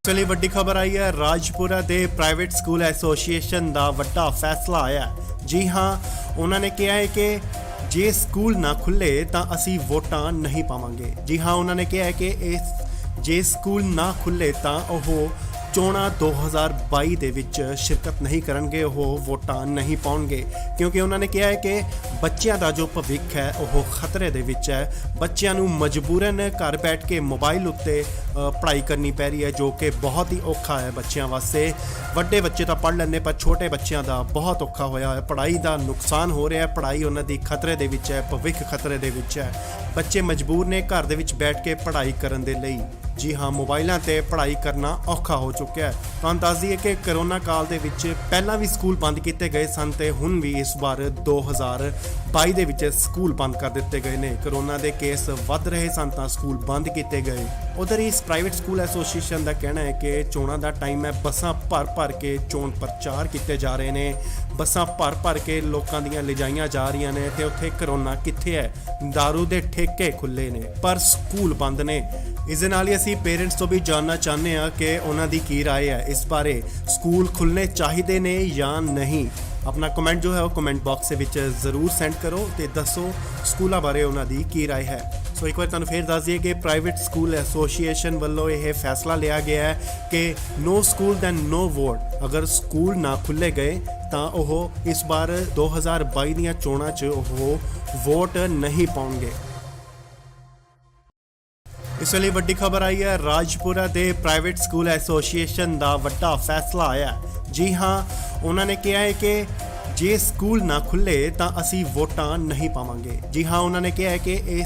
चलिए वड्डी खबर आई है। राजपुरा दे प्राइवेट स्कूल एसोसीएशन का वड्डा फैसला आया। जी हाँ, उन्होंने कहा है कि जे स्कूल ना खुले तो असी वोटां नहीं पावांगे। जी हाँ, उन्होंने कहा है कि जे स्कूल ना खुले तो वह चोणां 2022 ਦੇ ਵਿੱਚ शिरकत नहीं करनगे, ਉਹ ਵੋਟਾਂ नहीं ਪਾਉਣਗੇ क्योंकि उन्होंने कहा है कि ਬੱਚਿਆਂ ਦਾ ਜੋ ਭਵਿੱਖ ਹੈ ਉਹ ਖਤਰੇ ਦੇ ਵਿੱਚ ਹੈ। ਬੱਚਿਆਂ ਨੂੰ ਮਜਬੂਰਨ ਘਰ ਬੈਠ ਕੇ ਮੋਬਾਈਲ ਉੱਤੇ ਪੜ੍ਹਾਈ ਕਰਨੀ ਪੈ ਰਹੀ ਹੈ, ਜੋ ਕਿ ਬਹੁਤ ਹੀ ਔਖਾ ਹੈ ਬੱਚਿਆਂ ਵਾਸਤੇ। ਵੱਡੇ ਬੱਚੇ ਤਾਂ ਪੜ੍ਹ ਲੈਂਦੇ, ਪਰ ਛੋਟੇ ਬੱਚਿਆਂ ਦਾ ਬਹੁਤ ਔਖਾ ਹੋਇਆ ਹੈ। ਪੜ੍ਹਾਈ ਦਾ ਨੁਕਸਾਨ ਹੋ ਰਿਹਾ ਹੈ, ਪੜ੍ਹਾਈ ਉਹਨਾਂ ਦੀ ਖਤਰੇ ਦੇ ਵਿੱਚ ਹੈ, ਭਵਿੱਖ ਖਤਰੇ ਦੇ ਵਿੱਚ ਹੈ। ਬੱਚੇ ਮਜਬੂਰ ਨੇ ਘਰ ਦੇ ਵਿੱਚ ਬੈਠ ਕੇ ਪੜ੍ਹਾਈ ਕਰਨ ਦੇ ਲਈ। ਜੀ ਹਾਂ, ਮੋਬਾਈਲਾਂ ਤੇ ਪੜ੍ਹਾਈ ਕਰਨਾ ਔਖਾ ਹੋ ਚੁੱਕਿਆ ਹੈ। ਤੁਹਾਨੂੰ ਦੱਸ ਦਈਏ ਕਿ ਕਰੋਨਾ ਕਾਲ ਦੇ ਵਿੱਚ ਪਹਿਲਾਂ ਵੀ ਸਕੂਲ ਬੰਦ ਕੀਤੇ ਗਏ ਸਨ ਤੇ ਹੁਣ ਵੀ ਇਸ ਵਾਰ 2022 ਦੇ ਵਿੱਚ ਸਕੂਲ ਬੰਦ ਕਰ ਦਿੱਤੇ ਗਏ ਨੇ। ਕਰੋਨਾ ਦੇ ਕੇਸ ਵੱਧ ਰਹੇ ਸਨ ਤਾਂ ਸਕੂਲ ਬੰਦ ਕੀਤੇ ਗਏ। ਉਧਰ ਇਸ ਪ੍ਰਾਈਵੇਟ ਸਕੂਲ ਐਸੋਸੀਏਸ਼ਨ ਦਾ ਕਹਿਣਾ ਹੈ ਕਿ ਚੋਣਾਂ ਦਾ ਟਾਈਮ ਹੈ, ਬੱਸਾਂ ਭਰ ਕੇ ਚੋਣ ਪ੍ਰਚਾਰ ਕੀਤੇ ਜਾ ਰਹੇ ਨੇ, ਬੱਸਾਂ ਭਰ ਕੇ ਲੋਕਾਂ ਦੀਆਂ ਲਿਜਾਈਆਂ ਜਾ ਰਹੀਆਂ ਨੇ ਤੇ ਉੱਥੇ ਕਰੋਨਾ ਕਿੱਥੇ ਹੈ? ਦਾਰੂ ਦੇ ਠੇਕੇ ਖੁੱਲੇ ਨੇ ਪਰ ਸਕੂਲ ਬੰਦ ਨੇ। ਇਸ ਦੇ ਨਾਲ ਹੀ ਅਸੀਂ ਪੇਰੈਂਟਸ ਤੋਂ ਵੀ ਜਾਣਨਾ ਚਾਹੁੰਦੇ ਹਾਂ ਕਿ ਉਹਨਾਂ ਦੀ ਕੀ ਰਾਏ ਹੈ ਇਸ ਬਾਰੇ। ਸਕੂਲ ਖੁੱਲ੍ਹਣੇ ਚਾਹੀਦੇ ਨੇ ਜਾਂ ਨਹੀਂ? ਆਪਣਾ ਕਮੈਂਟ ਜੋ ਹੈ ਉਹ ਕਮੈਂਟ ਬਾਕਸ ਦੇ ਵਿੱਚ ਜ਼ਰੂਰ ਸੈਂਡ ਕਰੋ ਤੇ ਦੱਸੋ ਸਕੂਲਾਂ ਬਾਰੇ ਉਹਨਾਂ ਦੀ ਕੀ ਰਾਏ ਹੈ। ਸੋ ਇੱਕ ਵਾਰ ਤੁਹਾਨੂੰ ਫੇਰ ਦੱਸ ਦਈਏ ਕਿ ਪ੍ਰਾਈਵੇਟ ਸਕੂਲ ਐਸੋਸੀਏਸ਼ਨ ਵੱਲੋਂ ਇਹ ਫੈਸਲਾ ਲਿਆ ਗਿਆ ਹੈ ਕਿ ਨੋ ਸਕੂਲ ਦੈਨ ਨੋ ਵੋਟ। ਅਗਰ ਸਕੂਲ ਨਾ ਖੁੱਲ੍ਹੇ ਗਏ ਤਾਂ ਉਹ ਇਸ ਵਾਰ 2022 ਦੀਆਂ ਚੋਣਾਂ 'ਚ ਉਹ ਵੋਟ ਨਹੀਂ ਪਾਉਣਗੇ। ਇਸ ਲਈ ਵੱਡੀ ਖਬਰ ਆਈ ਹੈ। ਰਾਜਪੁਰਾ ਦੇ ਪ੍ਰਾਈਵੇਟ ਸਕੂਲ ਐਸੋਸੀਏਸ਼ਨ ਦਾ ਵੱਡਾ ਫੈਸਲਾ ਆਇਆ। ਜੀ ਹਾਂ, ਉਹਨਾਂ ਨੇ ਕਿਹਾ ਹੈ ਕਿ ਜੇ ਸਕੂਲ ਨਾ ਖੁੱਲੇ ਤਾਂ ਅਸੀਂ ਵੋਟਾਂ ਨਹੀਂ ਪਾਵਾਂਗੇ। ਜੀ ਹਾਂ, ਉਹਨਾਂ ਨੇ ਕਿਹਾ ਹੈ ਕਿ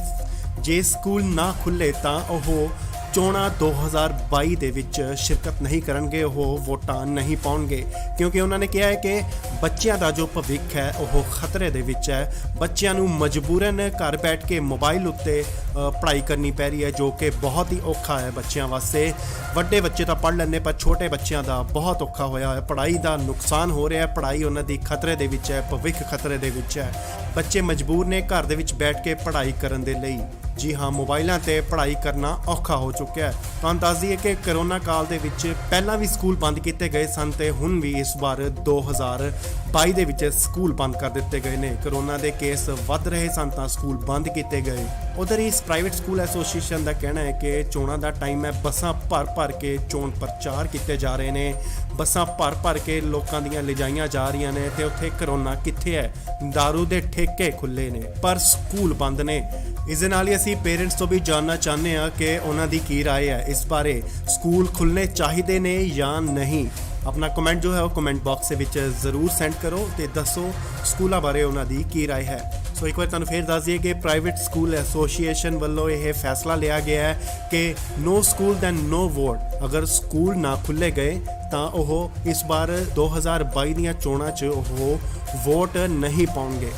ਜੇ ਸਕੂਲ ਨਾ ਖੁੱਲੇ ਤਾਂ ਉਹ ਚੋਣਾਂ 2022 ਦੇ ਵਿੱਚ शिरकत नहीं ਕਰਨਗੇ, ਉਹ ਵੋਟਾਂ ਨਹੀਂ ਪਾਉਣਗੇ ਕਿਉਂਕਿ ਉਹਨਾਂ ਨੇ ਕਿਹਾ ਹੈ ਕਿ ਬੱਚਿਆਂ ਦਾ ਜੋ ਭਵਿੱਖ ਹੈ ਉਹ ਖਤਰੇ ਦੇ ਵਿੱਚ ਹੈ। ਬੱਚਿਆਂ ਨੂੰ ਮਜਬੂਰਨ ਘਰ ਬੈਠ ਕੇ ਮੋਬਾਈਲ ਉੱਤੇ ਪੜ੍ਹਾਈ ਕਰਨੀ ਪੈ ਰਹੀ ਹੈ, ਜੋ ਕਿ ਬਹੁਤ ਹੀ ਔਖਾ ਹੈ ਬੱਚਿਆਂ ਵਾਸਤੇ। ਵੱਡੇ ਬੱਚੇ ਤਾਂ ਪੜ੍ਹ ਲੈਂਦੇ, ਪਰ ਛੋਟੇ ਬੱਚਿਆਂ ਦਾ ਬਹੁਤ ਔਖਾ ਹੋਇਆ ਹੈ। ਪੜ੍ਹਾਈ ਦਾ ਨੁਕਸਾਨ ਹੋ ਰਿਹਾ ਹੈ, ਪੜ੍ਹਾਈ ਉਹਨਾਂ ਦੀ ਖਤਰੇ ਦੇ ਵਿੱਚ ਹੈ, ਭਵਿੱਖ ਖਤਰੇ ਦੇ ਵਿੱਚ ਹੈ। ਬੱਚੇ ਮਜਬੂਰ ਨੇ ਘਰ ਦੇ ਵਿੱਚ ਬੈਠ ਕੇ ਪੜ੍ਹਾਈ ਕਰਨ ਦੇ ਲਈ। ਜੀ ਹਾਂ, ਮੋਬਾਈਲਾਂ ਤੇ ਪੜ੍ਹਾਈ ਕਰਨਾ ਔਖਾ ਹੋ ਚੁੱਕਿਆ ਹੈ। ਤੁਹਾਨੂੰ ਦੱਸ ਦਈਏ ਕਿ ਕਰੋਨਾ ਕਾਲ ਦੇ ਵਿੱਚ ਪਹਿਲਾਂ ਵੀ ਸਕੂਲ ਬੰਦ ਕੀਤੇ ਗਏ ਸਨ ਤੇ ਹੁਣ ਵੀ ਇਸ ਵਾਰ 2022 ਦੇ ਵਿੱਚ ਸਕੂਲ ਬੰਦ ਕਰ ਦਿੱਤੇ ਗਏ ਨੇ। ਕਰੋਨਾ ਦੇ ਕੇਸ ਵੱਧ ਰਹੇ ਸਨ ਤਾਂ ਸਕੂਲ ਬੰਦ ਕੀਤੇ ਗਏ। ਉਧਰ ਇਸ ਪ੍ਰਾਈਵੇਟ ਸਕੂਲ ਐਸੋਸੀਏਸ਼ਨ ਦਾ ਕਹਿਣਾ ਹੈ ਕਿ ਚੋਣਾਂ ਦਾ ਟਾਈਮ ਹੈ, ਬੱਸਾਂ ਭਰ ਕੇ ਚੋਣ ਪ੍ਰਚਾਰ ਕੀਤੇ ਜਾ ਰਹੇ ਨੇ, ਬੱਸਾਂ ਭਰ ਕੇ ਲੋਕਾਂ ਦੀਆਂ ਲਿਜਾਈਆਂ ਜਾ ਰਹੀਆਂ ਨੇ ਤੇ ਉੱਥੇ ਕਰੋਨਾ ਕਿੱਥੇ ਹੈ? ਦਾਰੂ ਦੇ ਠੇਕੇ ਖੁੱਲੇ ਨੇ ਪਰ ਸਕੂਲ ਬੰਦ ਨੇ। ਇਸ ਦੇ ਨਾਲ ਹੀ ਅਸੀਂ ਪੇਰੈਂਟਸ ਤੋਂ ਵੀ ਜਾਣਨਾ ਚਾਹੁੰਦੇ ਹਾਂ ਕਿ ਉਹਨਾਂ ਦੀ ਕੀ ਰਾਏ ਹੈ ਇਸ ਬਾਰੇ। ਸਕੂਲ ਖੁੱਲ੍ਹਣੇ ਚਾਹੀਦੇ ਨੇ ਜਾਂ ਨਹੀਂ? ਆਪਣਾ ਕਮੈਂਟ ਜੋ ਹੈ ਉਹ ਕਮੈਂਟ ਬਾਕਸ ਦੇ ਵਿੱਚ ਜ਼ਰੂਰ ਸੈਂਡ ਕਰੋ ਤੇ ਦੱਸੋ ਸਕੂਲਾਂ ਬਾਰੇ ਉਹਨਾਂ ਦੀ ਕੀ ਰਾਏ ਹੈ। ਸੋ ਇੱਕ ਵਾਰ ਤੁਹਾਨੂੰ ਫੇਰ ਦੱਸ ਦਈਏ ਕਿ ਪ੍ਰਾਈਵੇਟ ਸਕੂਲ ਐਸੋਸੀਏਸ਼ਨ ਵੱਲੋਂ ਇਹ ਫੈਸਲਾ ਲਿਆ ਗਿਆ ਹੈ ਕਿ ਨੋ ਸਕੂਲ ਦੈਨ ਨੋ ਵੋਟ। ਅਗਰ ਸਕੂਲ ਨਾ ਖੁੱਲ੍ਹੇ ਗਏ ਤਾਂ ਉਹ ਇਸ ਵਾਰ 2022 ਦੀਆਂ ਚੋਣਾਂ 'ਚ ਉਹ ਵੋਟ ਨਹੀਂ ਪਾਉਣਗੇ।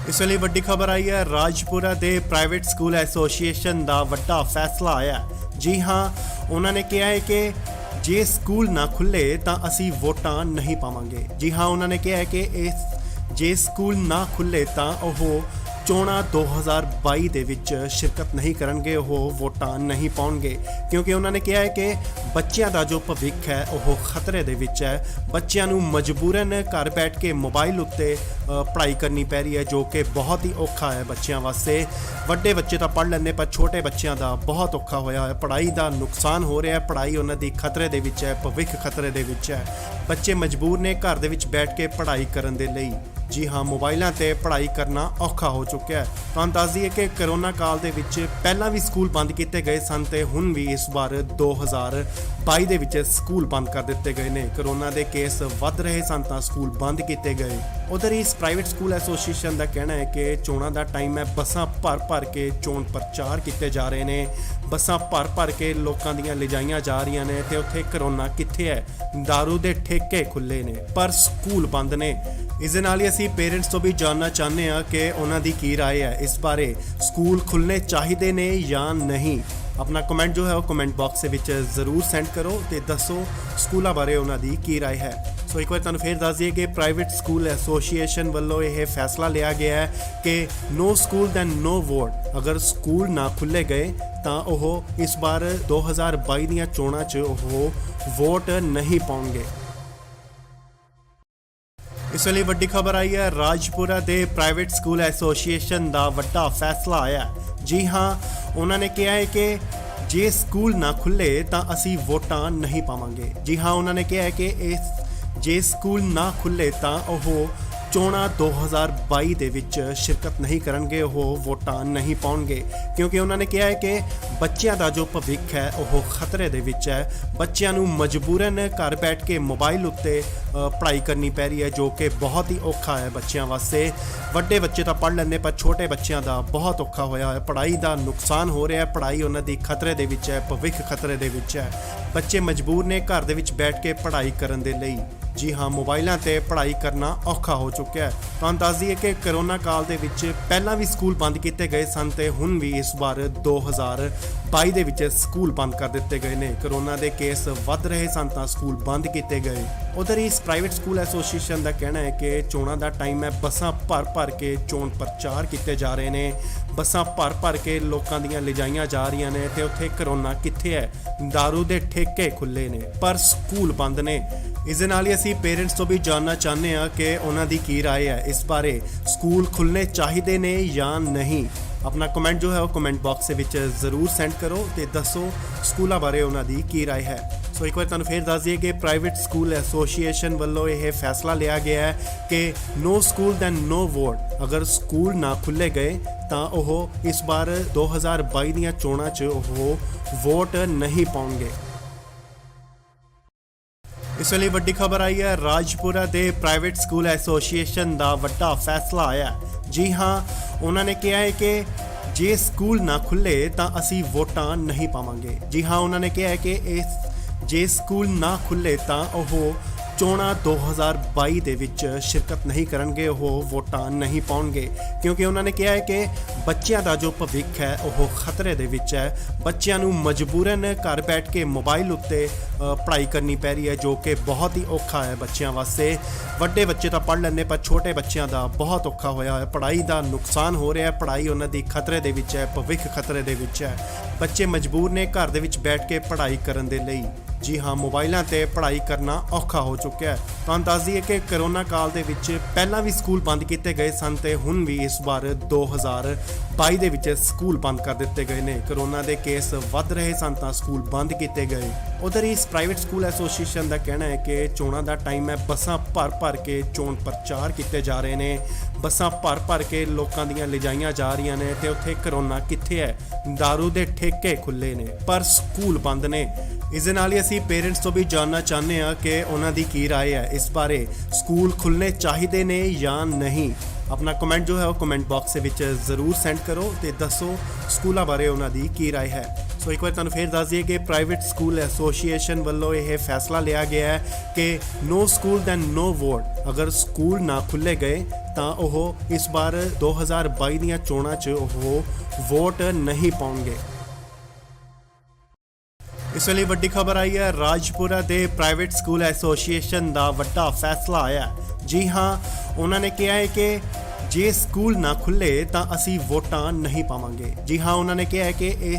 ਇਸ ਲਈ ਵੱਡੀ ਖਬਰ ਆਈ ਹੈ। ਰਾਜਪੁਰਾ ਦੇ ਪ੍ਰਾਈਵੇਟ ਸਕੂਲ ਐਸੋਸੀਏਸ਼ਨ ਦਾ ਵੱਡਾ ਫੈਸਲਾ ਆਇਆ। ਜੀ ਹਾਂ, ਉਹਨਾਂ ਨੇ ਕਿਹਾ ਹੈ ਕਿ ਜੇ ਸਕੂਲ ਨਾ ਖੁੱਲੇ ਤਾਂ ਅਸੀਂ ਵੋਟਾਂ ਨਹੀਂ ਪਾਵਾਂਗੇ। ਜੀ ਹਾਂ, ਉਹਨਾਂ ਨੇ ਕਿਹਾ ਹੈ ਕਿ ਜੇ ਸਕੂਲ ਨਾ ਖੁੱਲੇ ਤਾਂ ਉਹ ਚੋਣਾਂ 2022 ਦੇ ਵਿੱਚ शिरकत ਨਹੀਂ ਕਰਨਗੇ, ਉਹ ਵੋਟਾਂ ਨਹੀਂ ਪਾਉਣਗੇ ਕਿਉਂਕਿ ਉਹਨਾਂ ਨੇ ਕਿਹਾ ਹੈ ਕਿ ਬੱਚਿਆਂ ਦਾ ਜੋ ਭਵਿੱਖ ਹੈ ਉਹ ਖਤਰੇ ਦੇ ਵਿੱਚ ਹੈ। ਬੱਚਿਆਂ ਨੂੰ ਮਜਬੂਰਨ ਘਰ ਬੈਠ ਕੇ ਮੋਬਾਈਲ ਉੱਤੇ ਪੜ੍ਹਾਈ ਕਰਨੀ ਪੈ ਰਹੀ ਹੈ, ਜੋ ਕਿ ਬਹੁਤ ਹੀ ਔਖਾ ਹੈ ਬੱਚਿਆਂ ਵਾਸਤੇ। ਵੱਡੇ ਬੱਚੇ ਤਾਂ ਪੜ੍ਹ ਲੈਂਦੇ, ਪਰ ਛੋਟੇ ਬੱਚਿਆਂ ਦਾ ਬਹੁਤ ਔਖਾ ਹੋਇਆ ਹੈ। ਪੜ੍ਹਾਈ ਦਾ ਨੁਕਸਾਨ ਹੋ ਰਿਹਾ ਹੈ, ਪੜ੍ਹਾਈ ਉਹਨਾਂ ਦੀ ਖਤਰੇ ਦੇ ਵਿੱਚ ਹੈ, ਭਵਿੱਖ ਖਤਰੇ ਦੇ ਵਿੱਚ ਹੈ। ਬੱਚੇ ਮਜਬੂਰ ਨੇ ਘਰ ਦੇ ਵਿੱਚ ਬੈਠ ਕੇ ਪੜ੍ਹਾਈ ਕਰਨ ਦੇ ਲਈ। ਜੀ ਹਾਂ, ਮੋਬਾਈਲਾਂ ਤੇ ਪੜ੍ਹਾਈ ਕਰਨਾ ਔਖਾ ਹੋ ਚੁੱਕਿਆ ਹੈ। ਤੁਹਾਨੂੰ ਦੱਸ ਦਈਏ ਕਿ ਕਰੋਨਾ ਕਾਲ ਦੇ ਵਿੱਚ ਪਹਿਲਾਂ ਵੀ ਸਕੂਲ ਬੰਦ ਕੀਤੇ ਗਏ ਸਨ ਤੇ ਹੁਣ ਵੀ ਇਸ ਵਾਰ 2022 ਦੇ ਵਿੱਚ ਸਕੂਲ ਬੰਦ ਕਰ ਦਿੱਤੇ ਗਏ ਨੇ। ਕਰੋਨਾ ਦੇ ਕੇਸ ਵੱਧ ਰਹੇ ਸਨ ਤਾਂ ਸਕੂਲ ਬੰਦ ਕੀਤੇ ਗਏ। ਉਧਰ ਇਸ ਪ੍ਰਾਈਵੇਟ ਸਕੂਲ ਐਸੋਸੀਏਸ਼ਨ ਦਾ ਕਹਿਣਾ ਹੈ ਕਿ ਚੋਣਾਂ ਦਾ ਟਾਈਮ ਹੈ, ਬੱਸਾਂ ਭਰ ਕੇ ਚੋਣ ਪ੍ਰਚਾਰ ਕੀਤੇ ਜਾ ਰਹੇ ਨੇ, ਬੱਸਾਂ ਭਰ ਕੇ ਲੋਕਾਂ ਦੀਆਂ ਲਿਜਾਈਆਂ ਜਾ ਰਹੀਆਂ ਨੇ ਤੇ ਉੱਥੇ ਕਰੋਨਾ ਕਿੱਥੇ ਹੈ? ਦਾਰੂ ਦੇ ਠੇਕੇ ਖੁੱਲੇ ਨੇ ਪਰ ਸਕੂਲ ਬੰਦ ਨੇ। ਇਸ ਦੇ ਨਾਲ ਹੀ ਅਸੀਂ ਪੇਰੈਂਟਸ ਤੋਂ ਵੀ ਜਾਣਨਾ ਚਾਹੁੰਦੇ ਹਾਂ ਕਿ ਉਹਨਾਂ ਦੀ ਕੀ ਰਾਏ ਹੈ ਇਸ ਬਾਰੇ। ਸਕੂਲ ਖੁੱਲ੍ਹਣੇ ਚਾਹੀਦੇ ਨੇ ਜਾਂ ਨਹੀਂ? ਆਪਣਾ ਕਮੈਂਟ ਜੋ ਹੈ ਉਹ ਕਮੈਂਟ ਬਾਕਸ ਦੇ ਵਿੱਚ ਜ਼ਰੂਰ ਸੈਂਡ ਕਰੋ ਤੇ ਦੱਸੋ ਸਕੂਲਾਂ ਬਾਰੇ ਉਹਨਾਂ ਦੀ ਕੀ ਰਾਏ ਹੈ। ਸੋ ਇੱਕ ਵਾਰ ਤੁਹਾਨੂੰ ਫੇਰ ਦੱਸ ਦਈਏ ਕਿ ਪ੍ਰਾਈਵੇਟ ਸਕੂਲ ਐਸੋਸੀਏਸ਼ਨ ਵੱਲੋਂ ਇਹ ਫੈਸਲਾ ਲਿਆ ਗਿਆ ਹੈ ਕਿ ਨੋ ਸਕੂਲ ਦੈਨ ਨੋ ਵੋਟ। ਅਗਰ ਸਕੂਲ ਨਾ ਖੁੱਲ੍ਹੇ ਗਏ ਤਾਂ ਉਹ ਇਸ ਵਾਰ 2022 ਦੀਆਂ ਚੋਣਾਂ 'ਚ ਉਹ ਵੋਟ ਨਹੀਂ ਪਾਉਣਗੇ। ਇਸ ਵੇਲੇ ਵੱਡੀ ਖਬਰ ਆਈ ਹੈ, ਰਾਜਪੁਰਾ ਦੇ ਪ੍ਰਾਈਵੇਟ ਸਕੂਲ ਐਸੋਸੀਏਸ਼ਨ ਦਾ ਵੱਡਾ ਫੈਸਲਾ ਆਇਆ ਹੈ। ਜੀ ਹਾਂ, ਉਹਨਾਂ ਨੇ ਕਿਹਾ ਹੈ ਕਿ ਜੇ ਸਕੂਲ ਨਾ ਖੁੱਲੇ ਤਾਂ ਅਸੀਂ ਵੋਟਾਂ ਨਹੀਂ ਪਾਵਾਂਗੇ। ਜੀ ਹਾਂ, ਉਹਨਾਂ ਨੇ ਕਿਹਾ ਹੈ ਕਿ ਜੇ ਸਕੂਲ ਨਾ ਖੁੱਲੇ ਤਾਂ ਉਹ ਚੋਣਾਂ 2022 ਦੇ ਵਿੱਚ ਸ਼ਿਰਕਤ ਨਹੀਂ ਕਰਨਗੇ, ਉਹ ਵੋਟਾਂ ਨਹੀਂ ਪਾਉਣਗੇ, ਕਿਉਂਕਿ ਉਹਨਾਂ ਨੇ ਕਿਹਾ ਹੈ ਕਿ ਬੱਚਿਆਂ ਦਾ ਜੋ ਭਵਿੱਖ ਹੈ ਉਹ ਖਤਰੇ ਦੇ ਵਿੱਚ ਹੈ। ਬੱਚਿਆਂ ਨੂੰ ਮਜਬੂਰਨ ਘਰ ਬੈਠ ਕੇ ਮੋਬਾਈਲ ਉੱਤੇ ਪੜ੍ਹਾਈ ਕਰਨੀ ਪੈ ਰਹੀ ਹੈ, ਜੋ ਕਿ ਬਹੁਤ ਹੀ ਔਖਾ ਹੈ ਬੱਚਿਆਂ ਵਾਸਤੇ। ਵੱਡੇ ਬੱਚੇ ਤਾਂ ਪੜ੍ਹ ਲੈਂਦੇ, ਪਰ ਛੋਟੇ ਬੱਚਿਆਂ ਦਾ ਬਹੁਤ ਔਖਾ ਹੋਇਆ ਹੈ। ਪੜ੍ਹਾਈ ਦਾ ਨੁਕਸਾਨ ਹੋ ਰਿਹਾ ਹੈ, ਪੜ੍ਹਾਈ ਉਹਨਾਂ ਦੀ ਖਤਰੇ ਦੇ ਵਿੱਚ ਹੈ, ਭਵਿੱਖ ਖਤਰੇ ਦੇ ਵਿੱਚ ਹੈ। ਬੱਚੇ ਮਜਬੂਰ ਨੇ ਘਰ ਦੇ ਵਿੱਚ ਬੈਠ ਕੇ ਪੜ੍ਹਾਈ ਕਰਨ ਦੇ ਲਈ। ਜੀ ਹਾਂ, ਮੋਬਾਈਲਾਂ ਤੇ ਪੜ੍ਹਾਈ ਕਰਨਾ ਔਖਾ ਹੋ ਚੁੱਕਿਆ ਹੈ। ਤੁਹਾਨੂੰ ਦੱਸ ਦਈਏ ਕਿ ਕਰੋਨਾ ਕਾਲ ਦੇ ਵਿੱਚ ਪਹਿਲਾਂ ਵੀ ਸਕੂਲ ਬੰਦ ਕੀਤੇ ਗਏ ਸਨ ਤੇ ਹੁਣ ਵੀ ਇਸ ਵਾਰ 2022 ਦੇ ਵਿੱਚ ਸਕੂਲ ਬੰਦ ਕਰ ਦਿੱਤੇ ਗਏ ਨੇ। ਕਰੋਨਾ ਦੇ ਕੇਸ ਵੱਧ ਰਹੇ ਸਨ ਤਾਂ ਸਕੂਲ ਬੰਦ ਕੀਤੇ ਗਏ। ਉਧਰ ਇਸ ਪ੍ਰਾਈਵੇਟ ਸਕੂਲ ਐਸੋਸੀਏਸ਼ਨ ਦਾ ਕਹਿਣਾ ਹੈ ਕਿ ਚੋਣਾਂ ਦਾ ਟਾਈਮ ਹੈ, ਬੱਸਾਂ ਭਰ ਕੇ ਚੋਣ ਪ੍ਰਚਾਰ ਕੀਤੇ ਜਾ ਰਹੇ ਨੇ, ਬੱਸਾਂ ਭਰ ਕੇ ਲੋਕਾਂ ਦੀਆਂ ਲਿਜਾਈਆਂ ਜਾ ਰਹੀਆਂ ਨੇ ਤੇ ਉੱਥੇ ਕਰੋਨਾ ਕਿੱਥੇ ਹੈ? ਦਾਰੂ ਦੇ ਠੇਕੇ ਖੁੱਲੇ ਨੇ ਪਰ ਸਕੂਲ ਬੰਦ ਨੇ। ਇਸ ਦੇ ਨਾਲ ਹੀ ਅਸੀਂ ਪੇਰੈਂਟਸ ਤੋਂ ਵੀ ਜਾਣਨਾ ਚਾਹੁੰਦੇ ਹਾਂ ਕਿ ਉਹਨਾਂ ਦੀ ਕੀ ਰਾਏ ਹੈ ਇਸ ਬਾਰੇ, ਸਕੂਲ ਖੁੱਲ੍ਹਣੇ ਚਾਹੀਦੇ ਨੇ ਜਾਂ ਨਹੀਂ। ਆਪਣਾ ਕਮੈਂਟ ਜੋ ਹੈ ਉਹ ਕਮੈਂਟ ਬਾਕਸ ਦੇ ਵਿੱਚ ਜ਼ਰੂਰ ਸੈਂਡ ਕਰੋ ਤੇ ਦੱਸੋ ਸਕੂਲਾਂ ਬਾਰੇ ਉਹਨਾਂ ਦੀ ਕੀ ਰਾਏ ਹੈ। ਸੋ ਇੱਕ ਵਾਰ ਤੁਹਾਨੂੰ ਫੇਰ ਦੱਸ ਦਈਏ ਕਿ ਪ੍ਰਾਈਵੇਟ ਸਕੂਲ ਐਸੋਸੀਏਸ਼ਨ ਵੱਲੋਂ ਇਹ ਫੈਸਲਾ ਲਿਆ ਗਿਆ ਹੈ ਕਿ ਨੋ ਸਕੂਲ ਦੈਨ ਨੋ ਵੋਟ। ਅਗਰ ਸਕੂਲ ਨਾ ਖੁੱਲ੍ਹੇ ਗਏ ਤਾਂ ਉਹ ਇਸ ਵਾਰ 2022 ਦੀਆਂ ਚੋਣਾਂ 'ਚ ਉਹ ਵੋਟ ਨਹੀਂ ਪਾਉਣਗੇ। ਇਸ ਵੇਲੇ ਵੱਡੀ ਖਬਰ ਆਈ ਹੈ, ਰਾਜਪੁਰਾ ਦੇ ਪ੍ਰਾਈਵੇਟ ਸਕੂਲ ਐਸੋਸੀਏਸ਼ਨ ਦਾ ਵੱਡਾ ਫੈਸਲਾ ਆਇਆ ਹੈ। ਜੀ ਹਾਂ, ਉਹਨਾਂ ਨੇ ਕਿਹਾ ਹੈ ਕਿ ਜੇ ਸਕੂਲ ਨਾ ਖੁੱਲੇ ਤਾਂ ਅਸੀਂ ਵੋਟਾਂ ਨਹੀਂ ਪਾਵਾਂਗੇ। ਜੀ ਹਾਂ, ਉਹਨਾਂ ਨੇ ਕਿਹਾ ਹੈ ਕਿ ਜੇ ਸਕੂਲ ਨਾ ਖੁੱਲੇ ਤਾਂ ਉਹ ਚੋਣਾਂ 2022 ਦੇ ਵਿੱਚ ਸ਼ਿਰਕਤ ਨਹੀਂ ਕਰਨਗੇ, ਉਹ ਵੋਟਾਂ ਨਹੀਂ ਪਾਉਣਗੇ, ਕਿਉਂਕਿ ਉਹਨਾਂ ਨੇ ਕਿਹਾ ਹੈ ਕਿ ਬੱਚਿਆਂ ਦਾ ਜੋ ਭਵਿੱਖ ਹੈ ਉਹ ਖਤਰੇ ਦੇ ਵਿੱਚ ਹੈ। ਬੱਚਿਆਂ ਨੂੰ ਮਜਬੂਰਨ ਘਰ ਬੈਠ ਕੇ ਮੋਬਾਈਲ ਉੱਤੇ ਪੜ੍ਹਾਈ ਕਰਨੀ ਪੈ ਰਹੀ ਹੈ, ਜੋ ਕਿ ਬਹੁਤ ਹੀ ਔਖਾ ਹੈ ਬੱਚਿਆਂ ਵਾਸਤੇ। ਵੱਡੇ ਬੱਚੇ ਤਾਂ ਪੜ੍ਹ ਲੈਂਦੇ, ਪਰ ਛੋਟੇ ਬੱਚਿਆਂ ਦਾ ਬਹੁਤ ਔਖਾ ਹੋਇਆ ਹੈ। ਪੜ੍ਹਾਈ ਦਾ ਨੁਕਸਾਨ ਹੋ ਰਿਹਾ ਹੈ, ਪੜ੍ਹਾਈ ਉਹਨਾਂ ਦੀ ਖਤਰੇ ਦੇ ਵਿੱਚ ਹੈ, ਭਵਿੱਖ ਖਤਰੇ ਦੇ ਵਿੱਚ ਹੈ। ਬੱਚੇ ਮਜਬੂਰ ਨੇ ਘਰ ਦੇ ਵਿੱਚ ਬੈਠ ਕੇ ਪੜ੍ਹਾਈ ਕਰਨ ਦੇ ਲਈ। ਜੀ ਹਾਂ, ਮੋਬਾਈਲਾਂ ਤੇ ਪੜ੍ਹਾਈ ਕਰਨਾ ਔਖਾ ਹੋ ਚੁੱਕਿਆ ਹੈ। ਤੁਹਾਨੂੰ ਦੱਸ ਦਈਏ ਕਿ ਕਰੋਨਾ ਕਾਲ ਦੇ ਵਿੱਚ ਪਹਿਲਾਂ ਵੀ ਸਕੂਲ ਬੰਦ ਕੀਤੇ ਗਏ ਸਨ ਤੇ ਹੁਣ ਵੀ ਇਸ ਵਾਰ 2022 ਦੇ ਵਿੱਚ ਸਕੂਲ ਬੰਦ ਕਰ ਦਿੱਤੇ ਗਏ ਨੇ। ਕਰੋਨਾ ਦੇ ਕੇਸ ਵੱਧ ਰਹੇ ਸਨ ਤਾਂ ਸਕੂਲ ਬੰਦ ਕੀਤੇ ਗਏ। ਉਧਰ ਇਸ ਪ੍ਰਾਈਵੇਟ ਸਕੂਲ ਐਸੋਸੀਏਸ਼ਨ ਦਾ ਕਹਿਣਾ ਹੈ ਕਿ ਚੋਣਾਂ ਦਾ ਟਾਈਮ ਹੈ, ਬੱਸਾਂ ਭਰ ਕੇ ਚੋਣ ਪ੍ਰਚਾਰ ਕੀਤੇ ਜਾ ਰਹੇ ਨੇ, ਬੱਸਾਂ ਭਰ ਕੇ ਲੋਕਾਂ ਦੀਆਂ ਲਿਜਾਈਆਂ ਜਾ ਰਹੀਆਂ ਨੇ ਤੇ ਉੱਥੇ ਕਰੋਨਾ ਕਿੱਥੇ ਹੈ? ਦਾਰੂ ਦੇ ਠੇਕੇ ਖੁੱਲੇ ਨੇ ਪਰ ਸਕੂਲ ਬੰਦ ਨੇ। ਇਸ ਦੇ ਨਾਲ ਹੀ ਅਸੀਂ ਪੇਰੈਂਟਸ ਤੋਂ ਵੀ ਜਾਣਨਾ ਚਾਹੁੰਦੇ ਹਾਂ ਕਿ ਉਹਨਾਂ ਦੀ ਕੀ ਰਾਏ ਹੈ ਇਸ ਬਾਰੇ, ਸਕੂਲ ਖੁੱਲ੍ਹਣੇ ਚਾਹੀਦੇ ਨੇ ਜਾਂ ਨਹੀਂ। ਆਪਣਾ ਕਮੈਂਟ ਜੋ ਹੈ ਉਹ ਕਮੈਂਟ ਬਾਕਸ ਦੇ ਵਿੱਚ ਜ਼ਰੂਰ ਸੈਂਡ ਕਰੋ ਤੇ ਦੱਸੋ ਸਕੂਲਾਂ ਬਾਰੇ ਉਹਨਾਂ ਦੀ ਕੀ ਰਾਏ ਹੈ। ਸੋ ਇੱਕ ਵਾਰ ਤੁਹਾਨੂੰ ਫੇਰ ਦੱਸ ਦਈਏ ਕਿ ਪ੍ਰਾਈਵੇਟ ਸਕੂਲ ਐਸੋਸੀਏਸ਼ਨ ਵੱਲੋਂ ਇਹ ਫੈਸਲਾ ਲਿਆ ਗਿਆ ਹੈ ਕਿ ਨੋ ਸਕੂਲ ਦੈਨ ਨੋ ਵੋਟ। ਅਗਰ ਸਕੂਲ ਨਾ ਖੁੱਲ੍ਹੇ ਗਏ ਤਾਂ ਉਹ ਇਸ ਵਾਰ 2022 ਦੀਆਂ ਚੋਣਾਂ 'ਚ ਉਹ ਵੋਟ ਨਹੀਂ ਪਾਉਣਗੇ। ਇਸ ਵੇਲੇ ਵੱਡੀ ਖਬਰ ਆਈ ਹੈ, ਰਾਜਪੁਰਾ ਦੇ ਪ੍ਰਾਈਵੇਟ ਸਕੂਲ ਐਸੋਸੀਏਸ਼ਨ ਦਾ ਵੱਡਾ ਫੈਸਲਾ ਆਇਆ ਹੈ। ਜੀ ਹਾਂ, ਉਹਨਾਂ ਨੇ ਕਿਹਾ ਹੈ ਕਿ ਜੇ ਸਕੂਲ ਨਾ ਖੁੱਲੇ ਤਾਂ ਅਸੀਂ ਵੋਟਾਂ ਨਹੀਂ ਪਾਵਾਂਗੇ। ਜੀ ਹਾਂ, ਉਹਨਾਂ ਨੇ ਕਿਹਾ ਹੈ ਕਿ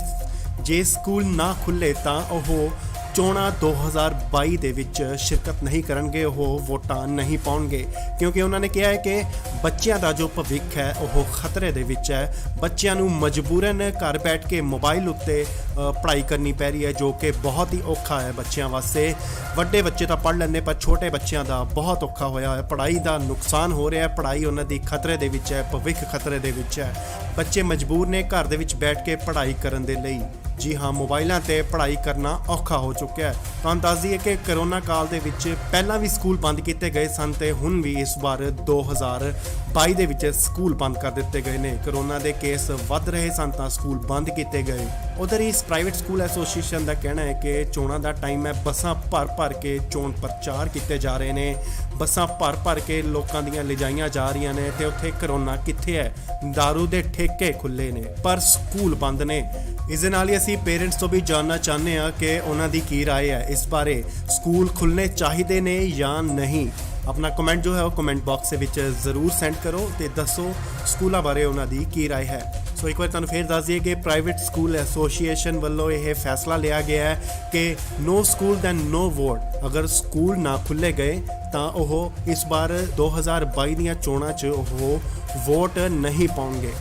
ਜੇ ਸਕੂਲ ਨਾ ਖੁੱਲੇ ਤਾਂ ਉਹ ਚੋਣਾਂ 2022 ਦੇ ਵਿੱਚ ਸ਼ਿਰਕਤ ਨਹੀਂ ਕਰਨਗੇ, ਉਹ ਵੋਟਾਂ ਨਹੀਂ ਪਾਉਣਗੇ, ਕਿਉਂਕਿ ਉਹਨਾਂ ਨੇ ਕਿਹਾ ਹੈ ਕਿ ਬੱਚਿਆਂ ਦਾ ਜੋ ਭਵਿੱਖ ਹੈ ਉਹ ਖਤਰੇ ਦੇ ਵਿੱਚ ਹੈ। ਬੱਚਿਆਂ ਨੂੰ ਮਜਬੂਰਨ ਘਰ ਬੈਠ ਕੇ ਮੋਬਾਈਲ ਉੱਤੇ ਪੜ੍ਹਾਈ ਕਰਨੀ ਪੈ ਰਹੀ ਹੈ, ਜੋ ਕਿ ਬਹੁਤ ਹੀ ਔਖਾ ਹੈ ਬੱਚਿਆਂ ਵਾਸਤੇ। ਵੱਡੇ ਬੱਚੇ ਤਾਂ ਪੜ੍ਹ ਲੈਂਦੇ, ਪਰ ਛੋਟੇ ਬੱਚਿਆਂ ਦਾ ਬਹੁਤ ਔਖਾ ਹੋਇਆ ਹੈ। ਪੜ੍ਹਾਈ ਦਾ ਨੁਕਸਾਨ ਹੋ ਰਿਹਾ ਹੈ, ਪੜ੍ਹਾਈ ਉਹਨਾਂ ਦੀ ਖਤਰੇ ਦੇ ਵਿੱਚ ਹੈ, ਭਵਿੱਖ ਖਤਰੇ ਦੇ ਵਿੱਚ ਹੈ। ਬੱਚੇ ਮਜਬੂਰ ਨੇ ਘਰ ਦੇ ਵਿੱਚ ਬੈਠ ਕੇ ਪੜ੍ਹਾਈ ਕਰਨ ਦੇ ਲਈ। ਜੀ ਹਾਂ, ਮੋਬਾਈਲਾਂ ਤੇ ਪੜ੍ਹਾਈ ਕਰਨਾ ਔਖਾ ਹੋ ਚੁੱਕਿਆ ਹੈ। ਤੁਹਾਨੂੰ ਦੱਸ ਦਈਏ ਕਿ ਕਰੋਨਾ ਕਾਲ ਦੇ ਵਿੱਚ ਪਹਿਲਾਂ ਵੀ ਸਕੂਲ ਬੰਦ ਕੀਤੇ ਗਏ ਸਨ ਤੇ ਹੁਣ ਵੀ ਇਸ ਵਾਰ 2022 ਦੇ ਵਿੱਚ ਸਕੂਲ ਬੰਦ ਕਰ ਦਿੱਤੇ ਗਏ ਨੇ। ਕਰੋਨਾ ਦੇ ਕੇਸ ਵੱਧ ਰਹੇ ਸਨ ਤਾਂ ਸਕੂਲ ਬੰਦ ਕੀਤੇ ਗਏ। ਉਧਰ ਇਸ ਪ੍ਰਾਈਵੇਟ ਸਕੂਲ ਐਸੋਸੀਏਸ਼ਨ ਦਾ ਕਹਿਣਾ ਹੈ ਕਿ ਚੋਣਾਂ ਦਾ ਟਾਈਮ ਹੈ, ਬੱਸਾਂ ਭਰ ਕੇ ਚੋਣ ਪ੍ਰਚਾਰ ਕੀਤੇ ਜਾ ਰਹੇ ਨੇ, ਬੱਸਾਂ ਭਰ ਕੇ ਲੋਕਾਂ ਦੀਆਂ ਲਿਜਾਈਆਂ ਜਾ ਰਹੀਆਂ ਨੇ ਤੇ ਉੱਥੇ ਕਰੋਨਾ ਕਿੱਥੇ ਹੈ? ਦਾਰੂ ਦੇ ਠੇਕੇ ਖੁੱਲੇ ਨੇ ਪਰ ਸਕੂਲ ਬੰਦ ਨੇ। ਇਸ ਦੇ ਨਾਲ ਹੀ ਅਸੀਂ ਪੇਰੈਂਟਸ ਤੋਂ ਵੀ ਜਾਣਨਾ ਚਾਹੁੰਦੇ ਹਾਂ ਕਿ ਉਹਨਾਂ ਦੀ ਕੀ ਰਾਏ ਹੈ ਇਸ ਬਾਰੇ, ਸਕੂਲ ਖੁੱਲ੍ਹਣੇ ਚਾਹੀਦੇ ਨੇ ਜਾਂ ਨਹੀਂ। ਆਪਣਾ ਕਮੈਂਟ ਜੋ ਹੈ ਉਹ ਕਮੈਂਟ ਬਾਕਸ ਦੇ ਵਿੱਚ ਜ਼ਰੂਰ ਸੈਂਡ ਕਰੋ ਤੇ ਦੱਸੋ ਸਕੂਲਾਂ ਬਾਰੇ ਉਹਨਾਂ ਦੀ ਕੀ ਰਾਏ ਹੈ। ਸੋ ਇੱਕ ਵਾਰ ਤੁਹਾਨੂੰ ਫੇਰ ਦੱਸ ਦਈਏ ਕਿ ਪ੍ਰਾਈਵੇਟ ਸਕੂਲ ਐਸੋਸੀਏਸ਼ਨ ਵੱਲੋਂ ਇਹ ਫੈਸਲਾ ਲਿਆ ਗਿਆ ਹੈ ਕਿ ਨੋ ਸਕੂਲ ਦੈਨ ਨੋ ਵੋਟ। ਅਗਰ ਸਕੂਲ ਨਾ ਖੁੱਲ੍ਹੇ ਗਏ ਤਾਂ ਉਹ ਇਸ ਵਾਰ 2022 ਦੀਆਂ ਚੋਣਾਂ 'ਚ ਉਹ ਵੋਟ ਨਹੀਂ ਪਾਉਣਗੇ।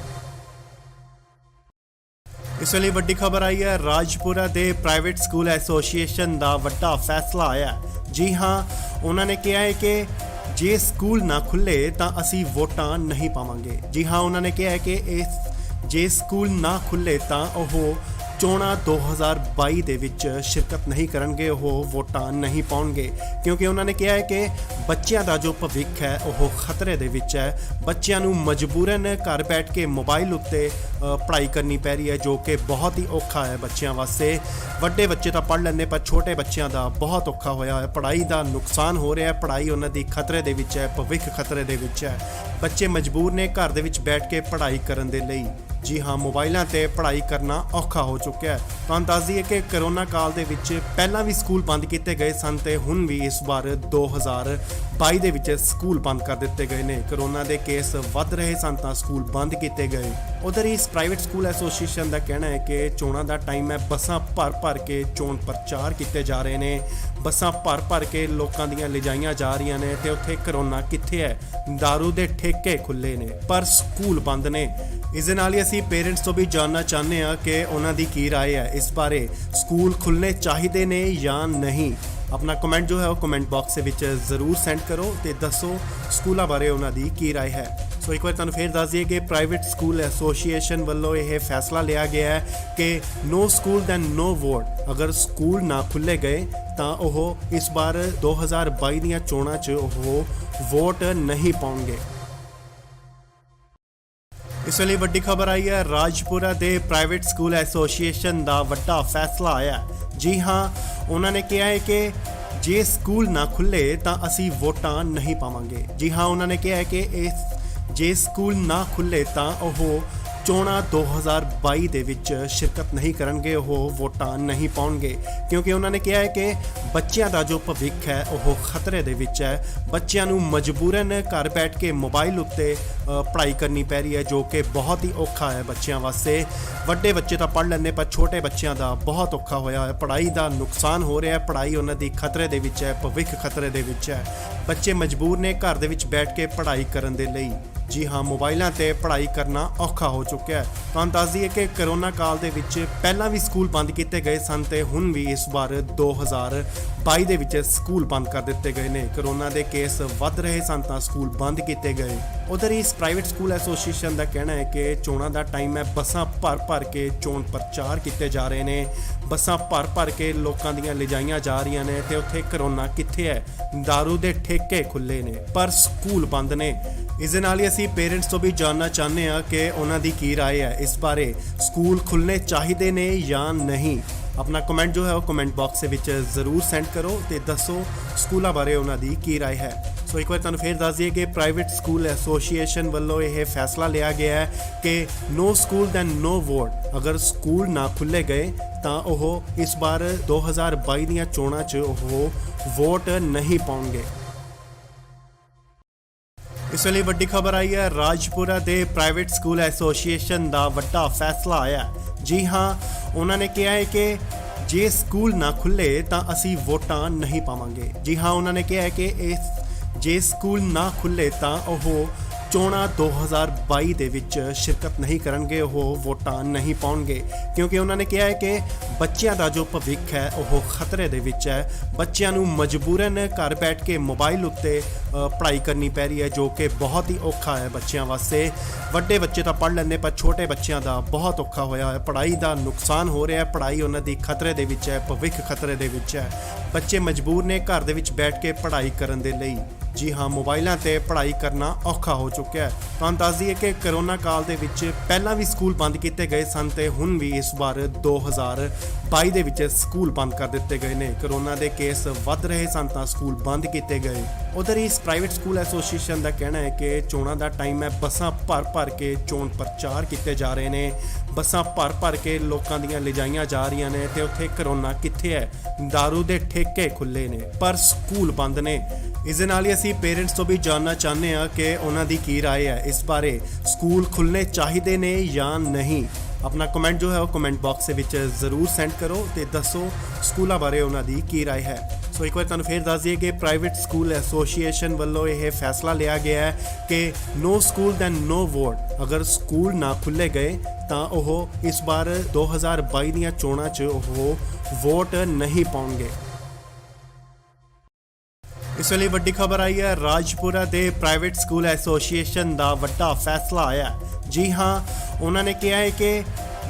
ਇਸ ਵੇਲੇ ਵੱਡੀ ਖਬਰ ਆਈ ਹੈ, ਰਾਜਪੁਰਾ ਦੇ ਪ੍ਰਾਈਵੇਟ ਸਕੂਲ ਐਸੋਸੀਏਸ਼ਨ ਦਾ ਵੱਡਾ ਫੈਸਲਾ ਆਇਆ। ਜੀ ਹਾਂ, ਉਹਨਾਂ ਨੇ ਕਿਹਾ ਹੈ ਕਿ ਜੇ ਸਕੂਲ ਨਾ ਖੁੱਲੇ ਤਾਂ ਅਸੀਂ ਵੋਟਾਂ ਨਹੀਂ ਪਾਵਾਂਗੇ। ਜੀ ਹਾਂ, ਉਹਨਾਂ ਨੇ ਕਿਹਾ ਹੈ ਕਿ ਜੇ ਸਕੂਲ ਨਾ ਖੁੱਲੇ ਤਾਂ ਉਹ ਚੋਣਾਂ 2022 ਦੇ ਵਿੱਚ ਸ਼ਿਰਕਤ ਨਹੀਂ ਕਰਨਗੇ, ਉਹ ਵੋਟਾਂ ਨਹੀਂ ਪਾਉਣਗੇ, ਕਿਉਂਕਿ ਉਹਨਾਂ ਨੇ ਕਿਹਾ ਹੈ ਕਿ ਬੱਚਿਆਂ ਦਾ ਜੋ ਭਵਿੱਖ ਹੈ ਉਹ ਖਤਰੇ ਦੇ ਵਿੱਚ ਹੈ। ਬੱਚਿਆਂ ਨੂੰ ਮਜਬੂਰਨ ਘਰ ਬੈਠ ਕੇ ਮੋਬਾਈਲ ਉੱਤੇ ਪੜ੍ਹਾਈ ਕਰਨੀ ਪੈ ਰਹੀ ਹੈ, ਜੋ ਕਿ ਬਹੁਤ ਹੀ ਔਖਾ ਹੈ ਬੱਚਿਆਂ ਵਾਸਤੇ। ਵੱਡੇ ਬੱਚੇ ਤਾਂ ਪੜ੍ਹ ਲੈਂਦੇ, ਪਰ ਛੋਟੇ ਬੱਚਿਆਂ ਦਾ ਬਹੁਤ ਔਖਾ ਹੋਇਆ ਹੈ। ਪੜ੍ਹਾਈ ਦਾ ਨੁਕਸਾਨ ਹੋ ਰਿਹਾ ਹੈ, ਪੜ੍ਹਾਈ ਉਹਨਾਂ ਦੀ ਖਤਰੇ ਦੇ ਵਿੱਚ ਹੈ, ਭਵਿੱਖ ਖਤਰੇ ਦੇ ਵਿੱਚ ਹੈ। ਬੱਚੇ ਮਜਬੂਰ ਨੇ ਘਰ ਦੇ ਵਿੱਚ ਬੈਠ ਕੇ ਪੜ੍ਹਾਈ ਕਰਨ ਦੇ ਲਈ। ਜੀ ਹਾਂ, ਮੋਬਾਈਲਾਂ ਤੇ ਪੜ੍ਹਾਈ ਕਰਨਾ ਔਖਾ ਹੋ ਚੁੱਕਿਆ ਹੈ। ਤੁਹਾਨੂੰ ਦੱਸ ਦਈਏ ਕਿ ਕਰੋਨਾ ਕਾਲ ਦੇ ਵਿੱਚ ਪਹਿਲਾਂ ਵੀ ਸਕੂਲ ਬੰਦ ਕੀਤੇ ਗਏ ਸਨ ਤੇ ਹੁਣ ਵੀ ਇਸ ਵਾਰ 2022 ਦੇ ਵਿੱਚ ਸਕੂਲ ਬੰਦ ਕਰ ਦਿੱਤੇ ਗਏ ਨੇ। ਕਰੋਨਾ ਦੇ ਕੇਸ ਵੱਧ ਰਹੇ ਸਨ ਤਾਂ ਸਕੂਲ ਬੰਦ ਕੀਤੇ ਗਏ। ਉਧਰ ਇਸ ਪ੍ਰਾਈਵੇਟ ਸਕੂਲ ਐਸੋਸੀਏਸ਼ਨ ਦਾ ਕਹਿਣਾ ਹੈ ਕਿ ਚੋਣਾਂ ਦਾ ਟਾਈਮ ਹੈ, ਬੱਸਾਂ ਭਰ ਕੇ ਚੋਣ ਪ੍ਰਚਾਰ ਕੀਤੇ ਜਾ ਰਹੇ ਨੇ, ਬੱਸਾਂ ਭਰ ਕੇ ਲੋਕਾਂ ਦੀਆਂ ਲਿਜਾਈਆਂ ਜਾ ਰਹੀਆਂ ਨੇ ਤੇ ਉੱਥੇ ਕਰੋਨਾ ਕਿੱਥੇ ਹੈ? ਦਾਰੂ ਦੇ ਠੇਕੇ ਖੁੱਲੇ ਨੇ ਪਰ ਸਕੂਲ ਬੰਦ ਨੇ। ਇਸ ਦੇ ਨਾਲ ਹੀ ਅਸੀਂ ਪੇਰੈਂਟਸ ਤੋਂ ਵੀ ਜਾਣਨਾ ਚਾਹੁੰਦੇ ਹਾਂ ਕਿ ਉਹਨਾਂ ਦੀ ਕੀ ਰਾਏ ਹੈ ਇਸ ਬਾਰੇ, ਸਕੂਲ ਖੁੱਲ੍ਹਣੇ ਚਾਹੀਦੇ ਨੇ ਜਾਂ ਨਹੀਂ। ਆਪਣਾ ਕਮੈਂਟ ਜੋ ਹੈ ਉਹ ਕਮੈਂਟ ਬਾਕਸ ਦੇ ਵਿੱਚ ਜ਼ਰੂਰ ਸੈਂਡ ਕਰੋ ਤੇ ਦੱਸੋ ਸਕੂਲਾਂ ਬਾਰੇ ਉਹਨਾਂ ਦੀ ਕੀ ਰਾਏ ਹੈ। ਸੋ ਇੱਕ ਵਾਰ ਤੁਹਾਨੂੰ ਫੇਰ ਦੱਸ ਦਈਏ ਕਿ ਪ੍ਰਾਈਵੇਟ ਸਕੂਲ ਐਸੋਸੀਏਸ਼ਨ ਵੱਲੋਂ ਇਹ ਫੈਸਲਾ ਲਿਆ ਗਿਆ ਹੈ ਕਿ ਨੋ ਸਕੂਲ ਦੈਨ ਨੋ ਵੋਟ। ਅਗਰ ਸਕੂਲ ਨਾ ਖੁੱਲ੍ਹੇ ਗਏ ਤਾਂ ਉਹ ਇਸ ਵਾਰ 2022 ਦੀਆਂ ਚੋਣਾਂ 'ਚ ਉਹ ਵੋਟ ਨਹੀਂ ਪਾਉਣਗੇ। ਇਸ ਵੇਲੇ ਵੱਡੀ ਖਬਰ ਆਈ ਹੈ, ਰਾਜਪੁਰਾ ਦੇ ਪ੍ਰਾਈਵੇਟ ਸਕੂਲ ਐਸੋਸੀਏਸ਼ਨ ਦਾ ਵੱਡਾ ਫੈਸਲਾ ਆਇਆ। ਜੀ ਹਾਂ, ਉਹਨਾਂ ਨੇ ਕਿਹਾ ਹੈ ਕਿ ਜੇ ਸਕੂਲ ਨਾ ਖੁੱਲੇ ਤਾਂ ਅਸੀਂ ਵੋਟਾਂ ਨਹੀਂ ਪਾਵਾਂਗੇ। ਜੀ ਹਾਂ, ਉਹਨਾਂ ਨੇ ਕਿਹਾ ਹੈ ਕਿ ਜੇ ਸਕੂਲ ਨਾ ਖੁੱਲੇ ਤਾਂ ਉਹ ਚੋਣਾਂ 2022 ਦੇ ਵਿੱਚ ਸ਼ਿਰਕਤ ਨਹੀਂ ਕਰਨਗੇ, ਉਹ ਵੋਟਾਂ ਨਹੀਂ ਪਾਉਣਗੇ, ਕਿਉਂਕਿ ਉਹਨਾਂ ਨੇ ਕਿਹਾ ਹੈ ਕਿ ਬੱਚਿਆਂ ਦਾ ਜੋ ਭਵਿੱਖ ਹੈ ਉਹ ਖਤਰੇ ਦੇ ਵਿੱਚ ਹੈ। ਬੱਚਿਆਂ ਨੂੰ ਮਜਬੂਰਨ ਘਰ ਬੈਠ ਕੇ ਮੋਬਾਈਲ ਉੱਤੇ ਪੜ੍ਹਾਈ ਕਰਨੀ ਪੈ ਰਹੀ ਹੈ, ਜੋ ਕਿ ਬਹੁਤ ਹੀ ਔਖਾ ਹੈ ਬੱਚਿਆਂ ਵਾਸਤੇ। ਵੱਡੇ ਬੱਚੇ ਤਾਂ ਪੜ੍ਹ ਲੈਂਦੇ, ਪਰ ਛੋਟੇ ਬੱਚਿਆਂ ਦਾ ਬਹੁਤ ਔਖਾ ਹੋਇਆ ਹੈ। ਪੜ੍ਹਾਈ ਦਾ ਨੁਕਸਾਨ ਹੋ ਰਿਹਾ ਹੈ, ਪੜ੍ਹਾਈ ਉਹਨਾਂ ਦੀ ਖਤਰੇ ਦੇ ਵਿੱਚ ਹੈ, ਭਵਿੱਖ ਖਤਰੇ ਦੇ ਵਿੱਚ ਹੈ। ਬੱਚੇ ਮਜਬੂਰ ਨੇ ਘਰ ਦੇ ਵਿੱਚ ਬੈਠ ਕੇ ਪੜ੍ਹਾਈ ਕਰਨ ਦੇ ਲਈ। ਜੀ ਹਾਂ, ਮੋਬਾਈਲਾਂ ਤੇ ਪੜ੍ਹਾਈ ਕਰਨਾ ਔਖਾ ਹੋ ਚੁੱਕਿਆ ਹੈ। ਤੁਹਾਨੂੰ ਦੱਸ ਦਈਏ ਕਿ ਕਰੋਨਾ ਕਾਲ ਦੇ ਵਿੱਚ ਪਹਿਲਾਂ ਵੀ ਸਕੂਲ ਬੰਦ ਕੀਤੇ ਗਏ ਸਨ ਤੇ ਹੁਣ ਵੀ ਇਸ ਵਾਰ 2022 ਦੇ ਵਿੱਚ ਸਕੂਲ ਬੰਦ ਕਰ ਦਿੱਤੇ ਗਏ ਨੇ। ਕਰੋਨਾ ਦੇ ਕੇਸ ਵੱਧ ਰਹੇ ਸਨ ਤਾਂ ਸਕੂਲ ਬੰਦ ਕੀਤੇ ਗਏ। ਉਧਰ ਇਸ ਪ੍ਰਾਈਵੇਟ ਸਕੂਲ ਐਸੋਸੀਏਸ਼ਨ ਦਾ ਕਹਿਣਾ ਹੈ ਕਿ ਚੋਣਾਂ ਦਾ ਟਾਈਮ ਹੈ, ਬੱਸਾਂ ਭਰ ਕੇ ਚੋਣ ਪ੍ਰਚਾਰ ਕੀਤੇ ਜਾ ਰਹੇ ਨੇ, ਬੱਸਾਂ ਭਰ ਕੇ ਲੋਕਾਂ ਦੀਆਂ ਲਿਜਾਈਆਂ ਜਾ ਰਹੀਆਂ ਨੇ ਤੇ ਉੱਥੇ ਕਰੋਨਾ ਕਿੱਥੇ ਹੈ? ਦਾਰੂ ਦੇ ਠੇਕੇ ਖੁੱਲੇ ਨੇ ਪਰ ਸਕੂਲ ਬੰਦ ਨੇ। ਇਸ ਦੇ ਨਾਲ ਹੀ ਅਸੀਂ ਪੇਰੈਂਟਸ ਤੋਂ ਵੀ ਜਾਣਨਾ ਚਾਹੁੰਦੇ ਹਾਂ ਕਿ ਉਹਨਾਂ ਦੀ ਕੀ ਰਾਏ ਹੈ ਇਸ ਬਾਰੇ, ਸਕੂਲ ਖੁੱਲ੍ਹਣੇ ਚਾਹੀਦੇ ਨੇ ਜਾਂ ਨਹੀਂ। ਆਪਣਾ ਕਮੈਂਟ ਜੋ ਹੈ ਉਹ ਕਮੈਂਟ ਬਾਕਸ ਦੇ ਵਿੱਚ ਜ਼ਰੂਰ ਸੈਂਡ ਕਰੋ ਤੇ ਦੱਸੋ ਸਕੂਲਾਂ ਬਾਰੇ ਉਹਨਾਂ ਦੀ ਕੀ ਰਾਏ ਹੈ। ਸੋ ਇੱਕ ਵਾਰ ਤੁਹਾਨੂੰ ਫੇਰ ਦੱਸ ਦਈਏ ਕਿ ਪ੍ਰਾਈਵੇਟ ਸਕੂਲ ਐਸੋਸੀਏਸ਼ਨ ਵੱਲੋਂ ਇਹ ਫੈਸਲਾ ਲਿਆ ਗਿਆ ਹੈ ਕਿ ਨੋ ਸਕੂਲ ਦੈਨ ਨੋ ਵੋਟ। ਅਗਰ ਸਕੂਲ ਨਾ ਖੁੱਲ੍ਹੇ ਗਏ ਤਾਂ ਉਹ ਇਸ ਵਾਰ 2022 ਦੀਆਂ ਚੋਣਾਂ 'ਚ ਉਹ ਵੋਟ ਨਹੀਂ ਪਾਉਣਗੇ। ਇਸ ਵੇਲੇ ਵੱਡੀ ਖਬਰ ਆਈ ਹੈ, ਰਾਜਪੁਰਾ ਦੇ ਪ੍ਰਾਈਵੇਟ ਸਕੂਲ ਐਸੋਸੀਏਸ਼ਨ ਦਾ ਵੱਡਾ ਫੈਸਲਾ ਆਇਆ। ਜੀ ਹਾਂ, ਉਹਨਾਂ ਨੇ ਕਿਹਾ ਹੈ ਕਿ ਜੇ ਸਕੂਲ ਨਾ ਖੁੱਲੇ ਤਾਂ ਅਸੀਂ ਵੋਟਾਂ ਨਹੀਂ ਪਾਵਾਂਗੇ। ਜੀ ਹਾਂ, ਉਹਨਾਂ ਨੇ ਕਿਹਾ ਹੈ ਕਿ ਜੇ ਸਕੂਲ ਨਾ ਖੁੱਲੇ ਤਾਂ ਉਹ ਚੋਣਾਂ 2022 ਦੇ ਵਿੱਚ ਸ਼ਿਰਕਤ ਨਹੀਂ ਕਰਨਗੇ, ਉਹ ਵੋਟਾਂ ਨਹੀਂ ਪਾਉਣਗੇ, ਕਿਉਂਕਿ ਉਹਨਾਂ ਨੇ ਕਿਹਾ ਹੈ ਕਿ ਬੱਚਿਆਂ ਦਾ ਜੋ ਭਵਿੱਖ ਹੈ ਉਹ ਖਤਰੇ ਦੇ ਵਿੱਚ ਹੈ। ਬੱਚਿਆਂ ਨੂੰ ਮਜਬੂਰਨ ਘਰ ਬੈਠ ਕੇ ਮੋਬਾਈਲ ਉੱਤੇ ਪੜ੍ਹਾਈ ਕਰਨੀ ਪੈ ਰਹੀ ਹੈ, ਜੋ ਕਿ ਬਹੁਤ ਹੀ ਔਖਾ ਹੈ ਬੱਚਿਆਂ ਵਾਸਤੇ। ਵੱਡੇ ਬੱਚੇ ਤਾਂ ਪੜ੍ਹ ਲੈਂਦੇ, ਪਰ ਛੋਟੇ ਬੱਚਿਆਂ ਦਾ ਬਹੁਤ ਔਖਾ ਹੋਇਆ ਹੈ। ਪੜ੍ਹਾਈ ਦਾ ਨੁਕਸਾਨ ਹੋ ਰਿਹਾ ਹੈ, ਪੜ੍ਹਾਈ ਉਹਨਾਂ ਦੀ ਖਤਰੇ ਦੇ ਵਿੱਚ ਹੈ, ਭਵਿੱਖ ਖਤਰੇ ਦੇ ਵਿੱਚ ਹੈ। ਬੱਚੇ ਮਜਬੂਰ ਨੇ ਘਰ ਦੇ ਵਿੱਚ ਬੈਠ ਕੇ ਪੜ੍ਹਾਈ ਕਰਨ ਦੇ ਲਈ। ਜੀ ਹਾਂ, ਮੋਬਾਈਲਾਂ ਤੇ ਪੜ੍ਹਾਈ ਕਰਨਾ ਔਖਾ ਹੋ ਚੁੱਕਿਆ ਹੈ। ਤੁਹਾਨੂੰ ਦੱਸ ਦਈਏ ਕਿ ਕਰੋਨਾ ਕਾਲ ਦੇ ਵਿੱਚ ਪਹਿਲਾਂ ਵੀ ਸਕੂਲ ਬੰਦ ਕੀਤੇ ਗਏ ਸਨ ਤੇ ਹੁਣ ਵੀ ਇਸ ਵਾਰ 2022 ਦੇ ਵਿੱਚ ਸਕੂਲ ਬੰਦ ਕਰ ਦਿੱਤੇ ਗਏ ਨੇ। ਕਰੋਨਾ ਦੇ ਕੇਸ ਵੱਧ ਰਹੇ ਸਨ ਤਾਂ ਸਕੂਲ ਬੰਦ ਕੀਤੇ ਗਏ। ਉਧਰ ਇਸ ਪ੍ਰਾਈਵੇਟ ਸਕੂਲ ਐਸੋਸੀਏਸ਼ਨ ਦਾ ਕਹਿਣਾ ਹੈ ਕਿ ਚੋਣਾਂ ਦਾ ਟਾਈਮ ਹੈ, ਬੱਸਾਂ ਭਰ ਕੇ ਚੋਣ ਪ੍ਰਚਾਰ ਕੀਤੇ ਜਾ ਰਹੇ ਨੇ, ਬੱਸਾਂ ਭਰ ਕੇ ਲੋਕਾਂ ਦੀਆਂ ਲਿਜਾਈਆਂ ਜਾ ਰਹੀਆਂ ਨੇ ਤੇ ਉੱਥੇ ਕਰੋਨਾ ਕਿੱਥੇ ਹੈ, ਦਾਰੂ ਦੇ ਠੇਕੇ ਖੁੱਲੇ ਨੇ ਪਰ ਸਕੂਲ ਬੰਦ ਨੇ। ਇਸ ਦੇ ਨਾਲ ਹੀ ਅਸੀਂ ਪੇਰੈਂਟਸ ਤੋਂ ਵੀ ਜਾਣਨਾ ਚਾਹੁੰਦੇ ਹਾਂ ਕਿ ਉਹਨਾਂ ਦੀ ਕੀ ਰਾਏ ਹੈ ਇਸ ਬਾਰੇ, ਸਕੂਲ ਖੁੱਲ੍ਹਣੇ ਚਾਹੀਦੇ ਨੇ ਜਾਂ ਨਹੀਂ। ਆਪਣਾ ਕਮੈਂਟ ਜੋ ਹੈ ਉਹ ਕਮੈਂਟ ਬਾਕਸ ਦੇ ਵਿੱਚ ਜ਼ਰੂਰ ਸੈਂਡ ਕਰੋ ਤੇ ਦੱਸੋ ਸਕੂਲਾਂ ਬਾਰੇ ਉਹਨਾਂ ਦੀ ਕੀ ਰਾਏ ਹੈ। ਸੋ ਇੱਕ ਵਾਰ ਤੁਹਾਨੂੰ ਫੇਰ ਦੱਸ ਦਈਏ ਕਿ ਪ੍ਰਾਈਵੇਟ ਸਕੂਲ ਐਸੋਸੀਏਸ਼ਨ ਵੱਲੋਂ ਇਹ ਫੈਸਲਾ ਲਿਆ ਗਿਆ ਹੈ ਕਿ ਨੋ ਸਕੂਲ ਦੈਨ ਨੋ ਵੋਟ। ਅਗਰ ਸਕੂਲ ਨਾ ਖੁੱਲ੍ਹੇ ਗਏ ਤਾਂ ਉਹ ਇਸ ਵਾਰ 2022 ਦੀਆਂ ਚੋਣਾਂ 'ਚ ਉਹ ਵੋਟ ਨਹੀਂ ਪਾਉਣਗੇ। ਇਸ ਵੇਲੇ ਵੱਡੀ ਖਬਰ ਆਈ ਹੈ, ਰਾਜਪੁਰਾ ਦੇ ਪ੍ਰਾਈਵੇਟ ਸਕੂਲ ਐਸੋਸੀਏਸ਼ਨ ਦਾ ਵੱਡਾ ਫੈਸਲਾ ਆਇਆ। ਜੀ ਹਾਂ, ਉਹਨਾਂ ਨੇ ਕਿਹਾ ਹੈ ਕਿ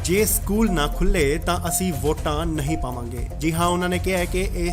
ਜੇ ਸਕੂਲ ਨਾ ਖੁੱਲੇ ਤਾਂ ਅਸੀਂ ਵੋਟਾਂ ਨਹੀਂ ਪਾਵਾਂਗੇ। ਜੀ ਹਾਂ, ਉਹਨਾਂ ਨੇ ਕਿਹਾ ਹੈ ਕਿ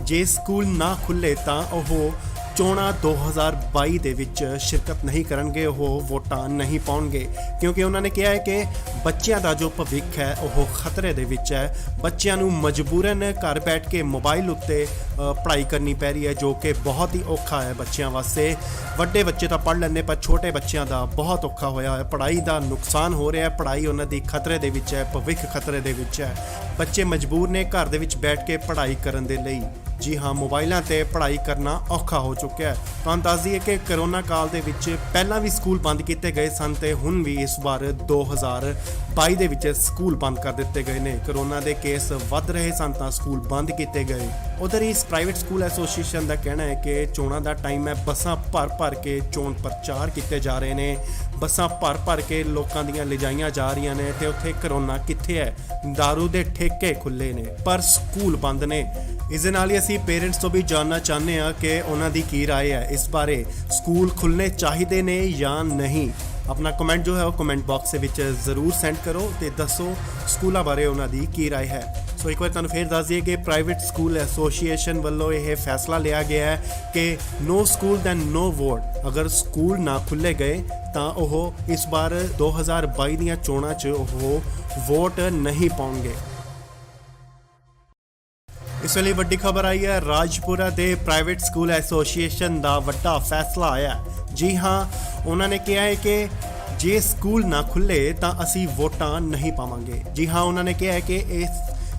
ਜੇ ਸਕੂਲ ਨਾ ਖੁੱਲੇ ਤਾਂ ਉਹ ਚੋਣਾਂ 2022 ਦੇ ਵਿੱਚ ਸ਼ਿਰਕਤ ਨਹੀਂ ਕਰਨਗੇ, ਉਹ ਵੋਟਾਂ ਨਹੀਂ ਪਾਉਣਗੇ ਕਿਉਂਕਿ ਉਹਨਾਂ ਨੇ ਕਿਹਾ ਹੈ ਕਿ ਬੱਚਿਆਂ ਦਾ ਜੋ ਭਵਿੱਖ ਹੈ ਉਹ ਖਤਰੇ ਦੇ ਵਿੱਚ ਹੈ। ਬੱਚਿਆਂ ਨੂੰ ਮਜਬੂਰਨ ਘਰ ਬੈਠ ਕੇ ਮੋਬਾਈਲ ਉੱਤੇ ਪੜ੍ਹਾਈ ਕਰਨੀ ਪੈ ਰਹੀ ਹੈ ਜੋ ਕਿ ਬਹੁਤ ਹੀ ਔਖਾ ਹੈ ਬੱਚਿਆਂ ਵਾਸਤੇ। ਵੱਡੇ ਬੱਚੇ ਤਾਂ ਪੜ੍ਹ ਲੈਂਦੇ ਪਰ ਛੋਟੇ ਬੱਚਿਆਂ ਦਾ ਬਹੁਤ ਔਖਾ ਹੋਇਆ ਹੈ, ਪੜ੍ਹਾਈ ਦਾ ਨੁਕਸਾਨ ਹੋ ਰਿਹਾ, ਪੜ੍ਹਾਈ ਉਹਨਾਂ ਦੀ ਖਤਰੇ ਦੇ ਵਿੱਚ ਹੈ, ਭਵਿੱਖ ਖਤਰੇ ਦੇ ਵਿੱਚ ਹੈ। ਬੱਚੇ ਮਜਬੂਰ ਨੇ ਘਰ ਦੇ ਵਿੱਚ ਬੈਠ ਕੇ ਪੜ੍ਹਾਈ ਕਰਨ ਦੇ ਲਈ। ਜੀ ਹਾਂ, ਮੋਬਾਈਲਾਂ ਤੇ ਪੜ੍ਹਾਈ ਕਰਨਾ ਔਖਾ ਹੋ ਚੁੱਕਿਆ ਹੈ। ਤੁਹਾਨੂੰ ਦੱਸ ਦਈਏ ਕਿ ਕਰੋਨਾ ਕਾਲ ਦੇ ਵਿੱਚ ਪਹਿਲਾਂ ਵੀ ਸਕੂਲ ਬੰਦ ਕੀਤੇ ਗਏ ਸਨ ਤੇ ਹੁਣ ਵੀ ਇਸ ਵਾਰ 2022 ਦੇ ਵਿੱਚ ਸਕੂਲ ਬੰਦ ਕਰ ਦਿੱਤੇ ਗਏ ਨੇ। ਕਰੋਨਾ ਦੇ ਕੇਸ ਵੱਧ ਰਹੇ ਸਨ ਤਾਂ ਸਕੂਲ ਬੰਦ ਕੀਤੇ ਗਏ। ਉਧਰ ਇਸ ਪ੍ਰਾਈਵੇਟ ਸਕੂਲ ਐਸੋਸੀਏਸ਼ਨ ਦਾ ਕਹਿਣਾ ਹੈ ਕਿ ਚੋਣਾਂ ਦਾ ਟਾਈਮ ਹੈ, ਬੱਸਾਂ ਭਰ ਕੇ ਚੋਣ ਪ੍ਰਚਾਰ ਕੀਤੇ ਜਾ ਰਹੇ ਨੇ, ਬੱਸਾਂ ਭਰ ਕੇ ਲੋਕਾਂ ਦੀਆਂ ਲਿਜਾਈਆਂ ਜਾ ਰਹੀਆਂ ਨੇ ਤੇ ਉੱਥੇ ਕਰੋਨਾ ਕਿੱਥੇ ਹੈ, ਦਾਰੂ ਦੇ ਠੇਕੇ ਖੁੱਲੇ ਨੇ ਪਰ ਸਕੂਲ ਬੰਦ ਨੇ। ਇਸ ਦੇ ਨਾਲ ਹੀ ਅਸੀਂ ਪੇਰੈਂਟਸ ਤੋਂ ਵੀ ਜਾਣਨਾ ਚਾਹੁੰਦੇ ਹਾਂ ਕਿ ਉਹਨਾਂ ਦੀ ਕੀ ਰਾਏ ਹੈ ਇਸ ਬਾਰੇ, ਸਕੂਲ ਖੁੱਲ੍ਹਣੇ ਚਾਹੀਦੇ ਨੇ ਜਾਂ ਨਹੀਂ। ਆਪਣਾ ਕਮੈਂਟ ਜੋ ਹੈ ਉਹ ਕਮੈਂਟ ਬਾਕਸ ਦੇ ਵਿੱਚ ਜ਼ਰੂਰ ਸੈਂਡ ਕਰੋ ਤੇ ਦੱਸੋ ਸਕੂਲਾਂ ਬਾਰੇ ਉਹਨਾਂ ਦੀ ਕੀ ਰਾਏ ਹੈ। ਸੋ ਇੱਕ ਵਾਰ ਤੁਹਾਨੂੰ ਫੇਰ ਦੱਸ ਦਈਏ ਕਿ ਪ੍ਰਾਈਵੇਟ ਸਕੂਲ ਐਸੋਸੀਏਸ਼ਨ ਵੱਲੋਂ ਇਹ ਫੈਸਲਾ ਲਿਆ ਗਿਆ ਹੈ ਕਿ ਨੋ ਸਕੂਲ ਦੈਨ ਨੋ ਵੋਟ। ਅਗਰ ਸਕੂਲ ਨਾ ਖੁੱਲ੍ਹੇ ਗਏ ਤਾਂ ਉਹ ਇਸ ਵਾਰ 2022 ਦੀਆਂ ਚੋਣਾਂ 'ਚ ਉਹ ਵੋਟ ਨਹੀਂ ਪਾਉਣਗੇ। ਇਸ ਵੇਲੇ ਵੱਡੀ ਖਬਰ ਆਈ ਹੈ, ਰਾਜਪੁਰਾ ਦੇ ਪ੍ਰਾਈਵੇਟ ਸਕੂਲ ਐਸੋਸੀਏਸ਼ਨ ਦਾ ਵੱਡਾ ਫੈਸਲਾ ਆਇਆ। ਜੀ ਹਾਂ, ਉਹਨਾਂ ਨੇ ਕਿਹਾ ਹੈ ਕਿ ਜੇ ਸਕੂਲ ਨਾ ਖੁੱਲੇ ਤਾਂ ਅਸੀਂ ਵੋਟਾਂ ਨਹੀਂ ਪਾਵਾਂਗੇ। ਜੀ ਹਾਂ, ਉਹਨਾਂ ਨੇ ਕਿਹਾ ਹੈ ਕਿ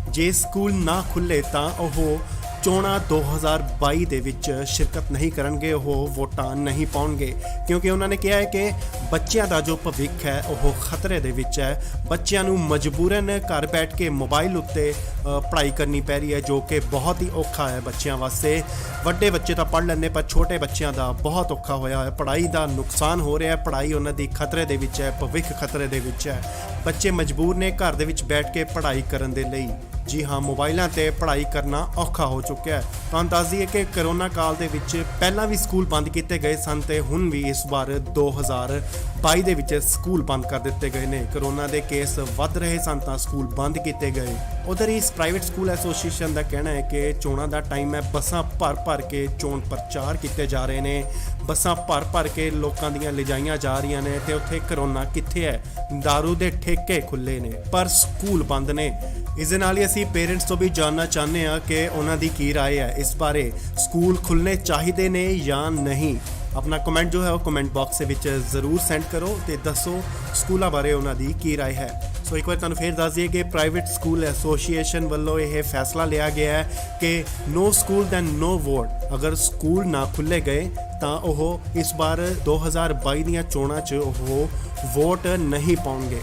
ਜੇ ਸਕੂਲ ਨਾ ਖੁੱਲੇ ਤਾਂ ਉਹ ਚੋਣਾਂ 2022 ਦੇ ਵਿੱਚ ਸ਼ਿਰਕਤ ਨਹੀਂ ਕਰਨਗੇ, ਉਹ ਵੋਟਾਂ ਨਹੀਂ ਪਾਉਣਗੇ ਕਿਉਂਕਿ ਉਹਨਾਂ ਨੇ ਕਿਹਾ ਹੈ ਕਿ ਬੱਚਿਆਂ ਦਾ ਜੋ ਭਵਿੱਖ ਹੈ ਉਹ ਖਤਰੇ ਦੇ ਵਿੱਚ ਹੈ। ਬੱਚਿਆਂ ਨੂੰ ਮਜਬੂਰਨ ਘਰ ਬੈਠ ਕੇ ਮੋਬਾਈਲ ਉੱਤੇ ਪੜ੍ਹਾਈ ਕਰਨੀ ਪੈ ਰਹੀ ਹੈ ਜੋ ਕਿ ਬਹੁਤ ਹੀ ਔਖਾ ਹੈ ਬੱਚਿਆਂ ਵਾਸਤੇ। ਵੱਡੇ ਬੱਚੇ ਤਾਂ ਪੜ੍ਹ ਲੈਂਦੇ ਪਰ ਛੋਟੇ ਬੱਚਿਆਂ ਦਾ ਬਹੁਤ ਔਖਾ ਹੋਇਆ ਹੈ, ਪੜ੍ਹਾਈ ਦਾ ਨੁਕਸਾਨ ਹੋ ਰਿਹਾ, ਪੜ੍ਹਾਈ ਉਹਨਾਂ ਦੀ ਖਤਰੇ ਦੇ ਵਿੱਚ ਹੈ, ਭਵਿੱਖ ਖਤਰੇ ਦੇ ਵਿੱਚ ਹੈ। ਬੱਚੇ ਮਜਬੂਰ ਨੇ ਘਰ ਦੇ ਵਿੱਚ ਬੈਠ ਕੇ ਪੜ੍ਹਾਈ ਕਰਨ ਦੇ ਲਈ। ਜੀ ਹਾਂ, ਮੋਬਾਈਲਾਂ ਤੇ ਪੜ੍ਹਾਈ ਕਰਨਾ ਔਖਾ ਹੋ ਚੁੱਕਿਆ ਹੈ। ਤੁਹਾਨੂੰ ਦੱਸ ਦਈਏ ਕਿ ਕਰੋਨਾ ਕਾਲ ਦੇ ਵਿੱਚ ਪਹਿਲਾਂ ਵੀ ਸਕੂਲ ਬੰਦ ਕੀਤੇ ਗਏ ਸਨ ਤੇ ਹੁਣ ਵੀ ਇਸ ਵਾਰ 2022 ਦੇ ਵਿੱਚ ਸਕੂਲ ਬੰਦ ਕਰ ਦਿੱਤੇ ਗਏ ਨੇ। ਕਰੋਨਾ ਦੇ ਕੇਸ ਵੱਧ ਰਹੇ ਸਨ ਤਾਂ ਸਕੂਲ ਬੰਦ ਕੀਤੇ ਗਏ। ਉਧਰ ਇਸ ਪ੍ਰਾਈਵੇਟ ਸਕੂਲ ਐਸੋਸੀਏਸ਼ਨ ਦਾ ਕਹਿਣਾ ਹੈ ਕਿ ਚੋਣਾਂ ਦਾ ਟਾਈਮ ਹੈ, ਬੱਸਾਂ ਭਰ ਕੇ ਚੋਣ ਪ੍ਰਚਾਰ ਕੀਤੇ ਜਾ ਰਹੇ ਨੇ, ਬੱਸਾਂ ਭਰ ਕੇ ਲੋਕਾਂ ਦੀਆਂ ਲਿਜਾਈਆਂ ਜਾ ਰਹੀਆਂ ਨੇ ਤੇ ਉੱਥੇ ਕਰੋਨਾ ਕਿੱਥੇ ਹੈ, ਦਾਰੂ ਦੇ ਠੇਕੇ ਖੁੱਲੇ ਨੇ ਪਰ ਸਕੂਲ ਬੰਦ ਨੇ। ਇਸ ਦੇ ਨਾਲ ਹੀ ਅਸੀਂ ਪੇਰੈਂਟਸ ਤੋਂ ਵੀ ਜਾਣਨਾ ਚਾਹੁੰਦੇ ਹਾਂ ਕਿ ਉਹਨਾਂ ਦੀ ਕੀ ਰਾਏ ਹੈ ਇਸ ਬਾਰੇ, ਸਕੂਲ ਖੁੱਲ੍ਹਣੇ ਚਾਹੀਦੇ ਨੇ ਜਾਂ ਨਹੀਂ। ਆਪਣਾ ਕਮੈਂਟ ਜੋ ਹੈ ਉਹ ਕਮੈਂਟ ਬਾਕਸ ਦੇ ਵਿੱਚ ਜ਼ਰੂਰ ਸੈਂਡ ਕਰੋ ਤੇ ਦੱਸੋ ਸਕੂਲਾਂ ਬਾਰੇ ਉਹਨਾਂ ਦੀ ਕੀ ਰਾਏ ਹੈ। ਸੋ ਇੱਕ ਵਾਰ ਤੁਹਾਨੂੰ ਫੇਰ ਦੱਸ ਦਈਏ ਕਿ ਪ੍ਰਾਈਵੇਟ ਸਕੂਲ ਐਸੋਸੀਏਸ਼ਨ ਵੱਲੋਂ ਇਹ ਫੈਸਲਾ ਲਿਆ ਗਿਆ ਹੈ ਕਿ ਨੋ ਸਕੂਲ ਦੈਨ ਨੋ ਵੋਟ। ਅਗਰ ਸਕੂਲ ਨਾ ਖੁੱਲ੍ਹੇ ਗਏ ਤਾਂ ਉਹ ਇਸ ਵਾਰ 2022 ਦੀਆਂ ਚੋਣਾਂ 'ਚ ਉਹ ਵੋਟ ਨਹੀਂ ਪਾਉਣਗੇ।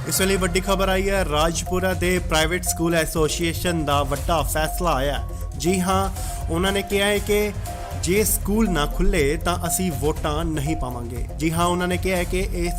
ਇਸ ਵੇਲੇ ਵੱਡੀ ਖਬਰ ਆਈ ਹੈ, ਰਾਜਪੁਰਾ ਦੇ ਪ੍ਰਾਈਵੇਟ ਸਕੂਲ ਐਸੋਸੀਏਸ਼ਨ ਦਾ ਵੱਡਾ ਫੈਸਲਾ ਆਇਆ। ਜੀ ਹਾਂ, ਉਹਨਾਂ ਨੇ ਕਿਹਾ ਹੈ ਕਿ ਜੇ ਸਕੂਲ ਨਾ ਖੁੱਲੇ ਤਾਂ ਅਸੀਂ ਵੋਟਾਂ ਨਹੀਂ ਪਾਵਾਂਗੇ। ਜੀ ਹਾਂ, ਉਹਨਾਂ ਨੇ ਕਿਹਾ ਹੈ ਕਿ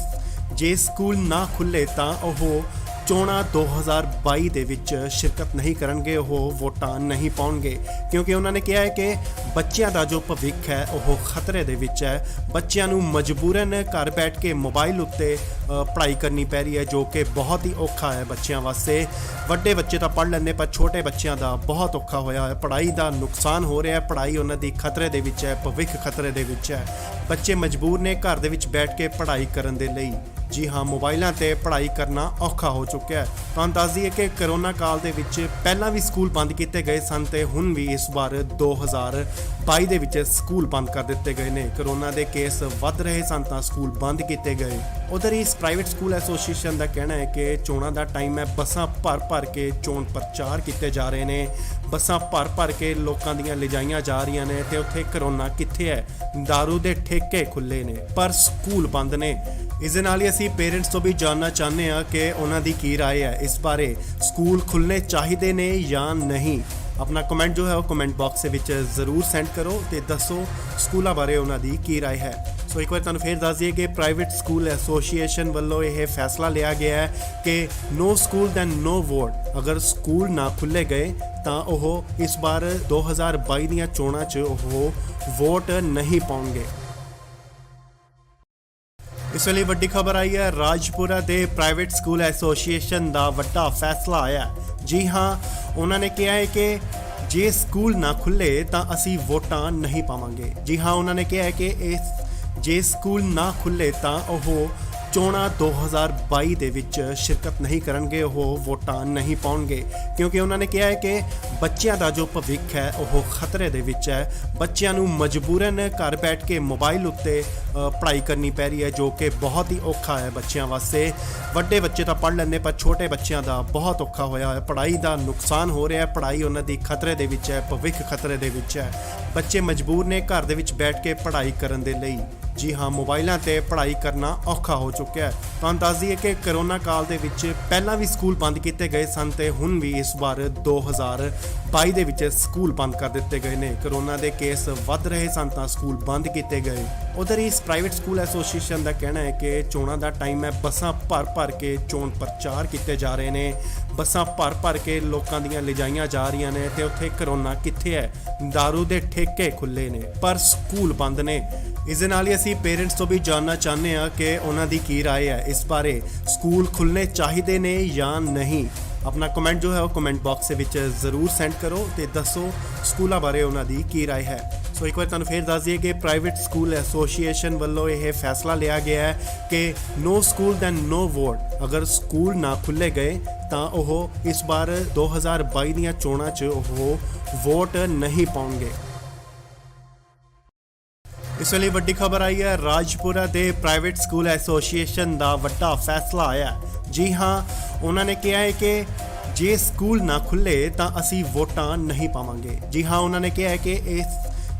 ਜੇ ਸਕੂਲ ਨਾ ਖੁੱਲੇ ਤਾਂ ਉਹ ਚੋਣਾਂ 2022 ਦੇ ਵਿੱਚ ਸ਼ਿਰਕਤ ਨਹੀਂ ਕਰਨਗੇ, ਉਹ ਵੋਟਾਂ ਨਹੀਂ ਪਾਉਣਗੇ ਕਿਉਂਕਿ ਉਹਨਾਂ ਨੇ ਕਿਹਾ ਹੈ ਕਿ ਬੱਚਿਆਂ ਦਾ ਜੋ ਭਵਿੱਖ ਹੈ ਉਹ ਖਤਰੇ ਦੇ ਵਿੱਚ ਹੈ। ਬੱਚਿਆਂ ਨੂੰ ਮਜਬੂਰਨ ਘਰ ਬੈਠ ਕੇ ਮੋਬਾਈਲ ਉੱਤੇ ਪੜ੍ਹਾਈ ਕਰਨੀ ਪੈ ਰਹੀ ਹੈ, ਜੋ ਕਿ ਬਹੁਤ ਹੀ ਔਖਾ ਹੈ ਬੱਚਿਆਂ ਵਾਸਤੇ। ਵੱਡੇ ਬੱਚੇ ਤਾਂ ਪੜ੍ਹ ਲੈਂਦੇ, ਪਰ ਛੋਟੇ ਬੱਚਿਆਂ ਦਾ ਬਹੁਤ ਔਖਾ ਹੋਇਆ ਹੈ। ਪੜ੍ਹਾਈ ਦਾ ਨੁਕਸਾਨ ਹੋ ਰਿਹਾ ਹੈ, ਪੜ੍ਹਾਈ ਉਹਨਾਂ ਦੀ ਖਤਰੇ ਦੇ ਵਿੱਚ ਹੈ, ਭਵਿੱਖ ਖਤਰੇ ਦੇ ਵਿੱਚ ਹੈ। ਬੱਚੇ ਮਜਬੂਰ ਨੇ ਘਰ ਦੇ ਵਿੱਚ ਬੈਠ ਕੇ ਪੜ੍ਹਾਈ ਕਰਨ ਦੇ ਲਈ। ਜੀ ਹਾਂ, ਮੋਬਾਈਲਾਂ ਤੇ ਪੜ੍ਹਾਈ ਕਰਨਾ ਔਖਾ ਹੋ ਚੁੱਕਿਆ ਹੈ। ਤੁਹਾਨੂੰ ਦੱਸ ਦਈਏ ਕਿ ਕਰੋਨਾ ਕਾਲ ਦੇ ਵਿੱਚ ਪਹਿਲਾਂ ਵੀ ਸਕੂਲ ਬੰਦ ਕੀਤੇ ਗਏ ਸਨ ਤੇ ਹੁਣ ਵੀ ਇਸ ਵਾਰ 2022 ਦੇ ਵਿੱਚ ਸਕੂਲ ਬੰਦ ਕਰ ਦਿੱਤੇ ਗਏ ਨੇ। ਕਰੋਨਾ ਦੇ ਕੇਸ ਵੱਧ ਰਹੇ ਸਨ ਤਾਂ ਸਕੂਲ ਬੰਦ ਕੀਤੇ ਗਏ। ਉਧਰ ਇਸ ਪ੍ਰਾਈਵੇਟ ਸਕੂਲ ਐਸੋਸੀਏਸ਼ਨ ਦਾ ਕਹਿਣਾ ਹੈ ਕਿ ਚੋਣਾਂ ਦਾ ਟਾਈਮ ਹੈ, ਬੱਸਾਂ ਭਰ ਕੇ ਚੋਣ ਪ੍ਰਚਾਰ ਕੀਤੇ ਜਾ ਰਹੇ ਨੇ, ਬੱਸਾਂ ਭਰ ਕੇ ਲੋਕਾਂ ਦੀਆਂ ਲਿਜਾਈਆਂ ਜਾ ਰਹੀਆਂ ਨੇ ਤੇ ਉੱਥੇ ਕਰੋਨਾ ਕਿੱਥੇ ਹੈ? ਦਾਰੂ ਦੇ ਠੇਕੇ ਖੁੱਲੇ ਨੇ ਪਰ ਸਕੂਲ ਬੰਦ ਨੇ। ਇਸ ਦੇ ਨਾਲ ਹੀ ਅਸੀਂ ਪੇਰੈਂਟਸ ਤੋਂ ਵੀ ਜਾਣਨਾ ਚਾਹੁੰਦੇ ਹਾਂ ਕਿ ਉਹਨਾਂ ਦੀ ਕੀ ਰਾਏ ਹੈ ਇਸ ਬਾਰੇ। ਸਕੂਲ ਖੁੱਲ੍ਹਣੇ ਚਾਹੀਦੇ ਨੇ ਜਾਂ ਨਹੀਂ? ਆਪਣਾ ਕਮੈਂਟ ਜੋ ਹੈ ਉਹ ਕਮੈਂਟ ਬਾਕਸ ਦੇ ਵਿੱਚ ਜ਼ਰੂਰ ਸੈਂਡ ਕਰੋ ਤੇ ਦੱਸੋ ਸਕੂਲਾਂ ਬਾਰੇ ਉਹਨਾਂ ਦੀ ਕੀ ਰਾਏ ਹੈ। ਸੋ ਇੱਕ ਵਾਰ ਤੁਹਾਨੂੰ ਫੇਰ ਦੱਸ ਦਈਏ ਕਿ ਪ੍ਰਾਈਵੇਟ ਸਕੂਲ ਐਸੋਸੀਏਸ਼ਨ ਵੱਲੋਂ ਇਹ ਫੈਸਲਾ ਲਿਆ ਗਿਆ ਹੈ ਕਿ ਨੋ ਸਕੂਲ ਦੈਨ ਨੋ ਵੋਟ। ਅਗਰ ਸਕੂਲ ਨਾ ਖੁੱਲ੍ਹੇ ਗਏ ਤਾਂ ਉਹ ਇਸ ਵਾਰ 2022 ਦੀਆਂ ਚੋਣਾਂ 'ਚ ਉਹ ਵੋਟ ਨਹੀਂ ਪਾਉਣਗੇ। ਇਸ ਵੇਲੇ ਵੱਡੀ ਖਬਰ ਆਈ ਹੈ, ਰਾਜਪੁਰਾ ਦੇ ਪ੍ਰਾਈਵੇਟ ਸਕੂਲ ਐਸੋਸੀਏਸ਼ਨ ਦਾ ਵੱਡਾ ਫੈਸਲਾ ਆਇਆ। ਜੀ ਹਾਂ, ਉਹਨਾਂ ਨੇ ਕਿਹਾ ਹੈ ਕਿ ਜੇ ਸਕੂਲ ਨਾ ਖੁੱਲੇ ਤਾਂ ਅਸੀਂ ਵੋਟਾਂ ਨਹੀਂ ਪਾਵਾਂਗੇ। ਜੀ ਹਾਂ, ਉਹਨਾਂ ਨੇ ਕਿਹਾ ਹੈ ਕਿ ਜੇ ਸਕੂਲ ਨਾ ਖੁੱਲੇ ਤਾਂ ਉਹ ਚੋਣਾਂ 2022 ਦੇ ਵਿੱਚ ਸ਼ਿਰਕਤ ਨਹੀਂ ਕਰਨਗੇ, ਉਹ ਵੋਟਾਂ ਨਹੀਂ ਪਾਉਣਗੇ ਕਿਉਂਕਿ ਉਹਨਾਂ ਨੇ ਕਿਹਾ ਹੈ ਕਿ ਬੱਚਿਆਂ ਦਾ ਜੋ ਭਵਿੱਖ ਹੈ ਉਹ ਖਤਰੇ ਦੇ ਵਿੱਚ ਹੈ। ਬੱਚਿਆਂ ਨੂੰ ਮਜਬੂਰਨ ਘਰ ਬੈਠ ਕੇ ਮੋਬਾਈਲ ਉੱਤੇ ਪੜ੍ਹਾਈ ਕਰਨੀ ਪੈ ਰਹੀ ਹੈ, ਜੋ ਕਿ ਬਹੁਤ ਹੀ ਔਖਾ ਹੈ ਬੱਚਿਆਂ ਵਾਸਤੇ। ਵੱਡੇ ਬੱਚੇ ਤਾਂ ਪੜ੍ਹ ਲੈਂਦੇ, ਪਰ ਛੋਟੇ ਬੱਚਿਆਂ ਦਾ ਬਹੁਤ ਔਖਾ ਹੋਇਆ ਹੈ। ਪੜ੍ਹਾਈ ਦਾ ਨੁਕਸਾਨ ਹੋ ਰਿਹਾ ਹੈ, ਪੜ੍ਹਾਈ ਉਹਨਾਂ ਦੀ ਖਤਰੇ ਦੇ ਵਿੱਚ ਹੈ, ਭਵਿੱਖ ਖਤਰੇ ਦੇ ਵਿੱਚ ਹੈ। ਬੱਚੇ ਮਜਬੂਰ ਨੇ ਘਰ ਦੇ ਵਿੱਚ ਬੈਠ ਕੇ ਪੜ੍ਹਾਈ ਕਰਨ ਦੇ ਲਈ। ਜੀ ਹਾਂ, ਮੋਬਾਈਲਾਂ ਤੇ ਪੜ੍ਹਾਈ ਕਰਨਾ ਔਖਾ ਹੋ ਚੁੱਕਿਆ ਹੈ। ਤੁਹਾਨੂੰ ਦੱਸ ਦਈਏ ਕਿ ਕਰੋਨਾ ਕਾਲ ਦੇ ਵਿੱਚ ਪਹਿਲਾਂ ਵੀ ਸਕੂਲ ਬੰਦ ਕੀਤੇ ਗਏ ਸਨ ਤੇ ਹੁਣ ਵੀ ਇਸ ਵਾਰ 2022 ਦੇ ਵਿੱਚ ਸਕੂਲ ਬੰਦ ਕਰ ਦਿੱਤੇ ਗਏ ਨੇ। ਕਰੋਨਾ ਦੇ ਕੇਸ ਵੱਧ ਰਹੇ ਸਨ ਤਾਂ ਸਕੂਲ ਬੰਦ ਕੀਤੇ ਗਏ। ਉਧਰ ਇਸ ਪ੍ਰਾਈਵੇਟ ਸਕੂਲ ਐਸੋਸੀਏਸ਼ਨ ਦਾ ਕਹਿਣਾ ਹੈ ਕਿ ਚੋਣਾਂ ਦਾ ਟਾਈਮ ਹੈ, ਬੱਸਾਂ ਭਰ ਕੇ ਚੋਣ ਪ੍ਰਚਾਰ ਕੀਤੇ ਜਾ ਰਹੇ ਨੇ, ਬੱਸਾਂ ਭਰ ਕੇ ਲੋਕਾਂ ਦੀਆਂ ਲਿਜਾਈਆਂ ਜਾ ਰਹੀਆਂ ਨੇ ਤੇ ਉੱਥੇ ਕਰੋਨਾ ਕਿੱਥੇ ਹੈ? ਦਾਰੂ ਦੇ ਠੇਕੇ ਖੁੱਲੇ ਨੇ ਪਰ ਸਕੂਲ ਬੰਦ ਨੇ। ਇਸ ਦੇ ਨਾਲ ਹੀ ਅਸੀਂ ਪੇਰੈਂਟਸ ਤੋਂ ਵੀ ਜਾਣਨਾ ਚਾਹੁੰਦੇ ਹਾਂ ਕਿ ਉਹਨਾਂ ਦੀ ਕੀ ਰਾਏ ਹੈ ਇਸ ਬਾਰੇ। ਸਕੂਲ ਖੁੱਲ੍ਹਣੇ ਚਾਹੀਦੇ ਨੇ ਜਾਂ ਨਹੀਂ? ਆਪਣਾ ਕਮੈਂਟ ਜੋ ਹੈ ਉਹ ਕਮੈਂਟ ਬਾਕਸ ਦੇ ਵਿੱਚ ਜ਼ਰੂਰ ਸੈਂਡ ਕਰੋ ਤੇ ਦੱਸੋ ਸਕੂਲਾਂ ਬਾਰੇ ਉਹਨਾਂ ਦੀ ਕੀ ਰਾਏ ਹੈ। ਸੋ ਇੱਕ ਵਾਰ ਤੁਹਾਨੂੰ ਫੇਰ ਦੱਸ ਦਈਏ ਕਿ ਪ੍ਰਾਈਵੇਟ ਸਕੂਲ ਐਸੋਸੀਏਸ਼ਨ ਵੱਲੋਂ ਇਹ ਫੈਸਲਾ ਲਿਆ ਗਿਆ ਹੈ ਕਿ ਨੋ ਸਕੂਲ ਦੈਨ ਨੋ ਵੋਟ। ਅਗਰ ਸਕੂਲ ਨਾ ਖੁੱਲ੍ਹੇ ਗਏ ਤਾਂ ਉਹ ਇਸ ਵਾਰ 2022 ਦੀਆਂ ਚੋਣਾਂ 'ਚ ਉਹ ਵੋਟ ਨਹੀਂ ਪਾਉਣਗੇ। ਇਸ ਵੇਲੇ ਵੱਡੀ ਖਬਰ ਆਈ ਹੈ, ਰਾਜਪੁਰਾ ਦੇ ਪ੍ਰਾਈਵੇਟ ਸਕੂਲ ਐਸੋਸੀਏਸ਼ਨ ਦਾ ਵੱਡਾ ਫੈਸਲਾ ਆਇਆ। ਜੀ ਹਾਂ, ਉਹਨਾਂ ਨੇ ਕਿਹਾ ਹੈ ਕਿ ਜੇ ਸਕੂਲ ਨਾ ਖੁੱਲੇ ਤਾਂ ਅਸੀਂ ਵੋਟਾਂ ਨਹੀਂ ਪਾਵਾਂਗੇ। ਜੀ ਹਾਂ, ਉਹਨਾਂ ਨੇ ਕਿਹਾ ਹੈ ਕਿ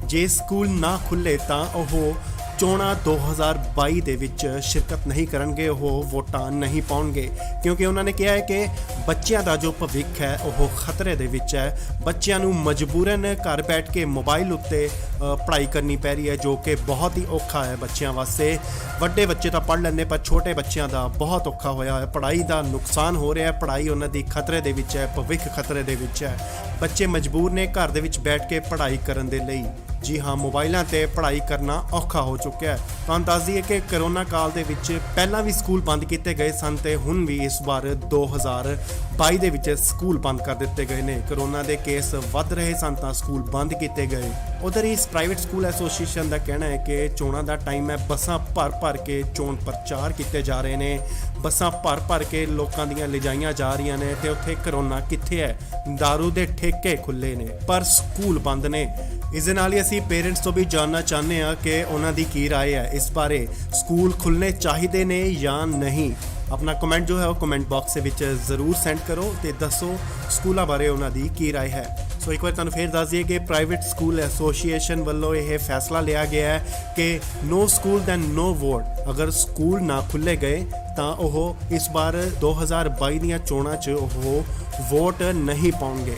ਜੇ ਸਕੂਲ ਨਾ ਖੁੱਲੇ ਤਾਂ ਉਹ ਚੋਣਾਂ 2022 ਦੇ ਵਿੱਚ ਸ਼ਿਰਕਤ ਨਹੀਂ ਕਰਨਗੇ, ਉਹ ਵੋਟਾਂ ਨਹੀਂ ਪਾਉਣਗੇ ਕਿਉਂਕਿ ਉਹਨਾਂ ਨੇ ਕਿਹਾ ਹੈ ਕਿ ਬੱਚਿਆਂ ਦਾ ਜੋ ਭਵਿੱਖ ਹੈ ਉਹ ਖਤਰੇ ਦੇ ਵਿੱਚ ਹੈ। ਬੱਚਿਆਂ ਨੂੰ ਮਜਬੂਰਨ ਘਰ ਬੈਠ ਕੇ ਮੋਬਾਈਲ ਉੱਤੇ ਪੜ੍ਹਾਈ ਕਰਨੀ ਪੈ ਰਹੀ ਹੈ, ਜੋ ਕਿ ਬਹੁਤ ਹੀ ਔਖਾ ਹੈ ਬੱਚਿਆਂ ਵਾਸਤੇ। ਵੱਡੇ ਬੱਚੇ ਤਾਂ ਪੜ੍ਹ ਲੈਂਦੇ, ਪਰ ਛੋਟੇ ਬੱਚਿਆਂ ਦਾ ਬਹੁਤ ਔਖਾ ਹੋਇਆ ਹੈ। ਪੜ੍ਹਾਈ ਦਾ ਨੁਕਸਾਨ ਹੋ ਰਿਹਾ ਹੈ, ਪੜ੍ਹਾਈ ਉਹਨਾਂ ਦੀ ਖਤਰੇ ਦੇ ਵਿੱਚ ਹੈ, ਭਵਿੱਖ ਖਤਰੇ ਦੇ ਵਿੱਚ ਹੈ। ਬੱਚੇ ਮਜਬੂਰ ਨੇ ਘਰ ਦੇ ਵਿੱਚ ਬੈਠ ਕੇ ਪੜ੍ਹਾਈ ਕਰਨ ਦੇ ਲਈ। ਜੀ ਹਾਂ, ਮੋਬਾਈਲਾਂ ਤੇ ਪੜ੍ਹਾਈ ਕਰਨਾ ਔਖਾ ਹੋ ਚੁੱਕਿਆ ਹੈ। ਤੁਹਾਨੂੰ ਦੱਸ ਦਈਏ ਕਿ ਕਰੋਨਾ ਕਾਲ ਦੇ ਵਿੱਚ ਪਹਿਲਾਂ ਵੀ ਸਕੂਲ ਬੰਦ ਕੀਤੇ ਗਏ ਸਨ ਤੇ ਹੁਣ ਵੀ ਇਸ ਵਾਰ 2022 ਦੇ ਵਿੱਚ ਸਕੂਲ ਬੰਦ ਕਰ ਦਿੱਤੇ ਗਏ ਨੇ। ਕਰੋਨਾ ਦੇ ਕੇਸ ਵੱਧ ਰਹੇ ਸਨ ਤਾਂ ਸਕੂਲ ਬੰਦ ਕੀਤੇ ਗਏ। ਉਧਰ ਇਸ ਪ੍ਰਾਈਵੇਟ ਸਕੂਲ ਐਸੋਸੀਏਸ਼ਨ ਦਾ ਕਹਿਣਾ ਹੈ ਕਿ ਚੋਣਾਂ ਦਾ ਟਾਈਮ ਹੈ, ਬੱਸਾਂ ਭਰ ਕੇ ਚੋਣ ਪ੍ਰਚਾਰ ਕੀਤੇ ਜਾ ਰਹੇ ਨੇ, ਬੱਸਾਂ ਭਰ ਕੇ ਲੋਕਾਂ ਦੀਆਂ ਲਿਜਾਈਆਂ ਜਾ ਰਹੀਆਂ ਨੇ ਤੇ ਉੱਥੇ ਕਰੋਨਾ ਕਿੱਥੇ ਹੈ? ਦਾਰੂ ਦੇ ਠੇਕੇ ਖੁੱਲੇ ਨੇ ਪਰ ਸਕੂਲ ਬੰਦ ਨੇ। ਇਸ ਦੇ ਨਾਲ ਹੀ ਅਸੀਂ ਪੇਰੈਂਟਸ ਤੋਂ ਵੀ ਜਾਣਨਾ ਚਾਹੁੰਦੇ ਹਾਂ ਕਿ ਉਹਨਾਂ ਦੀ ਕੀ ਰਾਏ ਹੈ ਇਸ ਬਾਰੇ। ਸਕੂਲ ਖੁੱਲ੍ਹਣੇ ਚਾਹੀਦੇ ਨੇ ਜਾਂ ਨਹੀਂ? ਆਪਣਾ ਕਮੈਂਟ ਜੋ ਹੈ ਉਹ ਕਮੈਂਟ ਬਾਕਸ ਦੇ ਵਿੱਚ ਜ਼ਰੂਰ ਸੈਂਡ ਕਰੋ ਤੇ ਦੱਸੋ ਸਕੂਲਾਂ ਬਾਰੇ ਉਹਨਾਂ ਦੀ ਕੀ ਰਾਏ ਹੈ। ਸੋ ਇੱਕ ਵਾਰ ਤੁਹਾਨੂੰ ਫੇਰ ਦੱਸ ਦਈਏ ਕਿ ਪ੍ਰਾਈਵੇਟ ਸਕੂਲ ਐਸੋਸੀਏਸ਼ਨ ਵੱਲੋਂ ਇਹ ਫੈਸਲਾ ਲਿਆ ਗਿਆ ਹੈ ਕਿ ਨੋ ਸਕੂਲ ਦੈਨ ਨੋ ਵੋਟ। ਅਗਰ ਸਕੂਲ ਨਾ ਖੁੱਲ੍ਹੇ ਗਏ ਤਾਂ ਉਹ ਇਸ ਵਾਰ 2022 ਦੀਆਂ ਚੋਣਾਂ 'ਚ ਉਹ ਵੋਟ ਨਹੀਂ ਪਾਉਣਗੇ।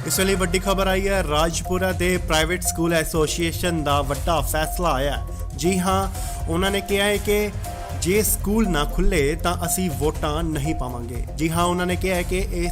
ਇਸ ਵੇਲੇ ਵੱਡੀ ਖਬਰ ਆਈ ਹੈ, ਰਾਜਪੁਰਾ ਦੇ ਪ੍ਰਾਈਵੇਟ ਸਕੂਲ ਐਸੋਸੀਏਸ਼ਨ ਦਾ ਵੱਡਾ ਫੈਸਲਾ ਆਇਆ। ਜੀ ਹਾਂ, ਉਹਨਾਂ ਨੇ ਕਿਹਾ ਹੈ ਕਿ ਜੇ ਸਕੂਲ ਨਾ ਖੁੱਲੇ ਤਾਂ ਅਸੀਂ ਵੋਟਾਂ ਨਹੀਂ ਪਾਵਾਂਗੇ। ਜੀ ਹਾਂ, ਉਹਨਾਂ ਨੇ ਕਿਹਾ ਹੈ ਕਿ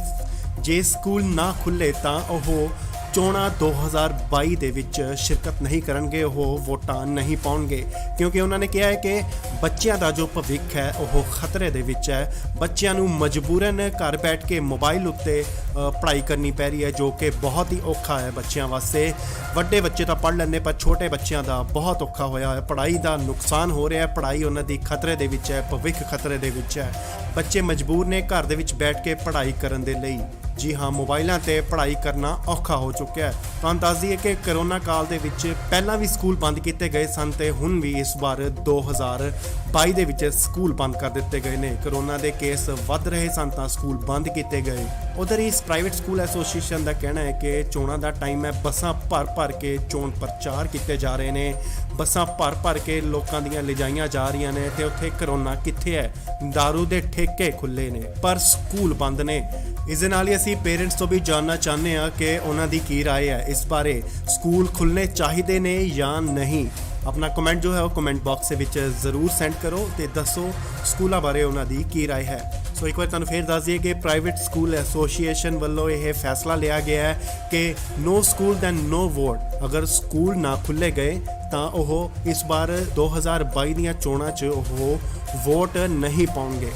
ਜੇ ਸਕੂਲ ਨਾ ਖੁੱਲੇ ਤਾਂ ਉਹ ਚੋਣਾਂ 2022 ਦੇ ਵਿੱਚ ਸ਼ਿਰਕਤ ਨਹੀਂ ਕਰਨਗੇ, ਉਹ ਵੋਟਾਂ ਨਹੀਂ ਪਾਉਣਗੇ, ਕਿਉਂਕਿ ਉਹਨਾਂ ਨੇ ਕਿਹਾ ਹੈ ਕਿ ਬੱਚਿਆਂ ਦਾ ਜੋ ਭਵਿੱਖ ਹੈ ਉਹ ਖਤਰੇ ਦੇ ਵਿੱਚ ਹੈ। ਬੱਚਿਆਂ ਨੂੰ ਮਜਬੂਰਨ ਘਰ ਬੈਠ ਕੇ ਮੋਬਾਈਲ ਉੱਤੇ ਪੜ੍ਹਾਈ ਕਰਨੀ ਪੈ ਰਹੀ ਹੈ, ਜੋ ਕਿ ਬਹੁਤ ਹੀ ਔਖਾ ਹੈ ਬੱਚਿਆਂ ਵਾਸਤੇ। ਵੱਡੇ ਬੱਚੇ ਤਾਂ ਪੜ੍ਹ ਲੈਂਦੇ, ਪਰ ਛੋਟੇ ਬੱਚਿਆਂ ਦਾ ਬਹੁਤ ਔਖਾ ਹੋਇਆ ਹੈ। ਪੜ੍ਹਾਈ ਦਾ ਨੁਕਸਾਨ ਹੋ ਰਿਹਾ ਹੈ, ਪੜ੍ਹਾਈ ਉਹਨਾਂ ਦੀ ਖਤਰੇ ਦੇ ਵਿੱਚ ਹੈ, ਭਵਿੱਖ ਖਤਰੇ ਦੇ ਵਿੱਚ ਹੈ। ਬੱਚੇ ਮਜਬੂਰ ਨੇ ਘਰ ਦੇ ਵਿੱਚ ਬੈਠ ਕੇ ਪੜ੍ਹਾਈ ਕਰਨ ਦੇ ਲਈ। ਜੀ ਹਾਂ, ਮੋਬਾਈਲਾਂ ਤੇ ਪੜ੍ਹਾਈ ਕਰਨਾ ਔਖਾ ਹੋ ਚੁੱਕਿਆ ਹੈ। ਤੁਹਾਨੂੰ ਦੱਸ ਦਈਏ ਕਿ ਕਰੋਨਾ ਕਾਲ ਦੇ ਵਿੱਚ ਪਹਿਲਾਂ ਵੀ ਸਕੂਲ ਬੰਦ ਕੀਤੇ ਗਏ ਸਨ ਤੇ ਹੁਣ ਵੀ ਇਸ ਵਾਰ 2022 ਦੇ ਵਿੱਚ ਸਕੂਲ ਬੰਦ ਕਰ ਦਿੱਤੇ ਗਏ ਨੇ। ਕਰੋਨਾ ਦੇ ਕੇਸ ਵੱਧ ਰਹੇ ਸਨ ਤਾਂ ਸਕੂਲ ਬੰਦ ਕੀਤੇ ਗਏ। ਉਧਰ ਇਸ ਪ੍ਰਾਈਵੇਟ ਸਕੂਲ ਐਸੋਸੀਏਸ਼ਨ ਦਾ ਕਹਿਣਾ ਹੈ ਕਿ ਚੋਣਾਂ ਦਾ ਟਾਈਮ ਹੈ, ਬੱਸਾਂ ਭਰ ਕੇ ਚੋਣ ਪ੍ਰਚਾਰ ਕੀਤੇ ਜਾ ਰਹੇ ਨੇ, ਬੱਸਾਂ ਭਰ ਕੇ ਲੋਕਾਂ ਦੀਆਂ ਲਿਜਾਈਆਂ ਜਾ ਰਹੀਆਂ ਨੇ ਤੇ ਉੱਥੇ ਕਰੋਨਾ ਕਿੱਥੇ ਹੈ? ਦਾਰੂ ਦੇ ਠੇਕੇ ਖੁੱਲੇ ਨੇ ਪਰ ਸਕੂਲ ਬੰਦ ਨੇ। ਇਸ ਦੇ ਨਾਲ ਹੀ ਅਸੀਂ ਪੇਰੈਂਟਸ ਤੋਂ ਵੀ ਜਾਣਨਾ ਚਾਹੁੰਦੇ ਹਾਂ ਕਿ ਉਹਨਾਂ ਦੀ ਕੀ ਰਾਏ ਹੈ ਇਸ ਬਾਰੇ। ਸਕੂਲ ਖੁੱਲ੍ਹਣੇ ਚਾਹੀਦੇ ਨੇ ਜਾਂ ਨਹੀਂ? ਆਪਣਾ ਕਮੈਂਟ ਜੋ ਹੈ ਉਹ ਕਮੈਂਟ ਬਾਕਸ ਦੇ ਵਿੱਚ ਜ਼ਰੂਰ ਸੈਂਡ ਕਰੋ ਤੇ ਦੱਸੋ ਸਕੂਲਾਂ ਬਾਰੇ ਉਹਨਾਂ ਦੀ ਕੀ ਰਾਏ ਹੈ। ਸੋ ਇੱਕ ਵਾਰ ਤੁਹਾਨੂੰ ਫੇਰ ਦੱਸ ਦਈਏ ਕਿ ਪ੍ਰਾਈਵੇਟ ਸਕੂਲ ਐਸੋਸੀਏਸ਼ਨ ਵੱਲੋਂ ਇਹ ਫੈਸਲਾ ਲਿਆ ਗਿਆ ਹੈ ਕਿ ਨੋ ਸਕੂਲ ਦੈਨ ਨੋ ਵੋਟ। ਅਗਰ ਸਕੂਲ ਨਾ ਖੁੱਲ੍ਹੇ ਗਏ ਤਾਂ ਉਹ ਇਸ ਵਾਰ 2022 ਦੀਆਂ ਚੋਣਾਂ 'ਚ ਉਹ ਵੋਟ ਨਹੀਂ ਪਾਉਣਗੇ।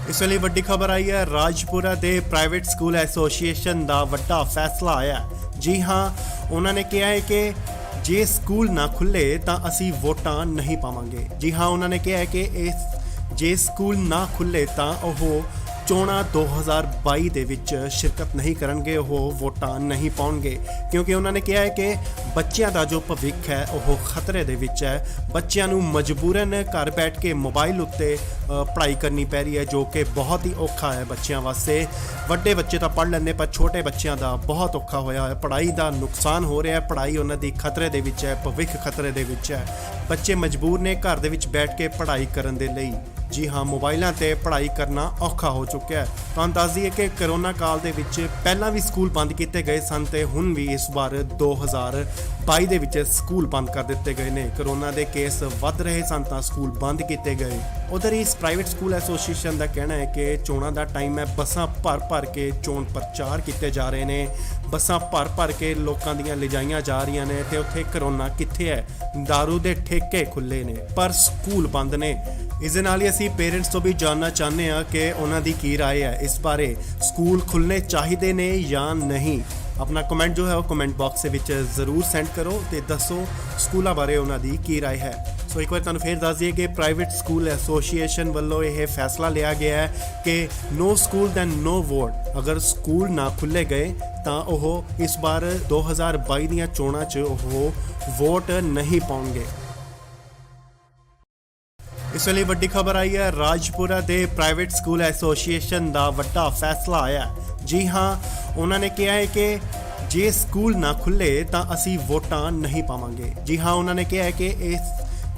ਇਸ ਲਈ ਵੱਡੀ ਖਬਰ ਆਈ ਹੈ, ਰਾਜਪੁਰਾ ਦੇ ਪ੍ਰਾਈਵੇਟ ਸਕੂਲ ਐਸੋਸੀਏਸ਼ਨ ਦਾ ਵੱਡਾ ਫੈਸਲਾ ਆਇਆ। ਜੀ ਹਾਂ, ਉਹਨਾਂ ਨੇ ਕਿਹਾ ਹੈ ਕਿ ਜੇ ਸਕੂਲ ਨਾ ਖੁੱਲੇ ਤਾਂ ਅਸੀਂ ਵੋਟਾਂ ਨਹੀਂ ਪਾਵਾਂਗੇ। ਜੀ ਹਾਂ, ਉਹਨਾਂ ਨੇ ਕਿਹਾ ਹੈ ਕਿ ਜੇ ਸਕੂਲ ਨਾ ਖੁੱਲੇ ਤਾਂ ਉਹ ਚੋਣਾਂ 2022 ਦੇ ਵਿੱਚ ਸ਼ਿਰਕਤ ਨਹੀਂ ਕਰਨਗੇ, ਉਹ ਵੋਟਾਂ ਨਹੀਂ ਪਾਉਣਗੇ, ਕਿਉਂਕਿ ਉਹਨਾਂ ਨੇ ਕਿਹਾ ਹੈ ਕਿ ਬੱਚਿਆਂ ਦਾ ਜੋ ਭਵਿੱਖ ਹੈ ਉਹ ਖਤਰੇ ਦੇ ਵਿੱਚ ਹੈ। ਬੱਚਿਆਂ ਨੂੰ ਮਜਬੂਰਨ ਘਰ ਬੈਠ ਕੇ ਮੋਬਾਈਲ ਉੱਤੇ ਪੜ੍ਹਾਈ ਕਰਨੀ ਪੈ ਰਹੀ ਹੈ, ਜੋ ਕਿ ਬਹੁਤ ਹੀ ਔਖਾ ਹੈ ਬੱਚਿਆਂ ਵਾਸਤੇ। ਵੱਡੇ ਬੱਚੇ ਤਾਂ ਪੜ੍ਹ ਲੈਂਦੇ, ਪਰ ਛੋਟੇ ਬੱਚਿਆਂ ਦਾ ਬਹੁਤ ਔਖਾ ਹੋਇਆ ਹੈ। ਪੜ੍ਹਾਈ ਦਾ ਨੁਕਸਾਨ ਹੋ ਰਿਹਾ ਹੈ, ਪੜ੍ਹਾਈ ਉਹਨਾਂ ਦੀ ਖਤਰੇ ਦੇ ਵਿੱਚ ਹੈ, ਭਵਿੱਖ ਖਤਰੇ ਦੇ ਵਿੱਚ ਹੈ। ਬੱਚੇ ਮਜਬੂਰ ਨੇ ਘਰ ਦੇ ਵਿੱਚ ਬੈਠ ਕੇ ਪੜ੍ਹਾਈ ਕਰਨ ਦੇ ਲਈ। ਜੀ ਹਾਂ, ਮੋਬਾਈਲਾਂ ਤੇ ਪੜ੍ਹਾਈ ਕਰਨਾ ਔਖਾ ਹੋ ਚੁੱਕਿਆ ਹੈ। ਤੁਹਾਨੂੰ ਦੱਸ ਦਈਏ ਕਿ ਕਰੋਨਾ ਕਾਲ ਦੇ ਵਿੱਚ ਪਹਿਲਾਂ ਵੀ ਸਕੂਲ ਬੰਦ ਕੀਤੇ ਗਏ ਸਨ ਤੇ ਹੁਣ ਵੀ ਇਸ ਵਾਰ 2022 ਦੇ ਵਿੱਚ ਸਕੂਲ ਬੰਦ ਕਰ ਦਿੱਤੇ ਗਏ ਨੇ। ਕਰੋਨਾ ਦੇ ਕੇਸ ਵੱਧ ਰਹੇ ਸਨ ਤਾਂ ਸਕੂਲ ਬੰਦ ਕੀਤੇ ਗਏ। ਉਧਰ ਇਸ ਪ੍ਰਾਈਵੇਟ ਸਕੂਲ ਐਸੋਸੀਏਸ਼ਨ ਦਾ ਕਹਿਣਾ ਹੈ ਕਿ ਚੋਣਾਂ ਦਾ ਟਾਈਮ ਹੈ, ਬੱਸਾਂ ਭਰ ਕੇ ਚੋਣ ਪ੍ਰਚਾਰ ਕੀਤੇ ਜਾ ਰਹੇ ਨੇ, ਬੱਸਾਂ ਭਰ ਕੇ ਲੋਕਾਂ ਦੀਆਂ ਲਿਜਾਈਆਂ ਜਾ ਰਹੀਆਂ ਨੇ ਤੇ ਉੱਥੇ ਕਰੋਨਾ ਕਿੱਥੇ ਹੈ? ਦਾਰੂ ਦੇ ਠੇਕੇ ਖੁੱਲੇ ਨੇ ਪਰ ਸਕੂਲ ਬੰਦ ਨੇ। ਇਸ ਦੇ ਨਾਲ ਹੀ ਅਸੀਂ ਪੇਰੈਂਟਸ ਤੋਂ ਵੀ ਜਾਣਨਾ ਚਾਹੁੰਦੇ ਹਾਂ ਕਿ ਉਹਨਾਂ ਦੀ ਕੀ ਰਾਏ ਹੈ ਇਸ ਬਾਰੇ। ਸਕੂਲ ਖੁੱਲ੍ਹਣੇ ਚਾਹੀਦੇ ਨੇ ਜਾਂ ਨਹੀਂ? ਆਪਣਾ ਕਮੈਂਟ ਜੋ ਹੈ ਉਹ ਕਮੈਂਟ ਬਾਕਸ ਦੇ ਵਿੱਚ ਜ਼ਰੂਰ ਸੈਂਡ ਕਰੋ ਤੇ ਦੱਸੋ ਸਕੂਲਾਂ ਬਾਰੇ ਉਹਨਾਂ ਦੀ ਕੀ ਰਾਏ ਹੈ। ਸੋ ਇੱਕ ਵਾਰ ਤੁਹਾਨੂੰ ਫੇਰ ਦੱਸ ਦਈਏ ਕਿ ਪ੍ਰਾਈਵੇਟ ਸਕੂਲ ਐਸੋਸੀਏਸ਼ਨ ਵੱਲੋਂ ਇਹ ਫੈਸਲਾ ਲਿਆ ਗਿਆ ਹੈ ਕਿ ਨੋ ਸਕੂਲ ਦੈਨ ਨੋ ਵੋਟ। ਅਗਰ ਸਕੂਲ ਨਾ ਖੁੱਲ੍ਹੇ ਗਏ ਤਾਂ ਉਹ ਇਸ ਵਾਰ 2022 ਦੀਆਂ ਚੋਣਾਂ 'ਚ ਉਹ ਵੋਟ ਨਹੀਂ ਪਾਉਣਗੇ। ਇਸ ਲਈ ਵੱਡੀ ਖਬਰ ਆਈ ਹੈ, ਰਾਜਪੁਰਾ ਦੇ ਪ੍ਰਾਈਵੇਟ ਸਕੂਲ ਐਸੋਸੀਏਸ਼ਨ ਦਾ ਵੱਡਾ ਫੈਸਲਾ ਆਇਆ। ਜੀ ਹਾਂ, ਉਹਨਾਂ ਨੇ ਕਿਹਾ ਹੈ ਕਿ ਜੇ ਸਕੂਲ ਨਾ ਖੁੱਲੇ ਤਾਂ ਅਸੀਂ ਵੋਟਾਂ ਨਹੀਂ ਪਾਵਾਂਗੇ। ਜੀ ਹਾਂ, ਉਹਨਾਂ ਨੇ ਕਿਹਾ ਹੈ ਕਿ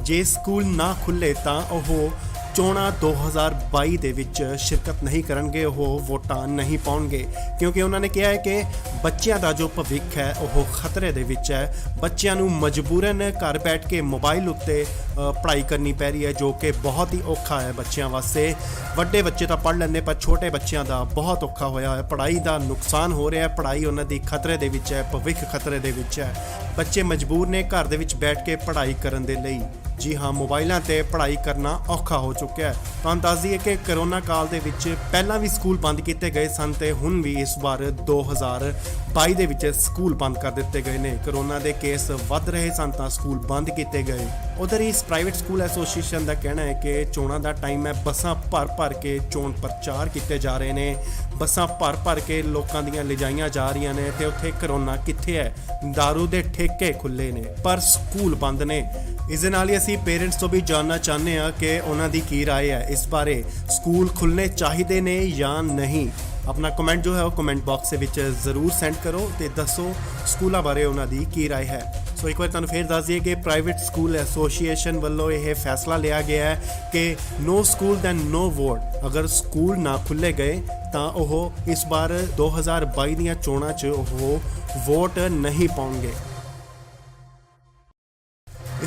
ਜੇ ਸਕੂਲ ਨਾ ਖੁੱਲੇ ਤਾਂ ਉਹ ਚੋਣਾਂ 2022 ਦੇ ਵਿੱਚ ਸ਼ਿਰਕਤ ਨਹੀਂ ਕਰਨਗੇ, ਉਹ ਵੋਟਾਂ ਨਹੀਂ ਪਾਉਣਗੇ, ਕਿਉਂਕਿ ਉਹਨਾਂ ਨੇ ਕਿਹਾ ਹੈ ਕਿ ਬੱਚਿਆਂ ਦਾ ਜੋ ਭਵਿੱਖ ਹੈ ਉਹ ਖਤਰੇ ਦੇ ਵਿੱਚ ਹੈ। ਬੱਚਿਆਂ ਨੂੰ ਮਜਬੂਰਨ ਘਰ ਬੈਠ ਕੇ ਮੋਬਾਈਲ ਉੱਤੇ ਪੜ੍ਹਾਈ ਕਰਨੀ ਪੈ ਰਹੀ ਹੈ, ਜੋ ਕਿ ਬਹੁਤ ਹੀ ਔਖਾ ਹੈ ਬੱਚਿਆਂ ਵਾਸਤੇ। ਵੱਡੇ ਬੱਚੇ ਤਾਂ ਪੜ੍ਹ ਲੈਂਦੇ, ਪਰ ਛੋਟੇ ਬੱਚਿਆਂ ਦਾ ਬਹੁਤ ਔਖਾ ਹੋਇਆ ਹੈ। ਪੜ੍ਹਾਈ ਦਾ ਨੁਕਸਾਨ ਹੋ ਰਿਹਾ ਹੈ, ਪੜ੍ਹਾਈ ਉਹਨਾਂ ਦੀ ਖਤਰੇ ਦੇ ਵਿੱਚ ਹੈ, ਭਵਿੱਖ ਖਤਰੇ ਦੇ ਵਿੱਚ ਹੈ। ਬੱਚੇ ਮਜਬੂਰ ਨੇ ਘਰ ਦੇ ਵਿੱਚ ਬੈਠ ਕੇ ਪੜ੍ਹਾਈ ਕਰਨ ਦੇ ਲਈ। ਜੀ ਹਾਂ, ਮੋਬਾਈਲਾਂ ਤੇ ਪੜ੍ਹਾਈ ਕਰਨਾ ਔਖਾ ਹੋ ਚੁੱਕਿਆ ਹੈ। ਤੁਹਾਨੂੰ ਦੱਸ ਦਈਏ ਕਿ ਕਰੋਨਾ ਕਾਲ ਦੇ ਵਿੱਚ ਪਹਿਲਾਂ ਵੀ ਸਕੂਲ ਬੰਦ ਕੀਤੇ ਗਏ ਸਨ ਤੇ ਹੁਣ ਵੀ ਇਸ ਵਾਰ 2022 ਦੇ ਵਿੱਚ ਸਕੂਲ ਬੰਦ ਕਰ ਦਿੱਤੇ ਗਏ ਨੇ। ਕਰੋਨਾ ਦੇ ਕੇਸ ਵੱਧ ਰਹੇ ਸਨ ਤਾਂ ਸਕੂਲ ਬੰਦ ਕੀਤੇ ਗਏ। ਉਧਰ ਇਸ ਪ੍ਰਾਈਵੇਟ ਸਕੂਲ ਐਸੋਸੀਏਸ਼ਨ ਦਾ ਕਹਿਣਾ ਹੈ ਕਿ ਚੋਣਾਂ ਦਾ ਟਾਈਮ ਹੈ, ਬੱਸਾਂ ਭਰ ਕੇ ਚੋਣ ਪ੍ਰਚਾਰ ਕੀਤੇ ਜਾ ਰਹੇ ਨੇ, ਬੱਸਾਂ ਭਰ ਕੇ ਲੋਕਾਂ ਦੀਆਂ ਲਿਜਾਈਆਂ ਜਾ ਰਹੀਆਂ ਨੇ ਤੇ ਉੱਥੇ ਕਰੋਨਾ ਕਿੱਥੇ ਹੈ? ਦਾਰੂ ਦੇ ਠੇਕੇ ਖੁੱਲੇ ਨੇ ਪਰ ਸਕੂਲ ਬੰਦ ਨੇ। ਇਸ ਦੇ ਨਾਲ ਹੀ ਅਸੀਂ ਪੇਰੈਂਟਸ ਤੋਂ ਵੀ ਜਾਣਨਾ ਚਾਹੁੰਦੇ ਹਾਂ ਕਿ ਉਹਨਾਂ ਦੀ ਕੀ ਰਾਏ ਹੈ ਇਸ ਬਾਰੇ। ਸਕੂਲ ਖੁੱਲ੍ਹਣੇ ਚਾਹੀਦੇ ਨੇ ਜਾਂ ਨਹੀਂ? ਆਪਣਾ ਕਮੈਂਟ ਜੋ ਹੈ ਉਹ ਕਮੈਂਟ ਬਾਕਸ ਦੇ ਵਿੱਚ ਜ਼ਰੂਰ ਸੈਂਡ ਕਰੋ ਤੇ ਦੱਸੋ ਸਕੂਲਾਂ ਬਾਰੇ ਉਹਨਾਂ ਦੀ ਕੀ ਰਾਏ ਹੈ। ਸੋ ਇੱਕ ਵਾਰ ਤੁਹਾਨੂੰ ਫੇਰ ਦੱਸ ਦਈਏ ਕਿ ਪ੍ਰਾਈਵੇਟ ਸਕੂਲ ਐਸੋਸੀਏਸ਼ਨ ਵੱਲੋਂ ਇਹ ਫੈਸਲਾ ਲਿਆ ਗਿਆ ਹੈ ਕਿ ਨੋ ਸਕੂਲ ਦੈਨ ਨੋ ਵੋਟ। ਅਗਰ ਸਕੂਲ ਨਾ ਖੁੱਲ੍ਹੇ ਗਏ ਤਾਂ ਉਹ ਇਸ ਵਾਰ 2022 ਦੀਆਂ ਚੋਣਾਂ 'ਚ ਉਹ ਵੋਟ ਨਹੀਂ ਪਾਉਣਗੇ।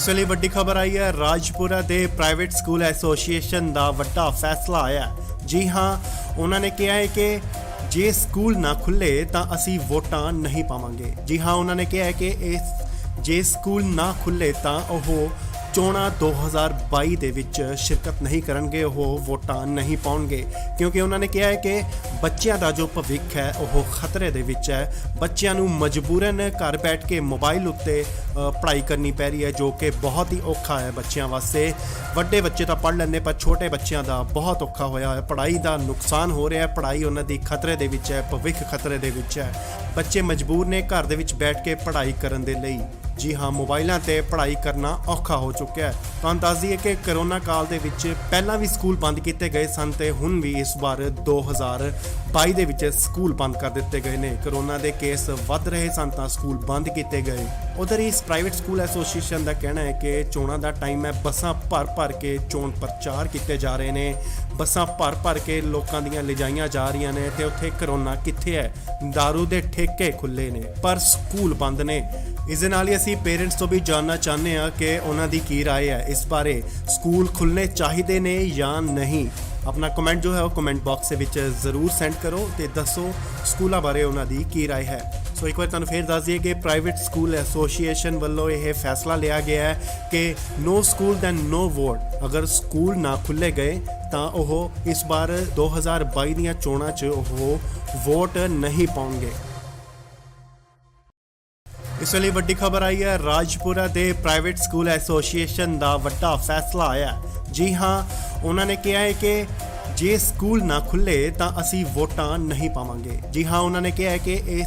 ਇਸ ਵੇਲੇ ਵੱਡੀ ਖਬਰ ਆਈ ਹੈ ਰਾਜਪੁਰਾ ਦੇ ਪ੍ਰਾਈਵੇਟ ਸਕੂਲ ਐਸੋਸੀਏਸ਼ਨ ਦਾ ਵੱਡਾ ਫੈਸਲਾ ਆਇਆ ਹੈ। ਜੀ ਹਾਂ, ਉਹਨਾਂ ਨੇ ਕਿਹਾ ਹੈ ਕਿ ਜੇ ਸਕੂਲ ਨਾ ਖੁੱਲੇ ਤਾਂ ਅਸੀਂ ਵੋਟਾਂ ਨਹੀਂ ਪਾਵਾਂਗੇ। ਜੀ ਹਾਂ, ਉਹਨਾਂ ਨੇ ਕਿਹਾ ਹੈ ਕਿ ਜੇ ਸਕੂਲ ਨਾ ਖੁੱਲੇ ਤਾਂ ਉਹ ਚੋਣਾਂ 2022 ਦੇ ਵਿੱਚ ਸ਼ਿਰਕਤ ਨਹੀਂ ਕਰਨਗੇ, ਉਹ ਵੋਟਾਂ ਨਹੀਂ ਪਾਉਣਗੇ, ਕਿਉਂਕਿ ਉਹਨਾਂ ਨੇ ਕਿਹਾ ਹੈ ਕਿ ਬੱਚਿਆਂ ਦਾ ਜੋ ਭਵਿੱਖ ਹੈ ਉਹ ਖਤਰੇ ਦੇ ਵਿੱਚ ਹੈ। ਬੱਚਿਆਂ ਨੂੰ ਮਜਬੂਰਨ ਘਰ ਬੈਠ ਕੇ ਮੋਬਾਈਲ ਉੱਤੇ ਪੜ੍ਹਾਈ ਕਰਨੀ ਪੈ ਰਹੀ ਹੈ, ਜੋ ਕਿ ਬਹੁਤ ਹੀ ਔਖਾ ਹੈ ਬੱਚਿਆਂ ਵਾਸਤੇ। ਵੱਡੇ ਬੱਚੇ ਤਾਂ ਪੜ੍ਹ ਲੈਂਦੇ, ਪਰ ਛੋਟੇ ਬੱਚਿਆਂ ਦਾ ਬਹੁਤ ਔਖਾ ਹੋਇਆ ਹੈ। ਪੜ੍ਹਾਈ ਦਾ ਨੁਕਸਾਨ ਹੋ ਰਿਹਾ ਹੈ, ਪੜ੍ਹਾਈ ਉਹਨਾਂ ਦੀ ਖਤਰੇ ਦੇ ਵਿੱਚ ਹੈ, ਭਵਿੱਖ ਖਤਰੇ ਦੇ ਵਿੱਚ ਹੈ। ਬੱਚੇ ਮਜਬੂਰ ਨੇ ਘਰ ਦੇ ਵਿੱਚ ਬੈਠ ਕੇ ਪੜ੍ਹਾਈ ਕਰਨ ਦੇ ਲਈ। ਜੀ ਹਾਂ, ਮੋਬਾਈਲਾਂ ਤੇ ਪੜ੍ਹਾਈ ਕਰਨਾ ਔਖਾ ਹੋ ਚੁੱਕਿਆ ਹੈ। ਤੁਹਾਨੂੰ ਦੱਸ ਦਈਏ ਕਿ ਕਰੋਨਾ ਕਾਲ ਦੇ ਵਿੱਚ ਪਹਿਲਾਂ ਵੀ ਸਕੂਲ ਬੰਦ ਕੀਤੇ ਗਏ ਸਨ ਤੇ ਹੁਣ ਵੀ ਇਸ ਵਾਰ 2022 ਦੇ ਵਿੱਚ ਸਕੂਲ ਬੰਦ ਕਰ ਦਿੱਤੇ ਗਏ ਨੇ। ਕਰੋਨਾ ਦੇ ਕੇਸ ਵੱਧ ਰਹੇ ਸਨ ਤਾਂ ਸਕੂਲ ਬੰਦ ਕੀਤੇ ਗਏ। ਉਧਰ ਇਸ ਪ੍ਰਾਈਵੇਟ ਸਕੂਲ ਐਸੋਸੀਏਸ਼ਨ ਦਾ ਕਹਿਣਾ ਹੈ ਕਿ ਚੋਣਾਂ ਦਾ ਟਾਈਮ ਹੈ, ਬੱਸਾਂ ਭਰ ਕੇ ਚੋਣ ਪ੍ਰਚਾਰ ਕੀਤੇ ਜਾ ਰਹੇ ਨੇ, ਬੱਸਾਂ ਭਰ ਕੇ ਲੋਕਾਂ ਦੀਆਂ ਲਿਜਾਈਆਂ ਜਾ ਰਹੀਆਂ ਨੇ ਤੇ ਉੱਥੇ ਕਰੋਨਾ ਕਿੱਥੇ ਹੈ? ਦਾਰੂ ਦੇ ਠੇਕੇ ਖੁੱਲੇ ਨੇ ਪਰ ਸਕੂਲ ਬੰਦ ਨੇ। ਇਸ ਦੇ ਨਾਲ ਹੀ ਅਸੀਂ ਪੇਰੈਂਟਸ ਤੋਂ ਵੀ ਜਾਣਨਾ ਚਾਹੁੰਦੇ ਹਾਂ ਕਿ ਉਹਨਾਂ ਦੀ ਕੀ ਰਾਏ ਹੈ ਇਸ ਬਾਰੇ। ਸਕੂਲ ਖੁੱਲ੍ਹਣੇ ਚਾਹੀਦੇ ਨੇ ਜਾਂ ਨਹੀਂ? ਆਪਣਾ ਕਮੈਂਟ ਜੋ ਹੈ ਉਹ ਕਮੈਂਟ ਬਾਕਸ ਦੇ ਵਿੱਚ ਜ਼ਰੂਰ ਸੈਂਡ ਕਰੋ ਤੇ ਦੱਸੋ ਸਕੂਲਾਂ ਬਾਰੇ ਉਹਨਾਂ ਦੀ ਕੀ ਰਾਏ ਹੈ। ਸੋ ਇੱਕ ਵਾਰ ਤੁਹਾਨੂੰ ਫੇਰ ਦੱਸ ਦਈਏ ਕਿ ਪ੍ਰਾਈਵੇਟ ਸਕੂਲ ਐਸੋਸੀਏਸ਼ਨ ਵੱਲੋਂ ਇਹ ਫੈਸਲਾ ਲਿਆ ਗਿਆ ਹੈ ਕਿ ਨੋ ਸਕੂਲ ਦੈਨ ਨੋ ਵੋਟ। ਅਗਰ ਸਕੂਲ ਨਾ ਖੁੱਲ੍ਹੇ ਗਏ ਤਾਂ ਉਹ ਇਸ ਵਾਰ 2022 ਦੀਆਂ ਚੋਣਾਂ 'ਚ ਉਹ ਵੋਟ ਨਹੀਂ ਪਾਉਣਗੇ। ਇਸ ਵੇਲੇ ਵੱਡੀ ਖਬਰ ਆਈ ਹੈ ਰਾਜਪੁਰਾ ਦੇ ਪ੍ਰਾਈਵੇਟ ਸਕੂਲ ਐਸੋਸੀਏਸ਼ਨ ਦਾ ਵੱਡਾ ਫੈਸਲਾ ਆਇਆ ਹੈ। ਜੀ ਹਾਂ, ਉਹਨਾਂ ਨੇ ਕਿਹਾ ਹੈ ਕਿ ਜੇ ਸਕੂਲ ਨਾ ਖੁੱਲੇ ਤਾਂ ਅਸੀਂ ਵੋਟਾਂ ਨਹੀਂ ਪਾਵਾਂਗੇ। ਜੀ ਹਾਂ, ਉਹਨਾਂ ਨੇ ਕਿਹਾ ਹੈ ਕਿ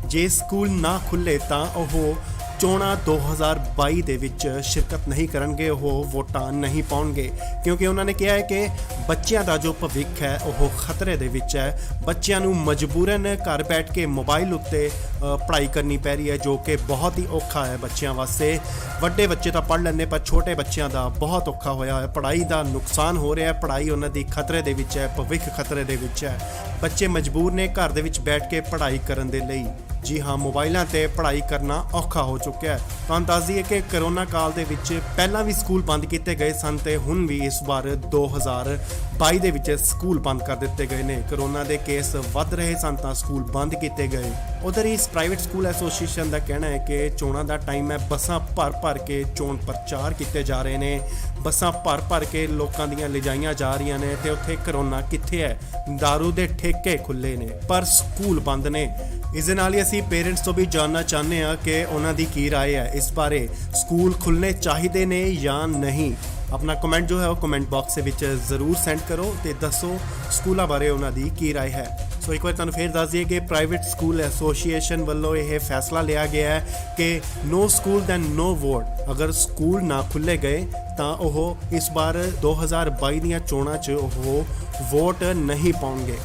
ਜੇ ਸਕੂਲ ਨਾ ਖੁੱਲੇ ਤਾਂ ਉਹ ਚੋਣਾਂ 2022 ਦੇ ਵਿੱਚ ਸ਼ਿਰਕਤ ਨਹੀਂ ਕਰਨਗੇ, ਉਹ ਵੋਟਾਂ ਨਹੀਂ ਪਾਉਣਗੇ, ਕਿਉਂਕਿ ਉਹਨਾਂ ਨੇ ਕਿਹਾ ਹੈ ਕਿ ਬੱਚਿਆਂ ਦਾ ਜੋ ਭਵਿੱਖ ਹੈ ਉਹ ਖਤਰੇ ਦੇ ਵਿੱਚ ਹੈ। ਬੱਚਿਆਂ ਨੂੰ ਮਜਬੂਰਨ ਘਰ ਬੈਠ ਕੇ ਮੋਬਾਈਲ ਉੱਤੇ ਪੜ੍ਹਾਈ ਕਰਨੀ ਪੈ ਰਹੀ ਹੈ, ਜੋ ਕਿ ਬਹੁਤ ਹੀ ਔਖਾ ਹੈ ਬੱਚਿਆਂ ਵਾਸਤੇ। ਵੱਡੇ ਬੱਚੇ ਤਾਂ ਪੜ੍ਹ ਲੈਂਦੇ, ਪਰ ਛੋਟੇ ਬੱਚਿਆਂ ਦਾ ਬਹੁਤ ਔਖਾ ਹੋਇਆ ਹੈ। ਪੜ੍ਹਾਈ ਦਾ ਨੁਕਸਾਨ ਹੋ ਰਿਹਾ ਹੈ, ਪੜ੍ਹਾਈ ਉਹਨਾਂ ਦੀ ਖਤਰੇ ਦੇ ਵਿੱਚ ਹੈ, ਭਵਿੱਖ ਖਤਰੇ ਦੇ ਵਿੱਚ ਹੈ। ਬੱਚੇ ਮਜਬੂਰ ਨੇ ਘਰ ਦੇ ਵਿੱਚ ਬੈਠ ਕੇ ਪੜ੍ਹਾਈ ਕਰਨ ਦੇ ਲਈ। ਜੀ ਹਾਂ, ਮੋਬਾਈਲਾਂ ਤੇ ਪੜ੍ਹਾਈ ਕਰਨਾ ਔਖਾ ਹੋ ਚੁੱਕਿਆ ਹੈ। ਤੁਹਾਨੂੰ ਦੱਸ ਦਈਏ ਕਿ ਕਰੋਨਾ ਕਾਲ ਦੇ ਵਿੱਚ ਪਹਿਲਾਂ ਵੀ ਸਕੂਲ ਬੰਦ ਕੀਤੇ ਗਏ ਸਨ ਤੇ ਹੁਣ ਵੀ ਇਸ ਵਾਰ 2022 ਦੇ ਵਿੱਚ ਸਕੂਲ ਬੰਦ ਕਰ ਦਿੱਤੇ ਗਏ ਨੇ। ਕਰੋਨਾ ਦੇ ਕੇਸ ਵੱਧ ਰਹੇ ਸਨ ਤਾਂ ਸਕੂਲ ਬੰਦ ਕੀਤੇ ਗਏ। ਉਧਰ ਇਸ ਪ੍ਰਾਈਵੇਟ ਸਕੂਲ ਐਸੋਸੀਏਸ਼ਨ ਦਾ ਕਹਿਣਾ ਹੈ ਕਿ ਚੋਣਾਂ ਦਾ ਟਾਈਮ ਹੈ, ਬੱਸਾਂ ਭਰ ਕੇ ਚੋਣ ਪ੍ਰਚਾਰ ਕੀਤੇ ਜਾ ਰਹੇ ਨੇ, ਬੱਸਾਂ ਭਰ ਕੇ ਲੋਕਾਂ ਦੀਆਂ ਲਿਜਾਈਆਂ ਜਾ ਰਹੀਆਂ ਨੇ ਤੇ ਉੱਥੇ ਕਰੋਨਾ ਕਿੱਥੇ ਹੈ? ਦਾਰੂ ਦੇ ਠੇਕੇ ਖੁੱਲੇ ਨੇ ਪਰ ਸਕੂਲ ਬੰਦ ਨੇ। ਇਸ ਦੇ ਨਾਲ ਹੀ ਅਸੀਂ ਪੇਰੈਂਟਸ ਤੋਂ ਵੀ ਜਾਣਨਾ ਚਾਹੁੰਦੇ ਹਾਂ ਕਿ ਉਹਨਾਂ ਦੀ ਕੀ ਰਾਏ ਹੈ ਇਸ ਬਾਰੇ। ਸਕੂਲ ਖੁੱਲ੍ਹਣੇ ਚਾਹੀਦੇ ਨੇ ਜਾਂ ਨਹੀਂ? ਆਪਣਾ ਕਮੈਂਟ ਜੋ ਹੈ ਉਹ ਕਮੈਂਟ ਬਾਕਸ ਦੇ ਵਿੱਚ ਜ਼ਰੂਰ ਸੈਂਡ ਕਰੋ ਤੇ ਦੱਸੋ ਸਕੂਲਾਂ ਬਾਰੇ ਉਹਨਾਂ ਦੀ ਕੀ ਰਾਏ ਹੈ। ਸੋ ਇੱਕ ਵਾਰ ਤੁਹਾਨੂੰ ਫੇਰ ਦੱਸ ਦਈਏ ਕਿ ਪ੍ਰਾਈਵੇਟ ਸਕੂਲ ਐਸੋਸੀਏਸ਼ਨ ਵੱਲੋਂ ਇਹ ਫੈਸਲਾ ਲਿਆ ਗਿਆ ਹੈ ਕਿ ਨੋ ਸਕੂਲ ਦੈਨ ਨੋ ਵੋਟ। ਅਗਰ ਸਕੂਲ ਨਾ ਖੁੱਲ੍ਹੇ ਗਏ ਤਾਂ ਉਹ ਇਸ ਵਾਰ 2022 ਦੀਆਂ ਚੋਣਾਂ 'ਚ ਉਹ ਵੋਟ ਨਹੀਂ ਪਾਉਣਗੇ।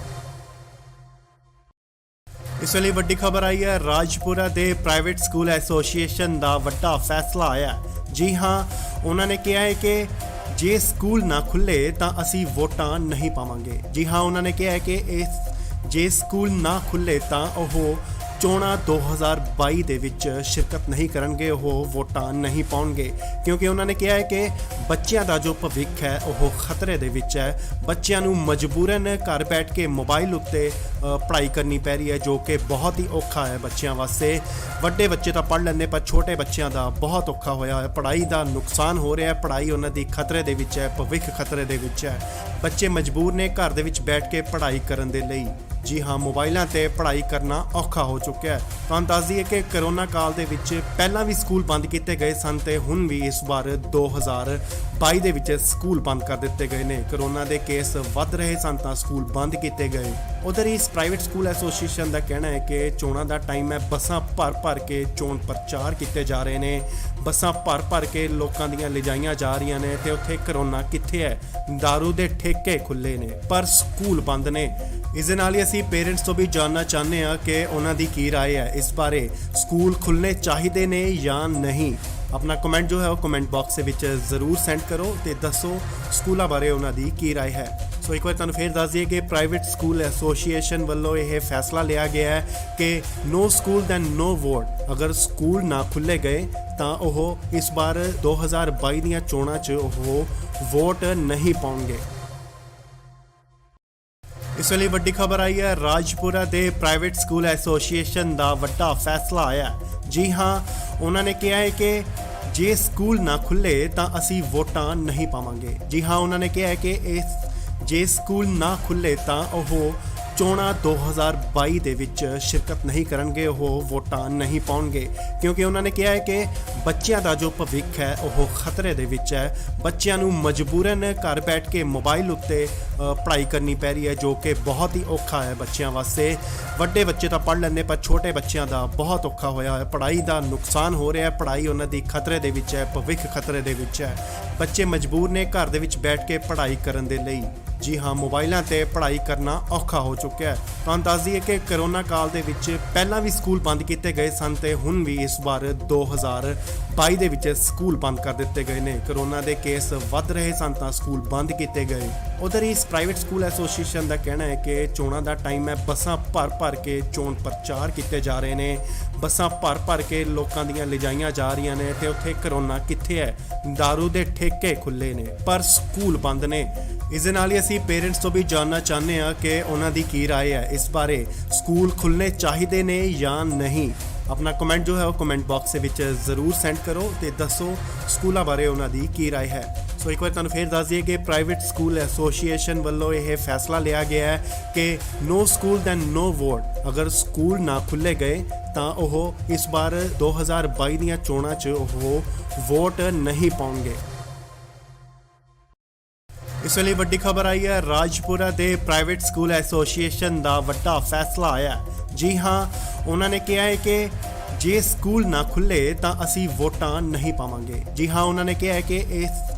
ਇਸ ਵੇਲੇ ਵੱਡੀ ਖਬਰ ਆਈ ਹੈ ਰਾਜਪੁਰਾ ਦੇ ਪ੍ਰਾਈਵੇਟ ਸਕੂਲ ਐਸੋਸੀਏਸ਼ਨ ਦਾ ਵੱਡਾ ਫੈਸਲਾ ਆਇਆ ਹੈ। ਜੀ ਹਾਂ, ਉਹਨਾਂ ਨੇ ਕਿਹਾ ਹੈ ਕਿ ਜੇ ਸਕੂਲ ਨਾ ਖੁੱਲੇ ਤਾਂ ਅਸੀਂ ਵੋਟਾਂ ਨਹੀਂ ਪਾਵਾਂਗੇ। ਜੀ ਹਾਂ, ਉਹਨਾਂ ਨੇ ਕਿਹਾ ਹੈ ਕਿ ਜੇ ਸਕੂਲ ਨਾ ਖੁੱਲੇ ਤਾਂ ਉਹ ਚੋਣਾਂ 2022 ਦੇ ਵਿੱਚ ਸ਼ਿਰਕਤ ਨਹੀਂ ਕਰਨਗੇ, ਉਹ ਵੋਟਾਂ ਨਹੀਂ ਪਾਉਣਗੇ, ਕਿਉਂਕਿ ਉਹਨਾਂ ਨੇ ਕਿਹਾ ਹੈ ਕਿ ਬੱਚਿਆਂ ਦਾ ਜੋ ਭਵਿੱਖ ਹੈ ਉਹ ਖਤਰੇ ਦੇ ਵਿੱਚ ਹੈ। ਬੱਚਿਆਂ ਨੂੰ ਮਜਬੂਰਨ ਘਰ ਬੈਠ ਕੇ ਮੋਬਾਈਲ ਉੱਤੇ ਪੜ੍ਹਾਈ ਕਰਨੀ ਪੈ ਰਹੀ ਹੈ, ਜੋ ਕਿ ਬਹੁਤ ਹੀ ਔਖਾ ਹੈ ਬੱਚਿਆਂ ਵਾਸਤੇ। ਵੱਡੇ ਬੱਚੇ ਤਾਂ ਪੜ੍ਹ ਲੈਂਦੇ, ਪਰ ਛੋਟੇ ਬੱਚਿਆਂ ਦਾ ਬਹੁਤ ਔਖਾ ਹੋਇਆ ਹੈ। ਪੜ੍ਹਾਈ ਦਾ ਨੁਕਸਾਨ ਹੋ ਰਿਹਾ ਹੈ, ਪੜ੍ਹਾਈ ਉਹਨਾਂ ਦੀ ਖਤਰੇ ਦੇ ਵਿੱਚ ਹੈ, ਭਵਿੱਖ ਖਤਰੇ ਦੇ ਵਿੱਚ ਹੈ। ਬੱਚੇ ਮਜਬੂਰ ਨੇ ਘਰ ਦੇ ਵਿੱਚ ਬੈਠ ਕੇ ਪੜ੍ਹਾਈ ਕਰਨ ਦੇ ਲਈ। ਜੀ ਹਾਂ, ਮੋਬਾਈਲਾਂ ਤੇ ਪੜ੍ਹਾਈ ਕਰਨਾ ਔਖਾ ਹੋ ਚੁੱਕਿਆ ਹੈ। ਤੁਹਾਨੂੰ ਦੱਸ ਦਈਏ ਕਿ ਕਰੋਨਾ ਕਾਲ ਦੇ ਵਿੱਚ ਪਹਿਲਾਂ ਵੀ ਸਕੂਲ ਬੰਦ ਕੀਤੇ ਗਏ ਸਨ ਤੇ ਹੁਣ ਵੀ ਇਸ ਵਾਰ 2022 ਦੇ ਵਿੱਚ ਸਕੂਲ ਬੰਦ ਕਰ ਦਿੱਤੇ ਗਏ ਨੇ। ਕਰੋਨਾ ਦੇ ਕੇਸ ਵੱਧ ਰਹੇ ਸਨ ਤਾਂ ਸਕੂਲ ਬੰਦ ਕੀਤੇ ਗਏ। ਉਧਰ ਇਸ ਪ੍ਰਾਈਵੇਟ ਸਕੂਲ ਐਸੋਸੀਏਸ਼ਨ ਦਾ ਕਹਿਣਾ ਹੈ ਕਿ ਚੋਣਾਂ ਦਾ ਟਾਈਮ ਹੈ, ਬੱਸਾਂ ਭਰ ਕੇ ਚੋਣ ਪ੍ਰਚਾਰ ਕੀਤੇ ਜਾ ਰਹੇ ਨੇ, ਬੱਸਾਂ ਭਰ ਕੇ ਲੋਕਾਂ ਦੀਆਂ ਲਿਜਾਈਆਂ ਜਾ ਰਹੀਆਂ ਨੇ ਤੇ ਉੱਥੇ ਕਰੋਨਾ ਕਿੱਥੇ ਹੈ? ਦਾਰੂ ਦੇ ਠੇਕੇ ਖੁੱਲੇ ਨੇ ਪਰ ਸਕੂਲ ਬੰਦ ਨੇ। ਇਸ ਦੇ ਨਾਲ ਹੀ ਅਸੀਂ ਪੇਰੈਂਟਸ ਤੋਂ ਵੀ ਜਾਣਨਾ ਚਾਹੁੰਦੇ ਹਾਂ ਕਿ ਉਹਨਾਂ ਦੀ ਕੀ ਰਾਏ ਹੈ ਇਸ ਬਾਰੇ। ਸਕੂਲ ਖੁੱਲ੍ਹਣੇ ਚਾਹੀਦੇ ਨੇ ਜਾਂ ਨਹੀਂ? ਆਪਣਾ ਕਮੈਂਟ ਜੋ ਹੈ ਉਹ ਕਮੈਂਟ ਬਾਕਸ ਦੇ ਵਿੱਚ ਜ਼ਰੂਰ ਸੈਂਡ ਕਰੋ ਤੇ ਦੱਸੋ ਸਕੂਲਾਂ ਬਾਰੇ ਉਹਨਾਂ ਦੀ ਕੀ ਰਾਏ ਹੈ। ਸੋ ਇੱਕ ਵਾਰ ਤੁਹਾਨੂੰ ਫੇਰ ਦੱਸ ਦਈਏ ਕਿ ਪ੍ਰਾਈਵੇਟ ਸਕੂਲ ਐਸੋਸੀਏਸ਼ਨ ਵੱਲੋਂ ਇਹ ਫੈਸਲਾ ਲਿਆ ਗਿਆ ਹੈ ਕਿ ਨੋ ਸਕੂਲ ਦੈਨ ਨੋ ਵੋਟ। ਅਗਰ ਸਕੂਲ ਨਾ ਖੁੱਲ੍ਹੇ ਗਏ ਤਾਂ ਉਹ ਇਸ ਵਾਰ 2022 ਦੀਆਂ ਚੋਣਾਂ 'ਚ ਉਹ ਵੋਟ ਨਹੀਂ ਪਾਉਣਗੇ। ਇਸ ਵੇਲੇ ਵੱਡੀ ਖਬਰ ਆਈ ਹੈ, ਰਾਜਪੁਰਾ ਦੇ ਪ੍ਰਾਈਵੇਟ ਸਕੂਲ ਐਸੋਸੀਏਸ਼ਨ ਦਾ ਵੱਡਾ ਫੈਸਲਾ ਆਇਆ। ਜੀ ਹਾਂ, ਉਹਨਾਂ ਨੇ ਕਿਹਾ ਹੈ ਕਿ ਜੇ ਸਕੂਲ ਨਾ ਖੁੱਲੇ ਤਾਂ ਅਸੀਂ ਵੋਟਾਂ ਨਹੀਂ ਪਾਵਾਂਗੇ। ਜੀ ਹਾਂ, ਉਹਨਾਂ ਨੇ ਕਿਹਾ ਹੈ ਕਿ ਜੇ ਸਕੂਲ ਨਾ ਖੁੱਲੇ ਤਾਂ ਉਹ ਚੋਣਾਂ 2022 ਦੇ ਵਿੱਚ ਸ਼ਿਰਕਤ ਨਹੀਂ ਕਰਨਗੇ, ਉਹ ਵੋਟਾਂ ਨਹੀਂ ਪਾਉਣਗੇ, ਕਿਉਂਕਿ ਉਹਨਾਂ ਨੇ ਕਿਹਾ ਹੈ ਕਿ ਬੱਚਿਆਂ ਦਾ ਜੋ ਭਵਿੱਖ ਹੈ ਉਹ ਖਤਰੇ ਦੇ ਵਿੱਚ ਹੈ। ਬੱਚਿਆਂ ਨੂੰ ਮਜਬੂਰਨ ਘਰ ਬੈਠ ਕੇ ਮੋਬਾਈਲ ਉੱਤੇ ਪੜ੍ਹਾਈ ਕਰਨੀ ਪੈ ਰਹੀ ਹੈ, ਜੋ ਕਿ ਬਹੁਤ ਹੀ ਔਖਾ ਹੈ ਬੱਚਿਆਂ ਵਾਸਤੇ। ਵੱਡੇ ਬੱਚੇ ਤਾਂ ਪੜ੍ਹ ਲੈਂਦੇ, ਪਰ ਛੋਟੇ ਬੱਚਿਆਂ ਦਾ ਬਹੁਤ ਔਖਾ ਹੋਇਆ ਹੈ। ਪੜ੍ਹਾਈ ਦਾ ਨੁਕਸਾਨ ਹੋ ਰਿਹਾ, ਪੜ੍ਹਾਈ ਉਹਨਾਂ ਦੀ ਖਤਰੇ ਦੇ ਵਿੱਚ ਹੈ, ਭਵਿੱਖ ਖਤਰੇ ਦੇ ਵਿੱਚ ਹੈ। ਬੱਚੇ ਮਜਬੂਰ ਨੇ ਘਰ ਦੇ ਵਿੱਚ ਬੈਠ ਕੇ ਪੜ੍ਹਾਈ ਕਰਨ ਦੇ ਲਈ। ਜੀ ਹਾਂ, ਮੋਬਾਈਲਾਂ ਤੇ ਪੜ੍ਹਾਈ ਕਰਨਾ ਔਖਾ ਹੋ ਚੁੱਕਿਆ ਹੈ। ਤੁਹਾਨੂੰ ਦੱਸ ਦਈਏ ਕਿ ਕਰੋਨਾ ਕਾਲ ਦੇ ਵਿੱਚ ਪਹਿਲਾਂ ਵੀ ਸਕੂਲ ਬੰਦ ਕੀਤੇ ਗਏ ਸਨ ਤੇ ਹੁਣ ਵੀ ਇਸ ਵਾਰ 2022 ਦੇ ਵਿੱਚ ਸਕੂਲ ਬੰਦ ਕਰ ਦਿੱਤੇ ਗਏ ਨੇ। ਕਰੋਨਾ ਦੇ ਕੇਸ ਵੱਧ ਰਹੇ ਸਨ ਤਾਂ ਸਕੂਲ ਬੰਦ ਕੀਤੇ ਗਏ। ਉਧਰ ਇਸ ਪ੍ਰਾਈਵੇਟ ਸਕੂਲ ਐਸੋਸੀਏਸ਼ਨ ਦਾ ਕਹਿਣਾ ਹੈ ਕਿ ਚੋਣਾਂ ਦਾ ਟਾਈਮ ਹੈ, ਬੱਸਾਂ ਭਰ ਕੇ ਚੋਣ ਪ੍ਰਚਾਰ ਕੀਤੇ ਜਾ ਰਹੇ ਨੇ, ਬੱਸਾਂ ਭਰ ਕੇ ਲੋਕਾਂ ਦੀਆਂ ਲਿਜਾਈਆਂ ਜਾ ਰਹੀਆਂ ਨੇ ਤੇ ਉੱਥੇ ਕਰੋਨਾ ਕਿੱਥੇ ਹੈ? ਦਾਰੂ ਦੇ ਠੇਕੇ ਖੁੱਲੇ ਨੇ ਪਰ ਸਕੂਲ ਬੰਦ ਨੇ। ਇਸ ਦੇ ਨਾਲ ਹੀ ਅਸੀਂ ਪੇਰੈਂਟਸ ਤੋਂ ਵੀ ਜਾਣਨਾ ਚਾਹੁੰਦੇ ਹਾਂ ਕਿ ਉਹਨਾਂ ਦੀ ਕੀ ਰਾਏ ਹੈ ਇਸ ਬਾਰੇ, ਸਕੂਲ ਖੁੱਲ੍ਹਣੇ ਚਾਹੀਦੇ ਨੇ ਜਾਂ ਨਹੀਂ। ਆਪਣਾ ਕਮੈਂਟ ਜੋ ਹੈ ਉਹ ਕਮੈਂਟ ਬਾਕਸ ਦੇ ਵਿੱਚ ਜ਼ਰੂਰ ਸੈਂਡ ਕਰੋ ਤੇ ਦੱਸੋ ਸਕੂਲਾਂ ਬਾਰੇ ਉਹਨਾਂ ਦੀ ਕੀ ਰਾਏ ਹੈ। ਸੋ ਇੱਕ ਵਾਰ ਤੁਹਾਨੂੰ ਫੇਰ ਦੱਸ ਦਈਏ ਕਿ ਪ੍ਰਾਈਵੇਟ ਸਕੂਲ ਐਸੋਸੀਏਸ਼ਨ ਵੱਲੋਂ ਇਹ ਫੈਸਲਾ ਲਿਆ ਗਿਆ ਹੈ ਕਿ ਨੋ ਸਕੂਲ ਦੈਨ ਨੋ ਵੋਟ। ਅਗਰ ਸਕੂਲ ਨਾ ਖੁੱਲ੍ਹੇ ਗਏ ਤਾਂ ਉਹ ਇਸ ਵਾਰ 2022 ਦੀਆਂ ਚੋਣਾਂ 'ਚ ਉਹ ਵੋਟ ਨਹੀਂ ਪਾਉਣਗੇ। ਇਸ ਵੇਲੇ ਵੱਡੀ ਖਬਰ ਆਈ ਹੈ, ਰਾਜਪੁਰਾ ਦੇ ਪ੍ਰਾਈਵੇਟ ਸਕੂਲ ਐਸੋਸੀਏਸ਼ਨ ਦਾ ਵੱਡਾ ਫੈਸਲਾ ਆਇਆ। ਜੀ ਹਾਂ, ਉਹਨਾਂ ਨੇ ਕਿਹਾ ਹੈ ਕਿ ਜੇ ਸਕੂਲ ਨਾ ਖੁੱਲੇ ਤਾਂ ਅਸੀਂ ਵੋਟਾਂ ਨਹੀਂ ਪਾਵਾਂਗੇ। ਜੀ ਹਾਂ, ਉਹਨਾਂ ਨੇ ਕਿਹਾ ਹੈ ਕਿ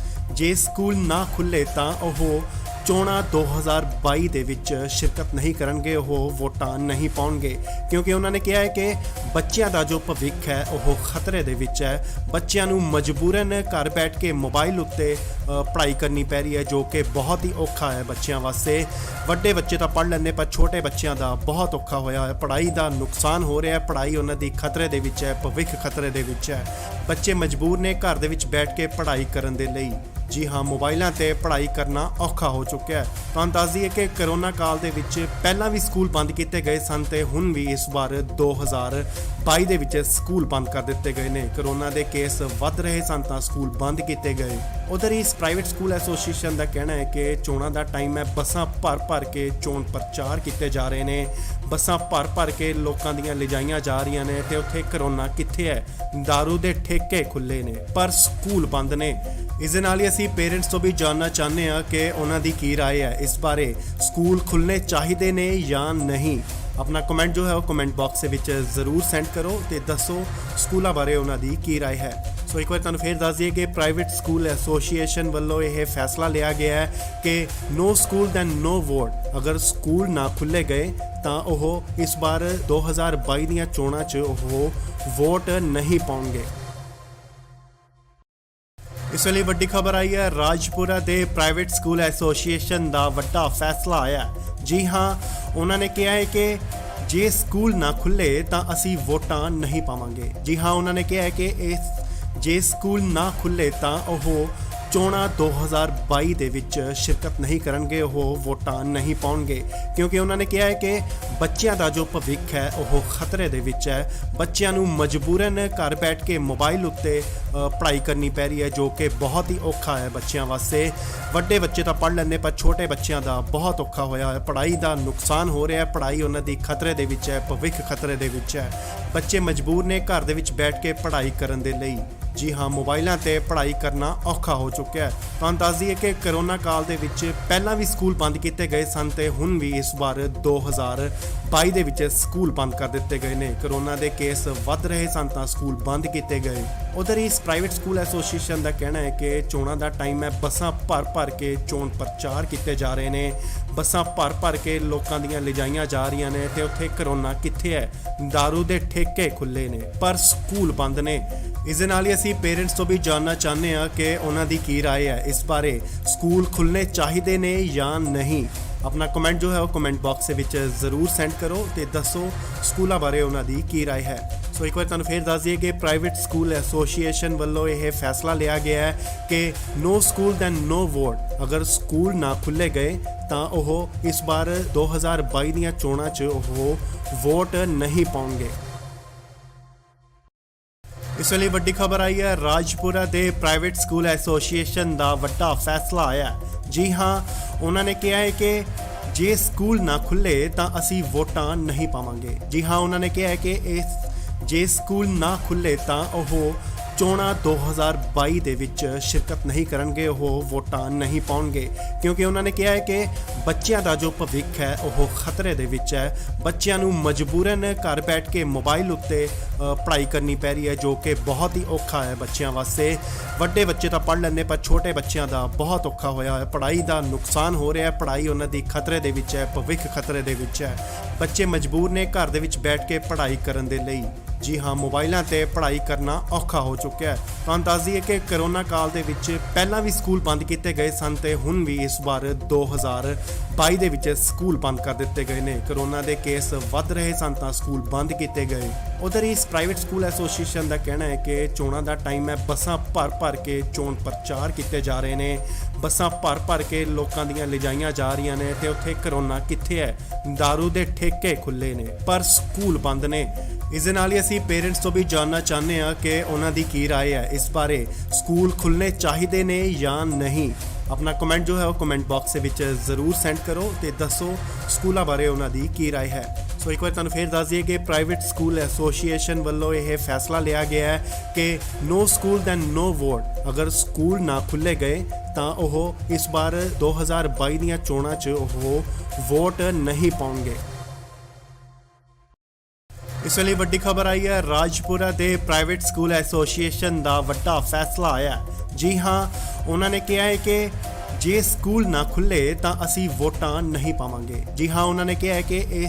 ਜੇ ਸਕੂਲ ਨਾ ਖੁੱਲੇ ਤਾਂ ਉਹ ਚੋਣਾਂ 2022 ਦੇ ਵਿੱਚ ਸ਼ਿਰਕਤ ਨਹੀਂ ਕਰਨਗੇ, ਉਹ ਵੋਟਾਂ ਨਹੀਂ ਪਾਉਣਗੇ, ਕਿਉਂਕਿ ਉਹਨਾਂ ਨੇ ਕਿਹਾ ਹੈ ਕਿ ਬੱਚਿਆਂ ਦਾ ਜੋ ਭਵਿੱਖ ਹੈ ਉਹ ਖਤਰੇ ਦੇ ਵਿੱਚ ਹੈ। ਬੱਚਿਆਂ ਨੂੰ ਮਜਬੂਰਨ ਘਰ ਬੈਠ ਕੇ ਮੋਬਾਈਲ ਉੱਤੇ ਪੜ੍ਹਾਈ ਕਰਨੀ ਪੈ ਰਹੀ ਹੈ, ਜੋ ਕਿ ਬਹੁਤ ਹੀ ਔਖਾ ਹੈ ਬੱਚਿਆਂ ਵਾਸਤੇ। ਵੱਡੇ ਬੱਚੇ ਤਾਂ ਪੜ੍ਹ ਲੈਂਦੇ, ਪਰ ਛੋਟੇ ਬੱਚਿਆਂ ਦਾ ਬਹੁਤ ਔਖਾ ਹੋਇਆ ਹੈ। ਪੜ੍ਹਾਈ ਦਾ ਨੁਕਸਾਨ ਹੋ ਰਿਹਾ, ਪੜ੍ਹਾਈ ਉਹਨਾਂ ਦੀ ਖਤਰੇ ਦੇ ਵਿੱਚ ਹੈ, ਭਵਿੱਖ ਖਤਰੇ ਦੇ ਵਿੱਚ ਹੈ। ਬੱਚੇ ਮਜਬੂਰ ਨੇ ਘਰ ਦੇ ਵਿੱਚ ਬੈਠ ਕੇ ਪੜ੍ਹਾਈ ਕਰਨ ਦੇ ਲਈ। ਜੀ ਹਾਂ, ਮੋਬਾਈਲਾਂ ਤੇ ਪੜ੍ਹਾਈ ਕਰਨਾ ਔਖਾ ਹੋ ਚੁੱਕਿਆ ਹੈ। ਤੁਹਾਨੂੰ ਦੱਸ ਦਈਏ ਕਿ ਕਰੋਨਾ ਕਾਲ ਦੇ ਵਿੱਚ ਪਹਿਲਾਂ ਵੀ ਸਕੂਲ ਬੰਦ ਕੀਤੇ ਗਏ ਸਨ ਤੇ ਹੁਣ ਵੀ ਇਸ ਵਾਰ 2022 ਦੇ ਵਿੱਚ ਸਕੂਲ ਬੰਦ ਕਰ ਦਿੱਤੇ ਗਏ ਨੇ। ਕਰੋਨਾ ਦੇ ਕੇਸ ਵੱਧ ਰਹੇ ਸਨ ਤਾਂ ਸਕੂਲ ਬੰਦ ਕੀਤੇ ਗਏ। ਉਧਰ ਇਸ ਪ੍ਰਾਈਵੇਟ ਸਕੂਲ ਐਸੋਸੀਏਸ਼ਨ ਦਾ ਕਹਿਣਾ ਹੈ ਕਿ ਚੋਣਾਂ ਦਾ ਟਾਈਮ ਹੈ, ਬੱਸਾਂ ਭਰ ਕੇ ਚੋਣ ਪ੍ਰਚਾਰ ਕੀਤੇ ਜਾ ਰਹੇ ਨੇ, ਬੱਸਾਂ ਭਰ ਕੇ ਲੋਕਾਂ ਦੀਆਂ ਲਿਜਾਈਆਂ ਜਾ ਰਹੀਆਂ ਨੇ ਤੇ ਉੱਥੇ ਕਰੋਨਾ ਕਿੱਥੇ ਹੈ? ਦਾਰੂ ਦੇ ਠੇਕੇ ਖੁੱਲੇ ਨੇ ਪਰ ਸਕੂਲ ਬੰਦ ਨੇ। ਇਸ ਦੇ ਨਾਲ ਹੀ ਅਸੀਂ ਪੇਰੈਂਟਸ ਤੋਂ ਵੀ ਜਾਣਨਾ ਚਾਹੁੰਦੇ ਹਾਂ ਕਿ ਉਹਨਾਂ ਦੀ ਕੀ ਰਾਏ ਹੈ ਇਸ ਬਾਰੇ, ਸਕੂਲ ਖੁੱਲ੍ਹਣੇ ਚਾਹੀਦੇ ਨੇ ਜਾਂ ਨਹੀਂ। ਆਪਣਾ ਕਮੈਂਟ ਜੋ ਹੈ ਉਹ ਕਮੈਂਟ ਬਾਕਸ ਦੇ ਵਿੱਚ ਜ਼ਰੂਰ ਸੈਂਡ ਕਰੋ ਤੇ ਦੱਸੋ ਸਕੂਲਾਂ ਬਾਰੇ ਉਹਨਾਂ ਦੀ ਕੀ ਰਾਏ ਹੈ। ਸੋ ਇੱਕ ਵਾਰ ਤੁਹਾਨੂੰ ਫੇਰ ਦੱਸ ਦਈਏ ਕਿ ਪ੍ਰਾਈਵੇਟ ਸਕੂਲ ਐਸੋਸੀਏਸ਼ਨ ਵੱਲੋਂ ਇਹ ਫੈਸਲਾ ਲਿਆ ਗਿਆ ਹੈ ਕਿ ਨੋ ਸਕੂਲ ਦੈਨ ਨੋ ਵੋਟ। ਅਗਰ ਸਕੂਲ ਨਾ ਖੁੱਲ੍ਹੇ ਗਏ ਤਾਂ ਉਹ ਇਸ ਵਾਰ 2022 ਦੀਆਂ ਚੋਣਾਂ 'ਚ ਉਹ ਵੋਟ ਨਹੀਂ ਪਾਉਣਗੇ। ਇਸ ਵੇਲੇ ਵੱਡੀ ਖਬਰ ਆਈ ਹੈ, ਰਾਜਪੁਰਾ ਦੇ ਪ੍ਰਾਈਵੇਟ ਸਕੂਲ ਐਸੋਸੀਏਸ਼ਨ ਦਾ ਵੱਡਾ ਫੈਸਲਾ ਆਇਆ। ਜੀ ਹਾਂ, ਉਹਨਾਂ ਨੇ ਕਿਹਾ ਹੈ ਕਿ ਜੇ ਸਕੂਲ ਨਾ ਖੁੱਲੇ ਤਾਂ ਅਸੀਂ ਵੋਟਾਂ ਨਹੀਂ ਪਾਵਾਂਗੇ। ਜੀ ਹਾਂ, ਉਹਨਾਂ ਨੇ ਕਿਹਾ ਹੈ ਕਿ ਜੇ ਸਕੂਲ ਨਾ ਖੁੱਲੇ ਤਾਂ ਉਹ ਚੋਣਾਂ 2022 ਦੇ ਵਿੱਚ ਸ਼ਿਰਕਤ ਨਹੀਂ ਕਰਨਗੇ, ਉਹ ਵੋਟਾਂ ਨਹੀਂ ਪਾਉਣਗੇ, ਕਿਉਂਕਿ ਉਹਨਾਂ ਨੇ ਕਿਹਾ ਹੈ ਕਿ ਬੱਚਿਆਂ ਦਾ ਜੋ ਭਵਿੱਖ ਹੈ ਉਹ ਖਤਰੇ ਦੇ ਵਿੱਚ ਹੈ। ਬੱਚਿਆਂ ਨੂੰ ਮਜਬੂਰਨ ਘਰ ਬੈਠ ਕੇ ਮੋਬਾਈਲ ਉੱਤੇ ਪੜ੍ਹਾਈ ਕਰਨੀ ਪੈ ਰਹੀ ਹੈ, ਜੋ ਕਿ ਬਹੁਤ ਹੀ ਔਖਾ ਹੈ ਬੱਚਿਆਂ ਵਾਸਤੇ। ਵੱਡੇ ਬੱਚੇ ਤਾਂ ਪੜ੍ਹ ਲੈਂਦੇ, ਪਰ ਛੋਟੇ ਬੱਚਿਆਂ ਦਾ ਬਹੁਤ ਔਖਾ ਹੋਇਆ ਹੈ। ਪੜ੍ਹਾਈ ਦਾ ਨੁਕਸਾਨ ਹੋ ਰਿਹਾ, ਪੜ੍ਹਾਈ ਉਹਨਾਂ ਦੀ ਖਤਰੇ ਦੇ ਵਿੱਚ ਹੈ, ਭਵਿੱਖ ਖਤਰੇ ਦੇ ਵਿੱਚ ਹੈ। ਬੱਚੇ ਮਜਬੂਰ ਨੇ ਘਰ ਦੇ ਵਿੱਚ ਬੈਠ ਕੇ ਪੜ੍ਹਾਈ ਕਰਨ ਦੇ ਲਈ। ਜੀ ਹਾਂ, ਮੋਬਾਈਲਾਂ ਤੇ ਪੜ੍ਹਾਈ ਕਰਨਾ ਔਖਾ ਹੋ ਚੁੱਕਿਆ ਹੈ। ਤੁਹਾਨੂੰ ਦੱਸ ਦਈਏ ਕਿ ਕਰੋਨਾ ਕਾਲ ਦੇ ਵਿੱਚ ਪਹਿਲਾਂ ਵੀ ਸਕੂਲ ਬੰਦ ਕੀਤੇ ਗਏ ਸਨ ਤੇ ਹੁਣ ਵੀ ਇਸ ਵਾਰ 2022 ਦੇ ਵਿੱਚ ਸਕੂਲ ਬੰਦ ਕਰ ਦਿੱਤੇ ਗਏ ਨੇ। ਕਰੋਨਾ ਦੇ ਕੇਸ ਵੱਧ ਰਹੇ ਸਨ ਤਾਂ ਸਕੂਲ ਬੰਦ ਕੀਤੇ ਗਏ। ਉਧਰ ਇਸ ਪ੍ਰਾਈਵੇਟ ਸਕੂਲ ਐਸੋਸੀਏਸ਼ਨ ਦਾ ਕਹਿਣਾ ਹੈ ਕਿ ਚੋਣਾਂ ਦਾ ਟਾਈਮ ਹੈ, ਬੱਸਾਂ ਭਰ ਕੇ ਚੋਣ ਪ੍ਰਚਾਰ ਕੀਤੇ ਜਾ ਰਹੇ ਨੇ, ਬੱਸਾਂ ਭਰ ਕੇ ਲੋਕਾਂ ਦੀਆਂ ਲਿਜਾਈਆਂ ਜਾ ਰਹੀਆਂ ਨੇ ਤੇ ਉੱਥੇ ਕਰੋਨਾ ਕਿੱਥੇ ਹੈ? ਦਾਰੂ ਦੇ ਠੇਕੇ ਖੁੱਲੇ ਨੇ ਪਰ ਸਕੂਲ ਬੰਦ ਨੇ। ਇਸ ਦੇ ਨਾਲ ਹੀ ਅਸੀਂ ਪੇਰੈਂਟਸ ਤੋਂ ਵੀ ਜਾਣਨਾ ਚਾਹੁੰਦੇ ਹਾਂ ਕਿ ਉਹਨਾਂ ਦੀ ਕੀ ਰਾਏ ਹੈ ਇਸ ਬਾਰੇ, ਸਕੂਲ ਖੁੱਲ੍ਹਣੇ ਚਾਹੀਦੇ ਨੇ ਜਾਂ ਨਹੀਂ। ਆਪਣਾ ਕਮੈਂਟ ਜੋ ਹੈ ਉਹ ਕਮੈਂਟ ਬਾਕਸ ਦੇ ਵਿੱਚ ਜ਼ਰੂਰ ਸੈਂਡ ਕਰੋ ਤੇ ਦੱਸੋ ਸਕੂਲਾਂ ਬਾਰੇ ਉਹਨਾਂ ਦੀ ਕੀ ਰਾਏ ਹੈ। ਸੋ ਇੱਕ ਵਾਰ ਤੁਹਾਨੂੰ ਫੇਰ ਦੱਸ ਦਈਏ ਕਿ ਪ੍ਰਾਈਵੇਟ ਸਕੂਲ ਐਸੋਸੀਏਸ਼ਨ ਵੱਲੋਂ ਇਹ ਫੈਸਲਾ ਲਿਆ ਗਿਆ ਹੈ ਕਿ ਨੋ ਸਕੂਲ ਦੈਨ ਨੋ ਵੋਟ। ਅਗਰ ਸਕੂਲ ਨਾ ਖੁੱਲ੍ਹੇ ਗਏ ਤਾਂ ਉਹ ਇਸ ਵਾਰ 2022 ਦੀਆਂ ਚੋਣਾਂ 'ਚ ਉਹ ਵੋਟ ਨਹੀਂ ਪਾਉਣਗੇ। ਇਸ ਵੇਲੇ ਵੱਡੀ ਖਬਰ ਆਈ ਹੈ, ਰਾਜਪੁਰਾ ਦੇ ਪ੍ਰਾਈਵੇਟ ਸਕੂਲ ਐਸੋਸੀਏਸ਼ਨ ਦਾ ਵੱਡਾ ਫੈਸਲਾ ਆਇਆ। ਜੀ ਹਾਂ, ਉਹਨਾਂ ਨੇ ਕਿਹਾ ਹੈ ਕਿ ਜੇ ਸਕੂਲ ਨਾ ਖੁੱਲ੍ਹੇ ਤਾਂ ਅਸੀਂ ਵੋਟਾਂ ਨਹੀਂ ਪਾਵਾਂਗੇ। ਜੀ ਹਾਂ, ਉਹਨਾਂ ਨੇ ਕਿਹਾ ਹੈ ਕਿ ਜੇ ਸਕੂਲ ਨਾ ਖੁੱਲ੍ਹੇ ਤਾਂ ਉਹ ਚੋਣਾਂ 2022 ਦੇ ਵਿੱਚ ਸ਼ਿਰਕਤ ਨਹੀਂ ਕਰਨਗੇ, ਉਹ ਵੋਟਾਂ ਨਹੀਂ ਪਾਉਣਗੇ। ਕਿਉਂਕਿ ਉਹਨਾਂ ਨੇ ਕਿਹਾ ਹੈ ਕਿ ਬੱਚਿਆਂ ਦਾ ਜੋ ਭਵਿੱਖ ਹੈ ਉਹ ਖਤਰੇ ਦੇ ਵਿੱਚ ਹੈ। ਬੱਚਿਆਂ ਨੂੰ ਮਜਬੂਰਨ ਘਰ ਬੈਠ ਕੇ ਮੋਬਾਈਲ ਉੱਤੇ ਪੜ੍ਹਾਈ ਕਰਨੀ ਪੈ ਰਹੀ ਹੈ, ਜੋ ਕਿ ਬਹੁਤ ਹੀ ਔਖਾ ਹੈ ਬੱਚਿਆਂ ਵਾਸਤੇ। ਵੱਡੇ ਬੱਚੇ ਤਾਂ ਪੜ੍ਹ ਲੈਂਦੇ, ਪਰ ਛੋਟੇ ਬੱਚਿਆਂ ਦਾ ਬਹੁਤ ਔਖਾ ਹੋਇਆ ਹੈ। ਪੜ੍ਹਾਈ ਦਾ ਨੁਕਸਾਨ ਹੋ ਰਿਹਾ ਹੈ, ਪੜ੍ਹਾਈ ਉਹਨਾਂ ਦੀ ਖਤਰੇ ਦੇ ਵਿੱਚ ਹੈ, ਭਵਿੱਖ ਖਤਰੇ ਦੇ ਵਿੱਚ ਹੈ। ਬੱਚੇ ਮਜਬੂਰ ਨੇ ਘਰ ਦੇ ਵਿੱਚ ਬੈਠ ਕੇ ਪੜ੍ਹਾਈ ਕਰਨ ਦੇ ਲਈ। ਜੀ ਹਾਂ, ਮੋਬਾਈਲਾਂ ਤੇ ਪੜ੍ਹਾਈ ਕਰਨਾ ਔਖਾ ਹੋ ਚੁੱਕਿਆ ਹੈ। ਤੁਹਾਨੂੰ ਦੱਸ ਦਈਏ ਕਿ ਕਰੋਨਾ ਕਾਲ ਦੇ ਵਿੱਚ ਪਹਿਲਾਂ ਵੀ ਸਕੂਲ ਬੰਦ ਕੀਤੇ ਗਏ ਸਨ ਤੇ ਹੁਣ ਵੀ ਇਸ ਵਾਰ 2022 ਦੇ ਵਿੱਚ ਸਕੂਲ ਬੰਦ ਕਰ ਦਿੱਤੇ ਗਏ ਨੇ। ਕਰੋਨਾ ਦੇ ਕੇਸ ਵੱਧ ਰਹੇ ਸਨ ਤਾਂ ਸਕੂਲ ਬੰਦ ਕੀਤੇ ਗਏ। ਉਧਰ ਇਸ ਪ੍ਰਾਈਵੇਟ ਸਕੂਲ ਐਸੋਸੀਏਸ਼ਨ ਦਾ ਕਹਿਣਾ ਹੈ ਕਿ ਚੋਣਾਂ ਦਾ ਟਾਈਮ ਹੈ, ਬੱਸਾਂ ਭਰ ਕੇ ਚੋਣ ਪ੍ਰਚਾਰ ਕੀਤੇ ਜਾ ਰਹੇ ਨੇ, ਬੱਸਾਂ ਭਰ ਕੇ ਲੋਕਾਂ ਦੀਆਂ ਲਿਜਾਈਆਂ ਜਾ ਰਹੀਆਂ ਨੇ ਤੇ ਉੱਥੇ ਕਰੋਨਾ ਕਿੱਥੇ ਹੈ? ਦਾਰੂ ਦੇ ਠੇਕੇ ਖੁੱਲੇ ਨੇ ਪਰ ਸਕੂਲ ਬੰਦ ਨੇ। ਇਸ ਦੇ ਨਾਲ ਹੀ ਅਸੀਂ ਪੇਰੈਂਟਸ ਤੋਂ ਵੀ ਜਾਣਨਾ ਚਾਹੁੰਦੇ ਹਾਂ ਕਿ ਉਹਨਾਂ ਦੀ ਕੀ ਰਾਏ ਹੈ ਇਸ ਬਾਰੇ, ਸਕੂਲ ਖੁੱਲ੍ਹਣੇ ਚਾਹੀਦੇ ਨੇ ਜਾਂ ਨਹੀਂ। ਆਪਣਾ ਕਮੈਂਟ ਜੋ ਹੈ ਉਹ ਕਮੈਂਟ ਬਾਕਸ ਦੇ ਵਿੱਚ ਜ਼ਰੂਰ ਸੈਂਡ ਕਰੋ ਤੇ ਦੱਸੋ ਸਕੂਲਾਂ ਬਾਰੇ ਉਹਨਾਂ ਦੀ ਕੀ ਰਾਏ ਹੈ। ਸੋ ਇੱਕ ਵਾਰ ਤੁਹਾਨੂੰ ਫੇਰ ਦੱਸ ਦਈਏ ਕਿ ਪ੍ਰਾਈਵੇਟ ਸਕੂਲ ਐਸੋਸੀਏਸ਼ਨ ਵੱਲੋਂ ਇਹ ਫੈਸਲਾ ਲਿਆ ਗਿਆ ਹੈ ਕਿ ਨੋ ਸਕੂਲ ਦੈਨ ਨੋ ਵੋਟ। ਅਗਰ ਸਕੂਲ ਨਾ ਖੁੱਲ੍ਹੇ ਗਏ ਤਾਂ ਉਹ ਇਸ ਵਾਰ 2022 ਦੀਆਂ ਚੋਣਾਂ 'ਚ ਉਹ ਵੋਟ ਨਹੀਂ ਪਾਉਣਗੇ। ਇਸ ਵੇਲੇ ਵੱਡੀ ਖਬਰ ਆਈ ਹੈ, ਰਾਜਪੁਰਾ ਦੇ ਪ੍ਰਾਈਵੇਟ ਸਕੂਲ ਐਸੋਸੀਏਸ਼ਨ ਦਾ ਵੱਡਾ ਫੈਸਲਾ ਆਇਆ। ਜੀ ਹਾਂ, ਉਹਨਾਂ ਨੇ ਕਿਹਾ ਹੈ ਕਿ ਜੇ ਸਕੂਲ ਨਾ ਖੁੱਲ੍ਹੇ ਤਾਂ ਅਸੀਂ ਵੋਟਾਂ ਨਹੀਂ ਪਾਵਾਂਗੇ। ਜੀ ਹਾਂ, ਉਹਨਾਂ ਨੇ ਕਿਹਾ ਹੈ ਕਿ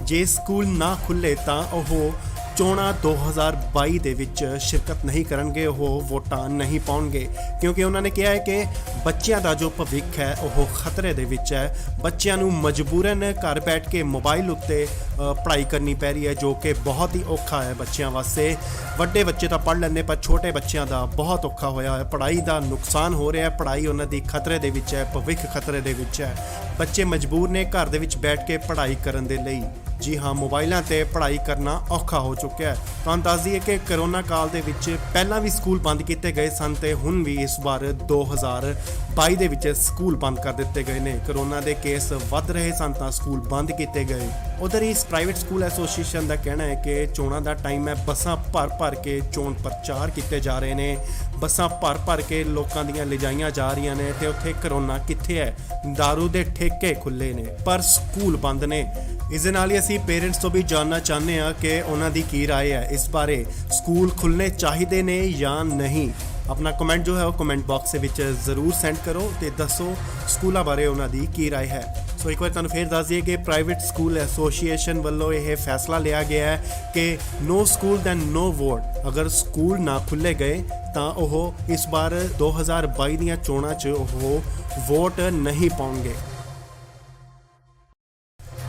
ਜੇ ਸਕੂਲ ਨਾ ਖੁੱਲ੍ਹੇ ਤਾਂ ਉਹ ਚੋਣਾਂ 2022 ਦੇ ਵਿੱਚ ਸ਼ਿਰਕਤ ਨਹੀਂ ਕਰਨਗੇ, ਉਹ ਵੋਟਾਂ ਨਹੀਂ ਪਾਉਣਗੇ। ਕਿਉਂਕਿ ਉਹਨਾਂ ਨੇ ਕਿਹਾ ਹੈ ਕਿ ਬੱਚਿਆਂ ਦਾ ਜੋ ਭਵਿੱਖ ਹੈ ਉਹ ਖਤਰੇ ਦੇ ਵਿੱਚ ਹੈ। ਬੱਚਿਆਂ ਨੂੰ ਮਜਬੂਰਨ ਘਰ ਬੈਠ ਕੇ ਮੋਬਾਈਲ ਉੱਤੇ ਪੜ੍ਹਾਈ ਕਰਨੀ ਪੈ ਰਹੀ ਹੈ, ਜੋ ਕਿ ਬਹੁਤ ਹੀ ਔਖਾ ਹੈ ਬੱਚਿਆਂ ਵਾਸਤੇ। ਵੱਡੇ ਬੱਚੇ ਤਾਂ ਪੜ੍ਹ ਲੈਂਦੇ, ਪਰ ਛੋਟੇ ਬੱਚਿਆਂ ਦਾ ਬਹੁਤ ਔਖਾ ਹੋਇਆ ਹੈ। ਪੜ੍ਹਾਈ ਦਾ ਨੁਕਸਾਨ ਹੋ ਰਿਹਾ ਹੈ, ਪੜ੍ਹਾਈ ਉਹਨਾਂ ਦੀ ਖਤਰੇ ਦੇ ਵਿੱਚ ਹੈ, ਭਵਿੱਖ ਖਤਰੇ ਦੇ ਵਿੱਚ ਹੈ। ਬੱਚੇ ਮਜਬੂਰ ਨੇ ਘਰ ਦੇ ਵਿੱਚ ਬੈਠ ਕੇ ਪੜ੍ਹਾਈ ਕਰਨ ਦੇ ਲਈ। ਜੀ ਹਾਂ, ਮੋਬਾਈਲਾਂ ਤੇ ਪੜ੍ਹਾਈ ਕਰਨਾ ਔਖਾ ਹੋ ਚੁੱਕਿਆ ਹੈ। ਤੁਹਾਨੂੰ ਦੱਸ ਦਈਏ ਕਿ ਕਰੋਨਾ ਕਾਲ ਦੇ ਵਿੱਚ ਪਹਿਲਾਂ ਵੀ ਸਕੂਲ ਬੰਦ ਕੀਤੇ ਗਏ ਸਨ ਤੇ ਹੁਣ ਵੀ ਇਸ ਵਾਰ 2022 ਦੇ ਵਿੱਚ ਸਕੂਲ ਬੰਦ ਕਰ ਦਿੱਤੇ ਗਏ ਨੇ। ਕਰੋਨਾ ਦੇ ਕੇਸ ਵੱਧ ਰਹੇ ਸਨ ਤਾਂ ਸਕੂਲ ਬੰਦ ਕੀਤੇ ਗਏ। ਉਧਰ ਇਸ ਪ੍ਰਾਈਵੇਟ ਸਕੂਲ ਐਸੋਸੀਏਸ਼ਨ ਦਾ ਕਹਿਣਾ ਹੈ ਕਿ ਚੋਣਾਂ ਦਾ ਟਾਈਮ ਹੈ, ਬੱਸਾਂ ਭਰ ਕੇ ਚੋਣ ਪ੍ਰਚਾਰ ਕੀਤੇ ਜਾ ਰਹੇ ਨੇ, ਬੱਸਾਂ ਭਰ ਕੇ ਲੋਕਾਂ ਦੀਆਂ ਲਿਜਾਈਆਂ ਜਾ ਰਹੀਆਂ ਨੇ ਤੇ ਉੱਥੇ ਕਰੋਨਾ ਕਿੱਥੇ ਹੈ? ਦਾਰੂ ਦੇ ਠੇਕੇ ਖੁੱਲੇ ਨੇ ਪਰ ਸਕੂਲ ਬੰਦ ਨੇ। ਇਸ ਦੇ ਨਾਲ ਹੀ ਅਸੀਂ ਪੇਰੈਂਟਸ ਤੋਂ ਵੀ ਜਾਣਨਾ ਚਾਹੁੰਦੇ ਹਾਂ ਕਿ ਉਹਨਾਂ ਦੀ ਕੀ ਰਾਏ ਹੈ ਇਸ ਬਾਰੇ, ਸਕੂਲ ਖੁੱਲ੍ਹਣੇ ਚਾਹੀਦੇ ਨੇ ਜਾਂ ਨਹੀਂ। ਆਪਣਾ ਕਮੈਂਟ ਜੋ ਹੈ ਉਹ ਕਮੈਂਟ ਬਾਕਸ ਦੇ ਵਿੱਚ ਜ਼ਰੂਰ ਸੈਂਡ ਕਰੋ ਤੇ ਦੱਸੋ ਸਕੂਲਾਂ ਬਾਰੇ ਉਹਨਾਂ ਦੀ ਕੀ ਰਾਏ ਹੈ। ਸੋ ਇੱਕ ਵਾਰ ਤੁਹਾਨੂੰ ਫੇਰ ਦੱਸ ਦਈਏ ਕਿ ਪ੍ਰਾਈਵੇਟ ਸਕੂਲ ਐਸੋਸੀਏਸ਼ਨ ਵੱਲੋਂ ਇਹ ਫੈਸਲਾ ਲਿਆ ਗਿਆ ਹੈ ਕਿ ਨੋ ਸਕੂਲ ਦੈਨ ਨੋ ਵੋਟ। ਅਗਰ ਸਕੂਲ ਨਾ ਖੁੱਲ੍ਹੇ ਗਏ ਤਾਂ ਉਹ ਇਸ ਵਾਰ 2022 ਦੀਆਂ ਚੋਣਾਂ 'ਚ ਉਹ ਵੋਟ ਨਹੀਂ ਪਾਉਣਗੇ।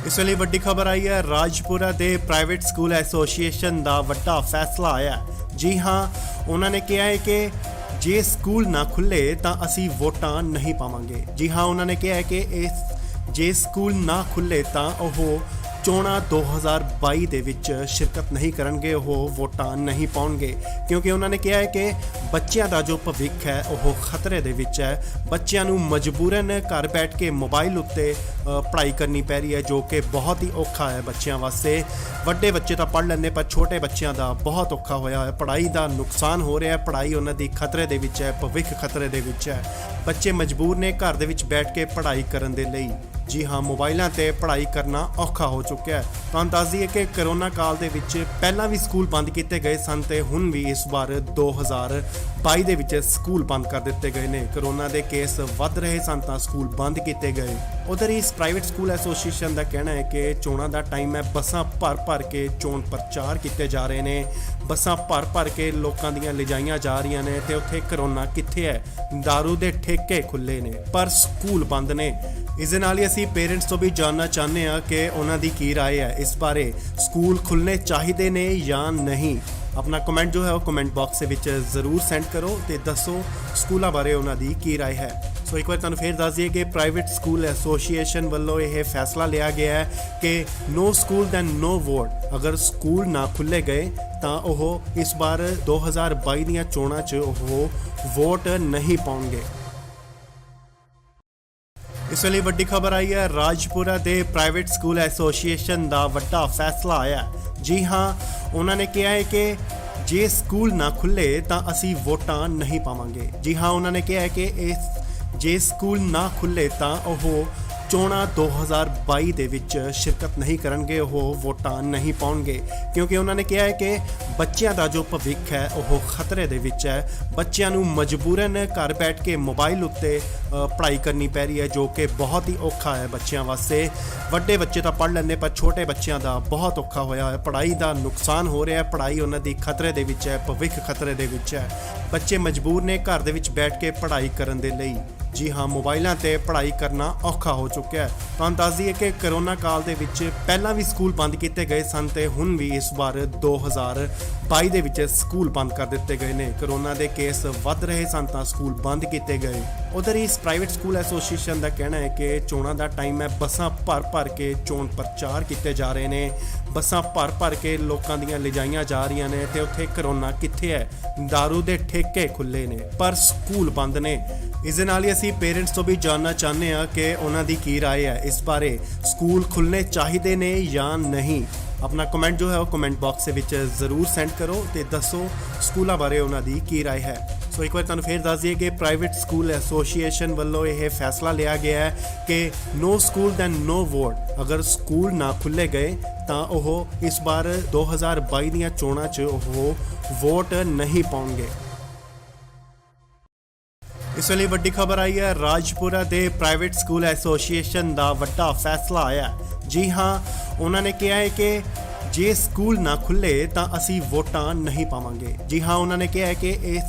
ਇਸ ਵੇਲੇ ਵੱਡੀ ਖਬਰ ਆਈ ਹੈ, ਰਾਜਪੁਰਾ ਦੇ ਪ੍ਰਾਈਵੇਟ ਸਕੂਲ ਐਸੋਸੀਏਸ਼ਨ ਦਾ ਵੱਡਾ ਫੈਸਲਾ ਆਇਆ। ਜੀ ਹਾਂ, ਉਹਨਾਂ ਨੇ ਕਿਹਾ ਹੈ ਕਿ ਜੇ ਸਕੂਲ ਨਾ ਖੁੱਲ੍ਹੇ ਤਾਂ ਅਸੀਂ ਵੋਟਾਂ ਨਹੀਂ ਪਾਵਾਂਗੇ। ਜੀ ਹਾਂ, ਉਹਨਾਂ ਨੇ ਕਿਹਾ ਹੈ ਕਿ ਜੇ ਸਕੂਲ ਨਾ ਖੁੱਲ੍ਹੇ ਤਾਂ ਉਹ ਚੋਣਾਂ 2022 ਦੇ ਵਿੱਚ ਸ਼ਿਰਕਤ ਨਹੀਂ ਕਰਨਗੇ, ਉਹ ਵੋਟਾਂ ਨਹੀਂ ਪਾਉਣਗੇ। ਕਿਉਂਕਿ ਉਹਨਾਂ ਨੇ ਕਿਹਾ ਹੈ ਕਿ ਬੱਚਿਆਂ ਦਾ ਜੋ ਭਵਿੱਖ ਹੈ ਉਹ ਖਤਰੇ ਦੇ ਵਿੱਚ ਹੈ। ਬੱਚਿਆਂ ਨੂੰ ਮਜਬੂਰਨ ਘਰ ਬੈਠ ਕੇ ਮੋਬਾਈਲ ਉੱਤੇ ਪੜ੍ਹਾਈ ਕਰਨੀ ਪੈ ਰਹੀ ਹੈ, ਜੋ ਕਿ ਬਹੁਤ ਹੀ ਔਖਾ ਹੈ ਬੱਚਿਆਂ ਵਾਸਤੇ। ਵੱਡੇ ਬੱਚੇ ਤਾਂ ਪੜ੍ਹ ਲੈਂਦੇ, ਪਰ ਛੋਟੇ ਬੱਚਿਆਂ ਦਾ ਬਹੁਤ ਔਖਾ ਹੋਇਆ ਹੈ। ਪੜ੍ਹਾਈ ਦਾ ਨੁਕਸਾਨ ਹੋ ਰਿਹਾ ਹੈ, ਪੜ੍ਹਾਈ ਉਹਨਾਂ ਦੀ ਖਤਰੇ ਦੇ ਵਿੱਚ ਹੈ, ਭਵਿੱਖ ਖਤਰੇ ਦੇ ਵਿੱਚ ਹੈ। ਬੱਚੇ ਮਜਬੂਰ ਨੇ ਘਰ ਦੇ ਵਿੱਚ ਬੈਠ ਕੇ ਪੜ੍ਹਾਈ ਕਰਨ ਦੇ ਲਈ। ਜੀ ਹਾਂ, ਮੋਬਾਈਲਾਂ ਤੇ ਪੜ੍ਹਾਈ ਕਰਨਾ ਔਖਾ ਹੋ ਚੁੱਕਿਆ ਹੈ। ਤੁਹਾਨੂੰ ਦੱਸ ਦਈਏ ਕਿ ਕਰੋਨਾ ਕਾਲ ਦੇ ਵਿੱਚ ਪਹਿਲਾਂ ਵੀ ਸਕੂਲ ਬੰਦ ਕੀਤੇ ਗਏ ਸਨ ਤੇ ਹੁਣ ਵੀ ਇਸ ਵਾਰ 2022 ਦੇ ਵਿੱਚ ਸਕੂਲ ਬੰਦ ਕਰ ਦਿੱਤੇ ਗਏ ਨੇ। ਕਰੋਨਾ ਦੇ ਕੇਸ ਵੱਧ ਰਹੇ ਸਨ ਤਾਂ ਸਕੂਲ ਬੰਦ ਕੀਤੇ ਗਏ। ਉਧਰ ਇਸ ਪ੍ਰਾਈਵੇਟ ਸਕੂਲ ਐਸੋਸੀਏਸ਼ਨ ਦਾ ਕਹਿਣਾ ਹੈ ਕਿ ਚੋਣਾਂ ਦਾ ਟਾਈਮ ਹੈ, ਬੱਸਾਂ ਭਰ ਕੇ ਚੋਣ ਪ੍ਰਚਾਰ ਕੀਤੇ ਜਾ ਰਹੇ ਨੇ, ਬੱਸਾਂ ਭਰ ਕੇ ਲੋਕਾਂ ਦੀਆਂ ਲਿਜਾਈਆਂ ਜਾ ਰਹੀਆਂ ਨੇ ਤੇ ਉੱਥੇ ਕਰੋਨਾ ਕਿੱਥੇ ਹੈ, ਦਾਰੂ ਦੇ ਠੇਕੇ ਖੁੱਲੇ ਨੇ ਪਰ ਸਕੂਲ ਬੰਦ ਨੇ। ਇਸ ਦੇ ਨਾਲ ਹੀ ਅਸੀਂ ਪੇਰੈਂਟਸ ਤੋਂ ਵੀ ਜਾਣਨਾ ਚਾਹੁੰਦੇ ਹਾਂ ਕਿ ਉਹਨਾਂ ਦੀ ਕੀ ਰਾਏ ਹੈ ਇਸ ਬਾਰੇ, ਸਕੂਲ ਖੁੱਲ੍ਹਣੇ ਚਾਹੀਦੇ ਨੇ ਜਾਂ ਨਹੀਂ। ਆਪਣਾ ਕਮੈਂਟ ਜੋ ਹੈ ਉਹ ਕਮੈਂਟ ਬਾਕਸ ਦੇ ਵਿੱਚ ਜ਼ਰੂਰ ਸੈਂਡ ਕਰੋ ਤੇ ਦੱਸੋ ਸਕੂਲਾਂ ਬਾਰੇ ਉਹਨਾਂ ਦੀ ਕੀ ਰਾਏ ਹੈ। ਸੋ ਇੱਕ ਵਾਰ ਤੁਹਾਨੂੰ ਫੇਰ ਦੱਸ ਦਈਏ ਕਿ ਪ੍ਰਾਈਵੇਟ ਸਕੂਲ ਐਸੋਸੀਏਸ਼ਨ ਵੱਲੋਂ ਇਹ ਫੈਸਲਾ ਲਿਆ ਗਿਆ ਹੈ ਕਿ ਨੋ ਸਕੂਲ ਦੈਨ ਨੋ ਵੋਟ। ਅਗਰ ਸਕੂਲ ਨਾ ਖੁੱਲ੍ਹੇ ਗਏ ਤਾਂ ਉਹ ਇਸ ਵਾਰ 2022 ਦੀਆਂ ਚੋਣਾਂ 'ਚ ਉਹ ਵੋਟ ਨਹੀਂ ਪਾਉਣਗੇ। ਇਸ ਵੇਲੇ ਵੱਡੀ ਖਬਰ ਆਈ ਹੈ, ਰਾਜਪੁਰਾ ਦੇ ਪ੍ਰਾਈਵੇਟ ਸਕੂਲ ਐਸੋਸੀਏਸ਼ਨ ਦਾ ਵੱਡਾ ਫੈਸਲਾ ਆਇਆ। ਜੀ ਹਾਂ, ਉਹਨਾਂ ਨੇ ਕਿਹਾ ਹੈ ਕਿ ਜੇ ਸਕੂਲ ਨਾ ਖੁੱਲੇ ਤਾਂ ਅਸੀਂ ਵੋਟਾਂ ਨਹੀਂ ਪਾਵਾਂਗੇ। ਜੀ ਹਾਂ, ਉਹਨਾਂ ਨੇ ਕਿਹਾ ਹੈ ਕਿ ਜੇ ਸਕੂਲ ਨਾ ਖੁੱਲੇ ਤਾਂ ਉਹ ਚੋਣਾਂ 2022 ਦੇ ਵਿੱਚ ਸ਼ਿਰਕਤ ਨਹੀਂ ਕਰਨਗੇ, ਉਹ ਵੋਟਾਂ ਨਹੀਂ ਪਾਉਣਗੇ ਕਿਉਂਕਿ ਉਹਨਾਂ ਨੇ ਕਿਹਾ ਹੈ ਕਿ ਬੱਚਿਆਂ ਦਾ ਜੋ ਭਵਿੱਖ ਹੈ ਉਹ ਖਤਰੇ ਦੇ ਵਿੱਚ ਹੈ। ਬੱਚਿਆਂ ਨੂੰ ਮਜਬੂਰਨ ਘਰ ਬੈਠ ਕੇ ਮੋਬਾਈਲ ਉੱਤੇ ਪੜ੍ਹਾਈ ਕਰਨੀ ਪੈ ਰਹੀ ਹੈ ਜੋ ਕਿ ਬਹੁਤ ਹੀ ਔਖਾ ਹੈ ਬੱਚਿਆਂ ਵਾਸਤੇ। ਵੱਡੇ ਬੱਚੇ ਤਾਂ ਪੜ੍ਹ ਲੈਂਦੇ ਪਰ ਛੋਟੇ ਬੱਚਿਆਂ ਦਾ ਬਹੁਤ ਔਖਾ ਹੋਇਆ ਹੈ, ਪੜ੍ਹਾਈ ਦਾ ਨੁਕਸਾਨ ਹੋ ਰਿਹਾ ਹੈ, ਪੜ੍ਹਾਈ ਉਹਨਾਂ ਦੀ ਖਤਰੇ ਦੇ ਵਿੱਚ ਹੈ, ਭਵਿੱਖ ਖਤਰੇ ਦੇ ਵਿੱਚ ਹੈ। ਬੱਚੇ ਮਜਬੂਰ ਨੇ ਘਰ ਦੇ ਵਿੱਚ ਬੈਠ ਕੇ ਪੜ੍ਹਾਈ ਕਰਨ ਦੇ ਲਈ। ਜੀ ਹਾਂ, ਮੋਬਾਈਲਾਂ ਤੇ ਪੜ੍ਹਾਈ ਕਰਨਾ ਔਖਾ ਹੋ ਚੁੱਕਿਆ ਹੈ। ਤੁਹਾਨੂੰ ਦੱਸ ਦਈਏ ਕਿ ਕਰੋਨਾ ਕਾਲ ਦੇ ਵਿੱਚ ਪਹਿਲਾਂ ਵੀ ਸਕੂਲ ਬੰਦ ਕੀਤੇ ਗਏ ਸਨ ਤੇ ਹੁਣ ਵੀ ਇਸ ਵਾਰ 2022 ਦੇ ਵਿੱਚ ਸਕੂਲ ਬੰਦ ਕਰ ਦਿੱਤੇ ਗਏ ਨੇ। ਕਰੋਨਾ ਦੇ ਕੇਸ ਵੱਧ ਰਹੇ ਸਨ ਤਾਂ ਸਕੂਲ ਬੰਦ ਕੀਤੇ ਗਏ। ਉਧਰ ਇਸ ਪ੍ਰਾਈਵੇਟ ਸਕੂਲ ਐਸੋਸੀਏਸ਼ਨ ਦਾ ਕਹਿਣਾ ਹੈ ਕਿ ਚੋਣਾਂ ਦਾ ਟਾਈਮ ਹੈ, ਬੱਸਾਂ ਭਰ ਕੇ ਚੋਣ ਪ੍ਰਚਾਰ ਕੀਤੇ ਜਾ ਰਹੇ ਨੇ, ਬੱਸਾਂ ਭਰ ਕੇ ਲੋਕਾਂ ਦੀਆਂ ਲਿਜਾਈਆਂ ਜਾ ਰਹੀਆਂ ਨੇ ਤੇ ਉੱਥੇ ਕਰੋਨਾ ਕਿੱਥੇ ਹੈ, ਦਾਰੂ ਦੇ ਠੇਕੇ ਖੁੱਲੇ ਨੇ ਪਰ ਸਕੂਲ ਬੰਦ ਨੇ। ਇਸ ਦੇ ਨਾਲ ਹੀ ਅਸੀਂ ਪੇਰੈਂਟਸ ਤੋਂ ਵੀ ਜਾਣਨਾ ਚਾਹੁੰਦੇ ਹਾਂ ਕਿ ਉਹਨਾਂ ਦੀ ਕੀ ਰਾਏ ਹੈ ਇਸ ਬਾਰੇ, ਸਕੂਲ ਖੁੱਲ੍ਹਣੇ ਚਾਹੀਦੇ ਨੇ ਜਾਂ ਨਹੀਂ। ਆਪਣਾ ਕਮੈਂਟ ਜੋ ਹੈ ਉਹ ਕਮੈਂਟ ਬਾਕਸ ਦੇ ਵਿੱਚ ਜ਼ਰੂਰ ਸੈਂਡ ਕਰੋ ਤੇ ਦੱਸੋ ਸਕੂਲਾਂ ਬਾਰੇ ਉਹਨਾਂ ਦੀ ਕੀ ਰਾਏ ਹੈ। ਸੋ ਇੱਕ ਵਾਰ ਤੁਹਾਨੂੰ ਫੇਰ ਦੱਸ ਦਈਏ ਕਿ ਪ੍ਰਾਈਵੇਟ ਸਕੂਲ ਐਸੋਸੀਏਸ਼ਨ ਵੱਲੋਂ ਇਹ ਫੈਸਲਾ ਲਿਆ ਗਿਆ ਹੈ ਕਿ ਨੋ ਸਕੂਲ ਦੈਨ ਨੋ ਵੋਟ। ਅਗਰ ਸਕੂਲ ਨਾ ਖੁੱਲ੍ਹੇ ਗਏ ਤਾਂ ਉਹ ਇਸ ਵਾਰ 2022 ਦੀਆਂ ਚੋਣਾਂ 'ਚ ਉਹ ਵੋਟ ਨਹੀਂ ਪਾਉਣਗੇ। ਇਸ ਵੇਲੇ ਵੱਡੀ ਖਬਰ ਆਈ ਹੈ, ਰਾਜਪੁਰਾ ਦੇ ਪ੍ਰਾਈਵੇਟ ਸਕੂਲ ਐਸੋਸੀਏਸ਼ਨ ਦਾ ਵੱਡਾ ਫੈਸਲਾ ਆਇਆ। ਜੀ ਹਾਂ, ਉਹਨਾਂ ਨੇ ਕਿਹਾ ਹੈ ਕਿ ਜੇ ਸਕੂਲ ਨਾ ਖੁੱਲੇ ਤਾਂ ਅਸੀਂ ਵੋਟਾਂ ਨਹੀਂ ਪਾਵਾਂਗੇ। ਜੀ ਹਾਂ, ਉਹਨਾਂ ਨੇ ਕਿਹਾ ਹੈ ਕਿ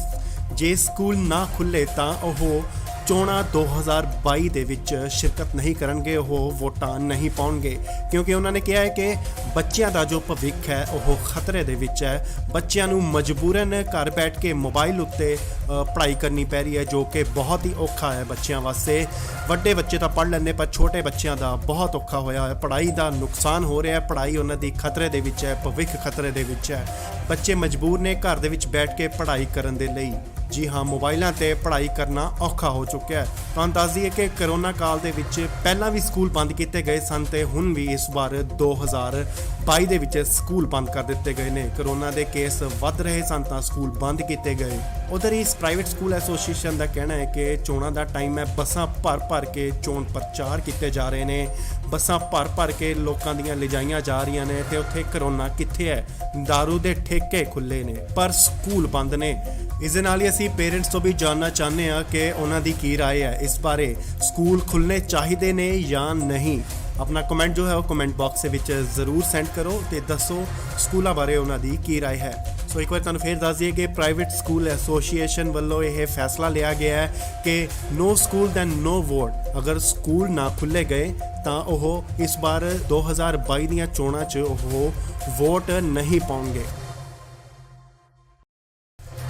ਜੇ ਸਕੂਲ ਨਾ ਖੁੱਲੇ ਤਾਂ ਉਹ ਚੋਣਾਂ 2022 ਦੇ ਵਿੱਚ ਸ਼ਿਰਕਤ ਨਹੀਂ ਕਰਨਗੇ, ਉਹ ਵੋਟਾਂ ਨਹੀਂ ਪਾਉਣਗੇ ਕਿਉਂਕਿ ਉਹਨਾਂ ਨੇ ਕਿਹਾ ਹੈ ਕਿ ਬੱਚਿਆਂ ਦਾ ਜੋ ਭਵਿੱਖ ਹੈ ਉਹ ਖਤਰੇ ਦੇ ਵਿੱਚ ਹੈ। ਬੱਚਿਆਂ ਨੂੰ ਮਜਬੂਰਨ ਘਰ ਬੈਠ ਕੇ ਮੋਬਾਈਲ ਉੱਤੇ ਪੜ੍ਹਾਈ ਕਰਨੀ ਪੈ ਰਹੀ ਹੈ ਜੋ ਕਿ ਬਹੁਤ ਹੀ ਔਖਾ ਹੈ ਬੱਚਿਆਂ ਵਾਸਤੇ। ਵੱਡੇ ਬੱਚੇ ਤਾਂ ਪੜ੍ਹ ਲੈਂਦੇ ਪਰ ਛੋਟੇ ਬੱਚਿਆਂ ਦਾ ਬਹੁਤ ਔਖਾ ਹੋਇਆ ਹੈ, ਪੜ੍ਹਾਈ ਦਾ ਨੁਕਸਾਨ ਹੋ ਰਿਹਾ ਹੈ, ਪੜ੍ਹਾਈ ਉਹਨਾਂ ਦੀ ਖਤਰੇ ਦੇ ਵਿੱਚ ਹੈ, ਭਵਿੱਖ ਖਤਰੇ ਦੇ ਵਿੱਚ ਹੈ। ਬੱਚੇ ਮਜਬੂਰ ਨੇ ਘਰ ਦੇ ਵਿੱਚ ਬੈਠ ਕੇ ਪੜ੍ਹਾਈ ਕਰਨ ਦੇ ਲਈ। ਜੀ ਹਾਂ, ਮੋਬਾਈਲਾਂ ਤੇ ਪੜ੍ਹਾਈ ਕਰਨਾ ਔਖਾ ਹੋ ਚੁੱਕਿਆ ਹੈ। ਤੁਹਾਨੂੰ ਦੱਸ ਦਈਏ ਕਿ ਕਰੋਨਾ ਕਾਲ ਦੇ ਵਿੱਚ ਪਹਿਲਾਂ ਵੀ ਸਕੂਲ ਬੰਦ ਕੀਤੇ ਗਏ ਸਨ ਤੇ ਹੁਣ ਵੀ ਇਸ ਵਾਰ 2022 ਦੇ ਵਿੱਚ ਸਕੂਲ ਬੰਦ ਕਰ ਦਿੱਤੇ ਗਏ ਨੇ। ਕਰੋਨਾ ਦੇ ਕੇਸ ਵੱਧ ਰਹੇ ਸਨ ਤਾਂ ਸਕੂਲ ਬੰਦ ਕੀਤੇ ਗਏ। ਉਧਰ ਇਸ ਪ੍ਰਾਈਵੇਟ ਸਕੂਲ ਐਸੋਸੀਏਸ਼ਨ ਦਾ ਕਹਿਣਾ ਹੈ ਕਿ ਚੋਣਾਂ ਦਾ ਟਾਈਮ ਹੈ, ਬੱਸਾਂ ਭਰ ਕੇ ਚੋਣ ਪ੍ਰਚਾਰ ਕੀਤੇ ਜਾ ਰਹੇ ਨੇ, ਬੱਸਾਂ ਭਰ ਕੇ ਲੋਕਾਂ ਦੀਆਂ ਲਿਜਾਈਆਂ ਜਾ ਰਹੀਆਂ ਨੇ ਤੇ ਉੱਥੇ ਕਰੋਨਾ ਕਿੱਥੇ ਹੈ, ਦਾਰੂ ਦੇ ਠੇਕੇ ਖੁੱਲੇ ਨੇ ਪਰ ਸਕੂਲ ਬੰਦ ਨੇ। ਇਸ ਦੇ ਨਾਲ ਹੀ ਅਸੀਂ ਪੇਰੈਂਟਸ ਤੋਂ ਵੀ ਜਾਣਨਾ ਚਾਹੁੰਦੇ ਹਾਂ ਕਿ ਉਹਨਾਂ ਦੀ ਕੀ ਰਾਏ ਹੈ ਇਸ ਬਾਰੇ, ਸਕੂਲ ਖੁੱਲ੍ਹਣੇ ਚਾਹੀਦੇ ਨੇ ਜਾਂ ਨਹੀਂ। ਆਪਣਾ ਕਮੈਂਟ ਜੋ ਹੈ ਉਹ ਕਮੈਂਟ ਬਾਕਸ ਦੇ ਵਿੱਚ ਜ਼ਰੂਰ ਸੈਂਡ ਕਰੋ ਤੇ ਦੱਸੋ ਸਕੂਲਾਂ ਬਾਰੇ ਉਹਨਾਂ ਦੀ ਕੀ ਰਾਏ ਹੈ। ਸੋ ਇੱਕ ਵਾਰ ਤੁਹਾਨੂੰ ਫੇਰ ਦੱਸ ਦਈਏ ਕਿ ਪ੍ਰਾਈਵੇਟ ਸਕੂਲ ਐਸੋਸੀਏਸ਼ਨ ਵੱਲੋਂ ਇਹ ਫੈਸਲਾ ਲਿਆ ਗਿਆ ਹੈ ਕਿ ਨੋ ਸਕੂਲ ਦੈਨ ਨੋ ਵੋਟ। ਅਗਰ ਸਕੂਲ ਨਾ ਖੁੱਲ੍ਹੇ ਗਏ ਤਾਂ ਉਹ ਇਸ ਵਾਰ 2022 ਦੀਆਂ ਚੋਣਾਂ 'ਚ ਉਹ ਵੋਟ ਨਹੀਂ ਪਾਉਣਗੇ।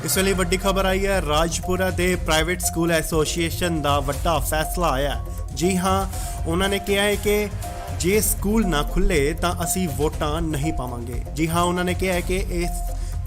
ਇਸ ਵੇਲੇ ਵੱਡੀ ਖਬਰ ਆਈ ਹੈ, ਰਾਜਪੁਰਾ ਦੇ ਪ੍ਰਾਈਵੇਟ ਸਕੂਲ ਐਸੋਸੀਏਸ਼ਨ ਦਾ ਵੱਡਾ ਫੈਸਲਾ ਆਇਆ। ਜੀ ਹਾਂ, ਉਹਨਾਂ ਨੇ ਕਿਹਾ ਹੈ ਕਿ ਜੇ ਸਕੂਲ ਨਾ ਖੁੱਲੇ ਤਾਂ ਅਸੀਂ ਵੋਟਾਂ ਨਹੀਂ ਪਾਵਾਂਗੇ। ਜੀ ਹਾਂ, ਉਹਨਾਂ ਨੇ ਕਿਹਾ ਹੈ ਕਿ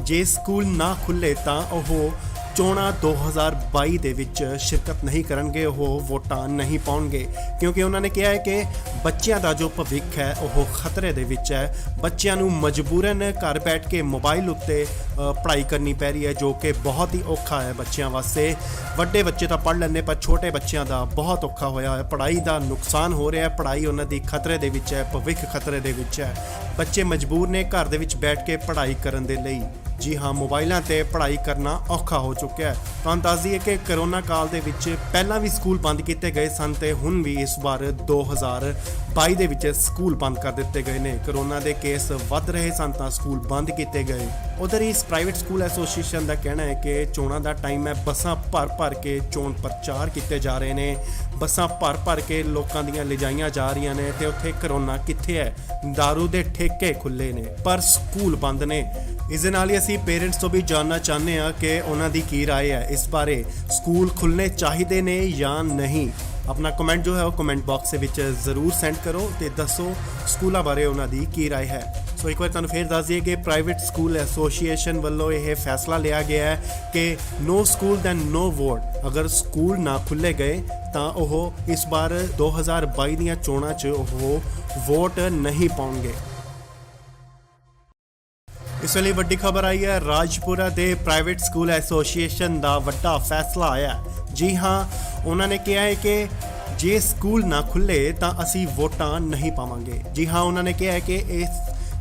ਜੇ ਸਕੂਲ ਨਾ ਖੁੱਲੇ ਤਾਂ ਉਹ ਚੋਣਾਂ 2022 ਦੇ ਵਿੱਚ ਸ਼ਿਰਕਤ ਨਹੀਂ ਕਰਨਗੇ, ਉਹ ਵੋਟਾਂ ਨਹੀਂ ਪਾਉਣਗੇ ਕਿਉਂਕਿ ਉਹਨਾਂ ਨੇ ਕਿਹਾ ਹੈ ਕਿ ਬੱਚਿਆਂ ਦਾ ਜੋ ਭਵਿੱਖ ਹੈ ਉਹ ਖਤਰੇ ਦੇ ਵਿੱਚ ਹੈ। ਬੱਚਿਆਂ ਨੂੰ ਮਜਬੂਰਨ ਘਰ ਬੈਠ ਕੇ ਮੋਬਾਈਲ ਉੱਤੇ ਪੜ੍ਹਾਈ ਕਰਨੀ ਪੈ ਰਹੀ ਹੈ, ਜੋ ਕਿ ਬਹੁਤ ਹੀ ਔਖਾ ਹੈ ਬੱਚਿਆਂ ਵਾਸਤੇ। ਵੱਡੇ ਬੱਚੇ ਤਾਂ ਪੜ੍ਹ ਲੈਂਦੇ, ਪਰ ਛੋਟੇ ਬੱਚਿਆਂ ਦਾ ਬਹੁਤ ਔਖਾ ਹੋਇਆ ਹੈ। ਪੜ੍ਹਾਈ ਦਾ ਨੁਕਸਾਨ ਹੋ ਰਿਹਾ ਹੈ, ਪੜ੍ਹਾਈ ਉਹਨਾਂ ਦੀ ਖਤਰੇ ਦੇ ਵਿੱਚ ਹੈ, ਭਵਿੱਖ ਖਤਰੇ ਦੇ ਵਿੱਚ ਹੈ। ਬੱਚੇ ਮਜਬੂਰ ਨੇ ਘਰ ਦੇ ਵਿੱਚ ਬੈਠ ਕੇ ਪੜ੍ਹਾਈ ਕਰਨ ਦੇ ਲਈ। ਜੀ ਹਾਂ, ਮੋਬਾਈਲਾਂ ਤੇ ਪੜ੍ਹਾਈ ਕਰਨਾ ਔਖਾ ਹੋ ਚੁੱਕਿਆ ਹੈ। ਤੁਹਾਨੂੰ ਦੱਸ ਦਈਏ ਕਿ ਕਰੋਨਾ ਕਾਲ ਦੇ ਵਿੱਚ ਪਹਿਲਾਂ ਵੀ ਸਕੂਲ ਬੰਦ ਕੀਤੇ ਗਏ ਸਨ ਤੇ ਹੁਣ ਵੀ ਇਸ ਵਾਰ 2022 ਦੇ ਵਿੱਚ ਸਕੂਲ ਬੰਦ ਕਰ ਦਿੱਤੇ ਗਏ ਨੇ। ਕਰੋਨਾ ਦੇ ਕੇਸ ਵੱਧ ਰਹੇ ਸਨ ਤਾਂ ਸਕੂਲ ਬੰਦ ਕੀਤੇ ਗਏ। ਉਧਰ ਇਸ ਪ੍ਰਾਈਵੇਟ ਸਕੂਲ ਐਸੋਸੀਏਸ਼ਨ ਦਾ ਕਹਿਣਾ ਹੈ ਕਿ ਚੋਣਾਂ ਦਾ ਟਾਈਮ ਹੈ, ਬੱਸਾਂ ਭਰ ਕੇ ਚੋਣ ਪ੍ਰਚਾਰ ਕੀਤੇ ਜਾ ਰਹੇ ਨੇ, ਬੱਸਾਂ ਭਰ ਕੇ ਲੋਕਾਂ ਦੀਆਂ ਲਿਜਾਈਆਂ ਜਾ ਰਹੀਆਂ ਨੇ ਤੇ ਉੱਥੇ ਕਰੋਨਾ ਕਿੱਥੇ ਹੈ? ਦਾਰੂ ਦੇ ਠੇਕੇ ਖੁੱਲੇ ਨੇ ਪਰ ਸਕੂਲ ਬੰਦ ਨੇ। ਇਸ ਦੇ ਨਾਲ ਹੀ ਅਸੀਂ ਪੇਰੈਂਟਸ ਤੋਂ ਵੀ ਜਾਣਨਾ ਚਾਹੁੰਦੇ ਹਾਂ ਕਿ ਉਹਨਾਂ ਦੀ ਕੀ ਰਾਏ ਹੈ ਇਸ ਬਾਰੇ, ਸਕੂਲ ਖੁੱਲ੍ਹਣੇ ਚਾਹੀਦੇ ਨੇ ਜਾਂ ਨਹੀਂ। ਆਪਣਾ ਕਮੈਂਟ ਜੋ ਹੈ ਉਹ ਕਮੈਂਟ ਬਾਕਸ ਦੇ ਵਿੱਚ ਜ਼ਰੂਰ ਸੈਂਡ ਕਰੋ ਤੇ ਦੱਸੋ ਸਕੂਲਾਂ ਬਾਰੇ ਉਹਨਾਂ ਦੀ ਕੀ ਰਾਏ ਹੈ। ਸੋ ਇੱਕ ਵਾਰ ਤੁਹਾਨੂੰ ਫੇਰ ਦੱਸ ਦਈਏ ਕਿ ਪ੍ਰਾਈਵੇਟ ਸਕੂਲ ਐਸੋਸੀਏਸ਼ਨ ਵੱਲੋਂ ਇਹ ਫੈਸਲਾ ਲਿਆ ਗਿਆ ਹੈ ਕਿ ਨੋ ਸਕੂਲ ਦੈਨ ਨੋ ਵੋਟ। ਅਗਰ ਸਕੂਲ ਨਾ ਖੁੱਲ੍ਹੇ ਗਏ ਤਾਂ ਉਹ ਇਸ ਵਾਰ 2022 ਦੀਆਂ ਚੋਣਾਂ 'ਚ ਉਹ ਵੋਟ ਨਹੀਂ ਪਾਉਣਗੇ। ਇਸ ਵੇਲੇ ਵੱਡੀ ਖਬਰ ਆਈ ਹੈ, ਰਾਜਪੁਰਾ ਦੇ ਪ੍ਰਾਈਵੇਟ ਸਕੂਲ ਐਸੋਸੀਏਸ਼ਨ ਦਾ ਵੱਡਾ ਫੈਸਲਾ ਆਇਆ। ਜੀ ਹਾਂ, ਉਹਨਾਂ ਨੇ ਕਿਹਾ ਹੈ ਕਿ ਜੇ ਸਕੂਲ ਨਾ ਖੁੱਲੇ ਤਾਂ ਅਸੀਂ ਵੋਟਾਂ ਨਹੀਂ ਪਾਵਾਂਗੇ। ਜੀ ਹਾਂ, ਉਹਨਾਂ ਨੇ ਕਿਹਾ ਹੈ ਕਿ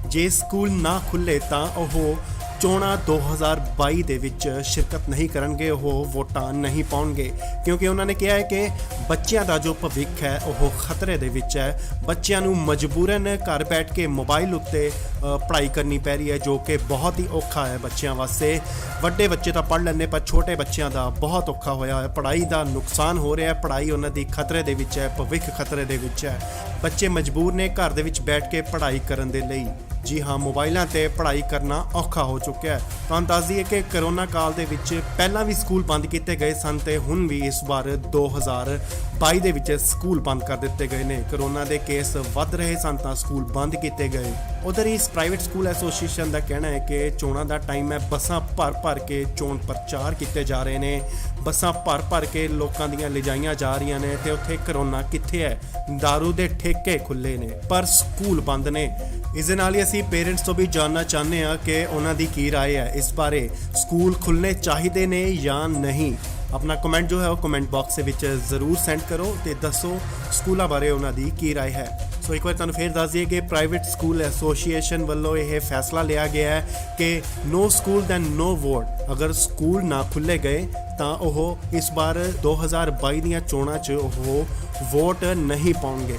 ਜੇ ਸਕੂਲ ਨਾ ਖੁੱਲੇ ਤਾਂ ਉਹ ਚੋਣਾਂ 2022 ਦੇ ਵਿੱਚ ਸ਼ਿਰਕਤ ਨਹੀਂ ਕਰਨਗੇ, ਉਹ ਵੋਟਾਂ ਨਹੀਂ ਪਾਉਣਗੇ ਕਿਉਂਕਿ ਉਹਨਾਂ ਨੇ ਕਿਹਾ ਹੈ ਕਿ ਬੱਚਿਆਂ ਦਾ ਜੋ ਭਵਿੱਖ ਹੈ ਉਹ ਖਤਰੇ ਦੇ ਵਿੱਚ ਹੈ। ਬੱਚਿਆਂ ਨੂੰ ਮਜਬੂਰਨ ਘਰ ਬੈਠ ਕੇ ਮੋਬਾਈਲ ਉੱਤੇ ਪੜ੍ਹਾਈ ਕਰਨੀ ਪੈ ਰਹੀ ਹੈ, ਜੋ ਕਿ ਬਹੁਤ ਹੀ ਔਖਾ ਹੈ ਬੱਚਿਆਂ ਵਾਸਤੇ। ਵੱਡੇ ਬੱਚੇ ਤਾਂ ਪੜ੍ਹ ਲੈਂਦੇ, ਪਰ ਛੋਟੇ ਬੱਚਿਆਂ ਦਾ ਬਹੁਤ ਔਖਾ ਹੋਇਆ ਹੈ। ਪੜ੍ਹਾਈ ਦਾ ਨੁਕਸਾਨ ਹੋ ਰਿਹਾ ਹੈ, ਪੜ੍ਹਾਈ ਉਹਨਾਂ ਦੀ ਖਤਰੇ ਦੇ ਵਿੱਚ ਹੈ, ਭਵਿੱਖ ਖਤਰੇ ਦੇ ਵਿੱਚ ਹੈ। ਬੱਚੇ ਮਜਬੂਰ ਨੇ ਘਰ ਦੇ ਵਿੱਚ ਬੈਠ ਕੇ ਪੜ੍ਹਾਈ ਕਰਨ ਦੇ ਲਈ। ਜੀ ਹਾਂ, ਮੋਬਾਈਲਾਂ ਤੇ ਪੜ੍ਹਾਈ ਕਰਨਾ ਔਖਾ ਹੋ ਚੁੱਕਿਆ ਹੈ। ਤੁਹਾਨੂੰ ਦੱਸ ਦਈਏ ਕਿ ਕਰੋਨਾ ਕਾਲ ਦੇ ਵਿੱਚ ਪਹਿਲਾਂ ਵੀ ਸਕੂਲ ਬੰਦ ਕੀਤੇ ਗਏ ਸਨ ਤੇ ਹੁਣ ਵੀ ਇਸ ਵਾਰ 2022 ਦੇ ਵਿੱਚ ਸਕੂਲ ਬੰਦ ਕਰ ਦਿੱਤੇ ਗਏ ਨੇ। ਕਰੋਨਾ ਦੇ ਕੇਸ ਵੱਧ ਰਹੇ ਸਨ ਤਾਂ ਸਕੂਲ ਬੰਦ ਕੀਤੇ ਗਏ। ਉਧਰ ਇਸ ਪ੍ਰਾਈਵੇਟ ਸਕੂਲ ਐਸੋਸੀਏਸ਼ਨ ਦਾ ਕਹਿਣਾ ਹੈ ਕਿ ਚੋਣਾਂ ਦਾ ਟਾਈਮ ਹੈ, ਬੱਸਾਂ ਭਰ ਕੇ ਚੋਣ ਪ੍ਰਚਾਰ ਕੀਤੇ ਜਾ ਰਹੇ ਨੇ, ਬੱਸਾਂ ਭਰ ਕੇ ਲੋਕਾਂ ਦੀਆਂ ਲਿਜਾਈਆਂ ਜਾ ਰਹੀਆਂ ਨੇ ਤੇ ਉੱਥੇ ਕਰੋਨਾ ਕਿੱਥੇ ਹੈ? ਦਾਰੂ ਦੇ ਠੇਕੇ ਖੁੱਲੇ ਨੇ ਪਰ ਸਕੂਲ ਬੰਦ ਨੇ। ਇਸ ਦੇ ਨਾਲ ਹੀ ਅਸੀਂ ਪੇਰੈਂਟਸ ਤੋਂ ਵੀ ਜਾਣਨਾ ਚਾਹੁੰਦੇ ਹਾਂ ਕਿ ਉਹਨਾਂ ਦੀ ਕੀ ਰਾਏ ਹੈ ਇਸ ਬਾਰੇ, ਸਕੂਲ ਖੁੱਲ੍ਹਣੇ ਚਾਹੀਦੇ ਨੇ ਜਾਂ ਨਹੀਂ। ਆਪਣਾ ਕਮੈਂਟ ਜੋ ਹੈ ਉਹ ਕਮੈਂਟ ਬਾਕਸ ਦੇ ਵਿੱਚ ਜ਼ਰੂਰ ਸੈਂਡ ਕਰੋ ਤੇ ਦੱਸੋ ਸਕੂਲਾਂ ਬਾਰੇ ਉਹਨਾਂ ਦੀ ਕੀ ਰਾਏ ਹੈ। ਸੋ ਇੱਕ ਵਾਰ ਤੁਹਾਨੂੰ ਫੇਰ ਦੱਸ ਦਈਏ ਕਿ ਪ੍ਰਾਈਵੇਟ ਸਕੂਲ ਐਸੋਸੀਏਸ਼ਨ ਵੱਲੋਂ ਇਹ ਫੈਸਲਾ ਲਿਆ ਗਿਆ ਹੈ ਕਿ ਨੋ ਸਕੂਲ ਦੈਨ ਨੋ ਵੋਟ। ਅਗਰ ਸਕੂਲ ਨਾ ਖੁੱਲ੍ਹੇ ਗਏ ਤਾਂ ਉਹ ਇਸ ਵਾਰ 2022 ਦੀਆਂ ਚੋਣਾਂ 'ਚ ਉਹ ਵੋਟ ਨਹੀਂ ਪਾਉਣਗੇ।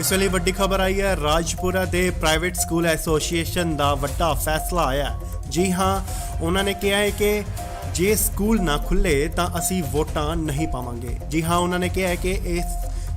ਇਸ ਵੇਲੇ ਵੱਡੀ ਖਬਰ ਆਈ ਹੈ, ਰਾਜਪੁਰਾ ਦੇ ਪ੍ਰਾਈਵੇਟ ਸਕੂਲ ਐਸੋਸੀਏਸ਼ਨ ਦਾ ਵੱਡਾ ਫੈਸਲਾ ਆਇਆ। ਜੀ ਹਾਂ, ਉਹਨਾਂ ਨੇ ਕਿਹਾ ਹੈ ਕਿ ਜੇ ਸਕੂਲ ਨਾ ਖੁੱਲੇ ਤਾਂ ਅਸੀਂ ਵੋਟਾਂ ਨਹੀਂ ਪਾਵਾਂਗੇ। ਜੀ ਹਾਂ, ਉਹਨਾਂ ਨੇ ਕਿਹਾ ਹੈ ਕਿ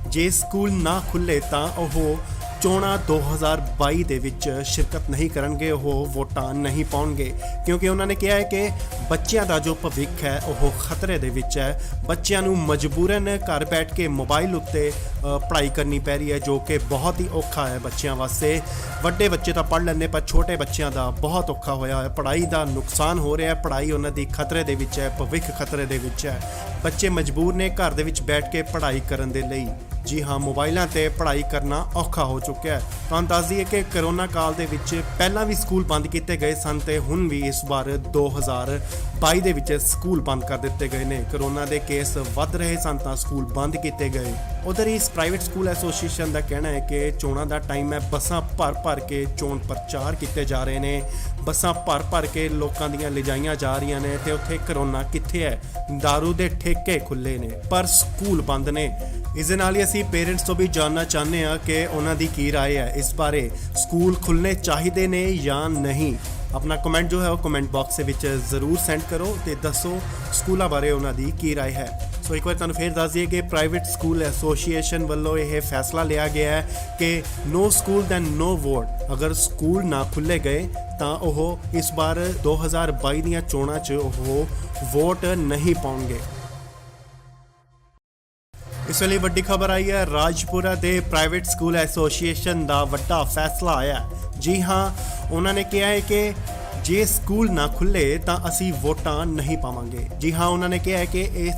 ਜੇ ਸਕੂਲ ਨਾ ਖੁੱਲੇ ਤਾਂ ਉਹ ਚੋਣਾਂ 2022 ਦੇ ਵਿੱਚ ਸ਼ਿਰਕਤ ਨਹੀਂ ਕਰਨਗੇ, ਉਹ ਵੋਟਾਂ ਨਹੀਂ ਪਾਉਣਗੇ ਕਿਉਂਕਿ ਉਹਨਾਂ ਨੇ ਕਿਹਾ ਹੈ ਕਿ ਬੱਚਿਆਂ ਦਾ ਜੋ ਭਵਿੱਖ ਹੈ ਉਹ ਖਤਰੇ ਦੇ ਵਿੱਚ ਹੈ। ਬੱਚਿਆਂ ਨੂੰ ਮਜਬੂਰਨ ਘਰ ਬੈਠ ਕੇ ਮੋਬਾਈਲ ਉੱਤੇ ਪੜ੍ਹਾਈ ਕਰਨੀ ਪੈ ਰਹੀ ਹੈ, ਜੋ ਕਿ ਬਹੁਤ ਹੀ ਔਖਾ ਹੈ ਬੱਚਿਆਂ ਵਾਸਤੇ। ਵੱਡੇ ਬੱਚੇ ਤਾਂ ਪੜ੍ਹ ਲੈਂਦੇ, ਪਰ ਛੋਟੇ ਬੱਚਿਆਂ ਦਾ ਬਹੁਤ ਔਖਾ ਹੋਇਆ ਹੈ। ਪੜ੍ਹਾਈ ਦਾ ਨੁਕਸਾਨ ਹੋ ਰਿਹਾ ਹੈ, ਪੜ੍ਹਾਈ ਉਹਨਾਂ ਦੀ ਖਤਰੇ ਦੇ ਵਿੱਚ ਹੈ, ਭਵਿੱਖ ਖਤਰੇ ਦੇ ਵਿੱਚ ਹੈ। ਬੱਚੇ ਮਜਬੂਰ ਨੇ ਘਰ ਦੇ ਵਿੱਚ ਬੈਠ ਕੇ ਪੜ੍ਹਾਈ ਕਰਨ ਦੇ ਲਈ। ਜੀ ਹਾਂ, ਮੋਬਾਈਲਾਂ ਤੇ ਪੜ੍ਹਾਈ ਕਰਨਾ ਔਖਾ ਹੋ ਚੁੱਕਿਆ ਹੈ। ਤੁਹਾਨੂੰ ਦੱਸ ਦਈਏ ਕਿ ਕਰੋਨਾ ਕਾਲ ਦੇ ਵਿੱਚ ਪਹਿਲਾਂ ਵੀ ਸਕੂਲ ਬੰਦ ਕੀਤੇ ਗਏ ਸਨ ਤੇ ਹੁਣ ਵੀ ਇਸ ਵਾਰ 2022 ਦੇ ਵਿੱਚ ਸਕੂਲ ਬੰਦ ਕਰ ਦਿੱਤੇ ਗਏ ਨੇ। ਕਰੋਨਾ ਦੇ ਕੇਸ ਵੱਧ ਰਹੇ ਸਨ ਤਾਂ ਸਕੂਲ ਬੰਦ ਕੀਤੇ ਗਏ। ਉਧਰ ਇਸ ਪ੍ਰਾਈਵੇਟ ਸਕੂਲ ਐਸੋਸੀਏਸ਼ਨ ਦਾ ਕਹਿਣਾ ਹੈ ਕਿ ਚੋਣਾਂ ਦਾ ਟਾਈਮ ਹੈ, ਬੱਸਾਂ ਭਰ ਕੇ ਚੋਣ ਪ੍ਰਚਾਰ ਕੀਤੇ ਜਾ ਰਹੇ ਨੇ, ਬੱਸਾਂ ਭਰ ਕੇ ਲੋਕਾਂ ਦੀਆਂ ਲਿਜਾਈਆਂ ਜਾ ਰਹੀਆਂ ਨੇ ਤੇ ਉੱਥੇ ਕਰੋਨਾ ਕਿੱਥੇ ਹੈ? ਦਾਰੂ ਦੇ ਠੇਕੇ ਖੁੱਲੇ ਨੇ ਪਰ ਸਕੂਲ ਬੰਦ ਨੇ। ਇਸ ਦੇ ਨਾਲ ਹੀ ਅਸੀਂ ਪੇਰੈਂਟਸ ਤੋਂ ਵੀ ਜਾਣਨਾ ਚਾਹੁੰਦੇ ਹਾਂ ਕਿ ਉਹਨਾਂ ਦੀ ਕੀ ਰਾਏ ਹੈ ਇਸ ਬਾਰੇ, ਸਕੂਲ ਖੁੱਲ੍ਹਣੇ ਚਾਹੀਦੇ ਨੇ ਜਾਂ ਨਹੀਂ। ਆਪਣਾ ਕਮੈਂਟ ਜੋ ਹੈ ਉਹ ਕਮੈਂਟ ਬਾਕਸ ਦੇ ਵਿੱਚ ਜ਼ਰੂਰ ਸੈਂਡ ਕਰੋ ਤੇ ਦੱਸੋ ਸਕੂਲਾਂ ਬਾਰੇ ਉਹਨਾਂ ਦੀ ਕੀ ਰਾਏ ਹੈ। ਸੋ ਇੱਕ ਵਾਰ ਤੁਹਾਨੂੰ ਫੇਰ ਦੱਸ ਦਈਏ ਕਿ ਪ੍ਰਾਈਵੇਟ ਸਕੂਲ ਐਸੋਸੀਏਸ਼ਨ ਵੱਲੋਂ ਇਹ ਫੈਸਲਾ ਲਿਆ ਗਿਆ ਹੈ ਕਿ ਨੋ ਸਕੂਲ ਦੈਨ ਨੋ ਵੋਟ। ਅਗਰ ਸਕੂਲ ਨਾ ਖੁੱਲ੍ਹੇ ਗਏ ਤਾਂ ਉਹ ਇਸ ਵਾਰ 2022 ਦੀਆਂ ਚੋਣਾਂ 'ਚ ਉਹ ਵੋਟ ਨਹੀਂ ਪਾਉਣਗੇ। ਇਸ ਵੇਲੇ ਵੱਡੀ ਖਬਰ ਆਈ ਹੈ, ਰਾਜਪੁਰਾ ਦੇ ਪ੍ਰਾਈਵੇਟ ਸਕੂਲ ਐਸੋਸੀਏਸ਼ਨ ਦਾ ਵੱਡਾ ਫੈਸਲਾ ਆਇਆ। ਜੀ ਹਾਂ, ਉਹਨਾਂ ਨੇ ਕਿਹਾ ਹੈ ਕਿ ਜੇ ਸਕੂਲ ਨਾ ਖੁੱਲੇ ਤਾਂ ਅਸੀਂ ਵੋਟਾਂ ਨਹੀਂ ਪਾਵਾਂਗੇ। ਜੀ ਹਾਂ, ਉਹਨਾਂ ਨੇ ਕਿਹਾ ਹੈ ਕਿ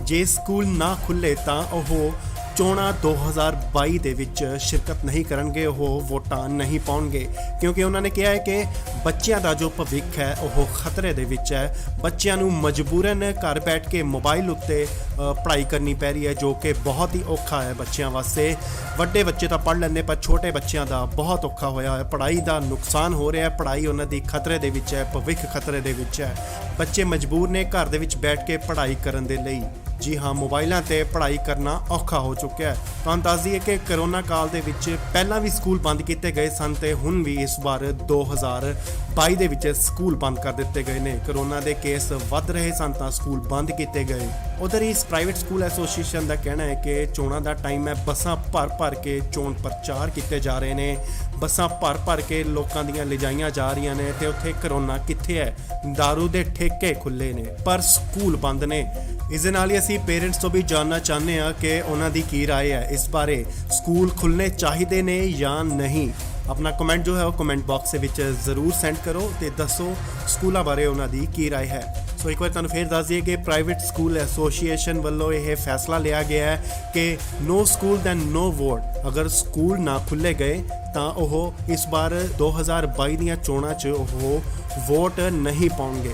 ਜੇ ਸਕੂਲ ਨਾ ਖੁੱਲੇ ਤਾਂ ਉਹ ਚੋਣਾਂ 2022 ਦੇ ਵਿੱਚ ਸ਼ਿਰਕਤ ਨਹੀਂ ਕਰਨਗੇ, ਉਹ ਵੋਟਾਂ ਨਹੀਂ ਪਾਉਣਗੇ, ਕਿਉਂਕਿ ਉਹਨਾਂ ਨੇ ਕਿਹਾ ਹੈ ਕਿ ਬੱਚਿਆਂ ਦਾ ਜੋ ਭਵਿੱਖ ਹੈ ਉਹ ਖਤਰੇ ਦੇ ਵਿੱਚ ਹੈ। ਬੱਚਿਆਂ ਨੂੰ ਮਜਬੂਰਨ ਘਰ ਬੈਠ ਕੇ ਮੋਬਾਈਲ ਉੱਤੇ ਪੜ੍ਹਾਈ ਕਰਨੀ ਪੈ ਰਹੀ ਹੈ, ਜੋ ਕਿ ਬਹੁਤ ਹੀ ਔਖਾ ਹੈ ਬੱਚਿਆਂ ਵਾਸਤੇ। ਵੱਡੇ ਬੱਚੇ ਤਾਂ ਪੜ੍ਹ ਲੈਂਦੇ, ਪਰ ਛੋਟੇ ਬੱਚਿਆਂ ਦਾ ਬਹੁਤ ਔਖਾ ਹੋਇਆ ਹੈ। ਪੜ੍ਹਾਈ ਦਾ ਨੁਕਸਾਨ ਹੋ ਰਿਹਾ ਹੈ, ਪੜ੍ਹਾਈ ਉਹਨਾਂ ਦੀ ਖਤਰੇ ਦੇ ਵਿੱਚ ਹੈ, ਭਵਿੱਖ ਖਤਰੇ ਦੇ ਵਿੱਚ ਹੈ। ਬੱਚੇ ਮਜਬੂਰ ਨੇ ਘਰ ਦੇ ਵਿੱਚ ਬੈਠ ਕੇ ਪੜ੍ਹਾਈ ਕਰਨ ਦੇ ਲਈ। ਜੀ ਹਾਂ, ਮੋਬਾਈਲਾਂ ਤੇ ਪੜ੍ਹਾਈ ਕਰਨਾ ਔਖਾ ਹੋ ਚੁੱਕਿਆ ਹੈ। ਤੁਹਾਨੂੰ ਦੱਸ ਦਈਏ ਕਿ ਕਰੋਨਾ ਕਾਲ ਦੇ ਵਿੱਚ ਪਹਿਲਾਂ ਵੀ ਸਕੂਲ ਬੰਦ ਕੀਤੇ ਗਏ ਸਨ ਤੇ ਹੁਣ ਵੀ ਇਸ ਵਾਰ 2022 ਦੇ ਵਿੱਚ ਸਕੂਲ ਬੰਦ ਕਰ ਦਿੱਤੇ ਗਏ ਨੇ। ਕਰੋਨਾ ਦੇ ਕੇਸ ਵੱਧ ਰਹੇ ਸਨ ਤਾਂ ਸਕੂਲ ਬੰਦ ਕੀਤੇ ਗਏ। ਉਧਰ ਇਸ ਪ੍ਰਾਈਵੇਟ ਸਕੂਲ ਐਸੋਸੀਏਸ਼ਨ ਦਾ ਕਹਿਣਾ ਹੈ ਕਿ ਚੋਣਾਂ ਦਾ ਟਾਈਮ ਹੈ, ਬੱਸਾਂ ਭਰ ਕੇ ਚੋਣ ਪ੍ਰਚਾਰ ਕੀਤੇ ਜਾ ਰਹੇ ਨੇ, ਬੱਸਾਂ ਭਰ ਕੇ ਲੋਕਾਂ ਦੀਆਂ ਲਿਜਾਈਆਂ ਜਾ ਰਹੀਆਂ ਨੇ ਤੇ ਉੱਥੇ ਕਰੋਨਾ ਕਿੱਥੇ ਹੈ? ਦਾਰੂ ਦੇ ਠੇਕੇ ਖੁੱਲੇ ਨੇ ਪਰ ਸਕੂਲ ਬੰਦ ਨੇ। ਇਸ ਦੇ ਨਾਲ ਹੀ ਅਸੀਂ ਪੇਰੈਂਟਸ ਤੋਂ ਵੀ ਜਾਣਨਾ ਚਾਹੁੰਦੇ ਹਾਂ ਕਿ ਉਹਨਾਂ ਦੀ ਕੀ ਰਾਏ ਹੈ ਇਸ ਬਾਰੇ। ਸਕੂਲ ਖੁੱਲ੍ਹਣੇ ਚਾਹੀਦੇ ਨੇ ਜਾਂ ਨਹੀਂ? ਆਪਣਾ ਕਮੈਂਟ ਜੋ ਹੈ ਉਹ ਕਮੈਂਟ ਬਾਕਸ ਦੇ ਵਿੱਚ ਜ਼ਰੂਰ ਸੈਂਡ ਕਰੋ ਤੇ ਦੱਸੋ ਸਕੂਲਾਂ ਬਾਰੇ ਉਹਨਾਂ ਦੀ ਕੀ ਰਾਏ ਹੈ। ਸੋ ਇੱਕ ਵਾਰ ਤੁਹਾਨੂੰ ਫੇਰ ਦੱਸ ਦਈਏ ਕਿ ਪ੍ਰਾਈਵੇਟ ਸਕੂਲ ਐਸੋਸੀਏਸ਼ਨ ਵੱਲੋਂ ਇਹ ਫੈਸਲਾ ਲਿਆ ਗਿਆ ਹੈ ਕਿ ਨੋ ਸਕੂਲ ਦੈਨ ਨੋ ਵੋਟ। ਅਗਰ ਸਕੂਲ ਨਾ ਖੁੱਲ੍ਹੇ ਗਏ ਤਾਂ ਉਹ ਇਸ ਵਾਰ 2022 ਦੀਆਂ ਚੋਣਾਂ 'ਚ ਉਹ ਵੋਟ ਨਹੀਂ ਪਾਉਣਗੇ।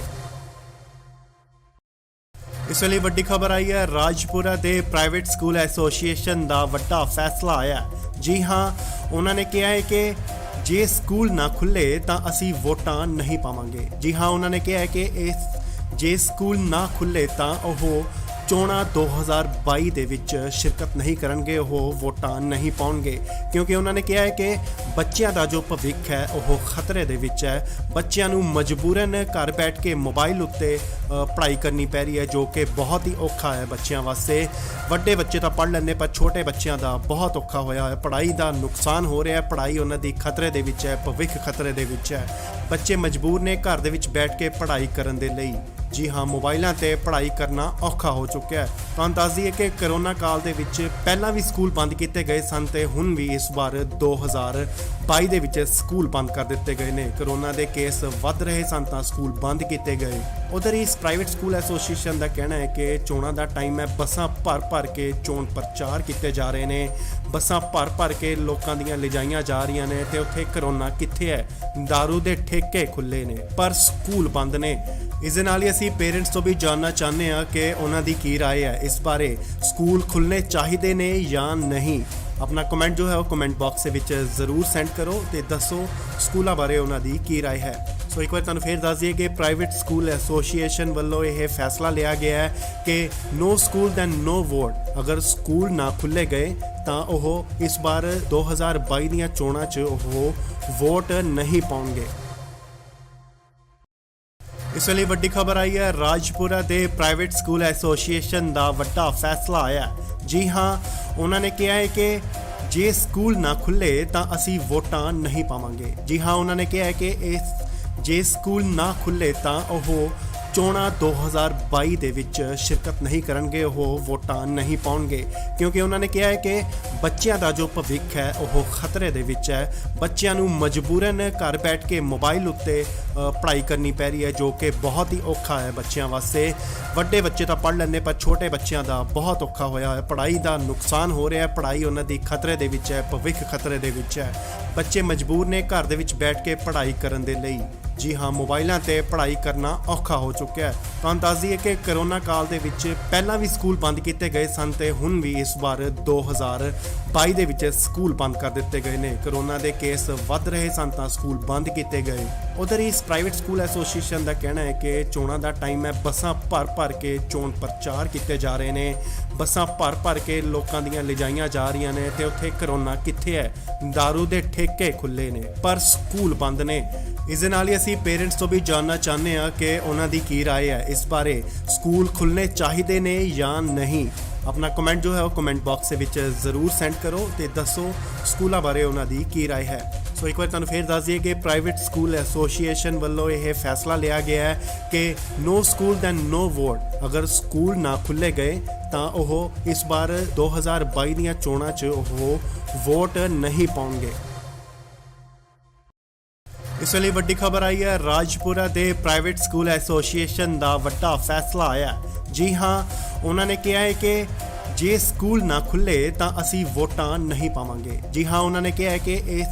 ਇਸ ਲਈ ਵੱਡੀ ਖਬਰ ਆਈ ਹੈ, ਰਾਜਪੁਰਾ ਦੇ ਪ੍ਰਾਈਵੇਟ ਸਕੂਲ ਐਸੋਸੀਏਸ਼ਨ ਦਾ ਵੱਡਾ ਫੈਸਲਾ ਆਇਆ। ਜੀ ਹਾਂ, ਉਹਨਾਂ ਨੇ ਕਿਹਾ ਹੈ ਕਿ ਜੇ ਸਕੂਲ ਨਾ ਖੁੱਲੇ ਤਾਂ ਅਸੀਂ ਵੋਟਾਂ ਨਹੀਂ ਪਾਵਾਂਗੇ। ਜੀ ਹਾਂ, ਉਹਨਾਂ ਨੇ ਕਿਹਾ ਹੈ ਕਿ ਜੇ ਸਕੂਲ ਨਾ ਖੁੱਲੇ ਤਾਂ ਉਹ ਚੋਣਾਂ 2022 ਦੇ ਵਿੱਚ ਸ਼ਿਰਕਤ ਨਹੀਂ ਕਰਨਗੇ, ਉਹ ਵੋਟਾਂ ਨਹੀਂ ਪਾਉਣਗੇ, ਕਿਉਂਕਿ ਉਹਨਾਂ ਨੇ ਕਿਹਾ ਹੈ ਕਿ ਬੱਚਿਆਂ ਦਾ ਜੋ ਭਵਿੱਖ ਹੈ ਉਹ ਖਤਰੇ ਦੇ ਵਿੱਚ ਹੈ। ਬੱਚਿਆਂ ਨੂੰ ਮਜਬੂਰਨ ਘਰ ਬੈਠ ਕੇ ਮੋਬਾਈਲ ਉੱਤੇ ਪੜ੍ਹਾਈ ਕਰਨੀ ਪੈ ਰਹੀ ਹੈ, ਜੋ ਕਿ ਬਹੁਤ ਹੀ ਔਖਾ ਹੈ ਬੱਚਿਆਂ ਵਾਸਤੇ। ਵੱਡੇ ਬੱਚੇ ਤਾਂ ਪੜ੍ਹ ਲੈਂਦੇ, ਪਰ ਛੋਟੇ ਬੱਚਿਆਂ ਦਾ ਬਹੁਤ ਔਖਾ ਹੋਇਆ ਹੈ। ਪੜ੍ਹਾਈ ਦਾ ਨੁਕਸਾਨ ਹੋ ਰਿਹਾ ਹੈ, ਪੜ੍ਹਾਈ ਉਹਨਾਂ ਦੀ ਖਤਰੇ ਦੇ ਵਿੱਚ ਹੈ, ਭਵਿੱਖ ਖਤਰੇ ਦੇ ਵਿੱਚ ਹੈ। ਬੱਚੇ ਮਜਬੂਰ ਨੇ ਘਰ ਦੇ ਵਿੱਚ ਬੈਠ ਕੇ ਪੜ੍ਹਾਈ ਕਰਨ ਦੇ ਲਈ। ਜੀ ਹਾਂ, ਮੋਬਾਈਲਾਂ ਤੇ ਪੜ੍ਹਾਈ ਕਰਨਾ ਔਖਾ ਹੋ ਚੁੱਕਿਆ ਹੈ। ਤੁਹਾਨੂੰ ਦੱਸ ਦਈਏ ਕਿ ਕਰੋਨਾ ਕਾਲ ਦੇ ਵਿੱਚ ਪਹਿਲਾਂ ਵੀ ਸਕੂਲ ਬੰਦ ਕੀਤੇ ਗਏ ਸਨ ਤੇ ਹੁਣ ਵੀ ਇਸ ਵਾਰ 2022 ਦੇ ਵਿੱਚ ਸਕੂਲ ਬੰਦ ਕਰ ਦਿੱਤੇ ਗਏ ਨੇ। ਕਰੋਨਾ ਦੇ ਕੇਸ ਵੱਧ ਰਹੇ ਸਨ ਤਾਂ ਸਕੂਲ ਬੰਦ ਕੀਤੇ ਗਏ। ਉਧਰ ਇਸ ਪ੍ਰਾਈਵੇਟ ਸਕੂਲ ਐਸੋਸੀਏਸ਼ਨ ਦਾ ਕਹਿਣਾ ਹੈ ਕਿ ਚੋਣਾਂ ਦਾ ਟਾਈਮ ਹੈ, ਬੱਸਾਂ ਭਰ ਕੇ ਚੋਣ ਪ੍ਰਚਾਰ ਕੀਤੇ ਜਾ ਰਹੇ ਨੇ, ਬੱਸਾਂ ਭਰ ਕੇ ਲੋਕਾਂ ਦੀਆਂ ਲਿਜਾਈਆਂ ਜਾ ਰਹੀਆਂ ਨੇ ਤੇ ਉੱਥੇ ਕਰੋਨਾ ਕਿੱਥੇ ਹੈ? ਦਾਰੂ ਦੇ ਠੇਕੇ ਖੁੱਲੇ ਨੇ ਪਰ ਸਕੂਲ ਬੰਦ ਨੇ। ਇਸ ਦੇ ਨਾਲ ਹੀ ਅਸੀਂ ਪੇਰੈਂਟਸ ਤੋਂ ਵੀ ਜਾਣਨਾ ਚਾਹੁੰਦੇ ਹਾਂ ਕਿ ਉਹਨਾਂ ਦੀ ਕੀ ਰਾਏ ਹੈ ਇਸ ਬਾਰੇ। ਸਕੂਲ ਖੁੱਲ੍ਹਣੇ ਚਾਹੀਦੇ ਨੇ ਜਾਂ ਨਹੀਂ? ਆਪਣਾ ਕਮੈਂਟ ਜੋ ਹੈ ਉਹ ਕਮੈਂਟ ਬਾਕਸ ਦੇ ਵਿੱਚ ਜ਼ਰੂਰ ਸੈਂਡ ਕਰੋ ਤੇ ਦੱਸੋ ਸਕੂਲਾਂ ਬਾਰੇ ਉਹਨਾਂ ਦੀ ਕੀ ਰਾਏ ਹੈ। ਸੋ ਇੱਕ ਵਾਰ ਤੁਹਾਨੂੰ ਫੇਰ ਦੱਸ ਦਈਏ ਕਿ ਪ੍ਰਾਈਵੇਟ ਸਕੂਲ ਐਸੋਸੀਏਸ਼ਨ ਵੱਲੋਂ ਇਹ ਫੈਸਲਾ ਲਿਆ ਗਿਆ ਹੈ ਕਿ ਨੋ ਸਕੂਲ ਦੈਨ ਨੋ ਵੋਟ। ਅਗਰ ਸਕੂਲ ਨਾ ਖੁੱਲ੍ਹੇ ਗਏ ਤਾਂ ਉਹ ਇਸ ਵਾਰ 2022 ਦੀਆਂ ਚੋਣਾਂ 'ਚ ਉਹ ਵੋਟ ਨਹੀਂ ਪਾਉਣਗੇ। ਇਸ ਲਈ ਵੱਡੀ ਖਬਰ ਆਈ ਹੈ, ਰਾਜਪੁਰਾ ਦੇ ਪ੍ਰਾਈਵੇਟ ਸਕੂਲ ਐਸੋਸੀਏਸ਼ਨ ਦਾ ਵੱਡਾ ਫੈਸਲਾ ਆਇਆ। ਜੀ ਹਾਂ, ਉਹਨਾਂ ਨੇ ਕਿਹਾ ਹੈ ਕਿ ਜੇ ਸਕੂਲ ਨਾ ਖੁੱਲੇ ਤਾਂ ਅਸੀਂ ਵੋਟਾਂ ਨਹੀਂ ਪਾਵਾਂਗੇ। ਜੀ ਹਾਂ, ਉਹਨਾਂ ਨੇ ਕਿਹਾ ਹੈ ਕਿ ਜੇ ਸਕੂਲ ਨਾ ਖੁੱਲੇ ਤਾਂ ਉਹ ਚੋਣਾਂ 2022 ਦੇ ਵਿੱਚ ਸ਼ਿਰਕਤ ਨਹੀਂ ਕਰਨਗੇ, ਉਹ ਵੋਟਾਂ ਨਹੀਂ ਪਾਉਣਗੇ, ਕਿਉਂਕਿ ਉਹਨਾਂ ਨੇ ਕਿਹਾ ਹੈ ਕਿ ਬੱਚਿਆਂ ਦਾ ਜੋ ਭਵਿੱਖ ਹੈ ਉਹ ਖਤਰੇ ਦੇ ਵਿੱਚ ਹੈ। ਬੱਚਿਆਂ ਨੂੰ ਮਜਬੂਰਨ ਘਰ ਬੈਠ ਕੇ ਮੋਬਾਈਲ ਉੱਤੇ ਪੜ੍ਹਾਈ ਕਰਨੀ ਪੈ ਰਹੀ ਹੈ, ਜੋ ਕਿ ਬਹੁਤ ਹੀ ਔਖਾ ਹੈ ਬੱਚਿਆਂ ਵਾਸਤੇ। ਵੱਡੇ ਬੱਚੇ ਤਾਂ ਪੜ੍ਹ ਲੈਂਦੇ, ਪਰ ਛੋਟੇ ਬੱਚਿਆਂ ਦਾ ਬਹੁਤ ਔਖਾ ਹੋਇਆ ਹੈ। ਪੜ੍ਹਾਈ ਦਾ ਨੁਕਸਾਨ ਹੋ ਰਿਹਾ ਹੈ, ਪੜ੍ਹਾਈ ਉਹਨਾਂ ਦੀ ਖਤਰੇ ਦੇ ਵਿੱਚ ਹੈ, ਭਵਿੱਖ ਖਤਰੇ ਦੇ ਵਿੱਚ ਹੈ। ਬੱਚੇ ਮਜਬੂਰ ਨੇ ਘਰ ਦੇ ਵਿੱਚ ਬੈਠ ਕੇ ਪੜ੍ਹਾਈ ਕਰਨ ਦੇ ਲਈ। ਜੀ ਹਾਂ, ਮੋਬਾਈਲਾਂ ਤੇ ਪੜ੍ਹਾਈ ਕਰਨਾ ਔਖਾ ਹੋ ਚੁੱਕਿਆ ਹੈ। ਤੁਹਾਨੂੰ ਦੱਸ ਦਈਏ ਕਿ ਕਰੋਨਾ ਕਾਲ ਦੇ ਵਿੱਚ ਪਹਿਲਾਂ ਵੀ ਸਕੂਲ ਬੰਦ ਕੀਤੇ ਗਏ ਸਨ ਤੇ ਹੁਣ ਵੀ ਇਸ ਵਾਰ 2022 ਦੇ ਵਿੱਚ ਸਕੂਲ ਬੰਦ ਕਰ ਦਿੱਤੇ ਗਏ ਨੇ। ਕਰੋਨਾ ਦੇ ਕੇਸ ਵੱਧ ਰਹੇ ਸਨ ਤਾਂ ਸਕੂਲ ਬੰਦ ਕੀਤੇ ਗਏ। ਉਧਰ ਇਸ ਪ੍ਰਾਈਵੇਟ ਸਕੂਲ ਐਸੋਸੀਏਸ਼ਨ ਦਾ ਕਹਿਣਾ ਹੈ ਕਿ ਚੋਣਾਂ ਦਾ ਟਾਈਮ ਹੈ, ਬੱਸਾਂ ਭਰ ਕੇ ਚੋਣ ਪ੍ਰਚਾਰ ਕੀਤੇ ਜਾ ਰਹੇ ਨੇ, ਬੱਸਾਂ ਭਰ ਕੇ ਲੋਕਾਂ ਦੀਆਂ ਲਿਜਾਈਆਂ ਜਾ ਰਹੀਆਂ ਨੇ ਤੇ ਉੱਥੇ ਕਰੋਨਾ ਕਿੱਥੇ ਹੈ? ਦਾਰੂ ਦੇ ਠੇਕੇ ਖੁੱਲੇ ਨੇ ਪਰ ਸਕੂਲ ਬੰਦ ਨੇ। ਇਸ ਦੇ ਨਾਲ ਹੀ ਅਸੀਂ ਪੇਰੈਂਟਸ ਤੋਂ ਵੀ ਜਾਣਨਾ ਚਾਹੁੰਦੇ ਹਾਂ ਕਿ ਉਹਨਾਂ ਦੀ ਕੀ ਰਾਏ ਹੈ ਇਸ ਬਾਰੇ। ਸਕੂਲ ਖੁੱਲ੍ਹਣੇ ਚਾਹੀਦੇ ਨੇ ਜਾਂ ਨਹੀਂ? ਆਪਣਾ ਕਮੈਂਟ ਜੋ ਹੈ ਉਹ ਕਮੈਂਟ ਬਾਕਸ ਦੇ ਵਿੱਚ ਜ਼ਰੂਰ ਸੈਂਡ ਕਰੋ ਤੇ ਦੱਸੋ ਸਕੂਲਾਂ ਬਾਰੇ ਉਹਨਾਂ ਦੀ ਕੀ ਰਾਏ ਹੈ। ਸੋ ਇੱਕ ਵਾਰ ਤੁਹਾਨੂੰ ਫੇਰ ਦੱਸ ਦਈਏ ਕਿ ਪ੍ਰਾਈਵੇਟ ਸਕੂਲ ਐਸੋਸੀਏਸ਼ਨ ਵੱਲੋਂ ਇਹ ਫੈਸਲਾ ਲਿਆ ਗਿਆ ਹੈ ਕਿ ਨੋ ਸਕੂਲ ਦੈਨ ਨੋ ਵੋਟ। ਅਗਰ ਸਕੂਲ ਨਾ ਖੁੱਲ੍ਹੇ ਗਏ ਤਾਂ ਉਹ ਇਸ ਵਾਰ 2022 ਦੀਆਂ ਚੋਣਾਂ 'ਚ ਉਹ ਵੋਟ ਨਹੀਂ ਪਾਉਣਗੇ। ਇਸ ਵੇਲੇ ਵੱਡੀ ਖਬਰ ਆਈ ਹੈ ਰਾਜਪੁਰਾ ਦੇ ਪ੍ਰਾਈਵੇਟ ਸਕੂਲ ਐਸੋਸੀਏਸ਼ਨ ਦਾ ਵੱਡਾ ਫੈਸਲਾ ਆਇਆ ਹੈ। ਜੀ ਹਾਂ, ਉਹਨਾਂ ਨੇ ਕਿਹਾ ਹੈ ਕਿ ਜੇ ਸਕੂਲ ਨਾ ਖੁੱਲੇ ਤਾਂ ਅਸੀਂ ਵੋਟਾਂ ਨਹੀਂ ਪਾਵਾਂਗੇ। ਜੀ ਹਾਂ, ਉਹਨਾਂ ਨੇ ਕਿਹਾ ਹੈ ਕਿ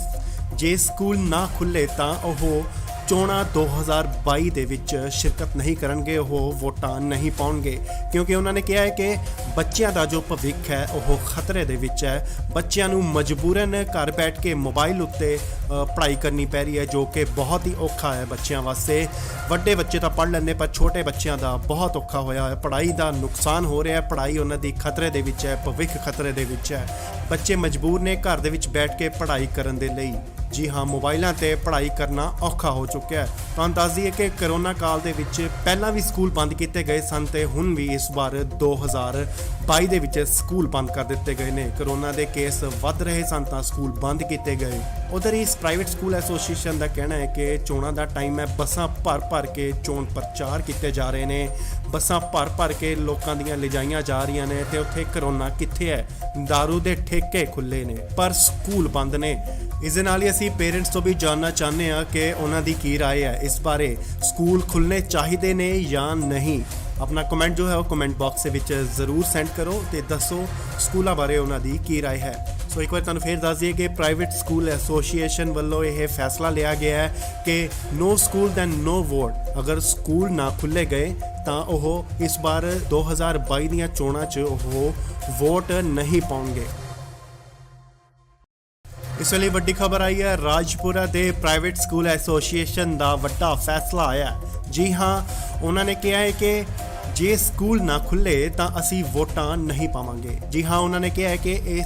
ਜੇ ਸਕੂਲ ਨਾ ਖੁੱਲੇ ਤਾਂ ਉਹ ਚੋਣਾਂ 2022 ਦੇ ਵਿੱਚ ਸ਼ਿਰਕਤ ਨਹੀਂ ਕਰਨਗੇ, ਉਹ ਵੋਟਾਂ ਨਹੀਂ ਪਾਉਣਗੇ, ਕਿਉਂਕਿ ਉਹਨਾਂ ਨੇ ਕਿਹਾ ਹੈ ਕਿ ਬੱਚਿਆਂ ਦਾ ਜੋ ਭਵਿੱਖ ਹੈ ਉਹ ਖਤਰੇ ਦੇ ਵਿੱਚ ਹੈ। ਬੱਚਿਆਂ ਨੂੰ ਮਜਬੂਰਨ ਘਰ ਬੈਠ ਕੇ ਮੋਬਾਈਲ ਉੱਤੇ ਪੜ੍ਹਾਈ ਕਰਨੀ ਪੈ ਰਹੀ ਹੈ, ਜੋ ਕਿ ਬਹੁਤ ਹੀ ਔਖਾ ਹੈ ਬੱਚਿਆਂ ਵਾਸਤੇ। ਵੱਡੇ ਬੱਚੇ ਤਾਂ ਪੜ੍ਹ ਲੈਂਦੇ, ਪਰ ਛੋਟੇ ਬੱਚਿਆਂ ਦਾ ਬਹੁਤ ਔਖਾ ਹੋਇਆ ਹੈ। ਪੜ੍ਹਾਈ ਦਾ ਨੁਕਸਾਨ ਹੋ ਰਿਹਾ ਹੈ, ਪੜ੍ਹਾਈ ਉਹਨਾਂ ਦੀ ਖਤਰੇ ਦੇ ਵਿੱਚ ਹੈ, ਭਵਿੱਖ ਖਤਰੇ ਦੇ ਵਿੱਚ ਹੈ। ਬੱਚੇ ਮਜਬੂਰ ਨੇ ਘਰ ਦੇ ਵਿੱਚ ਬੈਠ ਕੇ ਪੜ੍ਹਾਈ ਕਰਨ ਦੇ ਲਈ। ਜੀ ਹਾਂ, ਮੋਬਾਈਲਾਂ ਤੇ ਪੜ੍ਹਾਈ ਕਰਨਾ ਔਖਾ ਹੋ ਚੁੱਕਿਆ ਹੈ। ਤੁਹਾਨੂੰ ਦੱਸ ਦਈਏ ਕਿ ਕਰੋਨਾ ਕਾਲ ਦੇ ਵਿੱਚ ਪਹਿਲਾਂ ਵੀ ਸਕੂਲ ਬੰਦ ਕੀਤੇ ਗਏ ਸਨ ਤੇ ਹੁਣ ਵੀ ਇਸ ਵਾਰ 2022 ਦੇ ਵਿੱਚ ਸਕੂਲ ਬੰਦ ਕਰ ਦਿੱਤੇ ਗਏ ਨੇ। ਕਰੋਨਾ ਦੇ ਕੇਸ ਵੱਧ ਰਹੇ ਸਨ ਤਾਂ ਸਕੂਲ ਬੰਦ ਕੀਤੇ ਗਏ। ਉਧਰ ਇਸ ਪ੍ਰਾਈਵੇਟ ਸਕੂਲ ਐਸੋਸੀਏਸ਼ਨ ਦਾ ਕਹਿਣਾ ਹੈ ਕਿ ਚੋਣਾਂ ਦਾ ਟਾਈਮ ਹੈ, ਬੱਸਾਂ ਭਰ ਕੇ ਚੋਣ ਪ੍ਰਚਾਰ ਕੀਤੇ ਜਾ ਰਹੇ ਨੇ, ਬੱਸਾਂ ਭਰ ਕੇ ਲੋਕਾਂ ਦੀਆਂ ਲਿਜਾਈਆਂ ਜਾ ਰਹੀਆਂ ਨੇ ਤੇ ਉੱਥੇ ਕਰੋਨਾ ਕਿੱਥੇ ਹੈ? ਦਾਰੂ ਦੇ ਠੇਕੇ ਖੁੱਲੇ ਨੇ ਪਰ ਸਕੂਲ ਬੰਦ ਨੇ। ਇਸ ਦੇ ਨਾਲ ਹੀ ਅਸੀਂ ਪੇਰੈਂਟਸ ਤੋਂ ਵੀ ਜਾਣਨਾ ਚਾਹੁੰਦੇ ਹਾਂ ਕਿ ਉਹਨਾਂ ਦੀ ਕੀ ਰਾਏ ਹੈ ਇਸ ਬਾਰੇ। ਸਕੂਲ ਖੁੱਲ੍ਹਣੇ ਚਾਹੀਦੇ ਨੇ ਜਾਂ ਨਹੀਂ? ਆਪਣਾ ਕਮੈਂਟ ਜੋ ਹੈ ਉਹ ਕਮੈਂਟ ਬਾਕਸ ਦੇ ਵਿੱਚ ਜ਼ਰੂਰ ਸੈਂਡ ਕਰੋ ਤੇ ਦੱਸੋ ਸਕੂਲਾਂ ਬਾਰੇ ਉਹਨਾਂ ਦੀ ਕੀ ਰਾਏ ਹੈ। ਸੋ ਇੱਕ ਵਾਰ ਤੁਹਾਨੂੰ ਫੇਰ ਦੱਸ ਦਈਏ ਕਿ ਪ੍ਰਾਈਵੇਟ ਸਕੂਲ ਐਸੋਸੀਏਸ਼ਨ ਵੱਲੋਂ ਇਹ ਫੈਸਲਾ ਲਿਆ ਗਿਆ ਹੈ ਕਿ ਨੋ ਸਕੂਲ ਦੈਨ ਨੋ ਵੋਟ। ਅਗਰ ਸਕੂਲ ਨਾ ਖੁੱਲ੍ਹੇ ਗਏ ਤਾਂ ਉਹ ਇਸ ਵਾਰ 2022 ਦੀਆਂ ਚੋਣਾਂ 'ਚ ਉਹ ਵੋਟ ਨਹੀਂ ਪਾਉਣਗੇ। ਇਸ ਵੇਲੇ ਵੱਡੀ ਖਬਰ ਆਈ ਹੈ ਰਾਜਪੁਰਾ ਦੇ ਪ੍ਰਾਈਵੇਟ ਸਕੂਲ ਐਸੋਸੀਏਸ਼ਨ ਦਾ ਵੱਡਾ ਫੈਸਲਾ ਆਇਆ ਹੈ। ਜੀ ਹਾਂ, ਉਹਨਾਂ ਨੇ ਕਿਹਾ ਹੈ ਕਿ ਜੇ ਸਕੂਲ ਨਾ ਖੁੱਲੇ ਤਾਂ ਅਸੀਂ ਵੋਟਾਂ ਨਹੀਂ ਪਾਵਾਂਗੇ। ਜੀ ਹਾਂ, ਉਹਨਾਂ ਨੇ ਕਿਹਾ ਹੈ ਕਿ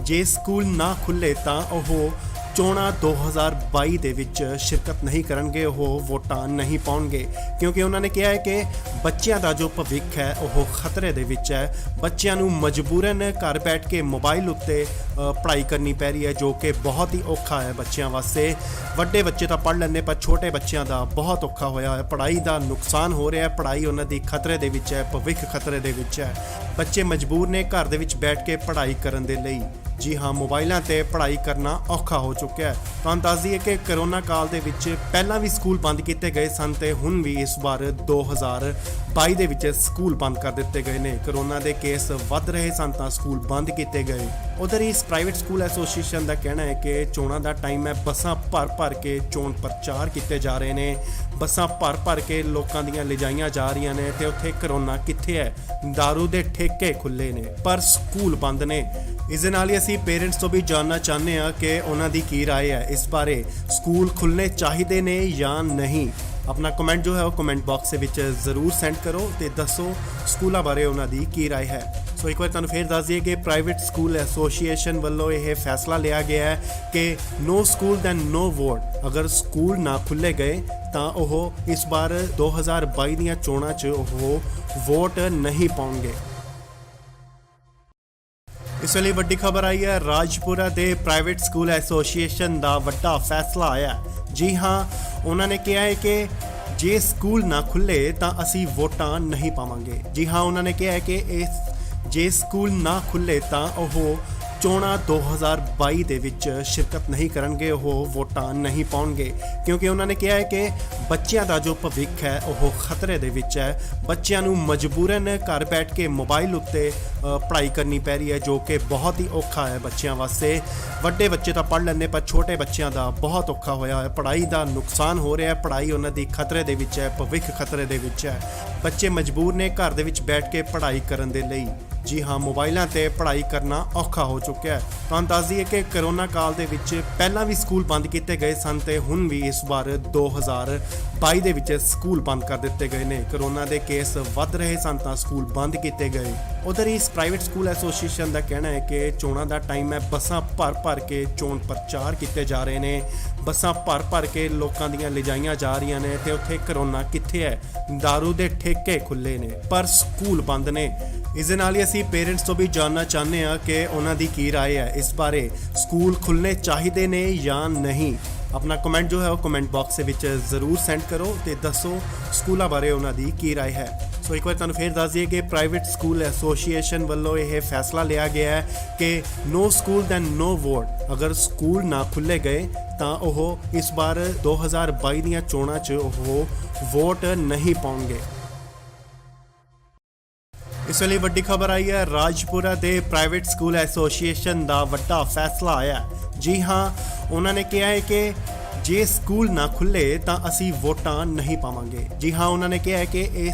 ਜੇ ਸਕੂਲ ਨਾ ਖੁੱਲੇ ਤਾਂ ਉਹ ਚੋਣਾਂ 2022 ਦੇ ਵਿੱਚ ਸ਼ਿਰਕਤ ਨਹੀਂ ਕਰਨਗੇ, ਉਹ ਵੋਟਾਂ ਨਹੀਂ ਪਾਉਣਗੇ, ਕਿਉਂਕਿ ਉਹਨਾਂ ਨੇ ਕਿਹਾ ਹੈ ਕਿ ਬੱਚਿਆਂ ਦਾ ਜੋ ਭਵਿੱਖ ਹੈ ਉਹ ਖਤਰੇ ਦੇ ਵਿੱਚ ਹੈ। ਬੱਚਿਆਂ ਨੂੰ ਮਜਬੂਰਨ ਘਰ ਬੈਠ ਕੇ ਮੋਬਾਈਲ ਉੱਤੇ ਪੜ੍ਹਾਈ ਕਰਨੀ ਪੈ ਰਹੀ ਹੈ, ਜੋ ਕਿ ਬਹੁਤ ਹੀ ਔਖਾ ਹੈ ਬੱਚਿਆਂ ਵਾਸਤੇ। ਵੱਡੇ ਬੱਚੇ ਤਾਂ ਪੜ੍ਹ ਲੈਂਦੇ, ਪਰ ਛੋਟੇ ਬੱਚਿਆਂ ਦਾ ਬਹੁਤ ਔਖਾ ਹੋਇਆ ਹੈ। ਪੜ੍ਹਾਈ ਦਾ ਨੁਕਸਾਨ ਹੋ ਰਿਹਾ ਹੈ, ਪੜ੍ਹਾਈ ਉਹਨਾਂ ਦੀ ਖਤਰੇ ਦੇ ਵਿੱਚ ਹੈ, ਭਵਿੱਖ ਖਤਰੇ ਦੇ ਵਿੱਚ ਹੈ। ਬੱਚੇ ਮਜਬੂਰ ਨੇ ਘਰ ਦੇ ਵਿੱਚ ਬੈਠ ਕੇ ਪੜ੍ਹਾਈ ਕਰਨ ਦੇ ਲਈ। ਜੀ ਹਾਂ, ਮੋਬਾਈਲਾਂ ਤੇ ਪੜ੍ਹਾਈ ਕਰਨਾ ਔਖਾ ਹੋ ਚੁੱਕਿਆ ਹੈ। ਤੁਹਾਨੂੰ ਦੱਸ ਦਈਏ ਕਿ ਕਰੋਨਾ ਕਾਲ ਦੇ ਵਿੱਚ ਪਹਿਲਾਂ ਵੀ ਸਕੂਲ ਬੰਦ ਕੀਤੇ ਗਏ ਸਨ ਤੇ ਹੁਣ ਵੀ ਇਸ ਵਾਰ 2022 ਦੇ ਵਿੱਚ ਸਕੂਲ ਬੰਦ ਕਰ ਦਿੱਤੇ ਗਏ ਨੇ। ਕਰੋਨਾ ਦੇ ਕੇਸ ਵੱਧ ਰਹੇ ਸਨ ਤਾਂ ਸਕੂਲ ਬੰਦ ਕੀਤੇ ਗਏ। ਉਧਰ ਇਸ ਪ੍ਰਾਈਵੇਟ ਸਕੂਲ ਐਸੋਸੀਏਸ਼ਨ ਦਾ ਕਹਿਣਾ ਹੈ ਕਿ ਚੋਣਾਂ ਦਾ ਟਾਈਮ ਹੈ, ਬੱਸਾਂ ਭਰ ਕੇ ਚੋਣ ਪ੍ਰਚਾਰ ਕੀਤੇ ਜਾ ਰਹੇ ਨੇ, ਬੱਸਾਂ ਭਰ ਕੇ ਲੋਕਾਂ ਦੀਆਂ ਲਿਜਾਈਆਂ ਜਾ ਰਹੀਆਂ ਨੇ ਤੇ ਉੱਥੇ ਕਰੋਨਾ ਕਿੱਥੇ ਹੈ? ਦਾਰੂ ਦੇ ਠੇਕੇ ਖੁੱਲੇ ਨੇ ਪਰ ਸਕੂਲ ਬੰਦ ਨੇ। ਇਸ ਦੇ ਨਾਲ ਹੀ ਅਸੀਂ ਪੇਰੈਂਟਸ ਤੋਂ ਵੀ ਜਾਣਨਾ ਚਾਹੁੰਦੇ ਹਾਂ ਕਿ ਉਹਨਾਂ ਦੀ ਕੀ ਰਾਏ ਹੈ ਇਸ ਬਾਰੇ। ਸਕੂਲ ਖੁੱਲ੍ਹਣੇ ਚਾਹੀਦੇ ਨੇ ਜਾਂ ਨਹੀਂ? ਆਪਣਾ ਕਮੈਂਟ ਜੋ ਹੈ ਉਹ ਕਮੈਂਟ ਬਾਕਸ ਦੇ ਵਿੱਚ ਜ਼ਰੂਰ ਸੈਂਡ ਕਰੋ ਤੇ ਦੱਸੋ ਸਕੂਲਾਂ ਬਾਰੇ ਉਹਨਾਂ ਦੀ ਕੀ ਰਾਏ ਹੈ। ਸੋ ਇੱਕ ਵਾਰ ਤੁਹਾਨੂੰ ਫੇਰ ਦੱਸ ਦਈਏ ਕਿ ਪ੍ਰਾਈਵੇਟ ਸਕੂਲ ਐਸੋਸੀਏਸ਼ਨ ਵੱਲੋਂ ਇਹ ਫੈਸਲਾ ਲਿਆ ਗਿਆ ਹੈ ਕਿ ਨੋ ਸਕੂਲ ਦੈਨ ਨੋ ਵੋਟ। ਅਗਰ ਸਕੂਲ ਨਾ ਖੁੱਲ੍ਹੇ ਗਏ ਤਾਂ ਉਹ ਇਸ ਵਾਰ 2022 ਦੀਆਂ ਚੋਣਾਂ 'ਚ ਉਹ ਵੋਟ ਨਹੀਂ ਪਾਉਣਗੇ। ਇਸ ਵੇਲੇ ਵੱਡੀ ਖਬਰ ਆਈ ਹੈ ਰਾਜਪੁਰਾ ਦੇ ਪ੍ਰਾਈਵੇਟ ਸਕੂਲ ਐਸੋਸੀਏਸ਼ਨ ਦਾ ਵੱਡਾ ਫੈਸਲਾ ਆਇਆ ਹੈ। ਜੀ ਹਾਂ, ਉਹਨਾਂ ਨੇ ਕਿਹਾ ਹੈ ਕਿ ਜੇ ਸਕੂਲ ਨਾ ਖੁੱਲੇ ਤਾਂ ਅਸੀਂ ਵੋਟਾਂ ਨਹੀਂ ਪਾਵਾਂਗੇ। ਜੀ ਹਾਂ, ਉਹਨਾਂ ਨੇ ਕਿਹਾ ਹੈ ਕਿ ਜੇ ਸਕੂਲ ਨਾ ਖੁੱਲੇ ਤਾਂ ਉਹ ਚੋਣਾਂ 2022 ਦੇ ਵਿੱਚ ਸ਼ਿਰਕਤ ਨਹੀਂ ਕਰਨਗੇ, ਉਹ ਵੋਟਾਂ ਨਹੀਂ ਪਾਉਣਗੇ, ਕਿਉਂਕਿ ਉਹਨਾਂ ਨੇ ਕਿਹਾ ਹੈ ਕਿ ਬੱਚਿਆਂ ਦਾ ਜੋ ਭਵਿੱਖ ਹੈ ਉਹ ਖਤਰੇ ਦੇ ਵਿੱਚ ਹੈ। ਬੱਚਿਆਂ ਨੂੰ ਮਜਬੂਰਨ ਘਰ ਬੈਠ ਕੇ ਮੋਬਾਈਲ ਉੱਤੇ ਪੜ੍ਹਾਈ ਕਰਨੀ ਪੈ ਰਹੀ ਹੈ, ਜੋ ਕਿ ਬਹੁਤ ਹੀ ਔਖਾ ਹੈ ਬੱਚਿਆਂ ਵਾਸਤੇ। ਵੱਡੇ ਬੱਚੇ ਤਾਂ ਪੜ੍ਹ ਲੈਂਦੇ, ਪਰ ਛੋਟੇ ਬੱਚਿਆਂ ਦਾ ਬਹੁਤ ਔਖਾ ਹੋਇਆ ਹੈ। ਪੜ੍ਹਾਈ ਦਾ ਨੁਕਸਾਨ ਹੋ ਰਿਹਾ ਹੈ, ਪੜ੍ਹਾਈ ਉਹਨਾਂ ਦੀ ਖਤਰੇ ਦੇ ਵਿੱਚ ਹੈ, ਭਵਿੱਖ ਖਤਰੇ ਦੇ ਵਿੱਚ ਹੈ। ਬੱਚੇ ਮਜਬੂਰ ਨੇ ਘਰ ਦੇ ਵਿੱਚ ਬੈਠ ਕੇ ਪੜ੍ਹਾਈ ਕਰਨ ਦੇ ਲਈ। ਜੀ ਹਾਂ, ਮੋਬਾਈਲਾਂ ਤੇ ਪੜ੍ਹਾਈ ਕਰਨਾ ਔਖਾ ਹੋ ਚੁੱਕਿਆ ਹੈ। ਤੁਹਾਨੂੰ ਦੱਸ ਦਈਏ ਕਿ ਕਰੋਨਾ ਕਾਲ ਦੇ ਵਿੱਚ ਪਹਿਲਾਂ ਵੀ ਸਕੂਲ ਬੰਦ ਕੀਤੇ ਗਏ ਸਨ ਤੇ ਹੁਣ ਵੀ ਇਸ ਵਾਰ 2022 ਦੇ ਵਿੱਚ ਸਕੂਲ ਬੰਦ ਕਰ ਦਿੱਤੇ ਗਏ ਨੇ। ਕਰੋਨਾ ਦੇ ਕੇਸ ਵੱਧ ਰਹੇ ਸਨ ਤਾਂ ਸਕੂਲ ਬੰਦ ਕੀਤੇ ਗਏ। ਉਧਰ ਇਸ ਪ੍ਰਾਈਵੇਟ ਸਕੂਲ ਐਸੋਸੀਏਸ਼ਨ ਦਾ ਕਹਿਣਾ ਹੈ ਕਿ ਚੋਣਾਂ ਦਾ ਟਾਈਮ ਹੈ, ਬੱਸਾਂ ਭਰ ਕੇ ਚੋਣ ਪ੍ਰਚਾਰ ਕੀਤੇ ਜਾ ਰਹੇ ਨੇ, ਬੱਸਾਂ ਭਰ ਕੇ ਲੋਕਾਂ ਦੀਆਂ ਲਿਜਾਈਆਂ ਜਾ ਰਹੀਆਂ ਨੇ ਤੇ ਉੱਥੇ ਕਰੋਨਾ ਕਿੱਥੇ ਹੈ? ਦਾਰੂ ਦੇ ਠੇਕੇ ਖੁੱਲੇ ਨੇ ਪਰ ਸਕੂਲ ਬੰਦ ਨੇ। ਇਸ ਦੇ ਨਾਲ ਹੀ ਅਸੀਂ ਪੇਰੈਂਟਸ ਤੋਂ ਵੀ ਜਾਣਨਾ ਚਾਹੁੰਦੇ ਹਾਂ ਕਿ ਉਹਨਾਂ ਦੀ ਕੀ ਰਾਏ ਹੈ ਇਸ ਬਾਰੇ। ਸਕੂਲ ਖੁੱਲ੍ਹਣੇ ਚਾਹੀਦੇ ਨੇ ਜਾਂ ਨਹੀਂ? ਆਪਣਾ ਕਮੈਂਟ ਜੋ ਹੈ ਉਹ ਕਮੈਂਟ ਬਾਕਸ ਦੇ ਵਿੱਚ ਜ਼ਰੂਰ ਸੈਂਡ ਕਰੋ ਤੇ ਦੱਸੋ ਸਕੂਲਾਂ ਬਾਰੇ ਉਹਨਾਂ ਦੀ ਕੀ ਰਾਏ ਹੈ। ਸੋ ਇੱਕ ਵਾਰ ਤੁਹਾਨੂੰ ਫੇਰ ਦੱਸ ਦਈਏ ਕਿ ਪ੍ਰਾਈਵੇਟ ਸਕੂਲ ਐਸੋਸੀਏਸ਼ਨ ਵੱਲੋਂ ਇਹ ਫੈਸਲਾ ਲਿਆ ਗਿਆ ਹੈ ਕਿ ਨੋ ਸਕੂਲ ਦੈਨ ਨੋ ਵੋਟ। ਅਗਰ ਸਕੂਲ ਨਾ ਖੁੱਲ੍ਹੇ ਗਏ ਤਾਂ ਉਹ ਇਸ ਵਾਰ 2022 ਦੀਆਂ ਚੋਣਾਂ 'ਚ ਉਹ ਵੋਟ ਨਹੀਂ ਪਾਉਣਗੇ। ਇਸ ਵੇਲੇ ਵੱਡੀ ਖਬਰ ਆਈ ਹੈ, ਰਾਜਪੁਰਾ ਦੇ ਪ੍ਰਾਈਵੇਟ ਸਕੂਲ ਐਸੋਸੀਏਸ਼ਨ ਦਾ ਵੱਡਾ ਫੈਸਲਾ ਆਇਆ। ਜੀ ਹਾਂ, ਉਹਨਾਂ ਨੇ ਕਿਹਾ ਹੈ ਕਿ ਜੇ ਸਕੂਲ ਨਾ ਖੁੱਲੇ ਤਾਂ ਅਸੀਂ ਵੋਟਾਂ ਨਹੀਂ ਪਾਵਾਂਗੇ। ਜੀ ਹਾਂ, ਉਹਨਾਂ ਨੇ ਕਿਹਾ ਹੈ ਕਿ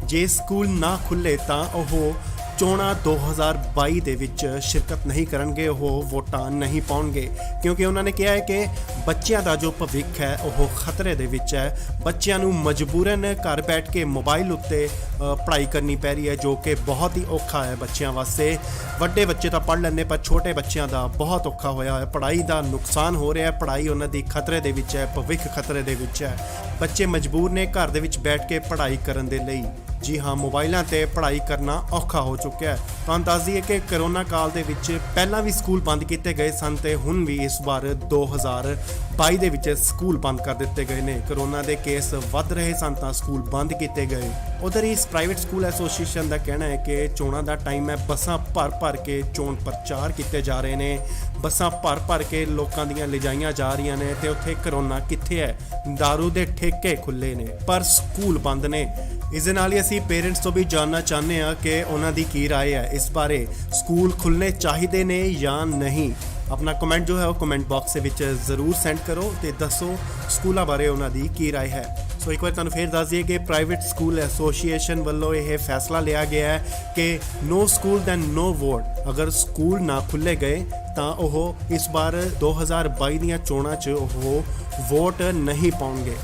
ਜੇ ਸਕੂਲ ਨਾ ਖੁੱਲੇ ਤਾਂ ਉਹ ਚੋਣਾਂ 2022 ਦੇ ਵਿੱਚ ਸ਼ਿਰਕਤ ਨਹੀਂ ਕਰਨਗੇ, ਉਹ ਵੋਟਾਂ ਨਹੀਂ ਪਾਉਣਗੇ, ਕਿਉਂਕਿ ਉਹਨਾਂ ਨੇ ਕਿਹਾ ਹੈ ਕਿ ਬੱਚਿਆਂ ਦਾ ਜੋ ਭਵਿੱਖ ਹੈ ਉਹ ਖਤਰੇ ਦੇ ਵਿੱਚ ਹੈ। ਬੱਚਿਆਂ ਨੂੰ ਮਜਬੂਰਨ ਘਰ ਬੈਠ ਕੇ ਮੋਬਾਈਲ ਉੱਤੇ ਪੜ੍ਹਾਈ ਕਰਨੀ ਪੈ ਰਹੀ ਹੈ, ਜੋ ਕਿ ਬਹੁਤ ਹੀ ਔਖਾ ਹੈ ਬੱਚਿਆਂ ਵਾਸਤੇ। ਵੱਡੇ ਬੱਚੇ ਤਾਂ ਪੜ੍ਹ ਲੈਂਦੇ, ਪਰ ਛੋਟੇ ਬੱਚਿਆਂ ਦਾ ਬਹੁਤ ਔਖਾ ਹੋਇਆ ਹੈ। ਪੜ੍ਹਾਈ ਦਾ ਨੁਕਸਾਨ ਹੋ ਰਿਹਾ ਹੈ, ਪੜ੍ਹਾਈ ਉਹਨਾਂ ਦੀ ਖਤਰੇ ਦੇ ਵਿੱਚ ਹੈ, ਭਵਿੱਖ ਖਤਰੇ ਦੇ ਵਿੱਚ ਹੈ। ਬੱਚੇ ਮਜਬੂਰ ਨੇ ਘਰ ਦੇ ਵਿੱਚ ਬੈਠ ਕੇ ਪੜ੍ਹਾਈ ਕਰਨ ਦੇ ਲਈ। ਜੀ ਹਾਂ, ਮੋਬਾਈਲਾਂ ਤੇ ਪੜ੍ਹਾਈ ਕਰਨਾ ਔਖਾ ਹੋ ਚੁੱਕਿਆ ਹੈ। ਤੁਹਾਨੂੰ ਦੱਸ ਦਈਏ ਕਿ ਕਰੋਨਾ ਕਾਲ ਦੇ ਵਿੱਚ ਪਹਿਲਾਂ ਵੀ ਸਕੂਲ ਬੰਦ ਕੀਤੇ ਗਏ ਸਨ ਤੇ ਹੁਣ ਵੀ ਇਸ ਵਾਰ 2022 ਦੇ ਵਿੱਚ ਸਕੂਲ ਬੰਦ ਕਰ ਦਿੱਤੇ ਗਏ ਨੇ। ਕਰੋਨਾ ਦੇ ਕੇਸ ਵੱਧ ਰਹੇ ਸਨ ਤਾਂ ਸਕੂਲ ਬੰਦ ਕੀਤੇ ਗਏ। ਉਧਰ ਇਸ ਪ੍ਰਾਈਵੇਟ ਸਕੂਲ ਐਸੋਸੀਏਸ਼ਨ ਦਾ ਕਹਿਣਾ ਹੈ ਕਿ ਚੋਣਾਂ ਦਾ ਟਾਈਮ ਹੈ, ਬੱਸਾਂ ਭਰ ਕੇ ਚੋਣ ਪ੍ਰਚਾਰ ਕੀਤੇ ਜਾ ਰਹੇ ਨੇ, ਬੱਸਾਂ ਭਰ ਕੇ ਲੋਕਾਂ ਦੀਆਂ ਲਿਜਾਈਆਂ ਜਾ ਰਹੀਆਂ ਨੇ ਤੇ ਉੱਥੇ ਕਰੋਨਾ ਕਿੱਥੇ ਹੈ? ਦਾਰੂ ਦੇ ਠੇਕੇ ਖੁੱਲੇ ਨੇ ਪਰ ਸਕੂਲ ਬੰਦ ਨੇ। ਇਸ ਦੇ ਨਾਲ ਹੀ ਅਸੀਂ ਪੇਰੈਂਟਸ ਤੋਂ ਵੀ ਜਾਣਨਾ ਚਾਹੁੰਦੇ ਹਾਂ ਕਿ ਉਹਨਾਂ ਦੀ ਕੀ ਰਾਏ ਹੈ ਇਸ ਬਾਰੇ, ਸਕੂਲ ਖੁੱਲ੍ਹਣੇ ਚਾਹੀਦੇ ਨੇ ਜਾਂ ਨਹੀਂ। ਆਪਣਾ ਕਮੈਂਟ ਜੋ ਹੈ ਉਹ ਕਮੈਂਟ ਬਾਕਸ ਦੇ ਵਿੱਚ ਜ਼ਰੂਰ ਸੈਂਡ ਕਰੋ ਤੇ ਦੱਸੋ ਸਕੂਲਾਂ ਬਾਰੇ ਉਹਨਾਂ ਦੀ ਕੀ ਰਾਏ ਹੈ। ਸੋ ਇੱਕ ਵਾਰ ਤੁਹਾਨੂੰ ਫੇਰ ਦੱਸ ਦਈਏ ਕਿ ਪ੍ਰਾਈਵੇਟ ਸਕੂਲ ਐਸੋਸੀਏਸ਼ਨ ਵੱਲੋਂ ਇਹ ਫੈਸਲਾ ਲਿਆ ਗਿਆ ਹੈ ਕਿ ਨੋ ਸਕੂਲ ਦੈਨ ਨੋ ਵੋਟ। ਅਗਰ ਸਕੂਲ ਨਾ ਖੁੱਲ੍ਹੇ ਗਏ ਤਾਂ ਉਹ ਇਸ ਵਾਰ 2022 ਦੀਆਂ ਚੋਣਾਂ 'ਚ ਉਹ ਵੋਟ ਨਹੀਂ ਪਾਉਣਗੇ।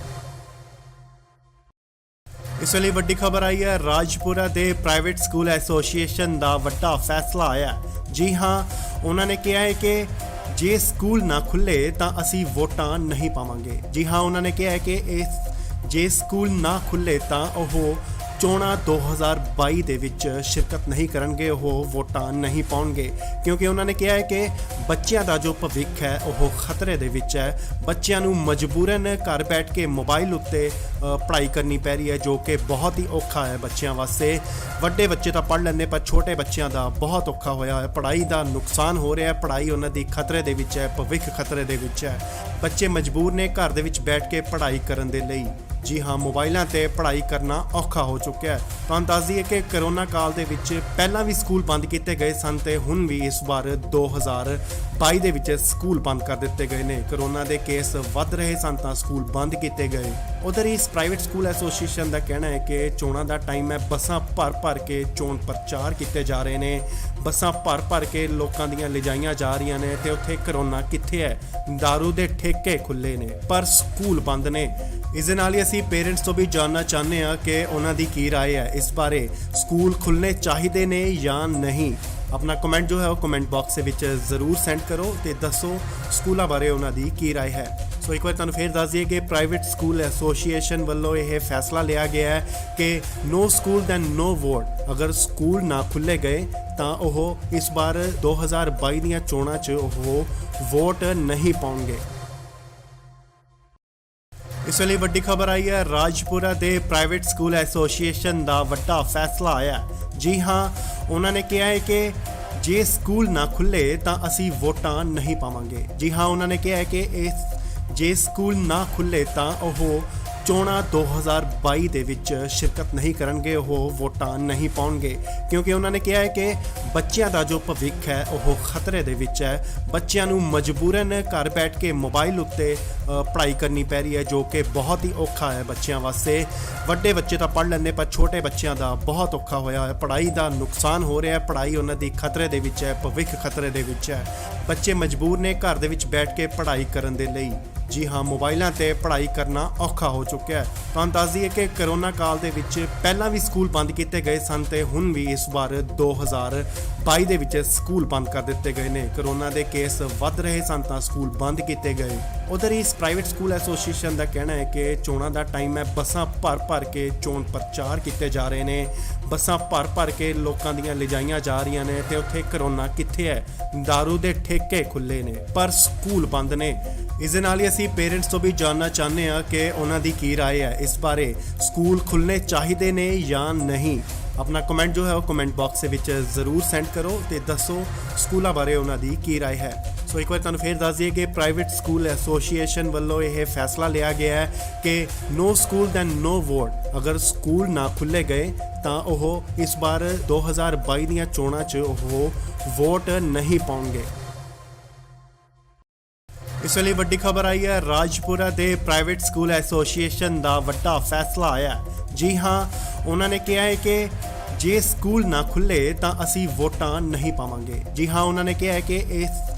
ਇਸ ਵੇਲੇ ਵੱਡੀ ਖਬਰ ਆਈ ਹੈ, ਰਾਜਪੁਰਾ ਦੇ ਪ੍ਰਾਈਵੇਟ ਸਕੂਲ ਐਸੋਸੀਏਸ਼ਨ ਦਾ ਵੱਡਾ ਫੈਸਲਾ ਆਇਆ। ਜੀ ਹਾਂ, ਉਹਨਾਂ ਨੇ ਕਿਹਾ ਹੈ ਕਿ ਜੇ ਸਕੂਲ ਨਾ ਖੁੱਲੇ ਤਾਂ ਅਸੀਂ ਵੋਟਾਂ ਨਹੀਂ ਪਾਵਾਂਗੇ। ਜੀ ਹਾਂ, ਉਹਨਾਂ ਨੇ ਕਿਹਾ ਹੈ ਕਿ ਜੇ ਸਕੂਲ ਨਾ ਖੁੱਲੇ ਤਾਂ ਉਹ ਚੋਣਾਂ 2022 ਦੇ ਵਿੱਚ ਸ਼ਿਰਕਤ ਨਹੀਂ ਕਰਨਗੇ, ਉਹ ਵੋਟਾਂ ਨਹੀਂ ਪਾਉਣਗੇ, ਕਿਉਂਕਿ ਉਹਨਾਂ ਨੇ ਕਿਹਾ ਹੈ ਕਿ ਬੱਚਿਆਂ ਦਾ ਜੋ ਭਵਿੱਖ ਹੈ ਉਹ ਖਤਰੇ ਦੇ ਵਿੱਚ ਹੈ। ਬੱਚਿਆਂ ਨੂੰ ਮਜਬੂਰਨ ਘਰ ਬੈਠ ਕੇ ਮੋਬਾਈਲ ਉੱਤੇ ਪੜ੍ਹਾਈ ਕਰਨੀ ਪੈ ਰਹੀ ਹੈ, ਜੋ ਕਿ ਬਹੁਤ ਹੀ ਔਖਾ ਹੈ ਬੱਚਿਆਂ ਵਾਸਤੇ। ਵੱਡੇ ਬੱਚੇ ਤਾਂ ਪੜ੍ਹ ਲੈਂਦੇ, ਪਰ ਛੋਟੇ ਬੱਚਿਆਂ ਦਾ ਬਹੁਤ ਔਖਾ ਹੋਇਆ ਹੈ। ਪੜ੍ਹਾਈ ਦਾ ਨੁਕਸਾਨ ਹੋ ਰਿਹਾ ਹੈ, ਪੜ੍ਹਾਈ ਉਹਨਾਂ ਦੀ ਖਤਰੇ ਦੇ ਵਿੱਚ ਹੈ, ਭਵਿੱਖ ਖਤਰੇ ਦੇ ਵਿੱਚ ਹੈ। ਬੱਚੇ ਮਜਬੂਰ ਨੇ ਘਰ ਦੇ ਵਿੱਚ ਬੈਠ ਕੇ ਪੜ੍ਹਾਈ ਕਰਨ ਦੇ ਲਈ। ਜੀ ਹਾਂ, ਮੋਬਾਈਲਾਂ ਤੇ ਪੜ੍ਹਾਈ ਕਰਨਾ ਔਖਾ ਹੋ ਚੁੱਕਿਆ ਹੈ। ਤੁਹਾਨੂੰ ਦੱਸ ਦਈਏ ਕਿ ਕਰੋਨਾ ਕਾਲ ਦੇ ਵਿੱਚ ਪਹਿਲਾਂ ਵੀ ਸਕੂਲ ਬੰਦ ਕੀਤੇ ਗਏ ਸਨ ਤੇ ਹੁਣ ਵੀ ਇਸ ਵਾਰ 2022 ਦੇ ਵਿੱਚ ਸਕੂਲ ਬੰਦ ਕਰ ਦਿੱਤੇ ਗਏ ਨੇ। ਕਰੋਨਾ ਦੇ ਕੇਸ ਵੱਧ ਰਹੇ ਸਨ ਤਾਂ ਸਕੂਲ ਬੰਦ ਕੀਤੇ ਗਏ। ਉਧਰ ਇਸ ਪ੍ਰਾਈਵੇਟ ਸਕੂਲ ਐਸੋਸੀਏਸ਼ਨ ਦਾ ਕਹਿਣਾ ਹੈ ਕਿ ਚੋਣਾਂ ਦਾ ਟਾਈਮ ਹੈ, ਬੱਸਾਂ ਭਰ ਕੇ ਚੋਣ ਪ੍ਰਚਾਰ ਕੀਤੇ ਜਾ ਰਹੇ ਨੇ, ਬੱਸਾਂ ਭਰ ਕੇ ਲੋਕਾਂ ਦੀਆਂ ਲਿਜਾਈਆਂ ਜਾ ਰਹੀਆਂ ਨੇ ਤੇ ਉੱਥੇ ਕਰੋਨਾ ਕਿੱਥੇ ਹੈ? ਦਾਰੂ ਦੇ ਠੇਕੇ ਖੁੱਲੇ ਨੇ ਪਰ ਸਕੂਲ ਬੰਦ ਨੇ। ਇਸ ਦੇ ਨਾਲ ਹੀ ਅਸੀਂ ਪੇਰੈਂਟਸ ਤੋਂ ਵੀ ਜਾਣਨਾ ਚਾਹੁੰਦੇ ਹਾਂ ਕਿ ਉਹਨਾਂ ਦੀ ਕੀ ਰਾਏ ਹੈ ਇਸ ਬਾਰੇ, ਸਕੂਲ ਖੁੱਲ੍ਹਣੇ ਚਾਹੀਦੇ ਨੇ ਜਾਂ ਨਹੀਂ। ਆਪਣਾ ਕਮੈਂਟ ਜੋ ਹੈ ਉਹ ਕਮੈਂਟ ਬਾਕਸ ਦੇ ਵਿੱਚ ਜ਼ਰੂਰ ਸੈਂਡ ਕਰੋ ਤੇ ਦੱਸੋ ਸਕੂਲਾਂ ਬਾਰੇ ਉਹਨਾਂ ਦੀ ਕੀ ਰਾਏ ਹੈ। ਸੋ ਇੱਕ ਵਾਰ ਤੁਹਾਨੂੰ ਫੇਰ ਦੱਸ ਦਈਏ ਕਿ ਪ੍ਰਾਈਵੇਟ ਸਕੂਲ ਐਸੋਸੀਏਸ਼ਨ ਵੱਲੋਂ ਇਹ ਫੈਸਲਾ ਲਿਆ ਗਿਆ ਹੈ ਕਿ ਨੋ ਸਕੂਲ ਦੈਨ ਨੋ ਵੋਟ। ਅਗਰ ਸਕੂਲ ਨਾ ਖੁੱਲ੍ਹੇ ਗਏ ਤਾਂ ਉਹ ਇਸ ਵਾਰ 2022 ਦੀਆਂ ਚੋਣਾਂ 'ਚ ਉਹ ਵੋਟ ਨਹੀਂ ਪਾਉਣਗੇ। ਇਸ ਵੇਲੇ ਵੱਡੀ ਖਬਰ ਆਈ ਹੈ, ਰਾਜਪੁਰਾ ਦੇ ਪ੍ਰਾਈਵੇਟ ਸਕੂਲ ਐਸੋਸੀਏਸ਼ਨ ਦਾ ਵੱਡਾ ਫੈਸਲਾ ਆਇਆ। ਜੀ ਹਾਂ, ਉਹਨਾਂ ਨੇ ਕਿਹਾ ਹੈ ਕਿ ਜੇ ਸਕੂਲ ਨਾ ਖੁੱਲੇ ਤਾਂ ਅਸੀਂ ਵੋਟਾਂ ਨਹੀਂ ਪਾਵਾਂਗੇ। ਜੀ ਹਾਂ, ਉਹਨਾਂ ਨੇ ਕਿਹਾ ਹੈ ਕਿ ਜੇ ਸਕੂਲ ਨਾ ਖੁੱਲੇ ਤਾਂ ਉਹ ਚੋਣਾਂ 2022 ਦੇ ਵਿੱਚ ਸ਼ਿਰਕਤ ਨਹੀਂ ਕਰਨਗੇ, ਉਹ ਵੋਟਾਂ ਨਹੀਂ ਪਾਉਣਗੇ, ਕਿਉਂਕਿ ਉਹਨਾਂ ਨੇ ਕਿਹਾ ਹੈ ਕਿ ਬੱਚਿਆਂ ਦਾ ਜੋ ਭਵਿੱਖ ਹੈ ਉਹ ਖਤਰੇ ਦੇ ਵਿੱਚ ਹੈ। ਬੱਚਿਆਂ ਨੂੰ ਮਜਬੂਰਨ ਘਰ ਬੈਠ ਕੇ ਮੋਬਾਈਲ ਉੱਤੇ ਪੜ੍ਹਾਈ ਕਰਨੀ ਪੈ ਰਹੀ ਹੈ, ਜੋ ਕਿ ਬਹੁਤ ਹੀ ਔਖਾ ਹੈ ਬੱਚਿਆਂ ਵਾਸਤੇ। ਵੱਡੇ ਬੱਚੇ ਤਾਂ ਪੜ੍ਹ ਲੈਂਦੇ, ਪਰ ਛੋਟੇ ਬੱਚਿਆਂ ਦਾ ਬਹੁਤ ਔਖਾ ਹੋਇਆ ਹੈ। ਪੜ੍ਹਾਈ ਦਾ ਨੁਕਸਾਨ ਹੋ ਰਿਹਾ ਹੈ, ਪੜ੍ਹਾਈ ਉਹਨਾਂ ਦੀ ਖਤਰੇ ਦੇ ਵਿੱਚ ਹੈ, ਭਵਿੱਖ ਖਤਰੇ ਦੇ ਵਿੱਚ ਹੈ। ਬੱਚੇ ਮਜਬੂਰ ਨੇ ਘਰ ਦੇ ਵਿੱਚ ਬੈਠ ਕੇ ਪੜ੍ਹਾਈ ਕਰਨ ਦੇ ਲਈ। ਜੀ ਹਾਂ, ਮੋਬਾਈਲਾਂ ਤੇ ਪੜ੍ਹਾਈ ਕਰਨਾ ਔਖਾ ਹੋ ਚੁੱਕਿਆ ਹੈ। ਤੁਹਾਨੂੰ ਦੱਸ ਦਈਏ ਕਿ ਕਰੋਨਾ ਕਾਲ ਦੇ ਵਿੱਚ ਪਹਿਲਾਂ ਵੀ ਸਕੂਲ ਬੰਦ ਕੀਤੇ ਗਏ ਸਨ ਤੇ ਹੁਣ ਵੀ ਇਸ ਵਾਰ 2022 ਦੇ ਵਿੱਚ ਸਕੂਲ ਬੰਦ ਕਰ ਦਿੱਤੇ ਗਏ ਨੇ। ਕਰੋਨਾ ਦੇ ਕੇਸ ਵੱਧ ਰਹੇ ਸਨ ਤਾਂ ਸਕੂਲ ਬੰਦ ਕੀਤੇ ਗਏ। ਉਧਰ ਇਸ ਪ੍ਰਾਈਵੇਟ ਸਕੂਲ ਐਸੋਸੀਏਸ਼ਨ ਦਾ ਕਹਿਣਾ ਹੈ ਕਿ ਚੋਣਾਂ ਦਾ ਟਾਈਮ ਹੈ, ਬੱਸਾਂ ਭਰ ਕੇ ਚੋਣ ਪ੍ਰਚਾਰ ਕੀਤੇ ਜਾ ਰਹੇ ਨੇ, ਬੱਸਾਂ ਭਰ ਕੇ ਲੋਕਾਂ ਦੀਆਂ ਲਿਜਾਈਆਂ ਜਾ ਰਹੀਆਂ ਨੇ ਤੇ ਉੱਥੇ ਕਰੋਨਾ ਕਿੱਥੇ ਹੈ? ਦਾਰੂ ਦੇ ਠੇਕੇ ਖੁੱਲੇ ਨੇ ਪਰ ਸਕੂਲ ਬੰਦ ਨੇ। ਇਸ ਦੇ ਨਾਲ ਹੀ ਅਸੀਂ ਪੇਰੈਂਟਸ ਤੋਂ ਵੀ ਜਾਣਨਾ ਚਾਹੁੰਦੇ ਹਾਂ ਕਿ ਉਹਨਾਂ ਦੀ ਕੀ ਰਾਏ ਹੈ ਇਸ ਬਾਰੇ, ਸਕੂਲ ਖੁੱਲ੍ਹਣੇ ਚਾਹੀਦੇ ਨੇ ਜਾਂ ਨਹੀਂ। ਆਪਣਾ ਕਮੈਂਟ ਜੋ ਹੈ ਉਹ ਕਮੈਂਟ ਬਾਕਸ ਦੇ ਵਿੱਚ ਜ਼ਰੂਰ ਸੈਂਡ ਕਰੋ ਤੇ ਦੱਸੋ ਸਕੂਲਾਂ ਬਾਰੇ ਉਹਨਾਂ ਦੀ ਕੀ ਰਾਏ ਹੈ। ਸੋ ਇੱਕ ਵਾਰ ਤੁਹਾਨੂੰ ਫੇਰ ਦੱਸ ਦਈਏ ਕਿ ਪ੍ਰਾਈਵੇਟ ਸਕੂਲ ਐਸੋਸੀਏਸ਼ਨ ਵੱਲੋਂ ਇਹ ਫੈਸਲਾ ਲਿਆ ਗਿਆ ਹੈ ਕਿ ਨੋ ਸਕੂਲ ਦੈਨ ਨੋ ਵੋਟ। ਅਗਰ ਸਕੂਲ ਨਾ ਖੁੱਲ੍ਹੇ ਗਏ ਤਾਂ ਉਹ ਇਸ ਵਾਰ 2022 ਦੀਆਂ ਚੋਣਾਂ 'ਚ ਉਹ ਵੋਟ ਨਹੀਂ ਪਾਉਣਗੇ। ਇਸ ਲਈ ਵੱਡੀ ਖਬਰ ਆਈ ਹੈ, ਰਾਜਪੁਰਾ ਦੇ ਪ੍ਰਾਈਵੇਟ ਸਕੂਲ ਐਸੋਸੀਏਸ਼ਨ ਦਾ ਵੱਡਾ ਫੈਸਲਾ ਆਇਆ। ਜੀ ਹਾਂ, ਉਹਨਾਂ ਨੇ ਕਿਹਾ ਹੈ ਕਿ ਜੇ ਸਕੂਲ ਨਾ ਖੁੱਲੇ ਤਾਂ ਅਸੀਂ ਵੋਟਾਂ ਨਹੀਂ ਪਾਵਾਂਗੇ। ਜੀ ਹਾਂ, ਉਹਨਾਂ ਨੇ ਕਿਹਾ ਹੈ ਕਿ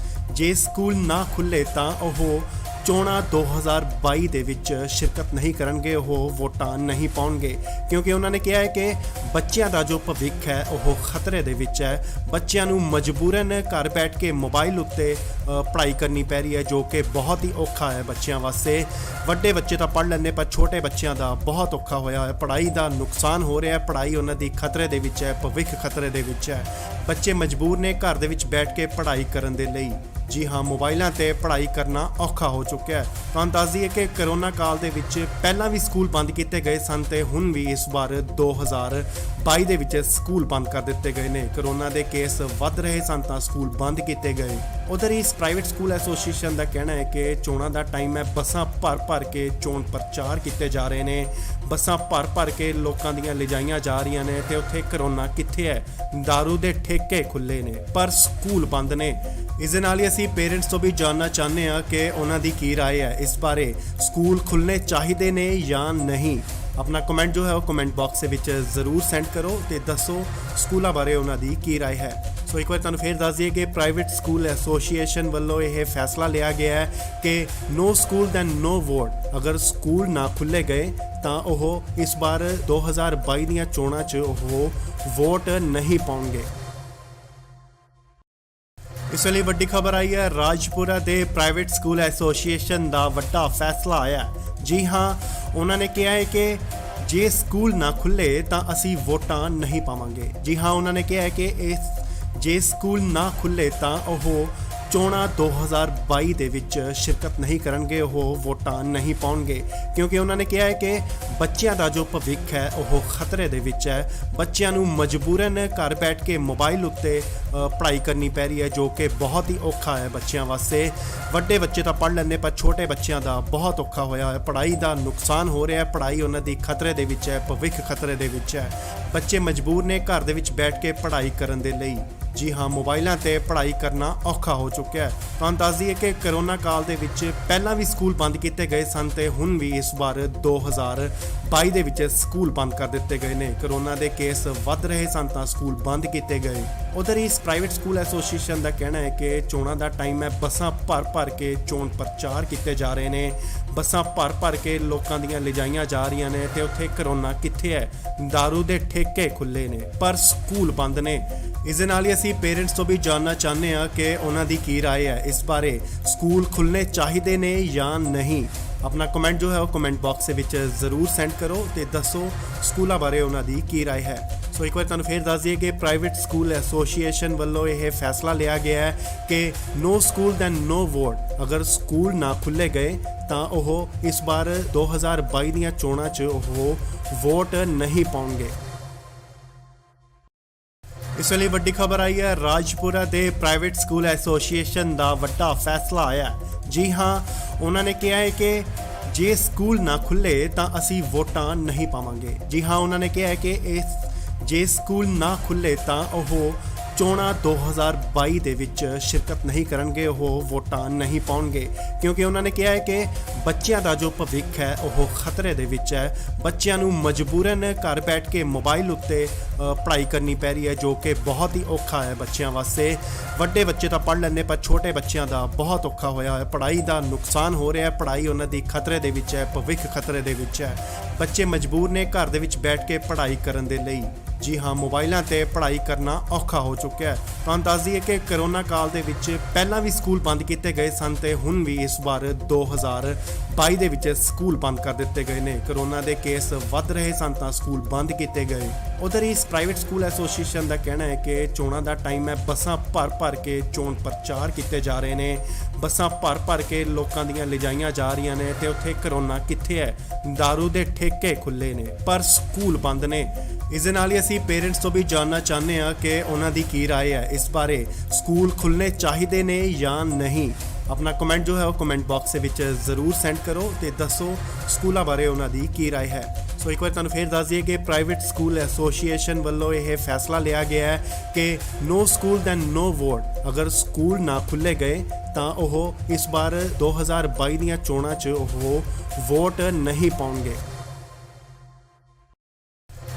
ਜੇ ਸਕੂਲ ਨਾ ਖੁੱਲੇ ਤਾਂ ਉਹ ਚੋਣਾਂ 2022 ਦੇ ਵਿੱਚ ਸ਼ਿਰਕਤ ਨਹੀਂ ਕਰਨਗੇ, ਉਹ ਵੋਟਾਂ ਨਹੀਂ ਪਾਉਣਗੇ, ਕਿਉਂਕਿ ਉਹਨਾਂ ਨੇ ਕਿਹਾ ਹੈ ਕਿ ਬੱਚਿਆਂ ਦਾ ਜੋ ਭਵਿੱਖ ਹੈ ਉਹ ਖਤਰੇ ਦੇ ਵਿੱਚ ਹੈ। ਬੱਚਿਆਂ ਨੂੰ ਮਜਬੂਰਨ ਘਰ ਬੈਠ ਕੇ ਮੋਬਾਈਲ ਉੱਤੇ ਪੜ੍ਹਾਈ ਕਰਨੀ ਪੈ ਰਹੀ ਹੈ, ਜੋ ਕਿ ਬਹੁਤ ਹੀ ਔਖਾ ਹੈ ਬੱਚਿਆਂ ਵਾਸਤੇ। ਵੱਡੇ ਬੱਚੇ ਤਾਂ ਪੜ੍ਹ ਲੈਂਦੇ, ਪਰ ਛੋਟੇ ਬੱਚਿਆਂ ਦਾ ਬਹੁਤ ਔਖਾ ਹੋਇਆ ਹੈ। ਪੜ੍ਹਾਈ ਦਾ ਨੁਕਸਾਨ ਹੋ ਰਿਹਾ ਹੈ, ਪੜ੍ਹਾਈ ਉਹਨਾਂ ਦੀ ਖਤਰੇ ਦੇ ਵਿੱਚ ਹੈ, ਭਵਿੱਖ ਖਤਰੇ ਦੇ ਵਿੱਚ ਹੈ। ਬੱਚੇ ਮਜਬੂਰ ਨੇ ਘਰ ਦੇ ਵਿੱਚ ਬੈਠ ਕੇ ਪੜ੍ਹਾਈ ਕਰਨ ਦੇ ਲਈ। ਜੀ ਹਾਂ, ਮੋਬਾਈਲਾਂ ਤੇ ਪੜ੍ਹਾਈ ਕਰਨਾ ਔਖਾ ਹੋ ਚੁੱਕਿਆ ਹੈ। ਤੁਹਾਨੂੰ ਦੱਸ ਦਈਏ ਕਿ ਕਰੋਨਾ ਕਾਲ ਦੇ ਵਿੱਚ ਪਹਿਲਾਂ ਵੀ ਸਕੂਲ ਬੰਦ ਕੀਤੇ ਗਏ ਸਨ ਤੇ ਹੁਣ ਵੀ ਇਸ ਵਾਰ 2022 ਦੇ ਵਿੱਚ ਸਕੂਲ ਬੰਦ ਕਰ ਦਿੱਤੇ ਗਏ ਨੇ। ਕਰੋਨਾ ਦੇ ਕੇਸ ਵੱਧ ਰਹੇ ਸਨ ਤਾਂ ਸਕੂਲ ਬੰਦ ਕੀਤੇ ਗਏ। ਉਧਰ ਇਸ ਪ੍ਰਾਈਵੇਟ ਸਕੂਲ ਐਸੋਸੀਏਸ਼ਨ ਦਾ ਕਹਿਣਾ ਹੈ ਕਿ ਚੋਣਾਂ ਦਾ ਟਾਈਮ ਹੈ, ਬੱਸਾਂ ਭਰ ਕੇ ਚੋਣ ਪ੍ਰਚਾਰ ਕੀਤੇ ਜਾ ਰਹੇ ਨੇ, ਬੱਸਾਂ ਭਰ ਕੇ ਲੋਕਾਂ ਦੀਆਂ ਲਿਜਾਈਆਂ ਜਾ ਰਹੀਆਂ ਨੇ ਤੇ ਉੱਥੇ ਕਰੋਨਾ ਕਿੱਥੇ ਹੈ? ਦਾਰੂ ਦੇ ਠੇਕੇ ਖੁੱਲੇ ਨੇ ਪਰ ਸਕੂਲ ਬੰਦ ਨੇ। ਇਸ ਦੇ ਨਾਲ ਹੀ ਅਸੀਂ ਪੇਰੈਂਟਸ ਤੋਂ ਵੀ ਜਾਣਨਾ ਚਾਹੁੰਦੇ ਹਾਂ ਕਿ ਉਹਨਾਂ ਦੀ ਕੀ ਰਾਏ ਹੈ ਇਸ ਬਾਰੇ, ਸਕੂਲ ਖੁੱਲ੍ਹਣੇ ਚਾਹੀਦੇ ਨੇ ਜਾਂ ਨਹੀਂ। ਆਪਣਾ ਕਮੈਂਟ ਜੋ ਹੈ ਉਹ ਕਮੈਂਟ ਬਾਕਸ ਦੇ ਵਿੱਚ ਜ਼ਰੂਰ ਸੈਂਡ ਕਰੋ ਤੇ ਦੱਸੋ ਸਕੂਲਾਂ ਬਾਰੇ ਉਹਨਾਂ ਦੀ ਕੀ ਰਾਏ ਹੈ। ਸੋ ਇੱਕ ਵਾਰ ਤੁਹਾਨੂੰ ਫੇਰ ਦੱਸ ਦਈਏ ਕਿ ਪ੍ਰਾਈਵੇਟ ਸਕੂਲ ਐਸੋਸੀਏਸ਼ਨ ਵੱਲੋਂ ਇਹ ਫੈਸਲਾ ਲਿਆ ਗਿਆ ਹੈ ਕਿ ਨੋ ਸਕੂਲ ਦੈਨ ਨੋ ਵੋਟ। ਅਗਰ ਸਕੂਲ ਨਾ ਖੁੱਲ੍ਹੇ ਗਏ ਤਾਂ ਉਹ ਇਸ ਵਾਰ 2022 ਦੀਆਂ ਚੋਣਾਂ 'ਚ ਉਹ ਵੋਟ ਨਹੀਂ ਪਾਉਣਗੇ। ਇਸ ਲਈ ਵੱਡੀ ਖਬਰ ਆਈ ਹੈ, ਰਾਜਪੁਰਾ ਦੇ ਪ੍ਰਾਈਵੇਟ ਸਕੂਲ ਐਸੋਸੀਏਸ਼ਨ ਦਾ ਵੱਡਾ ਫੈਸਲਾ ਆਇਆ। ਜੀ ਹਾਂ, ਉਹਨਾਂ ਨੇ ਕਿਹਾ ਹੈ ਕਿ ਜੇ ਸਕੂਲ ਨਾ ਖੁੱਲੇ ਤਾਂ ਅਸੀਂ ਵੋਟਾਂ ਨਹੀਂ ਪਾਵਾਂਗੇ। ਜੀ ਹਾਂ, ਉਹਨਾਂ ਨੇ ਕਿਹਾ ਹੈ ਕਿ ਜੇ ਸਕੂਲ ਨਾ ਖੁੱਲੇ ਤਾਂ ਉਹ ਚੋਣਾਂ 2022 ਦੇ ਵਿੱਚ ਸ਼ਿਰਕਤ ਨਹੀਂ ਕਰਨਗੇ, ਉਹ ਵੋਟਾਂ ਨਹੀਂ ਪਾਉਣਗੇ, ਕਿਉਂਕਿ ਉਹਨਾਂ ਨੇ ਕਿਹਾ ਹੈ ਕਿ ਬੱਚਿਆਂ ਦਾ ਜੋ ਭਵਿੱਖ ਹੈ ਉਹ ਖਤਰੇ ਦੇ ਵਿੱਚ ਹੈ। ਬੱਚਿਆਂ ਨੂੰ ਮਜਬੂਰਨ ਘਰ ਬੈਠ ਕੇ ਮੋਬਾਈਲ ਉੱਤੇ ਪੜ੍ਹਾਈ ਕਰਨੀ ਪੈ ਰਹੀ ਹੈ, ਜੋ ਕਿ ਬਹੁਤ ਹੀ ਔਖਾ ਹੈ ਬੱਚਿਆਂ ਵਾਸਤੇ। ਵੱਡੇ ਬੱਚੇ ਤਾਂ ਪੜ੍ਹ ਲੈਂਦੇ, ਪਰ ਛੋਟੇ ਬੱਚਿਆਂ ਦਾ ਬਹੁਤ ਔਖਾ ਹੋਇਆ ਹੈ। ਪੜ੍ਹਾਈ ਦਾ ਨੁਕਸਾਨ ਹੋ ਰਿਹਾ ਹੈ, ਪੜ੍ਹਾਈ ਉਹਨਾਂ ਦੀ ਖਤਰੇ ਦੇ ਵਿੱਚ ਹੈ, ਭਵਿੱਖ ਖਤਰੇ ਦੇ ਵਿੱਚ ਹੈ। ਬੱਚੇ ਮਜਬੂਰ ਨੇ ਘਰ ਦੇ ਵਿੱਚ ਬੈਠ ਕੇ ਪੜ੍ਹਾਈ ਕਰਨ ਦੇ ਲਈ। ਜੀ ਹਾਂ, ਮੋਬਾਈਲਾਂ ਤੇ ਪੜ੍ਹਾਈ ਕਰਨਾ ਔਖਾ ਹੋ ਚੁੱਕਿਆ ਹੈ। ਤੁਹਾਨੂੰ ਦੱਸ ਦਈਏ ਕਿ ਕਰੋਨਾ ਕਾਲ ਦੇ ਵਿੱਚ ਪਹਿਲਾਂ ਵੀ ਸਕੂਲ ਬੰਦ ਕੀਤੇ ਗਏ ਸਨ ਤੇ ਹੁਣ ਵੀ ਇਸ ਵਾਰ 2022 ਦੇ ਵਿੱਚ ਸਕੂਲ ਬੰਦ ਕਰ ਦਿੱਤੇ ਗਏ ਨੇ। ਕਰੋਨਾ ਦੇ ਕੇਸ ਵੱਧ ਰਹੇ ਸਨ ਤਾਂ ਸਕੂਲ ਬੰਦ ਕੀਤੇ ਗਏ। ਉਧਰ ਇਸ ਪ੍ਰਾਈਵੇਟ ਸਕੂਲ ਐਸੋਸੀਏਸ਼ਨ ਦਾ ਕਹਿਣਾ ਹੈ ਕਿ ਚੋਣਾਂ ਦਾ ਟਾਈਮ ਹੈ, ਬੱਸਾਂ ਭਰ ਕੇ ਚੋਣ ਪ੍ਰਚਾਰ ਕੀਤੇ ਜਾ ਰਹੇ ਨੇ, ਬੱਸਾਂ ਭਰ ਕੇ ਲੋਕਾਂ ਦੀਆਂ ਲਿਜਾਈਆਂ ਜਾ ਰਹੀਆਂ ਨੇ ਤੇ ਉੱਥੇ ਕਰੋਨਾ ਕਿੱਥੇ ਹੈ? ਦਾਰੂ ਦੇ ਠੇਕੇ ਖੁੱਲੇ ਨੇ ਪਰ ਸਕੂਲ ਬੰਦ ਨੇ। ਇਸ ਦੇ ਨਾਲ ਹੀ ਅਸੀਂ ਪੇਰੈਂਟਸ ਤੋਂ ਵੀ ਜਾਣਨਾ ਚਾਹੁੰਦੇ ਹਾਂ ਕਿ ਉਹਨਾਂ ਦੀ ਕੀ ਰਾਏ ਹੈ ਇਸ ਬਾਰੇ, ਸਕੂਲ ਖੁੱਲ੍ਹਣੇ ਚਾਹੀਦੇ ਨੇ ਜਾਂ ਨਹੀਂ। ਆਪਣਾ ਕਮੈਂਟ ਜੋ ਹੈ ਉਹ ਕਮੈਂਟ ਬਾਕਸ ਦੇ ਵਿੱਚ ਜ਼ਰੂਰ ਸੈਂਡ ਕਰੋ ਤੇ ਦੱਸੋ ਸਕੂਲਾਂ ਬਾਰੇ ਉਹਨਾਂ ਦੀ ਕੀ ਰਾਏ ਹੈ। ਸੋ ਇੱਕ ਵਾਰ ਤੁਹਾਨੂੰ ਫੇਰ ਦੱਸ ਦਈਏ ਕਿ ਪ੍ਰਾਈਵੇਟ ਸਕੂਲ ਐਸੋਸੀਏਸ਼ਨ ਵੱਲੋਂ ਇਹ ਫੈਸਲਾ ਲਿਆ ਗਿਆ ਹੈ ਕਿ ਨੋ ਸਕੂਲ ਦੈਨ ਨੋ ਵੋਟ। ਅਗਰ ਸਕੂਲ ਨਾ ਖੁੱਲ੍ਹੇ ਗਏ ਤਾਂ ਉਹ ਇਸ ਵਾਰ 2022 ਦੀਆਂ ਚੋਣਾਂ 'ਚ ਉਹ ਵੋਟ ਨਹੀਂ ਪਾਉਣਗੇ। ਇਸ ਲਈ ਵੱਡੀ ਖਬਰ ਆਈ ਹੈ, ਰਾਜਪੁਰਾ ਦੇ ਪ੍ਰਾਈਵੇਟ ਸਕੂਲ ਐਸੋਸੀਏਸ਼ਨ ਦਾ ਵੱਡਾ ਫੈਸਲਾ ਆਇਆ। ਜੀ ਹਾਂ, ਉਹਨਾਂ ਨੇ ਕਿਹਾ ਹੈ ਕਿ ਜੇ ਸਕੂਲ ਨਾ ਖੁੱਲੇ ਤਾਂ ਅਸੀਂ ਵੋਟਾਂ ਨਹੀਂ ਪਾਵਾਂਗੇ। ਜੀ ਹਾਂ, ਉਹਨਾਂ ਨੇ ਕਿਹਾ ਹੈ ਕਿ ਜੇ ਸਕੂਲ ਨਾ ਖੁੱਲੇ ਤਾਂ ਉਹ ਚੋਣਾਂ 2022 ਦੇ ਵਿੱਚ ਸ਼ਿਰਕਤ ਨਹੀਂ ਕਰਨਗੇ, ਉਹ ਵੋਟਾਂ ਨਹੀਂ ਪਾਉਣਗੇ, ਕਿਉਂਕਿ ਉਹਨਾਂ ਨੇ ਕਿਹਾ ਹੈ ਕਿ ਬੱਚਿਆਂ ਦਾ ਜੋ ਭਵਿੱਖ ਹੈ ਉਹ ਖਤਰੇ ਦੇ ਵਿੱਚ ਹੈ। ਬੱਚਿਆਂ ਨੂੰ ਮਜਬੂਰਨ ਘਰ ਬੈਠ ਕੇ ਮੋਬਾਈਲ ਉੱਤੇ ਪੜ੍ਹਾਈ ਕਰਨੀ ਪੈ ਰਹੀ ਹੈ, ਜੋ ਕਿ ਬਹੁਤ ਹੀ ਔਖਾ ਹੈ ਬੱਚਿਆਂ ਵਾਸਤੇ। ਵੱਡੇ ਬੱਚੇ ਤਾਂ ਪੜ੍ਹ ਲੈਂਦੇ, ਪਰ ਛੋਟੇ ਬੱਚਿਆਂ ਦਾ ਬਹੁਤ ਔਖਾ ਹੋਇਆ ਹੈ। ਪੜ੍ਹਾਈ ਦਾ ਨੁਕਸਾਨ ਹੋ ਰਿਹਾ ਹੈ, ਪੜ੍ਹਾਈ ਉਹਨਾਂ ਦੀ ਖਤਰੇ ਦੇ ਵਿੱਚ ਹੈ, ਭਵਿੱਖ ਖਤਰੇ ਦੇ ਵਿੱਚ ਹੈ। ਬੱਚੇ ਮਜਬੂਰ ਨੇ ਘਰ ਦੇ ਵਿੱਚ ਬੈਠ ਕੇ ਪੜ੍ਹਾਈ ਕਰਨ ਦੇ ਲਈ। ਜੀ ਹਾਂ, ਮੋਬਾਈਲਾਂ ਤੇ ਪੜ੍ਹਾਈ ਕਰਨਾ ਔਖਾ ਹੋ ਚੁੱਕਿਆ ਹੈ। ਤੁਹਾਨੂੰ ਦੱਸ ਦਈਏ ਕਿ ਕਰੋਨਾ ਕਾਲ ਦੇ ਵਿੱਚ ਪਹਿਲਾਂ ਵੀ ਸਕੂਲ ਬੰਦ ਕੀਤੇ ਗਏ ਸਨ ਤੇ ਹੁਣ ਵੀ ਇਸ ਵਾਰ 2022 ਦੇ ਵਿੱਚ ਸਕੂਲ ਬੰਦ ਕਰ ਦਿੱਤੇ ਗਏ ਨੇ। ਕਰੋਨਾ ਦੇ ਕੇਸ ਵੱਧ ਰਹੇ ਸਨ ਤਾਂ ਸਕੂਲ ਬੰਦ ਕੀਤੇ ਗਏ। ਉਧਰ ਇਸ ਪ੍ਰਾਈਵੇਟ ਸਕੂਲ ਐਸੋਸੀਏਸ਼ਨ ਦਾ ਕਹਿਣਾ ਹੈ ਕਿ ਚੋਣਾਂ ਦਾ ਟਾਈਮ ਹੈ, ਬੱਸਾਂ ਭਰ ਕੇ ਚੋਣ ਪ੍ਰਚਾਰ ਕੀਤੇ ਜਾ ਰਹੇ ਨੇ, ਬੱਸਾਂ ਭਰ ਕੇ ਲੋਕਾਂ ਦੀਆਂ ਲਿਜਾਈਆਂ ਜਾ ਰਹੀਆਂ ਨੇ ਤੇ ਉੱਥੇ ਕਰੋਨਾ ਕਿੱਥੇ ਹੈ, ਦਾਰੂ ਦੇ ਠੇਕੇ ਖੁੱਲੇ ਨੇ ਪਰ ਸਕੂਲ ਬੰਦ ਨੇ। ਇਸ ਦੇ ਨਾਲ ਹੀ ਅਸੀਂ ਪੇਰੈਂਟਸ ਤੋਂ ਵੀ ਜਾਣਨਾ ਚਾਹੁੰਦੇ ਹਾਂ ਕਿ ਉਹਨਾਂ ਦੀ ਕੀ ਰਾਏ ਹੈ ਇਸ ਬਾਰੇ, ਸਕੂਲ ਖੁੱਲ੍ਹਣੇ ਚਾਹੀਦੇ ਨੇ ਜਾਂ ਨਹੀਂ। ਆਪਣਾ ਕਮੈਂਟ ਜੋ ਹੈ ਉਹ ਕਮੈਂਟ ਬਾਕਸ ਦੇ ਵਿੱਚ ਜ਼ਰੂਰ ਸੈਂਡ ਕਰੋ ਤੇ ਦੱਸੋ ਸਕੂਲਾਂ ਬਾਰੇ ਉਹਨਾਂ ਦੀ ਕੀ ਰਾਏ ਹੈ। ਸੋ ਇੱਕ ਵਾਰ ਤੁਹਾਨੂੰ ਫੇਰ ਦੱਸ ਦਈਏ ਕਿ ਪ੍ਰਾਈਵੇਟ ਸਕੂਲ ਐਸੋਸੀਏਸ਼ਨ ਵੱਲੋਂ ਇਹ ਫੈਸਲਾ ਲਿਆ ਗਿਆ ਹੈ ਕਿ ਨੋ ਸਕੂਲ ਦੈਨ ਨੋ ਵੋਟ। ਅਗਰ ਸਕੂਲ ਨਾ ਖੁੱਲ੍ਹੇ ਗਏ ਤਾਂ ਉਹ ਇਸ ਵਾਰ 2022 ਦੀਆਂ ਚੋਣਾਂ 'ਚ ਉਹ ਵੋਟ ਨਹੀਂ ਪਾਉਣਗੇ।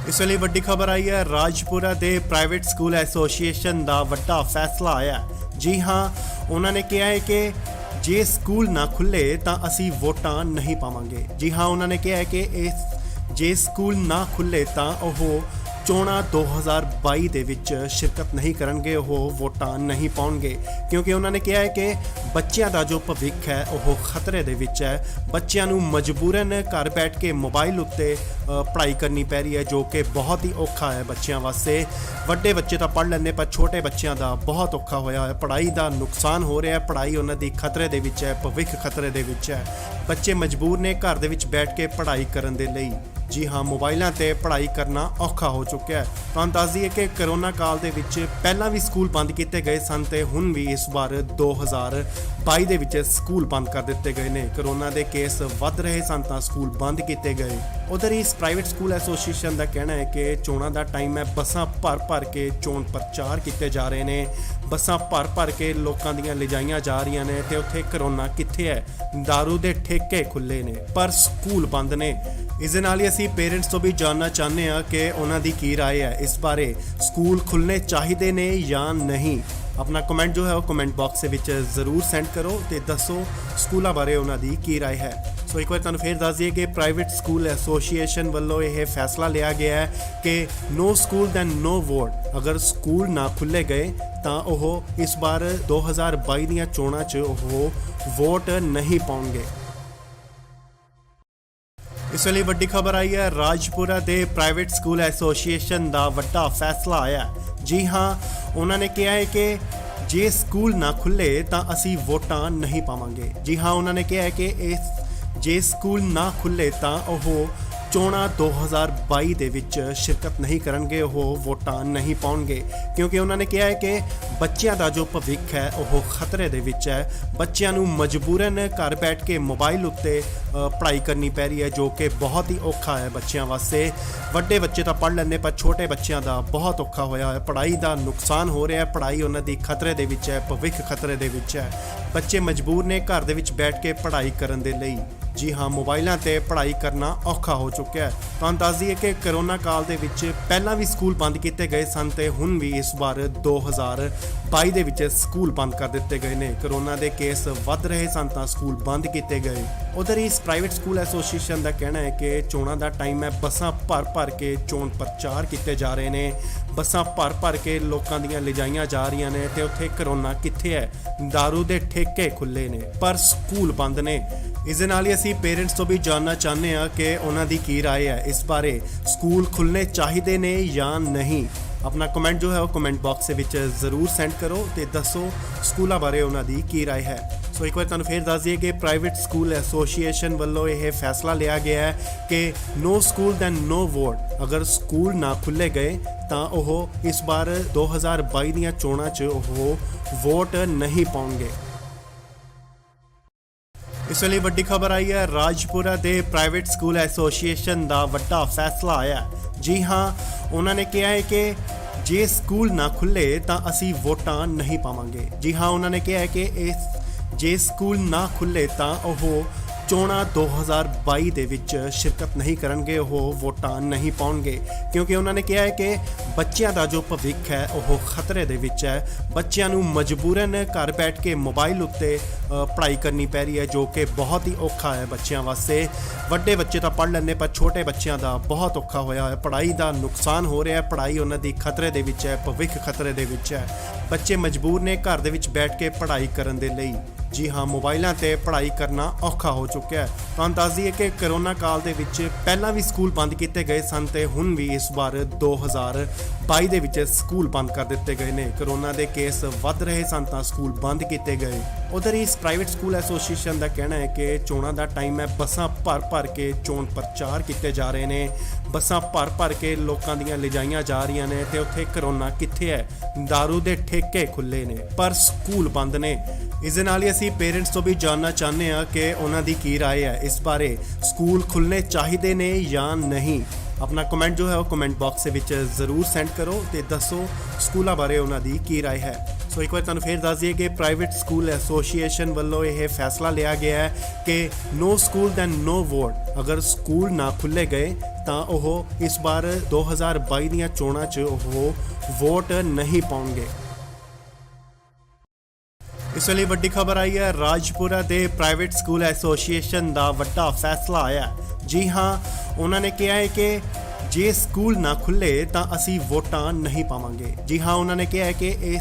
ਇਸ ਲਈ ਵੱਡੀ ਖਬਰ ਆਈ ਹੈ, ਰਾਜਪੁਰਾ ਦੇ ਪ੍ਰਾਈਵੇਟ ਸਕੂਲ ਐਸੋਸੀਏਸ਼ਨ ਦਾ ਵੱਡਾ ਫੈਸਲਾ ਆਇਆ। ਜੀ ਹਾਂ, ਉਹਨਾਂ ਨੇ ਕਿਹਾ ਹੈ ਕਿ ਜੇ ਸਕੂਲ ਨਾ ਖੁੱਲੇ ਤਾਂ ਅਸੀਂ ਵੋਟਾਂ ਨਹੀਂ ਪਾਵਾਂਗੇ। ਜੀ ਹਾਂ, ਉਹਨਾਂ ਨੇ ਕਿਹਾ ਹੈ ਕਿ ਜੇ ਸਕੂਲ ਨਾ ਖੁੱਲੇ ਤਾਂ ਉਹ ਚੋਣਾਂ 2022 ਦੇ ਵਿੱਚ ਸ਼ਿਰਕਤ ਨਹੀਂ ਕਰਨਗੇ, ਉਹ ਵੋਟਾਂ ਨਹੀਂ ਪਾਉਣਗੇ ਕਿਉਂਕਿ ਉਹਨਾਂ ਨੇ ਕਿਹਾ ਹੈ ਕਿ ਬੱਚਿਆਂ ਦਾ ਜੋ ਭਵਿੱਖ ਹੈ ਉਹ ਖਤਰੇ ਦੇ ਵਿੱਚ ਹੈ। ਬੱਚਿਆਂ ਨੂੰ ਮਜਬੂਰਨ ਘਰ ਬੈਠ ਕੇ ਮੋਬਾਈਲ ਉੱਤੇ ਪੜ੍ਹਾਈ ਕਰਨੀ ਪੈ ਰਹੀ ਹੈ ਜੋ ਕਿ ਬਹੁਤ ਹੀ ਔਖਾ ਹੈ ਬੱਚਿਆਂ ਵਾਸਤੇ। ਵੱਡੇ ਬੱਚੇ ਤਾਂ ਪੜ੍ਹ ਲੈਂਦੇ ਪਰ ਛੋਟੇ ਬੱਚਿਆਂ ਦਾ ਬਹੁਤ ਔਖਾ ਹੋਇਆ ਹੈ, ਪੜ੍ਹਾਈ ਦਾ ਨੁਕਸਾਨ ਹੋ ਰਿਹਾ, ਪੜ੍ਹਾਈ ਉਹਨਾਂ ਦੀ ਖਤਰੇ ਦੇ ਵਿੱਚ ਹੈ, ਭਵਿੱਖ ਖਤਰੇ ਦੇ ਵਿੱਚ ਹੈ। ਬੱਚੇ ਮਜਬੂਰ ਨੇ ਘਰ ਦੇ ਵਿੱਚ ਬੈਠ ਕੇ ਪੜ੍ਹਾਈ ਕਰਨ ਦੇ ਲਈ। ਜੀ ਹਾਂ, ਮੋਬਾਈਲਾਂ ਤੇ ਪੜ੍ਹਾਈ ਕਰਨਾ ਔਖਾ ਹੋ ਚੁੱਕਿਆ ਹੈ। ਤੁਹਾਨੂੰ ਦੱਸ ਦਈਏ ਕਿ ਕਰੋਨਾ ਕਾਲ ਦੇ ਵਿੱਚ ਪਹਿਲਾਂ ਵੀ ਸਕੂਲ ਬੰਦ ਕੀਤੇ ਗਏ ਸਨ ਤੇ ਹੁਣ ਵੀ ਇਸ ਵਾਰ 2022 ਦੇ ਵਿੱਚ ਸਕੂਲ ਬੰਦ ਕਰ ਦਿੱਤੇ ਗਏ ਨੇ। ਕਰੋਨਾ ਦੇ ਕੇਸ ਵੱਧ ਰਹੇ ਸਨ ਤਾਂ ਸਕੂਲ ਬੰਦ ਕੀਤੇ ਗਏ। ਉਧਰ ਇਸ ਪ੍ਰਾਈਵੇਟ ਸਕੂਲ ਐਸੋਸੀਏਸ਼ਨ ਦਾ ਕਹਿਣਾ ਹੈ ਕਿ ਚੋਣਾਂ ਦਾ ਟਾਈਮ ਹੈ, ਬੱਸਾਂ ਭਰ ਕੇ ਚੋਣ ਪ੍ਰਚਾਰ ਕੀਤੇ ਜਾ ਰਹੇ ਨੇ, ਬੱਸਾਂ ਭਰ ਕੇ ਲੋਕਾਂ ਦੀਆਂ ਲਿਜਾਈਆਂ ਜਾ ਰਹੀਆਂ ਨੇ ਤੇ ਉੱਥੇ ਕਰੋਨਾ ਕਿੱਥੇ ਹੈ, ਦਾਰੂ ਦੇ ਠੇਕੇ ਖੁੱਲੇ ਨੇ ਪਰ ਸਕੂਲ ਬੰਦ ਨੇ। ਇਸ ਦੇ ਨਾਲ ਹੀ ਅਸੀਂ ਪੇਰੈਂਟਸ ਤੋਂ ਵੀ ਜਾਣਨਾ ਚਾਹੁੰਦੇ ਹਾਂ ਕਿ ਉਹਨਾਂ ਦੀ ਕੀ ਰਾਏ ਹੈ ਇਸ ਬਾਰੇ, ਸਕੂਲ ਖੁੱਲ੍ਹਣੇ ਚਾਹੀਦੇ ਨੇ ਜਾਂ ਨਹੀਂ। ਆਪਣਾ ਕਮੈਂਟ ਜੋ ਹੈ ਉਹ ਕਮੈਂਟ ਬਾਕਸ ਦੇ ਵਿੱਚ ਜ਼ਰੂਰ ਸੈਂਡ ਕਰੋ ਤੇ ਦੱਸੋ ਸਕੂਲਾਂ ਬਾਰੇ ਉਹਨਾਂ ਦੀ ਕੀ ਰਾਏ ਹੈ। ਸੋ ਇੱਕ ਵਾਰ ਤੁਹਾਨੂੰ ਫੇਰ ਦੱਸ ਦਈਏ ਕਿ ਪ੍ਰਾਈਵੇਟ ਸਕੂਲ ਐਸੋਸੀਏਸ਼ਨ ਵੱਲੋਂ ਇਹ ਫੈਸਲਾ ਲਿਆ ਗਿਆ ਹੈ ਕਿ ਨੋ ਸਕੂਲ ਦੈਨ ਨੋ ਵੋਟ। ਅਗਰ ਸਕੂਲ ਨਾ ਖੁੱਲ੍ਹੇ ਗਏ ਤਾਂ ਉਹ ਇਸ ਵਾਰ 2022 ਦੀਆਂ ਚੋਣਾਂ 'ਚ ਉਹ ਵੋਟ ਨਹੀਂ ਪਾਉਣਗੇ। ਇਸ ਲਈ ਵੱਡੀ ਖਬਰ ਆਈ ਹੈ, ਰਾਜਪੁਰਾ ਦੇ ਪ੍ਰਾਈਵੇਟ ਸਕੂਲ ਐਸੋਸੀਏਸ਼ਨ ਦਾ ਵੱਡਾ ਫੈਸਲਾ ਆਇਆ। ਜੀ ਹਾਂ, ਉਹਨਾਂ ਨੇ ਕਿਹਾ ਹੈ ਕਿ ਜੇ ਸਕੂਲ ਨਾ ਖੁੱਲੇ ਤਾਂ ਅਸੀਂ ਵੋਟਾਂ ਨਹੀਂ ਪਾਵਾਂਗੇ। ਜੀ ਹਾਂ, ਉਹਨਾਂ ਨੇ ਕਿਹਾ ਹੈ ਕਿ ਜੇ ਸਕੂਲ ਨਾ ਖੁੱਲੇ ਤਾਂ ਉਹ ਚੋਣਾਂ 2022 ਦੇ ਵਿੱਚ ਸ਼ਿਰਕਤ ਨਹੀਂ ਕਰਨਗੇ, ਉਹ ਵੋਟਾਂ ਨਹੀਂ ਪਾਉਣਗੇ ਕਿਉਂਕਿ ਉਹਨਾਂ ਨੇ ਕਿਹਾ ਹੈ ਕਿ ਬੱਚਿਆਂ ਦਾ ਜੋ ਭਵਿੱਖ ਹੈ ਉਹ ਖਤਰੇ ਦੇ ਵਿੱਚ ਹੈ। ਬੱਚਿਆਂ ਨੂੰ ਮਜਬੂਰਨ ਘਰ ਬੈਠ ਕੇ ਮੋਬਾਈਲ ਉੱਤੇ ਪੜ੍ਹਾਈ ਕਰਨੀ ਪੈ ਰਹੀ ਹੈ ਜੋ ਕਿ ਬਹੁਤ ਹੀ ਔਖਾ ਹੈ ਬੱਚਿਆਂ ਵਾਸਤੇ। ਵੱਡੇ ਬੱਚੇ ਤਾਂ ਪੜ੍ਹ ਲੈਂਦੇ ਪਰ ਛੋਟੇ ਬੱਚਿਆਂ ਦਾ ਬਹੁਤ ਔਖਾ ਹੋਇਆ ਹੈ, ਪੜ੍ਹਾਈ ਦਾ ਨੁਕਸਾਨ ਹੋ ਰਿਹਾ, ਪੜ੍ਹਾਈ ਉਹਨਾਂ ਦੀ ਖਤਰੇ ਦੇ ਵਿੱਚ ਹੈ, ਭਵਿੱਖ ਖਤਰੇ ਦੇ ਵਿੱਚ ਹੈ। ਬੱਚੇ ਮਜਬੂਰ ਨੇ ਘਰ ਦੇ ਵਿੱਚ ਬੈਠ ਕੇ ਪੜ੍ਹਾਈ ਕਰਨ ਦੇ ਲਈ। ਜੀ ਹਾਂ, ਮੋਬਾਈਲਾਂ ਤੇ ਪੜ੍ਹਾਈ ਕਰਨਾ ਔਖਾ ਹੋ ਚੁੱਕਿਆ ਹੈ। ਤੁਹਾਨੂੰ ਦੱਸ ਦਈਏ ਕਿ ਕਰੋਨਾ ਕਾਲ ਦੇ ਵਿੱਚ ਪਹਿਲਾਂ ਵੀ ਸਕੂਲ ਬੰਦ ਕੀਤੇ ਗਏ ਸਨ ਤੇ ਹੁਣ ਵੀ ਇਸ ਵਾਰ 2022 ਦੇ ਵਿੱਚ ਸਕੂਲ ਬੰਦ ਕਰ ਦਿੱਤੇ ਗਏ ਨੇ। ਕਰੋਨਾ ਦੇ ਕੇਸ ਵੱਧ ਰਹੇ ਸਨ ਤਾਂ ਸਕੂਲ ਬੰਦ ਕੀਤੇ ਗਏ। ਉਧਰ ਇਸ ਪ੍ਰਾਈਵੇਟ ਸਕੂਲ ਐਸੋਸੀਏਸ਼ਨ ਦਾ ਕਹਿਣਾ ਹੈ ਕਿ ਚੋਣਾਂ ਦਾ ਟਾਈਮ ਹੈ, ਬੱਸਾਂ ਭਰ ਕੇ ਚੋਣ ਪ੍ਰਚਾਰ ਕੀਤੇ ਜਾ ਰਹੇ ਨੇ, ਬੱਸਾਂ ਭਰ ਕੇ ਲੋਕਾਂ ਦੀਆਂ ਲਿਜਾਈਆਂ ਜਾ ਰਹੀਆਂ ਨੇ ਤੇ ਉੱਥੇ ਕਰੋਨਾ ਕਿੱਥੇ ਹੈ, ਦਾਰੂ ਦੇ ਠੇਕੇ ਖੁੱਲੇ ਨੇ ਪਰ ਸਕੂਲ ਬੰਦ ਨੇ। ਇਸ ਦੇ ਨਾਲ ਹੀ ਅਸੀਂ ਪੇਰੈਂਟਸ ਤੋਂ ਵੀ ਜਾਣਨਾ ਚਾਹੁੰਦੇ ਹਾਂ ਕਿ ਉਹਨਾਂ ਦੀ ਕੀ ਰਾਏ ਹੈ ਇਸ ਬਾਰੇ, ਸਕੂਲ ਖੁੱਲ੍ਹਣੇ ਚਾਹੀਦੇ ਨੇ ਜਾਂ ਨਹੀਂ। ਆਪਣਾ ਕਮੈਂਟ ਜੋ ਹੈ ਉਹ ਕਮੈਂਟ ਬਾਕਸ ਦੇ ਵਿੱਚ ਜ਼ਰੂਰ ਸੈਂਡ ਕਰੋ ਤੇ ਦੱਸੋ ਸਕੂਲਾਂ ਬਾਰੇ ਉਹਨਾਂ ਦੀ ਕੀ ਰਾਏ ਹੈ। ਸੋ ਇੱਕ ਵਾਰ ਤੁਹਾਨੂੰ ਫੇਰ ਦੱਸ ਦਈਏ ਕਿ ਪ੍ਰਾਈਵੇਟ ਸਕੂਲ ਐਸੋਸੀਏਸ਼ਨ ਵੱਲੋਂ ਇਹ ਫੈਸਲਾ ਲਿਆ ਗਿਆ ਹੈ ਕਿ ਨੋ ਸਕੂਲ ਦੈਨ ਨੋ ਵੋਟ। ਅਗਰ ਸਕੂਲ ਨਾ ਖੁੱਲ੍ਹੇ ਗਏ ਤਾਂ ਉਹ ਇਸ ਵਾਰ 2022 ਦੀਆਂ ਚੋਣਾਂ 'ਚ ਉਹ ਵੋਟ ਨਹੀਂ ਪਾਉਣਗੇ। ਇਸ ਲਈ ਵੱਡੀ ਖਬਰ ਆਈ ਹੈ, ਰਾਜਪੁਰਾ ਦੇ ਪ੍ਰਾਈਵੇਟ ਸਕੂਲ ਐਸੋਸੀਏਸ਼ਨ ਦਾ ਵੱਡਾ ਫੈਸਲਾ ਆਇਆ। ਜੀ ਹਾਂ, ਉਹਨਾਂ ਨੇ ਕਿਹਾ ਹੈ ਕਿ ਜੇ ਸਕੂਲ ਨਾ ਖੁੱਲੇ ਤਾਂ ਅਸੀਂ ਵੋਟਾਂ ਨਹੀਂ ਪਾਵਾਂਗੇ। ਜੀ ਹਾਂ, ਉਹਨਾਂ ਨੇ ਕਿਹਾ ਹੈ ਕਿ ਜੇ ਸਕੂਲ ਨਾ ਖੁੱਲੇ ਤਾਂ ਉਹ ਚੋਣਾਂ 2022 ਦੇ ਵਿੱਚ ਸ਼ਿਰਕਤ ਨਹੀਂ ਕਰਨਗੇ, ਉਹ ਵੋਟਾਂ ਨਹੀਂ ਪਾਉਣਗੇ ਕਿਉਂਕਿ ਉਹਨਾਂ ਨੇ ਕਿਹਾ ਹੈ ਕਿ ਬੱਚਿਆਂ ਦਾ ਜੋ ਭਵਿੱਖ ਹੈ ਉਹ ਖਤਰੇ ਦੇ ਵਿੱਚ ਹੈ। ਬੱਚਿਆਂ ਨੂੰ ਮਜਬੂਰਨ ਘਰ ਬੈਠ ਕੇ ਮੋਬਾਈਲ ਉੱਤੇ ਪੜ੍ਹਾਈ ਕਰਨੀ ਪੈ ਰਹੀ ਹੈ, ਜੋ ਕਿ ਬਹੁਤ ਹੀ ਔਖਾ ਹੈ ਬੱਚਿਆਂ ਵਾਸਤੇ। ਵੱਡੇ ਬੱਚੇ ਤਾਂ ਪੜ੍ਹ ਲੈਂਦੇ, ਪਰ ਛੋਟੇ ਬੱਚਿਆਂ ਦਾ ਬਹੁਤ ਔਖਾ ਹੋਇਆ ਹੈ। ਪੜ੍ਹਾਈ ਦਾ ਨੁਕਸਾਨ ਹੋ ਰਿਹਾ ਹੈ, ਪੜ੍ਹਾਈ ਉਹਨਾਂ ਦੀ ਖਤਰੇ ਦੇ ਵਿੱਚ ਹੈ, ਭਵਿੱਖ ਖਤਰੇ ਦੇ ਵਿੱਚ ਹੈ। ਬੱਚੇ ਮਜਬੂਰ ਨੇ ਘਰ ਦੇ ਵਿੱਚ ਬੈਠ ਕੇ ਪੜ੍ਹਾਈ ਕਰਨ ਦੇ ਲਈ। ਜੀ ਹਾਂ, ਮੋਬਾਈਲਾਂ ਤੇ ਪੜ੍ਹਾਈ ਕਰਨਾ ਔਖਾ ਹੋ ਚੁੱਕਿਆ ਹੈ। ਤੁਹਾਨੂੰ ਦੱਸ ਦਈਏ ਕਿ ਕਰੋਨਾ ਕਾਲ ਦੇ ਵਿੱਚ ਪਹਿਲਾਂ ਵੀ ਸਕੂਲ ਬੰਦ ਕੀਤੇ ਗਏ ਸਨ ਤੇ ਹੁਣ ਵੀ ਇਸ ਵਾਰ 2022 ਦੇ ਵਿੱਚ ਸਕੂਲ ਬੰਦ ਕਰ ਦਿੱਤੇ ਗਏ ਨੇ। ਕਰੋਨਾ ਦੇ ਕੇਸ ਵੱਧ ਰਹੇ ਸਨ ਤਾਂ ਸਕੂਲ ਬੰਦ ਕੀਤੇ ਗਏ। ਉਧਰ ਇਸ ਪ੍ਰਾਈਵੇਟ ਸਕੂਲ ਐਸੋਸੀਏਸ਼ਨ ਦਾ ਕਹਿਣਾ ਹੈ ਕਿ ਚੋਣਾਂ ਦਾ ਟਾਈਮ ਹੈ, ਬੱਸਾਂ ਭਰ ਕੇ ਚੋਣ ਪ੍ਰਚਾਰ ਕੀਤੇ ਜਾ ਰਹੇ ਨੇ, ਬੱਸਾਂ ਭਰ ਕੇ ਲੋਕਾਂ ਦੀਆਂ ਲਿਜਾਈਆਂ ਜਾ ਰਹੀਆਂ ਨੇ ਤੇ ਉੱਥੇ ਕਰੋਨਾ ਕਿੱਥੇ ਹੈ? ਦਾਰੂ ਦੇ ਠੇਕੇ ਖੁੱਲੇ ਨੇ ਪਰ ਸਕੂਲ ਬੰਦ ਨੇ। ਇਸ ਦੇ ਨਾਲ ਹੀ ਅਸੀਂ ਪੇਰੈਂਟਸ ਤੋਂ ਵੀ ਜਾਣਨਾ ਚਾਹੁੰਦੇ ਹਾਂ ਕਿ ਉਹਨਾਂ ਦੀ ਕੀ ਰਾਏ ਹੈ ਇਸ ਬਾਰੇ। ਸਕੂਲ ਖੁੱਲ੍ਹਣੇ ਚਾਹੀਦੇ ਨੇ ਜਾਂ ਨਹੀਂ? ਆਪਣਾ ਕਮੈਂਟ ਜੋ ਹੈ ਉਹ ਕਮੈਂਟ ਬਾਕਸ ਦੇ ਵਿੱਚ ਜ਼ਰੂਰ ਸੈਂਡ ਕਰੋ ਤੇ ਦੱਸੋ ਸਕੂਲਾਂ ਬਾਰੇ ਉਹਨਾਂ ਦੀ ਕੀ ਰਾਏ ਹੈ। ਸੋ ਇੱਕ ਵਾਰ ਤੁਹਾਨੂੰ ਫੇਰ ਦੱਸ ਦਈਏ ਕਿ ਪ੍ਰਾਈਵੇਟ ਸਕੂਲ ਐਸੋਸੀਏਸ਼ਨ ਵੱਲੋਂ ਇਹ ਫੈਸਲਾ ਲਿਆ ਗਿਆ ਹੈ ਕਿ ਨੋ ਸਕੂਲ ਦੈਨ ਨੋ ਵੋਟ। ਅਗਰ ਸਕੂਲ ਨਾ ਖੁੱਲ੍ਹੇ ਗਏ ਤਾਂ ਉਹ ਇਸ ਵਾਰ 2022 ਦੀਆਂ ਚੋਣਾਂ 'ਚ ਉਹ ਵੋਟ ਨਹੀਂ ਪਾਉਣਗੇ। ਇਸ ਵੇਲੇ ਵੱਡੀ ਖਬਰ ਆਈ ਹੈ, ਰਾਜਪੁਰਾ ਦੇ ਪ੍ਰਾਈਵੇਟ ਸਕੂਲ ਐਸੋਸੀਏਸ਼ਨ ਦਾ ਵੱਡਾ ਫੈਸਲਾ ਆਇਆ। ਜੀ ਹਾਂ, ਉਹਨਾਂ ਨੇ ਕਿਹਾ ਹੈ ਕਿ ਜੇ ਸਕੂਲ ਨਾ ਖੁੱਲ੍ਹੇ ਤਾਂ ਅਸੀਂ ਵੋਟਾਂ ਨਹੀਂ ਪਾਵਾਂਗੇ। ਜੀ ਹਾਂ, ਉਹਨਾਂ ਨੇ ਕਿਹਾ ਹੈ ਕਿ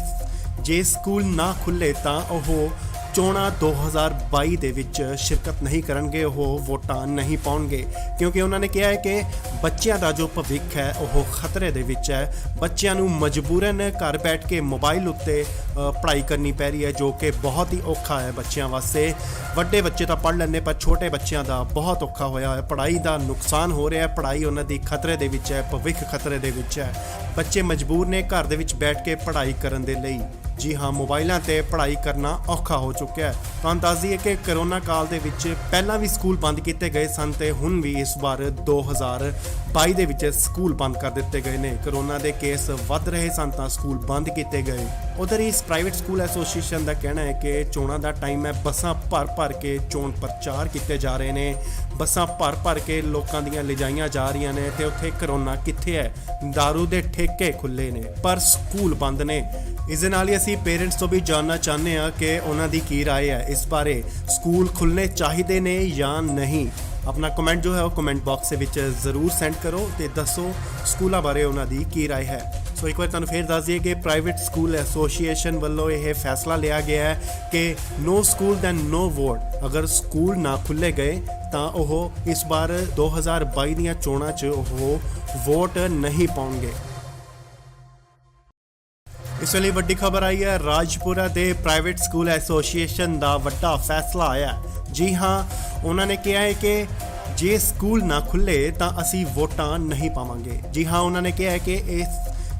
ਜੇ ਸਕੂਲ ਨਾ ਖੁੱਲ੍ਹੇ ਤਾਂ ਉਹ ਚੋਣਾਂ 2022 ਦੇ ਵਿੱਚ ਸ਼ਿਰਕਤ ਨਹੀਂ ਕਰਨਗੇ, ਉਹ ਵੋਟਾਂ ਨਹੀਂ ਪਾਉਣਗੇ ਕਿਉਂਕਿ ਉਹਨਾਂ ਨੇ ਕਿਹਾ ਹੈ ਕਿ ਬੱਚਿਆਂ ਦਾ ਜੋ ਭਵਿੱਖ ਹੈ ਉਹ ਖਤਰੇ ਦੇ ਵਿੱਚ ਹੈ। ਬੱਚਿਆਂ ਨੂੰ ਮਜਬੂਰਨ ਘਰ ਬੈਠ ਕੇ ਮੋਬਾਈਲ ਉੱਤੇ ਪੜ੍ਹਾਈ ਕਰਨੀ ਪੈ ਰਹੀ ਹੈ, ਜੋ ਕਿ ਬਹੁਤ ਹੀ ਔਖਾ ਹੈ ਬੱਚਿਆਂ ਵਾਸਤੇ। ਵੱਡੇ ਬੱਚੇ ਤਾਂ ਪੜ੍ਹ ਲੈਂਦੇ, ਪਰ ਛੋਟੇ ਬੱਚਿਆਂ ਦਾ ਬਹੁਤ ਔਖਾ ਹੋਇਆ ਹੈ। ਪੜ੍ਹਾਈ ਦਾ ਨੁਕਸਾਨ ਹੋ ਰਿਹਾ ਹੈ, ਪੜ੍ਹਾਈ ਉਹਨਾਂ ਦੀ ਖਤਰੇ ਦੇ ਵਿੱਚ ਹੈ, ਭਵਿੱਖ ਖਤਰੇ ਦੇ ਵਿੱਚ ਹੈ। ਬੱਚੇ ਮਜਬੂਰ ਨੇ ਘਰ ਦੇ ਵਿੱਚ ਬੈਠ ਕੇ ਪੜ੍ਹਾਈ ਕਰਨ ਦੇ ਲਈ। ਜੀ ਹਾਂ, ਮੋਬਾਈਲਾਂ ਤੇ ਪੜ੍ਹਾਈ ਕਰਨਾ ਔਖਾ ਹੋ ਚੁੱਕਿਆ ਹੈ। ਤੁਹਾਨੂੰ ਦੱਸ ਦਈਏ ਕਿ ਕਰੋਨਾ ਕਾਲ ਦੇ ਵਿੱਚ ਪਹਿਲਾਂ ਵੀ ਸਕੂਲ ਬੰਦ ਕੀਤੇ ਗਏ ਸਨ ਤੇ ਹੁਣ ਵੀ ਇਸ ਵਾਰ 2022 ਦੇ ਵਿੱਚ ਸਕੂਲ ਬੰਦ ਕਰ ਦਿੱਤੇ ਗਏ ਨੇ। ਕਰੋਨਾ ਦੇ ਕੇਸ ਵੱਧ ਰਹੇ ਸਨ ਤਾਂ ਸਕੂਲ ਬੰਦ ਕੀਤੇ ਗਏ। ਉਧਰ ਇਸ ਪ੍ਰਾਈਵੇਟ ਸਕੂਲ ਐਸੋਸੀਏਸ਼ਨ ਦਾ ਕਹਿਣਾ ਹੈ ਕਿ ਚੋਣਾਂ ਦਾ ਟਾਈਮ ਹੈ, ਬੱਸਾਂ ਭਰ ਕੇ ਚੋਣ ਪ੍ਰਚਾਰ ਕੀਤੇ ਜਾ ਰਹੇ ਨੇ, ਬੱਸਾਂ ਭਰ ਕੇ ਲੋਕਾਂ ਦੀਆਂ ਲਿਜਾਈਆਂ ਜਾ ਰਹੀਆਂ ਨੇ ਤੇ ਉੱਥੇ ਕਰੋਨਾ ਕਿੱਥੇ ਹੈ? ਦਾਰੂ ਦੇ ਠੇਕੇ ਖੁੱਲੇ ਨੇ ਪਰ ਸਕੂਲ ਬੰਦ ਨੇ। ਇਸ ਦੇ ਨਾਲ ਹੀ ਅਸੀਂ ਪੇਰੈਂਟਸ ਤੋਂ ਵੀ ਜਾਣਨਾ ਚਾਹੁੰਦੇ ਹਾਂ ਕਿ ਉਹਨਾਂ ਦੀ ਕੀ ਰਾਏ ਹੈ ਇਸ ਬਾਰੇ। ਸਕੂਲ ਖੁੱਲ੍ਹਣੇ ਚਾਹੀਦੇ ਨੇ ਜਾਂ ਨਹੀਂ? ਆਪਣਾ ਕਮੈਂਟ ਜੋ ਹੈ ਉਹ ਕਮੈਂਟ ਬਾਕਸ ਦੇ ਵਿੱਚ ਜ਼ਰੂਰ ਸੈਂਡ ਕਰੋ ਤੇ ਦੱਸੋ ਸਕੂਲਾਂ ਬਾਰੇ ਉਹਨਾਂ ਦੀ ਕੀ ਰਾਏ ਹੈ। ਸੋ ਇੱਕ ਵਾਰ ਤੁਹਾਨੂੰ ਫੇਰ ਦੱਸ ਦਈਏ ਕਿ ਪ੍ਰਾਈਵੇਟ ਸਕੂਲ ਐਸੋਸੀਏਸ਼ਨ ਵੱਲੋਂ ਇਹ ਫੈਸਲਾ ਲਿਆ ਗਿਆ ਹੈ ਕਿ ਨੋ ਸਕੂਲ ਦੈਨ ਨੋ ਵੋਟ। ਅਗਰ ਸਕੂਲ ਨਾ ਖੁੱਲ੍ਹੇ ਗਏ ਤਾਂ ਉਹ ਇਸ ਵਾਰ 2022 ਦੀਆਂ ਚੋਣਾਂ 'ਚ ਉਹ ਵੋਟ ਨਹੀਂ ਪਾਉਣਗੇ। ਇਸ ਵੇਲੇ ਵੱਡੀ ਖਬਰ ਆਈ ਹੈ, ਰਾਜਪੁਰਾ ਦੇ ਪ੍ਰਾਈਵੇਟ ਸਕੂਲ ਐਸੋਸੀਏਸ਼ਨ ਦਾ ਵੱਡਾ ਫੈਸਲਾ ਆਇਆ। ਜੀ ਹਾਂ, ਉਹਨਾਂ ਨੇ ਕਿਹਾ ਹੈ ਕਿ ਜੇ ਸਕੂਲ ਨਾ ਖੁੱਲ੍ਹੇ ਤਾਂ ਅਸੀਂ ਵੋਟਾਂ ਨਹੀਂ ਪਾਵਾਂਗੇ। ਜੀ ਹਾਂ, ਉਹਨਾਂ ਨੇ ਕਿਹਾ ਹੈ ਕਿ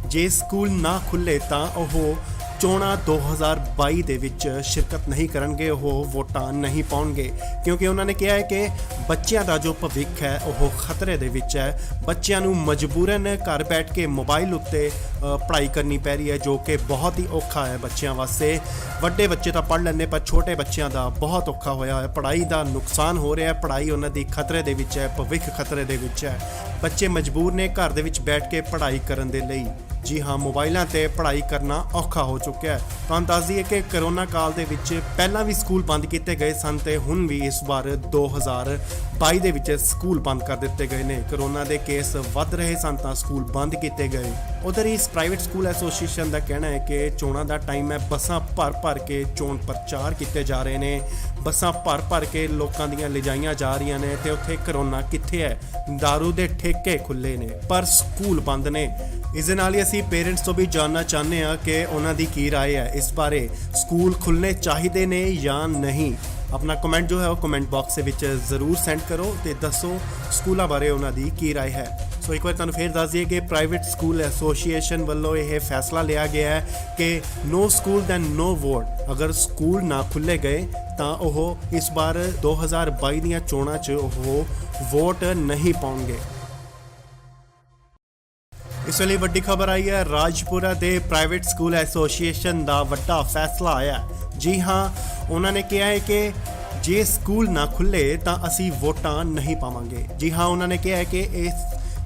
ਜੇ ਸਕੂਲ ਨਾ ਖੁੱਲ੍ਹੇ ਤਾਂ ਉਹ ਚੋਣਾਂ 2022 ਦੇ ਵਿੱਚ ਸ਼ਿਰਕਤ ਨਹੀਂ ਕਰਨਗੇ, ਉਹ ਵੋਟਾਂ ਨਹੀਂ ਪਾਉਣਗੇ ਕਿਉਂਕਿ ਉਹਨਾਂ ਨੇ ਕਿਹਾ ਹੈ ਕਿ ਬੱਚਿਆਂ ਦਾ ਜੋ ਭਵਿੱਖ ਹੈ ਉਹ ਖਤਰੇ ਦੇ ਵਿੱਚ ਹੈ। ਬੱਚਿਆਂ ਨੂੰ ਮਜਬੂਰਨ ਘਰ ਬੈਠ ਕੇ ਮੋਬਾਈਲ ਉੱਤੇ ਪੜ੍ਹਾਈ ਕਰਨੀ ਪੈ ਰਹੀ ਹੈ, ਜੋ ਕਿ ਬਹੁਤ ਹੀ ਔਖਾ ਹੈ ਬੱਚਿਆਂ ਵਾਸਤੇ। ਵੱਡੇ ਬੱਚੇ ਤਾਂ ਪੜ੍ਹ ਲੈਂਦੇ, ਪਰ ਛੋਟੇ ਬੱਚਿਆਂ ਦਾ ਬਹੁਤ ਔਖਾ ਹੋਇਆ ਹੈ। ਪੜ੍ਹਾਈ ਦਾ ਨੁਕਸਾਨ ਹੋ ਰਿਹਾ ਹੈ, ਪੜ੍ਹਾਈ ਉਹਨਾਂ ਦੀ ਖਤਰੇ ਦੇ ਵਿੱਚ ਹੈ, ਭਵਿੱਖ ਖਤਰੇ ਦੇ ਵਿੱਚ ਹੈ। ਬੱਚੇ ਮਜਬੂਰ ਨੇ ਘਰ ਦੇ ਵਿੱਚ ਬੈਠ ਕੇ ਪੜ੍ਹਾਈ ਕਰਨ ਦੇ ਲਈ। ਜੀ ਹਾਂ, ਮੋਬਾਈਲਾਂ ਤੇ ਪੜ੍ਹਾਈ ਕਰਨਾ ਔਖਾ ਹੋ ਚੁੱਕਿਆ ਹੈ। ਤੁਹਾਨੂੰ ਦੱਸ ਦਈਏ ਕਿ ਕਰੋਨਾ ਕਾਲ ਦੇ ਵਿੱਚ ਪਹਿਲਾਂ ਵੀ ਸਕੂਲ ਬੰਦ ਕੀਤੇ ਗਏ ਸਨ ਤੇ ਹੁਣ ਵੀ ਇਸ ਵਾਰ 2022 ਦੇ ਵਿੱਚ ਸਕੂਲ ਬੰਦ ਕਰ ਦਿੱਤੇ ਗਏ ਨੇ। ਕਰੋਨਾ ਦੇ ਕੇਸ ਵੱਧ ਰਹੇ ਸਨ ਤਾਂ ਸਕੂਲ ਬੰਦ ਕੀਤੇ ਗਏ। ਉਧਰ ਇਸ ਪ੍ਰਾਈਵੇਟ ਸਕੂਲ ਐਸੋਸੀਏਸ਼ਨ ਦਾ ਕਹਿਣਾ ਹੈ ਕਿ ਚੋਣਾਂ ਦਾ ਟਾਈਮ ਹੈ, ਬੱਸਾਂ ਭਰ ਕੇ ਚੋਣ ਪ੍ਰਚਾਰ ਕੀਤੇ ਜਾ ਰਹੇ ਨੇ, ਬੱਸਾਂ ਭਰ ਕੇ ਲੋਕਾਂ ਦੀਆਂ ਲਿਜਾਈਆਂ ਜਾ ਰਹੀਆਂ ਨੇ ਤੇ ਉੱਥੇ ਕਰੋਨਾ ਕਿੱਥੇ ਹੈ? ਦਾਰੂ ਦੇ ਠੇਕੇ ਖੁੱਲੇ ਨੇ ਪਰ ਸਕੂਲ ਬੰਦ ਨੇ। ਇਸ ਦੇ ਨਾਲ ਹੀ ਅਸੀਂ ਪੇਰੈਂਟਸ ਤੋਂ ਵੀ ਜਾਣਨਾ ਚਾਹੁੰਦੇ ਹਾਂ ਕਿ ਉਹਨਾਂ ਦੀ ਕੀ ਰਾਏ ਹੈ ਇਸ ਬਾਰੇ। ਸਕੂਲ ਖੁੱਲ੍ਹਣੇ ਚਾਹੀਦੇ ਨੇ ਜਾਂ ਨਹੀਂ? ਆਪਣਾ ਕਮੈਂਟ ਜੋ ਹੈ ਉਹ ਕਮੈਂਟ ਬਾਕਸ ਦੇ ਵਿੱਚ ਜ਼ਰੂਰ ਸੈਂਡ ਕਰੋ ਤੇ ਦੱਸੋ ਸਕੂਲਾਂ ਬਾਰੇ ਉਹਨਾਂ ਦੀ ਕੀ ਰਾਏ ਹੈ। ਸੋ ਇੱਕ ਵਾਰ ਤੁਹਾਨੂੰ ਫੇਰ ਦੱਸ ਦਈਏ ਕਿ ਪ੍ਰਾਈਵੇਟ ਸਕੂਲ ਐਸੋਸੀਏਸ਼ਨ ਵੱਲੋਂ ਇਹ ਫੈਸਲਾ ਲਿਆ ਗਿਆ ਹੈ ਕਿ ਨੋ ਸਕੂਲ ਦੈਨ ਨੋ ਵੋਟ। ਅਗਰ ਸਕੂਲ ਨਾ ਖੁੱਲ੍ਹੇ ਗਏ ਤਾਂ ਉਹ ਇਸ ਵਾਰ 2022 ਦੀਆਂ ਚੋਣਾਂ 'ਚ ਉਹ ਵੋਟ ਨਹੀਂ ਪਾਉਣਗੇ। ਇਸ ਵੇਲੇ ਵੱਡੀ ਖਬਰ ਆਈ ਹੈ, ਰਾਜਪੁਰਾ ਦੇ ਪ੍ਰਾਈਵੇਟ ਸਕੂਲ ਐਸੋਸੀਏਸ਼ਨ ਦਾ ਵੱਡਾ ਫੈਸਲਾ ਆਇਆ। ਜੀ ਹਾਂ, ਉਹਨਾਂ ਨੇ ਕਿਹਾ ਹੈ ਕਿ ਜੇ ਸਕੂਲ ਨਾ ਖੁੱਲੇ ਤਾਂ ਅਸੀਂ ਵੋਟਾਂ ਨਹੀਂ ਪਾਵਾਂਗੇ। ਜੀ ਹਾਂ, ਉਹਨਾਂ ਨੇ ਕਿਹਾ ਹੈ ਕਿ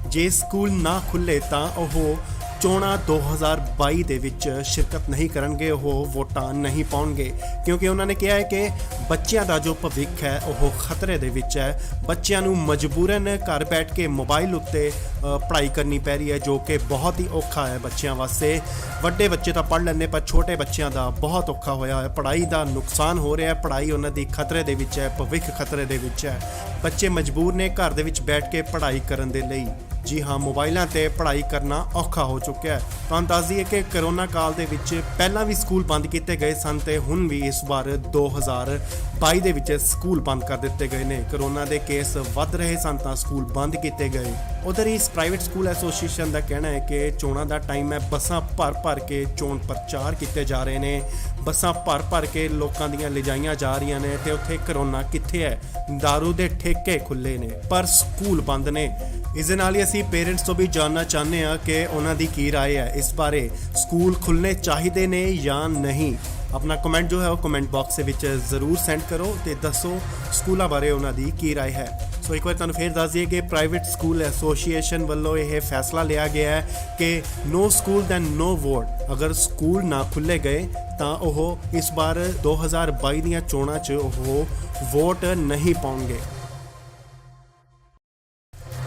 ਜੇ ਸਕੂਲ ਨਾ ਖੁੱਲੇ ਤਾਂ ਉਹ ਚੋਣਾਂ 2022 ਦੇ ਵਿੱਚ ਸ਼ਿਰਕਤ ਨਹੀਂ ਕਰਨਗੇ, ਉਹ ਵੋਟਾਂ ਨਹੀਂ ਪਾਉਣਗੇ, ਕਿਉਂਕਿ ਉਹਨਾਂ ਨੇ ਕਿਹਾ ਹੈ ਕਿ ਬੱਚਿਆਂ ਦਾ ਜੋ ਭਵਿੱਖ ਹੈ ਉਹ ਖਤਰੇ ਦੇ ਵਿੱਚ ਹੈ। ਬੱਚਿਆਂ ਨੂੰ ਮਜਬੂਰਨ ਘਰ ਬੈਠ ਕੇ ਮੋਬਾਈਲ ਉੱਤੇ ਪੜ੍ਹਾਈ ਕਰਨੀ ਪੈ ਰਹੀ ਹੈ, ਜੋ ਕਿ ਬਹੁਤ ਹੀ ਔਖਾ ਹੈ ਬੱਚਿਆਂ ਵਾਸਤੇ। ਵੱਡੇ ਬੱਚੇ ਤਾਂ ਪੜ੍ਹ ਲੈਂਦੇ, ਪਰ ਛੋਟੇ ਬੱਚਿਆਂ ਦਾ ਬਹੁਤ ਔਖਾ ਹੋਇਆ ਹੈ। ਪੜ੍ਹਾਈ ਦਾ ਨੁਕਸਾਨ ਹੋ ਰਿਹਾ, ਪੜ੍ਹਾਈ ਉਹਨਾਂ ਦੀ ਖਤਰੇ ਦੇ ਵਿੱਚ ਹੈ, ਭਵਿੱਖ ਖਤਰੇ ਦੇ ਵਿੱਚ ਹੈ। ਬੱਚੇ ਮਜਬੂਰ ਨੇ ਘਰ ਦੇ ਵਿੱਚ ਬੈਠ ਕੇ ਪੜ੍ਹਾਈ ਕਰਨ ਦੇ ਲਈ। ਜੀ ਹਾਂ, ਮੋਬਾਈਲਾਂ ਤੇ ਪੜ੍ਹਾਈ ਕਰਨਾ ਔਖਾ ਹੋ ਚੁੱਕਿਆ ਹੈ। ਤੁਹਾਨੂੰ ਦੱਸ ਦਈਏ ਕਿ ਕਰੋਨਾ ਕਾਲ ਦੇ ਵਿੱਚ ਪਹਿਲਾਂ ਵੀ ਸਕੂਲ ਬੰਦ ਕੀਤੇ ਗਏ ਸਨ ਤੇ ਹੁਣ ਵੀ ਇਸ ਵਾਰ 2022 ਦੇ ਵਿੱਚ ਸਕੂਲ ਬੰਦ ਕਰ ਦਿੱਤੇ ਗਏ ਨੇ। ਕਰੋਨਾ ਦੇ ਕੇਸ ਵੱਧ ਰਹੇ ਸਨ ਤਾਂ ਸਕੂਲ ਬੰਦ ਕੀਤੇ ਗਏ। ਉਧਰ ਇਸ ਪ੍ਰਾਈਵੇਟ ਸਕੂਲ ਐਸੋਸੀਏਸ਼ਨ ਦਾ ਕਹਿਣਾ ਹੈ ਕਿ ਚੋਣਾਂ ਦਾ ਟਾਈਮ ਹੈ, ਬੱਸਾਂ ਭਰ ਕੇ ਚੋਣ ਪ੍ਰਚਾਰ ਕੀਤੇ ਜਾ ਰਹੇ ਨੇ, ਬੱਸਾਂ ਭਰ ਕੇ ਲੋਕਾਂ ਦੀਆਂ ਲਿਜਾਈਆਂ ਜਾ ਰਹੀਆਂ ਨੇ ਤੇ ਉੱਥੇ ਕਰੋਨਾ ਕਿੱਥੇ ਹੈ? ਦਾਰੂ ਦੇ ਠੇਕੇ ਖੁੱਲੇ ਨੇ ਪਰ ਸਕੂਲ ਬੰਦ ਨੇ। ਇਸ ਦੇ ਨਾਲ ਹੀ ਅਸੀਂ ਪੇਰੈਂਟਸ ਤੋਂ ਵੀ ਜਾਣਨਾ ਚਾਹੁੰਦੇ ਹਾਂ ਕਿ ਉਹਨਾਂ ਦੀ ਕੀ ਰਾਏ ਹੈ ਇਸ ਬਾਰੇ। ਸਕੂਲ ਖੁੱਲ੍ਹਣੇ ਚਾਹੀਦੇ ਨੇ ਜਾਂ ਨਹੀਂ? ਆਪਣਾ ਕਮੈਂਟ ਜੋ ਹੈ ਉਹ ਕਮੈਂਟ ਬਾਕਸ ਦੇ ਵਿੱਚ ਜ਼ਰੂਰ ਸੈਂਡ ਕਰੋ ਤੇ ਦੱਸੋ ਸਕੂਲਾਂ ਬਾਰੇ ਉਹਨਾਂ ਦੀ ਕੀ ਰਾਏ ਹੈ। ਸੋ ਇੱਕ ਵਾਰ ਤੁਹਾਨੂੰ ਫੇਰ ਦੱਸ ਦਈਏ ਕਿ ਪ੍ਰਾਈਵੇਟ ਸਕੂਲ ਐਸੋਸੀਏਸ਼ਨ ਵੱਲੋਂ ਇਹ ਫੈਸਲਾ ਲਿਆ ਗਿਆ ਹੈ ਕਿ ਨੋ ਸਕੂਲ ਦੈਨ ਨੋ ਵੋਟ। ਅਗਰ ਸਕੂਲ ਨਾ ਖੁੱਲ੍ਹੇ ਗਏ ਤਾਂ ਉਹ ਇਸ ਵਾਰ 2022 ਦੀਆਂ ਚੋਣਾਂ 'ਚ ਉਹ ਵੋਟ ਨਹੀਂ ਪਾਉਣਗੇ।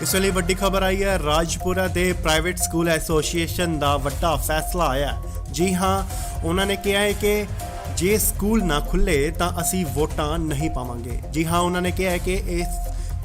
ਇਸ ਵੇਲੇ ਵੱਡੀ ਖਬਰ ਆਈ ਹੈ, ਰਾਜਪੁਰਾ ਦੇ ਪ੍ਰਾਈਵੇਟ ਸਕੂਲ ਐਸੋਸੀਏਸ਼ਨ ਦਾ ਵੱਡਾ ਫੈਸਲਾ ਆਇਆ। ਜੀ ਹਾਂ, ਉਹਨਾਂ ਨੇ ਕਿਹਾ ਹੈ ਕਿ ਜੇ ਸਕੂਲ ਨਾ ਖੁੱਲੇ ਤਾਂ ਅਸੀਂ ਵੋਟਾਂ ਨਹੀਂ ਪਾਵਾਂਗੇ। ਜੀ ਹਾਂ, ਉਹਨਾਂ ਨੇ ਕਿਹਾ ਹੈ ਕਿ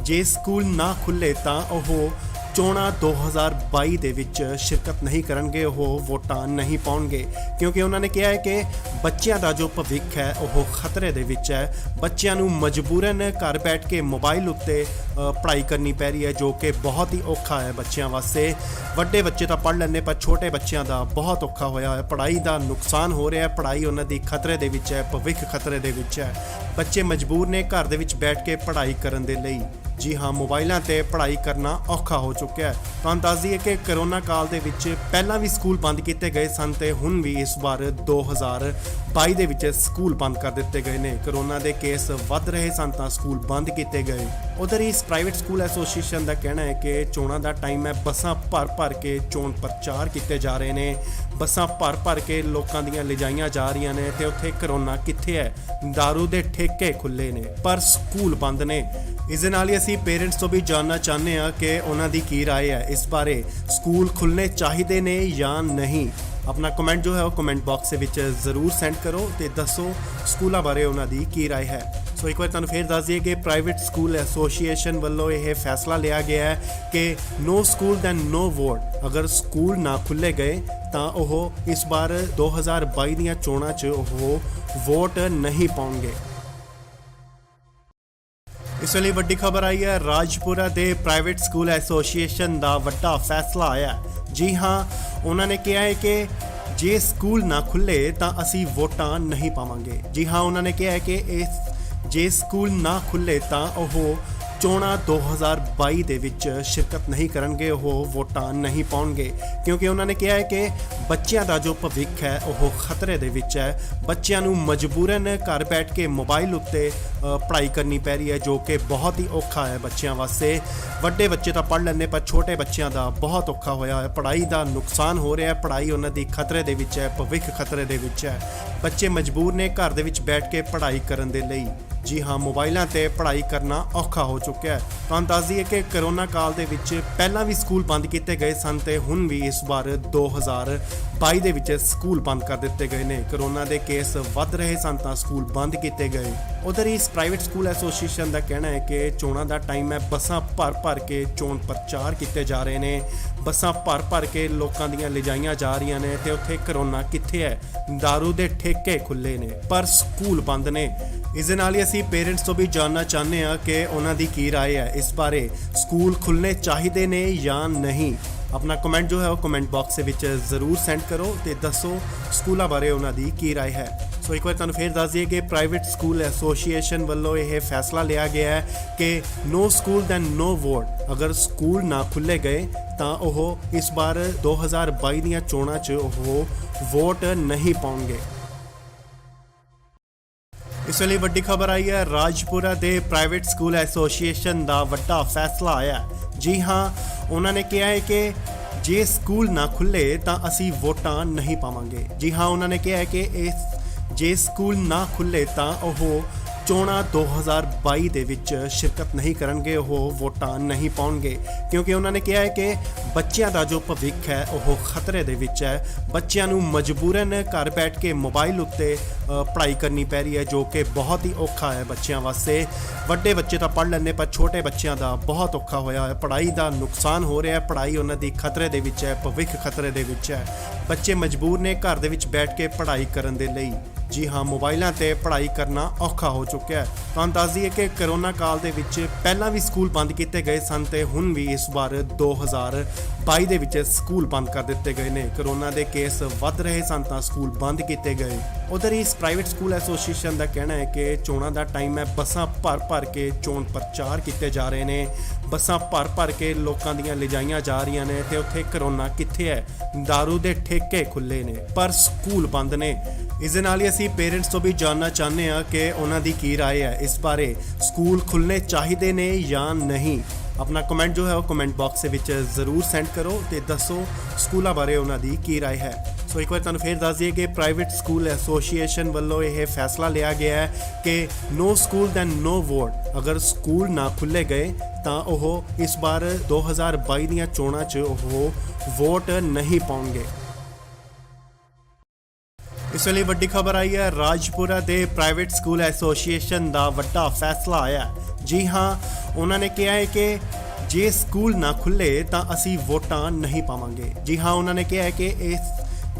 ਜੇ ਸਕੂਲ ਨਾ ਖੁੱਲੇ ਤਾਂ ਉਹ ਚੋਣਾਂ 2022 ਦੇ ਵਿੱਚ ਸ਼ਿਰਕਤ ਨਹੀਂ ਕਰਨਗੇ, ਉਹ ਵੋਟਾਂ ਨਹੀਂ ਪਾਉਣਗੇ, ਕਿਉਂਕਿ ਉਹਨਾਂ ਨੇ ਕਿਹਾ ਹੈ ਕਿ ਬੱਚਿਆਂ ਦਾ ਜੋ ਭਵਿੱਖ ਹੈ ਉਹ ਖਤਰੇ ਦੇ ਵਿੱਚ ਹੈ। ਬੱਚਿਆਂ ਨੂੰ ਮਜਬੂਰਨ ਘਰ ਬੈਠ ਕੇ ਮੋਬਾਈਲ ਉੱਤੇ ਪੜ੍ਹਾਈ ਕਰਨੀ ਪੈ ਰਹੀ ਹੈ, ਜੋ ਕਿ ਬਹੁਤ ਹੀ ਔਖਾ ਹੈ ਬੱਚਿਆਂ ਵਾਸਤੇ। ਵੱਡੇ ਬੱਚੇ ਤਾਂ ਪੜ੍ਹ ਲੈਂਦੇ, ਪਰ ਛੋਟੇ ਬੱਚਿਆਂ ਦਾ ਬਹੁਤ ਔਖਾ ਹੋਇਆ ਹੈ। ਪੜ੍ਹਾਈ ਦਾ ਨੁਕਸਾਨ ਹੋ ਰਿਹਾ, ਪੜ੍ਹਾਈ ਉਹਨਾਂ ਦੀ ਖਤਰੇ ਦੇ ਵਿੱਚ ਹੈ, ਭਵਿੱਖ ਖਤਰੇ ਦੇ ਵਿੱਚ ਹੈ। ਬੱਚੇ ਮਜਬੂਰ ਨੇ ਘਰ ਦੇ ਵਿੱਚ ਬੈਠ ਕੇ ਪੜ੍ਹਾਈ ਕਰਨ ਦੇ ਲਈ। ਜੀ ਹਾਂ, ਮੋਬਾਈਲਾਂ ਤੇ ਪੜ੍ਹਾਈ ਕਰਨਾ ਔਖਾ ਹੋ ਚੁੱਕਿਆ ਹੈ। ਤੁਹਾਨੂੰ ਦੱਸ ਦਈਏ ਕਿ ਕਰੋਨਾ ਕਾਲ ਦੇ ਵਿੱਚ ਪਹਿਲਾਂ ਵੀ ਸਕੂਲ ਬੰਦ ਕੀਤੇ ਗਏ ਸਨ ਤੇ ਹੁਣ ਵੀ ਇਸ ਵਾਰ 2022 ਦੇ ਵਿੱਚ ਸਕੂਲ ਬੰਦ ਕਰ ਦਿੱਤੇ ਗਏ ਨੇ। ਕਰੋਨਾ ਦੇ ਕੇਸ ਵੱਧ ਰਹੇ ਸਨ ਤਾਂ ਸਕੂਲ ਬੰਦ ਕੀਤੇ ਗਏ। ਉਧਰ ਇਸ ਪ੍ਰਾਈਵੇਟ ਸਕੂਲ ਐਸੋਸੀਏਸ਼ਨ ਦਾ ਕਹਿਣਾ ਹੈ ਕਿ ਚੋਣਾਂ ਦਾ ਟਾਈਮ ਹੈ, ਬੱਸਾਂ ਭਰ ਕੇ ਚੋਣ ਪ੍ਰਚਾਰ ਕੀਤੇ ਜਾ ਰਹੇ ਨੇ, ਬੱਸਾਂ ਭਰ ਕੇ ਲੋਕਾਂ ਦੀਆਂ ਲਿਜਾਈਆਂ ਜਾ ਰਹੀਆਂ ਨੇ ਤੇ ਉੱਥੇ ਕਰੋਨਾ ਕਿੱਥੇ ਹੈ? ਦਾਰੂ ਦੇ ਠੇਕੇ ਖੁੱਲੇ ਨੇ ਪਰ ਸਕੂਲ ਬੰਦ ਨੇ। ਇਸ ਦੇ ਨਾਲ ਹੀ ਅਸੀਂ ਪੇਰੈਂਟਸ ਤੋਂ ਵੀ ਜਾਣਨਾ ਚਾਹੁੰਦੇ ਹਾਂ ਕਿ ਉਹਨਾਂ ਦੀ ਕੀ ਰਾਏ ਹੈ ਇਸ ਬਾਰੇ। ਸਕੂਲ ਖੁੱਲ੍ਹਣੇ ਚਾਹੀਦੇ ਨੇ ਜਾਂ ਨਹੀਂ? ਆਪਣਾ ਕਮੈਂਟ ਜੋ ਹੈ ਉਹ ਕਮੈਂਟ ਬਾਕਸ ਦੇ ਵਿੱਚ ਜ਼ਰੂਰ ਸੈਂਡ ਕਰੋ ਤੇ ਦੱਸੋ ਸਕੂਲਾਂ ਬਾਰੇ ਉਹਨਾਂ ਦੀ ਕੀ ਰਾਏ ਹੈ। ਸੋ ਇੱਕ ਵਾਰ ਤੁਹਾਨੂੰ ਫੇਰ ਦੱਸ ਦਈਏ ਕਿ ਪ੍ਰਾਈਵੇਟ ਸਕੂਲ ਐਸੋਸੀਏਸ਼ਨ ਵੱਲੋਂ ਇਹ ਫੈਸਲਾ ਲਿਆ ਗਿਆ ਹੈ ਕਿ ਨੋ ਸਕੂਲ ਦੈਨ ਨੋ ਵੋਟ। ਅਗਰ ਸਕੂਲ ਨਾ ਖੁੱਲ੍ਹੇ ਗਏ ਤਾਂ ਉਹ ਇਸ ਵਾਰ 2022 ਦੀਆਂ ਚੋਣਾਂ 'ਚ ਉਹ ਵੋਟ ਨਹੀਂ ਪਾਉਣਗੇ। ਇਸ ਵੇਲੇ ਵੱਡੀ ਖਬਰ ਆਈ ਹੈ, ਰਾਜਪੁਰਾ ਦੇ ਪ੍ਰਾਈਵੇਟ ਸਕੂਲ ਐਸੋਸੀਏਸ਼ਨ ਦਾ ਵੱਡਾ ਫੈਸਲਾ ਆਇਆ। ਜੀ ਹਾਂ, ਉਹਨਾਂ ਨੇ ਕਿਹਾ ਹੈ ਕਿ ਜੇ ਸਕੂਲ ਨਾ ਖੁੱਲੇ ਤਾਂ ਅਸੀਂ ਵੋਟਾਂ ਨਹੀਂ ਪਾਵਾਂਗੇ। ਜੀ ਹਾਂ, ਉਹਨਾਂ ਨੇ ਕਿਹਾ ਹੈ ਕਿ ਜੇ ਸਕੂਲ ਨਾ ਖੁੱਲੇ ਤਾਂ ਉਹ ਚੋਣਾਂ 2022 ਦੇ ਵਿੱਚ ਸ਼ਿਰਕਤ ਨਹੀਂ ਕਰਨਗੇ, ਉਹ ਵੋਟਾਂ ਨਹੀਂ ਪਾਉਣਗੇ, ਕਿਉਂਕਿ ਉਹਨਾਂ ਨੇ ਕਿਹਾ ਹੈ ਕਿ ਬੱਚਿਆਂ ਦਾ ਜੋ ਭਵਿੱਖ ਹੈ ਉਹ ਖਤਰੇ ਦੇ ਵਿੱਚ ਹੈ। ਬੱਚਿਆਂ ਨੂੰ ਮਜਬੂਰਨ ਘਰ ਬੈਠ ਕੇ ਮੋਬਾਈਲ ਉੱਤੇ ਪੜ੍ਹਾਈ ਕਰਨੀ ਪੈ ਰਹੀ ਹੈ, ਜੋ ਕਿ ਬਹੁਤ ਹੀ ਔਖਾ ਹੈ ਬੱਚਿਆਂ ਵਾਸਤੇ। ਵੱਡੇ ਬੱਚੇ ਤਾਂ ਪੜ੍ਹ ਲੈਂਦੇ, ਪਰ ਛੋਟੇ ਬੱਚਿਆਂ ਦਾ ਬਹੁਤ ਔਖਾ ਹੋਇਆ ਹੈ। ਪੜ੍ਹਾਈ ਦਾ ਨੁਕਸਾਨ ਹੋ ਰਿਹਾ, ਪੜ੍ਹਾਈ ਉਹਨਾਂ ਦੀ ਖਤਰੇ ਦੇ ਵਿੱਚ ਹੈ, ਭਵਿੱਖ ਖਤਰੇ ਦੇ ਵਿੱਚ ਹੈ। ਬੱਚੇ ਮਜਬੂਰ ਨੇ ਘਰ ਦੇ ਵਿੱਚ ਬੈਠ ਕੇ ਪੜ੍ਹਾਈ ਕਰਨ ਦੇ ਲਈ। ਜੀ ਹਾਂ, ਮੋਬਾਈਲਾਂ ਤੇ ਪੜ੍ਹਾਈ ਕਰਨਾ ਔਖਾ ਹੋ ਚੁੱਕਿਆ ਹੈ। ਤੁਹਾਨੂੰ ਦੱਸ ਦਈਏ ਕਿ ਕਰੋਨਾ ਕਾਲ ਦੇ ਵਿੱਚ ਪਹਿਲਾਂ ਵੀ ਸਕੂਲ ਬੰਦ ਕੀਤੇ ਗਏ ਸਨ ਤੇ ਹੁਣ ਵੀ ਇਸ ਵਾਰ 2022 ਦੇ ਵਿੱਚ ਸਕੂਲ ਬੰਦ ਕਰ ਦਿੱਤੇ ਗਏ ਨੇ। ਕਰੋਨਾ ਦੇ ਕੇਸ ਵੱਧ ਰਹੇ ਸਨ ਤਾਂ ਸਕੂਲ ਬੰਦ ਕੀਤੇ ਗਏ। ਉਧਰ ਇਸ ਪ੍ਰਾਈਵੇਟ ਸਕੂਲ ਐਸੋਸੀਏਸ਼ਨ ਦਾ ਕਹਿਣਾ ਹੈ ਕਿ ਚੋਣਾਂ ਦਾ ਟਾਈਮ ਹੈ, ਬੱਸਾਂ ਭਰ ਕੇ ਚੋਣ ਪ੍ਰਚਾਰ ਕੀਤੇ ਜਾ ਰਹੇ ਨੇ, ਬੱਸਾਂ ਭਰ ਕੇ ਲੋਕਾਂ ਦੀਆਂ ਲਿਜਾਈਆਂ ਜਾ ਰਹੀਆਂ ਨੇ ਤੇ ਉੱਥੇ ਕਰੋਨਾ ਕਿੱਥੇ ਹੈ? ਦਾਰੂ ਦੇ ਠੇਕੇ ਖੁੱਲੇ ਨੇ ਪਰ ਸਕੂਲ ਬੰਦ ਨੇ। ਇਸ ਦੇ ਨਾਲ ਹੀ ਅਸੀਂ ਪੇਰੈਂਟਸ ਤੋਂ ਵੀ ਜਾਣਨਾ ਚਾਹੁੰਦੇ ਹਾਂ ਕਿ ਉਹਨਾਂ ਦੀ ਕੀ ਰਾਏ ਹੈ ਇਸ ਬਾਰੇ। ਸਕੂਲ ਖੁੱਲ੍ਹਣੇ ਚਾਹੀਦੇ ਨੇ ਜਾਂ ਨਹੀਂ? ਆਪਣਾ ਕਮੈਂਟ ਜੋ ਹੈ ਉਹ ਕਮੈਂਟ ਬਾਕਸ ਦੇ ਵਿੱਚ ਜ਼ਰੂਰ ਸੈਂਡ ਕਰੋ ਤੇ ਦੱਸੋ ਸਕੂਲਾਂ ਬਾਰੇ ਉਹਨਾਂ ਦੀ ਕੀ ਰਾਏ ਹੈ। ਸੋ ਇੱਕ ਵਾਰ ਤੁਹਾਨੂੰ ਫੇਰ ਦੱਸ ਦਈਏ ਕਿ ਪ੍ਰਾਈਵੇਟ ਸਕੂਲ ਐਸੋਸੀਏਸ਼ਨ ਵੱਲੋਂ ਇਹ ਫੈਸਲਾ ਲਿਆ ਗਿਆ ਹੈ ਕਿ ਨੋ ਸਕੂਲ ਦੈਨ ਨੋ ਵੋਟ। ਅਗਰ ਸਕੂਲ ਨਾ ਖੁੱਲ੍ਹੇ ਗਏ ਤਾਂ ਉਹ ਇਸ ਵਾਰ 2022 ਦੀਆਂ ਚੋਣਾਂ 'ਚ ਉਹ ਵੋਟ ਨਹੀਂ ਪਾਉਣਗੇ। ਇਸ ਵੇਲੇ ਵੱਡੀ ਖਬਰ ਆਈ ਹੈ ਰਾਜਪੁਰਾ ਦੇ ਪ੍ਰਾਈਵੇਟ ਸਕੂਲ ਐਸੋਸੀਏਸ਼ਨ ਦਾ ਵੱਡਾ ਫੈਸਲਾ ਆਇਆ ਹੈ। ਜੀ ਹਾਂ, ਉਹਨਾਂ ਨੇ ਕਿਹਾ ਹੈ ਕਿ ਜੇ ਸਕੂਲ ਨਾ ਖੁੱਲੇ ਤਾਂ ਅਸੀਂ ਵੋਟਾਂ ਨਹੀਂ ਪਾਵਾਂਗੇ। ਜੀ ਹਾਂ, ਉਹਨਾਂ ਨੇ ਕਿਹਾ ਹੈ ਕਿ ਜੇ ਸਕੂਲ ਨਾ ਖੁੱਲੇ ਤਾਂ ਉਹ ਚੋਣਾਂ 2022 ਦੇ ਵਿੱਚ ਸ਼ਿਰਕਤ ਨਹੀਂ ਕਰਨਗੇ, ਉਹ ਵੋਟਾਂ ਨਹੀਂ ਪਾਉਣਗੇ, ਕਿਉਂਕਿ ਉਹਨਾਂ ਨੇ ਕਿਹਾ ਹੈ ਕਿ ਬੱਚਿਆਂ ਦਾ ਜੋ ਭਵਿੱਖ ਹੈ ਉਹ ਖਤਰੇ ਦੇ ਵਿੱਚ ਹੈ। ਬੱਚਿਆਂ ਨੂੰ ਮਜਬੂਰਨ ਘਰ ਬੈਠ ਕੇ ਮੋਬਾਈਲ ਉੱਤੇ ਪੜ੍ਹਾਈ ਕਰਨੀ ਪੈ ਰਹੀ ਹੈ, ਜੋ ਕਿ ਬਹੁਤ ਹੀ ਔਖਾ ਹੈ ਬੱਚਿਆਂ ਵਾਸਤੇ। ਵੱਡੇ ਬੱਚੇ ਤਾਂ ਪੜ੍ਹ ਲੈਂਦੇ, ਪਰ ਛੋਟੇ ਬੱਚਿਆਂ ਦਾ ਬਹੁਤ ਔਖਾ ਹੋਇਆ ਹੈ। ਪੜ੍ਹਾਈ ਦਾ ਨੁਕਸਾਨ ਹੋ ਰਿਹਾ ਹੈ, ਪੜ੍ਹਾਈ ਉਹਨਾਂ ਦੀ ਖਤਰੇ ਦੇ ਵਿੱਚ ਹੈ, ਭਵਿੱਖ ਖਤਰੇ ਦੇ ਵਿੱਚ ਹੈ। ਬੱਚੇ ਮਜਬੂਰ ਨੇ ਘਰ ਦੇ ਵਿੱਚ ਬੈਠ ਕੇ ਪੜ੍ਹਾਈ ਕਰਨ ਦੇ ਲਈ। ਜੀ ਹਾਂ, ਮੋਬਾਈਲਾਂ ਤੇ ਪੜ੍ਹਾਈ ਕਰਨਾ ਔਖਾ ਹੋ ਚੁੱਕਿਆ ਹੈ। ਤੁਹਾਨੂੰ ਦੱਸ ਦਈਏ ਕਿ ਕਰੋਨਾ ਕਾਲ ਦੇ ਵਿੱਚ ਪਹਿਲਾਂ ਵੀ ਸਕੂਲ ਬੰਦ ਕੀਤੇ ਗਏ ਸਨ ਤੇ ਹੁਣ ਵੀ ਇਸ ਵਾਰ 2022 ਦੇ ਵਿੱਚ ਸਕੂਲ ਬੰਦ ਕਰ ਦਿੱਤੇ ਗਏ ਨੇ। ਕਰੋਨਾ ਦੇ ਕੇਸ ਵੱਧ ਰਹੇ ਸਨ ਤਾਂ ਸਕੂਲ ਬੰਦ ਕੀਤੇ ਗਏ। ਉਧਰ ਇਸ ਪ੍ਰਾਈਵੇਟ ਸਕੂਲ ਐਸੋਸੀਏਸ਼ਨ ਦਾ ਕਹਿਣਾ ਹੈ ਕਿ ਚੋਣਾਂ ਦਾ ਟਾਈਮ ਹੈ, ਬੱਸਾਂ ਭਰ ਕੇ ਚੋਣ ਪ੍ਰਚਾਰ ਕੀਤੇ ਜਾ ਰਹੇ ਨੇ, ਬੱਸਾਂ ਭਰ ਕੇ ਲੋਕਾਂ ਦੀਆਂ ਲਿਜਾਈਆਂ ਜਾ ਰਹੀਆਂ ਨੇ ਤੇ ਉੱਥੇ ਕਰੋਨਾ ਕਿੱਥੇ ਹੈ? ਦਾਰੂ ਦੇ ਠੇਕੇ ਖੁੱਲੇ ਨੇ ਪਰ ਸਕੂਲ ਬੰਦ ਨੇ। ਇਸ ਦੇ ਨਾਲ ਹੀ ਅਸੀਂ ਪੇਰੈਂਟਸ ਤੋਂ ਵੀ ਜਾਣਨਾ ਚਾਹੁੰਦੇ ਹਾਂ ਕਿ ਉਹਨਾਂ ਦੀ ਕੀ ਰਾਏ ਹੈ ਇਸ ਬਾਰੇ। ਸਕੂਲ ਖੁੱਲ੍ਹਣੇ ਚਾਹੀਦੇ ਨੇ ਜਾਂ ਨਹੀਂ? ਆਪਣਾ ਕਮੈਂਟ ਜੋ ਹੈ ਉਹ ਕਮੈਂਟ ਬਾਕਸ ਦੇ ਵਿੱਚ ਜ਼ਰੂਰ ਸੈਂਡ ਕਰੋ ਤੇ ਦੱਸੋ ਸਕੂਲਾਂ ਬਾਰੇ ਉਹਨਾਂ ਦੀ ਕੀ ਰਾਏ ਹੈ। ਸੋ ਇੱਕ ਵਾਰ ਤੁਹਾਨੂੰ ਫੇਰ ਦੱਸ ਦਈਏ ਕਿ ਪ੍ਰਾਈਵੇਟ ਸਕੂਲ ਐਸੋਸੀਏਸ਼ਨ ਵੱਲੋਂ ਇਹ ਫੈਸਲਾ ਲਿਆ ਗਿਆ ਹੈ ਕਿ ਨੋ ਸਕੂਲ ਦੈਨ ਨੋ ਵੋਟ। ਅਗਰ ਸਕੂਲ ਨਾ ਖੁੱਲ੍ਹੇ ਗਏ ਤਾਂ ਉਹ ਇਸ ਵਾਰ 2022 ਦੀਆਂ ਚੋਣਾਂ 'ਚ ਉਹ ਵੋਟ ਨਹੀਂ ਪਾਉਣਗੇ। ਇਸ ਵੇਲੇ ਵੱਡੀ ਖਬਰ ਆਈ ਹੈ ਰਾਜਪੁਰਾ ਦੇ ਪ੍ਰਾਈਵੇਟ ਸਕੂਲ ਐਸੋਸੀਏਸ਼ਨ ਦਾ ਵੱਡਾ ਫੈਸਲਾ ਆਇਆ ਹੈ। ਜੀ ਹਾਂ, ਉਹਨਾਂ ਨੇ ਕਿਹਾ ਹੈ ਕਿ ਜੇ ਸਕੂਲ ਨਾ ਖੁੱਲੇ ਤਾਂ ਅਸੀਂ ਵੋਟਾਂ ਨਹੀਂ ਪਾਵਾਂਗੇ। ਜੀ ਹਾਂ, ਉਹਨਾਂ ਨੇ ਕਿਹਾ ਹੈ ਕਿ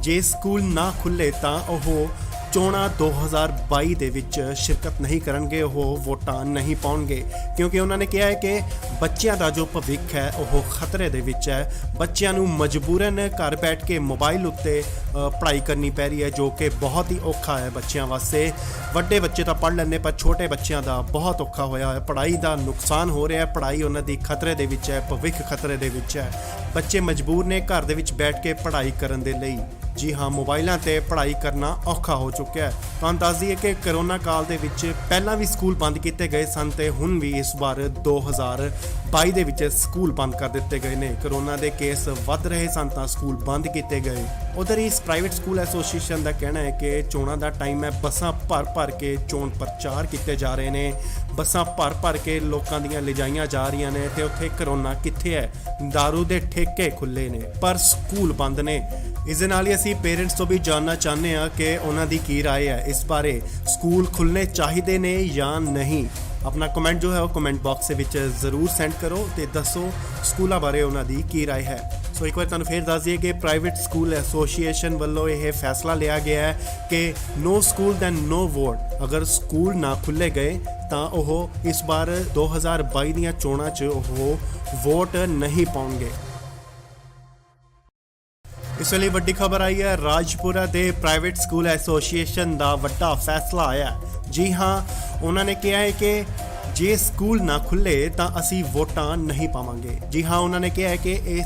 ਜੇ ਸਕੂਲ ਨਾ ਖੁੱਲੇ ਤਾਂ ਉਹ ਚੋਣਾਂ 2022 ਦੇ ਵਿੱਚ ਸ਼ਿਰਕਤ ਨਹੀਂ ਕਰਨਗੇ, ਉਹ ਵੋਟਾਂ ਨਹੀਂ ਪਾਉਣਗੇ, ਕਿਉਂਕਿ ਉਹਨਾਂ ਨੇ ਕਿਹਾ ਹੈ ਕਿ ਬੱਚਿਆਂ ਦਾ ਜੋ ਭਵਿੱਖ ਹੈ ਉਹ ਖਤਰੇ ਦੇ ਵਿੱਚ ਹੈ। ਬੱਚਿਆਂ ਨੂੰ ਮਜਬੂਰਨ ਘਰ ਬੈਠ ਕੇ ਮੋਬਾਈਲ ਉੱਤੇ ਪੜ੍ਹਾਈ ਕਰਨੀ ਪੈ ਰਹੀ ਹੈ, ਜੋ ਕਿ ਬਹੁਤ ਹੀ ਔਖਾ ਹੈ ਬੱਚਿਆਂ ਵਾਸਤੇ। ਵੱਡੇ ਬੱਚੇ ਤਾਂ ਪੜ੍ਹ ਲੈਂਦੇ, ਪਰ ਛੋਟੇ ਬੱਚਿਆਂ ਦਾ ਬਹੁਤ ਔਖਾ ਹੋਇਆ ਹੈ। ਪੜ੍ਹਾਈ ਦਾ ਨੁਕਸਾਨ ਹੋ ਰਿਹਾ ਹੈ, ਪੜ੍ਹਾਈ ਉਹਨਾਂ ਦੀ ਖਤਰੇ ਦੇ ਵਿੱਚ ਹੈ, ਭਵਿੱਖ ਖਤਰੇ ਦੇ ਵਿੱਚ ਹੈ। ਬੱਚੇ ਮਜਬੂਰ ਨੇ ਘਰ ਦੇ ਵਿੱਚ ਬੈਠ ਕੇ ਪੜ੍ਹਾਈ ਕਰਨ ਦੇ ਲਈ। ਜੀ ਹਾਂ, ਮੋਬਾਈਲਾਂ ਤੇ ਪੜ੍ਹਾਈ ਕਰਨਾ ਔਖਾ ਹੋ ਚੁੱਕਿਆ ਹੈ। ਤੁਹਾਨੂੰ ਦੱਸ ਦਈਏ ਕਿ ਕਰੋਨਾ ਕਾਲ ਦੇ ਵਿੱਚ ਪਹਿਲਾਂ ਵੀ ਸਕੂਲ ਬੰਦ ਕੀਤੇ ਗਏ ਸਨ ਤੇ ਹੁਣ ਵੀ ਇਸ ਵਾਰ 2022 ਦੇ ਵਿੱਚ ਸਕੂਲ ਬੰਦ ਕਰ ਦਿੱਤੇ ਗਏ ਨੇ। ਕਰੋਨਾ ਦੇ ਕੇਸ ਵੱਧ ਰਹੇ ਸਨ ਤਾਂ ਸਕੂਲ ਬੰਦ ਕੀਤੇ ਗਏ। ਉਧਰ ਇਸ ਪ੍ਰਾਈਵੇਟ ਸਕੂਲ ਐਸੋਸੀਏਸ਼ਨ ਦਾ ਕਹਿਣਾ ਹੈ ਕਿ ਚੋਣਾਂ ਦਾ ਟਾਈਮ ਹੈ, ਬੱਸਾਂ ਭਰ ਕੇ ਚੋਣ ਪ੍ਰਚਾਰ ਕੀਤੇ ਜਾ ਰਹੇ ਨੇ, ਬੱਸਾਂ ਭਰ ਕੇ ਲੋਕਾਂ ਦੀਆਂ ਲਿਜਾਈਆਂ ਜਾ ਰਹੀਆਂ ਨੇ ਤੇ ਉੱਥੇ ਕਰੋਨਾ ਕਿੱਥੇ ਹੈ? ਦਾਰੂ ਦੇ ਠੇਕੇ ਖੁੱਲੇ ਨੇ ਪਰ ਸਕੂਲ ਬੰਦ ਨੇ। ਇਸ ਦੇ ਨਾਲ ਹੀ ਅਸੀਂ ਪੇਰੈਂਟਸ ਤੋਂ ਵੀ ਜਾਣਨਾ ਚਾਹੁੰਦੇ ਹਾਂ ਕਿ ਉਹਨਾਂ ਦੀ ਕੀ ਰਾਏ ਹੈ ਇਸ ਬਾਰੇ। ਸਕੂਲ ਖੁੱਲ੍ਹਣੇ ਚਾਹੀਦੇ ਨੇ ਜਾਂ ਨਹੀਂ? ਆਪਣਾ ਕਮੈਂਟ ਜੋ ਹੈ ਉਹ ਕਮੈਂਟ ਬਾਕਸ ਦੇ ਵਿੱਚ ਜ਼ਰੂਰ ਸੈਂਡ ਕਰੋ ਤੇ ਦੱਸੋ ਸਕੂਲਾਂ ਬਾਰੇ ਉਹਨਾਂ ਦੀ ਕੀ ਰਾਏ ਹੈ। ਸੋ ਇੱਕ ਵਾਰ ਤੁਹਾਨੂੰ ਫੇਰ ਦੱਸ ਦਈਏ ਕਿ ਪ੍ਰਾਈਵੇਟ ਸਕੂਲ ਐਸੋਸੀਏਸ਼ਨ ਵੱਲੋਂ ਇਹ ਫੈਸਲਾ ਲਿਆ ਗਿਆ ਹੈ ਕਿ ਨੋ ਸਕੂਲ ਦੈਨ ਨੋ ਵੋਟ। ਅਗਰ ਸਕੂਲ ਨਾ ਖੁੱਲ੍ਹੇ ਗਏ ਤਾਂ ਉਹ ਇਸ ਵਾਰ 2022 ਦੀਆਂ ਚੋਣਾਂ 'ਚ ਉਹ ਵੋਟ ਨਹੀਂ ਪਾਉਣਗੇ। ਇਸ ਵੇਲੇ ਵੱਡੀ ਖਬਰ ਆਈ ਹੈ ਰਾਜਪੁਰਾ ਦੇ ਪ੍ਰਾਈਵੇਟ ਸਕੂਲ ਐਸੋਸੀਏਸ਼ਨ ਦਾ ਵੱਡਾ ਫੈਸਲਾ ਆਇਆ ਹੈ। ਜੀ ਹਾਂ, ਉਹਨਾਂ ਨੇ ਕਿਹਾ ਹੈ ਕਿ ਜੇ ਸਕੂਲ ਨਾ ਖੁੱਲੇ ਤਾਂ ਅਸੀਂ ਵੋਟਾਂ ਨਹੀਂ ਪਾਵਾਂਗੇ। ਜੀ ਹਾਂ, ਉਹਨਾਂ ਨੇ ਕਿਹਾ ਹੈ ਕਿ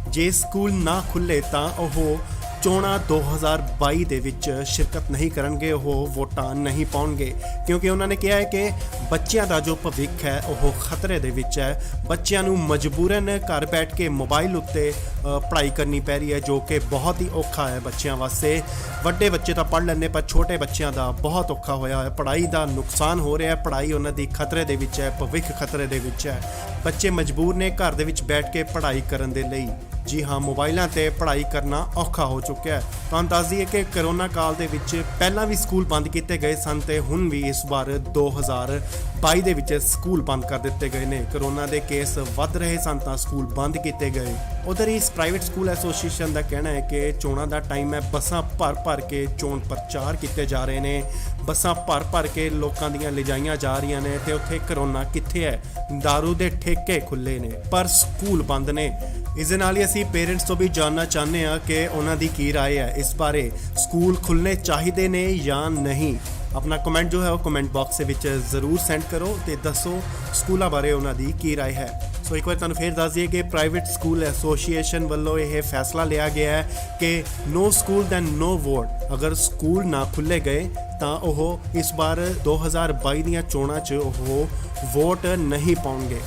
ਜੇ ਸਕੂਲ ਨਾ ਖੁੱਲੇ ਤਾਂ ਉਹ ਚੋਣਾਂ 2022 ਦੇ ਵਿੱਚ ਸ਼ਿਰਕਤ ਨਹੀਂ ਕਰਨਗੇ, ਉਹ ਵੋਟਾਂ ਨਹੀਂ ਪਾਉਣਗੇ, ਕਿਉਂਕਿ ਉਹਨਾਂ ਨੇ ਕਿਹਾ ਹੈ ਕਿ ਬੱਚਿਆਂ ਦਾ ਜੋ ਭਵਿੱਖ ਹੈ ਉਹ ਖਤਰੇ ਦੇ ਵਿੱਚ ਹੈ। ਬੱਚਿਆਂ ਨੂੰ ਮਜਬੂਰਨ ਘਰ ਬੈਠ ਕੇ ਮੋਬਾਈਲ ਉੱਤੇ ਪੜ੍ਹਾਈ ਕਰਨੀ ਪੈ ਰਹੀ ਹੈ, ਜੋ ਕਿ ਬਹੁਤ ਹੀ ਔਖਾ ਹੈ ਬੱਚਿਆਂ ਵਾਸਤੇ। ਵੱਡੇ ਬੱਚੇ ਤਾਂ ਪੜ੍ਹ ਲੈਂਦੇ, ਪਰ ਛੋਟੇ ਬੱਚਿਆਂ ਦਾ ਬਹੁਤ ਔਖਾ ਹੋਇਆ ਹੈ। ਪੜ੍ਹਾਈ ਦਾ ਨੁਕਸਾਨ ਹੋ ਰਿਹਾ ਹੈ, ਪੜ੍ਹਾਈ ਉਹਨਾਂ ਦੀ ਖਤਰੇ ਦੇ ਵਿੱਚ ਹੈ, ਭਵਿੱਖ ਖਤਰੇ ਦੇ ਵਿੱਚ ਹੈ। ਬੱਚੇ ਮਜਬੂਰ ਨੇ ਘਰ ਦੇ ਵਿੱਚ ਬੈਠ ਕੇ ਪੜ੍ਹਾਈ ਕਰਨ ਦੇ ਲਈ। ਜੀ ਹਾਂ, ਮੋਬਾਈਲਾਂ ਤੇ ਪੜ੍ਹਾਈ ਕਰਨਾ ਔਖਾ ਹੋ ਚੁੱਕਿਆ ਹੈ। ਤੁਹਾਨੂੰ ਦੱਸ ਦਈਏ ਕਿ ਕਰੋਨਾ ਕਾਲ ਦੇ ਵਿੱਚ ਪਹਿਲਾਂ ਵੀ ਸਕੂਲ ਬੰਦ ਕੀਤੇ ਗਏ ਸਨ ਤੇ ਹੁਣ ਵੀ ਇਸ ਵਾਰ 2022 ਦੇ ਵਿੱਚ ਸਕੂਲ ਬੰਦ ਕਰ ਦਿੱਤੇ ਗਏ ਨੇ। ਕਰੋਨਾ ਦੇ ਕੇਸ ਵੱਧ ਰਹੇ ਸਨ ਤਾਂ ਸਕੂਲ ਬੰਦ ਕੀਤੇ ਗਏ। ਉਧਰ ਇਸ ਪ੍ਰਾਈਵੇਟ ਸਕੂਲ ਐਸੋਸੀਏਸ਼ਨ ਦਾ ਕਹਿਣਾ ਹੈ ਕਿ ਚੋਣਾਂ ਦਾ ਟਾਈਮ ਹੈ, ਬੱਸਾਂ ਭਰ ਕੇ ਚੋਣ ਪ੍ਰਚਾਰ ਕੀਤੇ ਜਾ ਰਹੇ ਨੇ, ਬੱਸਾਂ ਭਰ ਕੇ ਲੋਕਾਂ ਦੀਆਂ ਲਿਜਾਈਆਂ ਜਾ ਰਹੀਆਂ ਨੇ ਤੇ ਉੱਥੇ ਕਰੋਨਾ ਕਿੱਥੇ ਹੈ? ਦਾਰੂ ਦੇ ਠੇਕੇ ਖੁੱਲੇ ਨੇ ਪਰ ਸਕੂਲ ਬੰਦ ਨੇ। ਇਸ ਦੇ ਨਾਲ ਹੀ ਅਸੀਂ ਪੇਰੈਂਟਸ ਤੋਂ ਵੀ ਜਾਣਨਾ ਚਾਹੁੰਦੇ ਹਾਂ ਕਿ ਉਹਨਾਂ ਦੀ ਕੀ ਰਾਏ ਹੈ ਇਸ ਬਾਰੇ। ਸਕੂਲ ਖੁੱਲ੍ਹਣੇ ਚਾਹੀਦੇ ਨੇ ਜਾਂ ਨਹੀਂ? ਆਪਣਾ ਕਮੈਂਟ ਜੋ ਹੈ ਉਹ ਕਮੈਂਟ ਬਾਕਸ ਦੇ ਵਿੱਚ ਜ਼ਰੂਰ ਸੈਂਡ ਕਰੋ ਤੇ ਦੱਸੋ ਸਕੂਲਾਂ ਬਾਰੇ ਉਹਨਾਂ ਦੀ ਕੀ ਰਾਏ ਹੈ। ਸੋ ਇੱਕ ਵਾਰ ਤੁਹਾਨੂੰ ਫੇਰ ਦੱਸ ਦਈਏ ਕਿ ਪ੍ਰਾਈਵੇਟ ਸਕੂਲ ਐਸੋਸੀਏਸ਼ਨ ਵੱਲੋਂ ਇਹ ਫੈਸਲਾ ਲਿਆ ਗਿਆ ਹੈ ਕਿ ਨੋ ਸਕੂਲ ਦੈਨ ਨੋ ਵੋਟ। ਅਗਰ ਸਕੂਲ ਨਾ ਖੁੱਲ੍ਹੇ ਗਏ ਤਾਂ ਉਹ ਇਸ ਵਾਰ 2022 ਦੀਆਂ ਚੋਣਾਂ 'ਚ ਉਹ ਵੋਟ ਨਹੀਂ ਪਾਉਣਗੇ।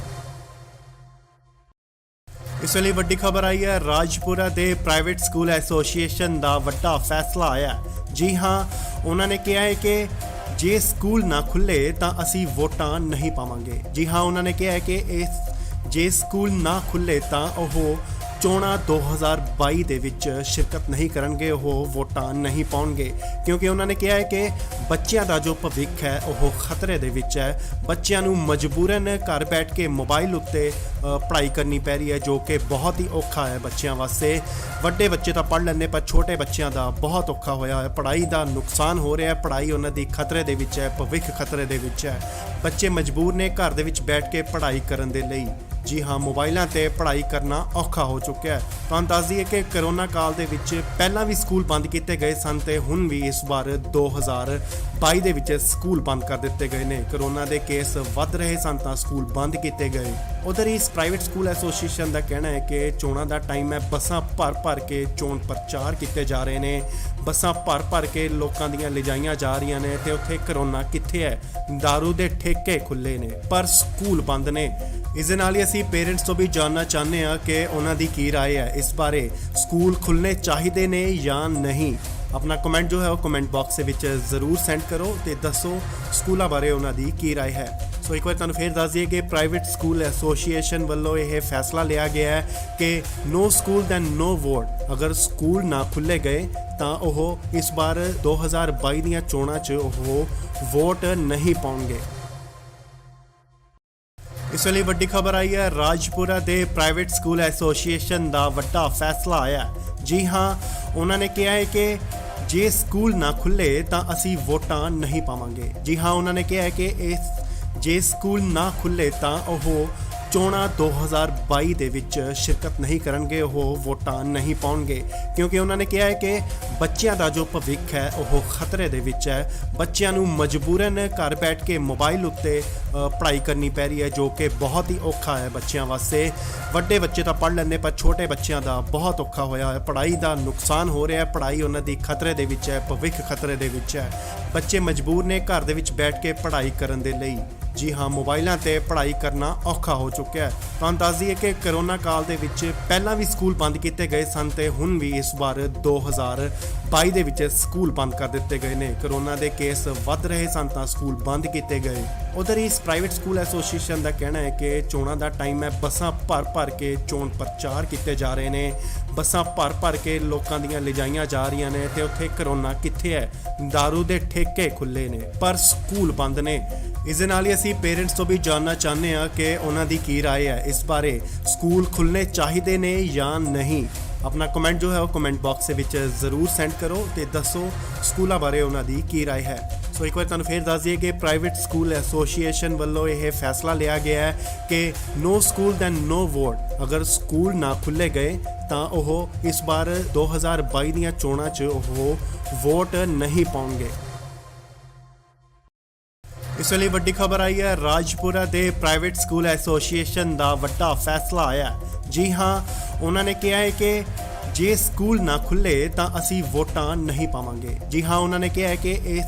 ਇਸ ਵੇਲੇ ਵੱਡੀ ਖਬਰ ਆਈ ਹੈ, ਰਾਜਪੁਰਾ ਦੇ ਪ੍ਰਾਈਵੇਟ ਸਕੂਲ ਐਸੋਸੀਏਸ਼ਨ ਦਾ ਵੱਡਾ ਫੈਸਲਾ ਆਇਆ। ਜੀ ਹਾਂ, ਉਹਨਾਂ ਨੇ ਕਿਹਾ ਹੈ ਕਿ ਜੇ ਸਕੂਲ ਨਾ ਖੁੱਲੇ ਤਾਂ ਅਸੀਂ ਵੋਟਾਂ ਨਹੀਂ ਪਾਵਾਂਗੇ। ਜੀ ਹਾਂ, ਉਹਨਾਂ ਨੇ ਕਿਹਾ ਹੈ ਕਿ ਜੇ ਸਕੂਲ ਨਾ ਖੁੱਲੇ ਤਾਂ ਉਹ ਚੋਣਾਂ 2022 ਦੇ ਵਿੱਚ ਸ਼ਿਰਕਤ ਨਹੀਂ ਕਰਨਗੇ, ਉਹ ਵੋਟਾਂ ਨਹੀਂ ਪਾਉਣਗੇ, ਕਿਉਂਕਿ ਉਹਨਾਂ ਨੇ ਕਿਹਾ ਹੈ ਕਿ ਬੱਚਿਆਂ ਦਾ ਜੋ ਭਵਿੱਖ ਹੈ ਉਹ ਖਤਰੇ ਦੇ ਵਿੱਚ ਹੈ। ਬੱਚਿਆਂ ਨੂੰ ਮਜਬੂਰਨ ਘਰ ਬੈਠ ਕੇ ਮੋਬਾਈਲ ਉੱਤੇ ਪੜ੍ਹਾਈ ਕਰਨੀ ਪੈ ਰਹੀ ਹੈ, ਜੋ ਕਿ ਬਹੁਤ ਹੀ ਔਖਾ ਹੈ ਬੱਚਿਆਂ ਵਾਸਤੇ। ਵੱਡੇ ਬੱਚੇ ਤਾਂ ਪੜ੍ਹ ਲੈਂਦੇ, ਪਰ ਛੋਟੇ ਬੱਚਿਆਂ ਦਾ ਬਹੁਤ ਔਖਾ ਹੋਇਆ ਹੈ। ਪੜ੍ਹਾਈ ਦਾ ਨੁਕਸਾਨ ਹੋ ਰਿਹਾ ਹੈ, ਪੜ੍ਹਾਈ ਉਹਨਾਂ ਦੀ ਖਤਰੇ ਦੇ ਵਿੱਚ ਹੈ, ਭਵਿੱਖ ਖਤਰੇ ਦੇ ਵਿੱਚ ਹੈ। ਬੱਚੇ ਮਜਬੂਰ ਨੇ ਘਰ ਦੇ ਵਿੱਚ ਬੈਠ ਕੇ ਪੜ੍ਹਾਈ ਕਰਨ ਦੇ ਲਈ। ਜੀ ਹਾਂ, ਮੋਬਾਈਲਾਂ ਤੇ ਪੜ੍ਹਾਈ ਕਰਨਾ ਔਖਾ ਹੋ ਚੁੱਕਿਆ ਹੈ। ਤੁਹਾਨੂੰ ਦੱਸ ਦਈਏ ਕਿ ਕਰੋਨਾ ਕਾਲ ਦੇ ਵਿੱਚ ਪਹਿਲਾਂ ਵੀ ਸਕੂਲ ਬੰਦ ਕੀਤੇ ਗਏ ਸਨ ਤੇ ਹੁਣ ਵੀ ਇਸ ਵਾਰ 2022 ਦੇ ਵਿੱਚ ਸਕੂਲ ਬੰਦ ਕਰ ਦਿੱਤੇ ਗਏ ਨੇ। ਕਰੋਨਾ ਦੇ ਕੇਸ ਵੱਧ ਰਹੇ ਸਨ ਤਾਂ ਸਕੂਲ ਬੰਦ ਕੀਤੇ ਗਏ। ਉਧਰ ਇਸ ਪ੍ਰਾਈਵੇਟ ਸਕੂਲ ਐਸੋਸੀਏਸ਼ਨ ਦਾ ਕਹਿਣਾ ਹੈ ਕਿ ਚੋਣਾਂ ਦਾ ਟਾਈਮ ਹੈ, ਬੱਸਾਂ ਭਰ ਕੇ ਚੋਣ ਪ੍ਰਚਾਰ ਕੀਤੇ ਜਾ ਰਹੇ ਨੇ, ਬੱਸਾਂ ਭਰ ਕੇ ਲੋਕਾਂ ਦੀਆਂ ਲਿਜਾਈਆਂ ਜਾ ਰਹੀਆਂ ਨੇ ਤੇ ਉੱਥੇ ਕਰੋਨਾ ਕਿੱਥੇ ਹੈ? ਦਾਰੂ ਦੇ ਠੇਕੇ ਖੁੱਲੇ ਨੇ ਪਰ ਸਕੂਲ ਬੰਦ ਨੇ। ਇਸ ਦੇ ਨਾਲ ਹੀ ਅਸੀਂ ਪੇਰੈਂਟਸ ਤੋਂ ਵੀ ਜਾਣਨਾ ਚਾਹੁੰਦੇ ਹਾਂ ਕਿ ਉਹਨਾਂ ਦੀ ਕੀ ਰਾਏ ਹੈ ਇਸ ਬਾਰੇ, ਸਕੂਲ ਖੁੱਲ੍ਹਣੇ ਚਾਹੀਦੇ ਨੇ ਜਾਂ ਨਹੀਂ। ਆਪਣਾ ਕਮੈਂਟ ਜੋ ਹੈ ਉਹ ਕਮੈਂਟ ਬਾਕਸ ਦੇ ਵਿੱਚ ਜ਼ਰੂਰ ਸੈਂਡ ਕਰੋ ਤੇ ਦੱਸੋ ਸਕੂਲਾਂ ਬਾਰੇ ਉਹਨਾਂ ਦੀ ਕੀ ਰਾਏ ਹੈ। ਸੋ ਇੱਕ ਵਾਰ ਤੁਹਾਨੂੰ ਫੇਰ ਦੱਸ ਦਈਏ ਕਿ ਪ੍ਰਾਈਵੇਟ ਸਕੂਲ ਐਸੋਸੀਏਸ਼ਨ ਵੱਲੋਂ ਇਹ ਫੈਸਲਾ ਲਿਆ ਗਿਆ ਹੈ ਕਿ ਨੋ ਸਕੂਲ ਦੈਨ ਨੋ ਵੋਟ। ਅਗਰ ਸਕੂਲ ਨਾ ਖੁੱਲ੍ਹੇ ਗਏ ਤਾਂ ਉਹ ਇਸ ਵਾਰ 2022 ਦੀਆਂ ਚੋਣਾਂ 'ਚ ਉਹ ਵੋਟ ਨਹੀਂ ਪਾਉਣਗੇ। ਇਸ ਵੇਲੇ ਵੱਡੀ ਖਬਰ ਆਈ ਹੈ, ਰਾਜਪੁਰਾ ਦੇ ਪ੍ਰਾਈਵੇਟ ਸਕੂਲ ਐਸੋਸੀਏਸ਼ਨ ਦਾ ਵੱਡਾ ਫੈਸਲਾ ਆਇਆ। ਜੀ ਹਾਂ, ਉਹਨਾਂ ਨੇ ਕਿਹਾ ਹੈ ਕਿ ਜੇ ਸਕੂਲ ਨਾ ਖੁੱਲੇ ਤਾਂ ਅਸੀਂ ਵੋਟਾਂ ਨਹੀਂ ਪਾਵਾਂਗੇ। ਜੀ ਹਾਂ, ਉਹਨਾਂ ਨੇ ਕਿਹਾ ਹੈ ਕਿ ਜੇ ਸਕੂਲ ਨਾ ਖੁੱਲੇ ਤਾਂ ਉਹ ਚੋਣਾਂ 2022 ਦੇ ਵਿੱਚ ਸ਼ਿਰਕਤ ਨਹੀਂ ਕਰਨਗੇ, ਉਹ ਵੋਟਾਂ ਨਹੀਂ ਪਾਉਣਗੇ, ਕਿਉਂਕਿ ਉਹਨਾਂ ਨੇ ਕਿਹਾ ਹੈ ਕਿ ਬੱਚਿਆਂ ਦਾ ਜੋ ਭਵਿੱਖ ਹੈ ਉਹ ਖਤਰੇ ਦੇ ਵਿੱਚ ਹੈ। ਬੱਚਿਆਂ ਨੂੰ ਮਜਬੂਰਨ ਘਰ ਬੈਠ ਕੇ ਮੋਬਾਈਲ ਉੱਤੇ ਪੜ੍ਹਾਈ ਕਰਨੀ ਪੈ ਰਹੀ ਹੈ, ਜੋ ਕਿ ਬਹੁਤ ਹੀ ਔਖਾ ਹੈ ਬੱਚਿਆਂ ਵਾਸਤੇ। ਵੱਡੇ ਬੱਚੇ ਤਾਂ ਪੜ੍ਹ ਲੈਂਦੇ, ਪਰ ਛੋਟੇ ਬੱਚਿਆਂ ਦਾ ਬਹੁਤ ਔਖਾ ਹੋਇਆ ਹੈ। ਪੜ੍ਹਾਈ ਦਾ ਨੁਕਸਾਨ ਹੋ ਰਿਹਾ ਹੈ, ਪੜ੍ਹਾਈ ਉਹਨਾਂ ਦੀ ਖਤਰੇ ਦੇ ਵਿੱਚ ਹੈ, ਭਵਿੱਖ ਖਤਰੇ ਦੇ ਵਿੱਚ ਹੈ। ਬੱਚੇ ਮਜਬੂਰ ਨੇ ਘਰ ਦੇ ਵਿੱਚ ਬੈਠ ਕੇ ਪੜ੍ਹਾਈ ਕਰਨ ਦੇ ਲਈ। ਜੀ ਹਾਂ, ਮੋਬਾਈਲਾਂ ਤੇ ਪੜ੍ਹਾਈ ਕਰਨਾ ਔਖਾ ਹੋ ਚੁੱਕਿਆ ਹੈ। ਤੁਹਾਨੂੰ ਦੱਸ ਦਈਏ ਕਿ ਕਰੋਨਾ ਕਾਲ ਦੇ ਵਿੱਚ ਪਹਿਲਾਂ ਵੀ ਸਕੂਲ ਬੰਦ ਕੀਤੇ ਗਏ ਸਨ ਤੇ ਹੁਣ ਵੀ ਇਸ ਵਾਰ 2022 ਦੇ ਵਿੱਚ ਸਕੂਲ ਬੰਦ ਕਰ ਦਿੱਤੇ ਗਏ ਨੇ। ਕਰੋਨਾ ਦੇ ਕੇਸ ਵੱਧ ਰਹੇ ਸਨ ਤਾਂ ਸਕੂਲ ਬੰਦ ਕੀਤੇ ਗਏ। ਉਧਰ ਇਸ ਪ੍ਰਾਈਵੇਟ ਸਕੂਲ ਐਸੋਸੀਏਸ਼ਨ ਦਾ ਕਹਿਣਾ ਹੈ ਕਿ ਚੋਣਾਂ ਦਾ ਟਾਈਮ ਹੈ, ਬੱਸਾਂ ਭਰ ਕੇ ਚੋਣ ਪ੍ਰਚਾਰ ਕੀਤੇ ਜਾ ਰਹੇ ਨੇ, ਬੱਸਾਂ ਭਰ ਕੇ ਲੋਕਾਂ ਦੀਆਂ ਲਿਜਾਈਆਂ ਜਾ ਰਹੀਆਂ ਨੇ ਤੇ ਉੱਥੇ ਕਰੋਨਾ ਕਿੱਥੇ ਹੈ? ਦਾਰੂ ਦੇ ਠੇਕੇ ਖੁੱਲੇ ਨੇ ਪਰ ਸਕੂਲ ਬੰਦ ਨੇ। ਇਸ ਦੇ ਨਾਲ ਹੀ ਅਸੀਂ ਪੇਰੈਂਟਸ ਤੋਂ ਵੀ ਜਾਣਨਾ ਚਾਹੁੰਦੇ ਹਾਂ ਕਿ ਉਹਨਾਂ ਦੀ ਕੀ ਰਾਏ ਹੈ ਇਸ ਬਾਰੇ, ਸਕੂਲ ਖੁੱਲ੍ਹਣੇ ਚਾਹੀਦੇ ਨੇ ਜਾਂ ਨਹੀਂ। ਆਪਣਾ ਕਮੈਂਟ ਜੋ ਹੈ ਉਹ ਕਮੈਂਟ ਬਾਕਸ ਦੇ ਵਿੱਚ ਜ਼ਰੂਰ ਸੈਂਡ ਕਰੋ ਤੇ ਦੱਸੋ ਸਕੂਲਾਂ ਬਾਰੇ ਉਹਨਾਂ ਦੀ ਕੀ ਰਾਏ ਹੈ। ਸੋ ਇੱਕ ਵਾਰ ਤੁਹਾਨੂੰ ਫੇਰ ਦੱਸ ਦਈਏ ਕਿ ਪ੍ਰਾਈਵੇਟ ਸਕੂਲ ਐਸੋਸੀਏਸ਼ਨ ਵੱਲੋਂ ਇਹ ਫੈਸਲਾ ਲਿਆ ਗਿਆ ਹੈ ਕਿ ਨੋ ਸਕੂਲ ਦੈਨ ਨੋ ਵੋਟ। ਅਗਰ ਸਕੂਲ ਨਾ ਖੁੱਲ੍ਹੇ ਗਏ ਤਾਂ ਉਹ ਇਸ ਵਾਰ 2022 ਦੀਆਂ ਚੋਣਾਂ 'ਚ ਉਹ ਵੋਟ ਨਹੀਂ ਪਾਉਣਗੇ। ਇਸ ਵੇਲੇ ਵੱਡੀ ਖਬਰ ਆਈ ਹੈ, ਰਾਜਪੁਰਾ ਦੇ ਪ੍ਰਾਈਵੇਟ ਸਕੂਲ ਐਸੋਸੀਏਸ਼ਨ ਦਾ ਵੱਡਾ ਫੈਸਲਾ ਆਇਆ। ਜੀ ਹਾਂ, ਉਹਨਾਂ ਨੇ ਕਿਹਾ ਹੈ ਕਿ ਜੇ ਸਕੂਲ ਨਾ ਖੁੱਲੇ ਤਾਂ ਅਸੀਂ ਵੋਟਾਂ ਨਹੀਂ ਪਾਵਾਂਗੇ। ਜੀ ਹਾਂ, ਉਹਨਾਂ ਨੇ ਕਿਹਾ ਹੈ ਕਿ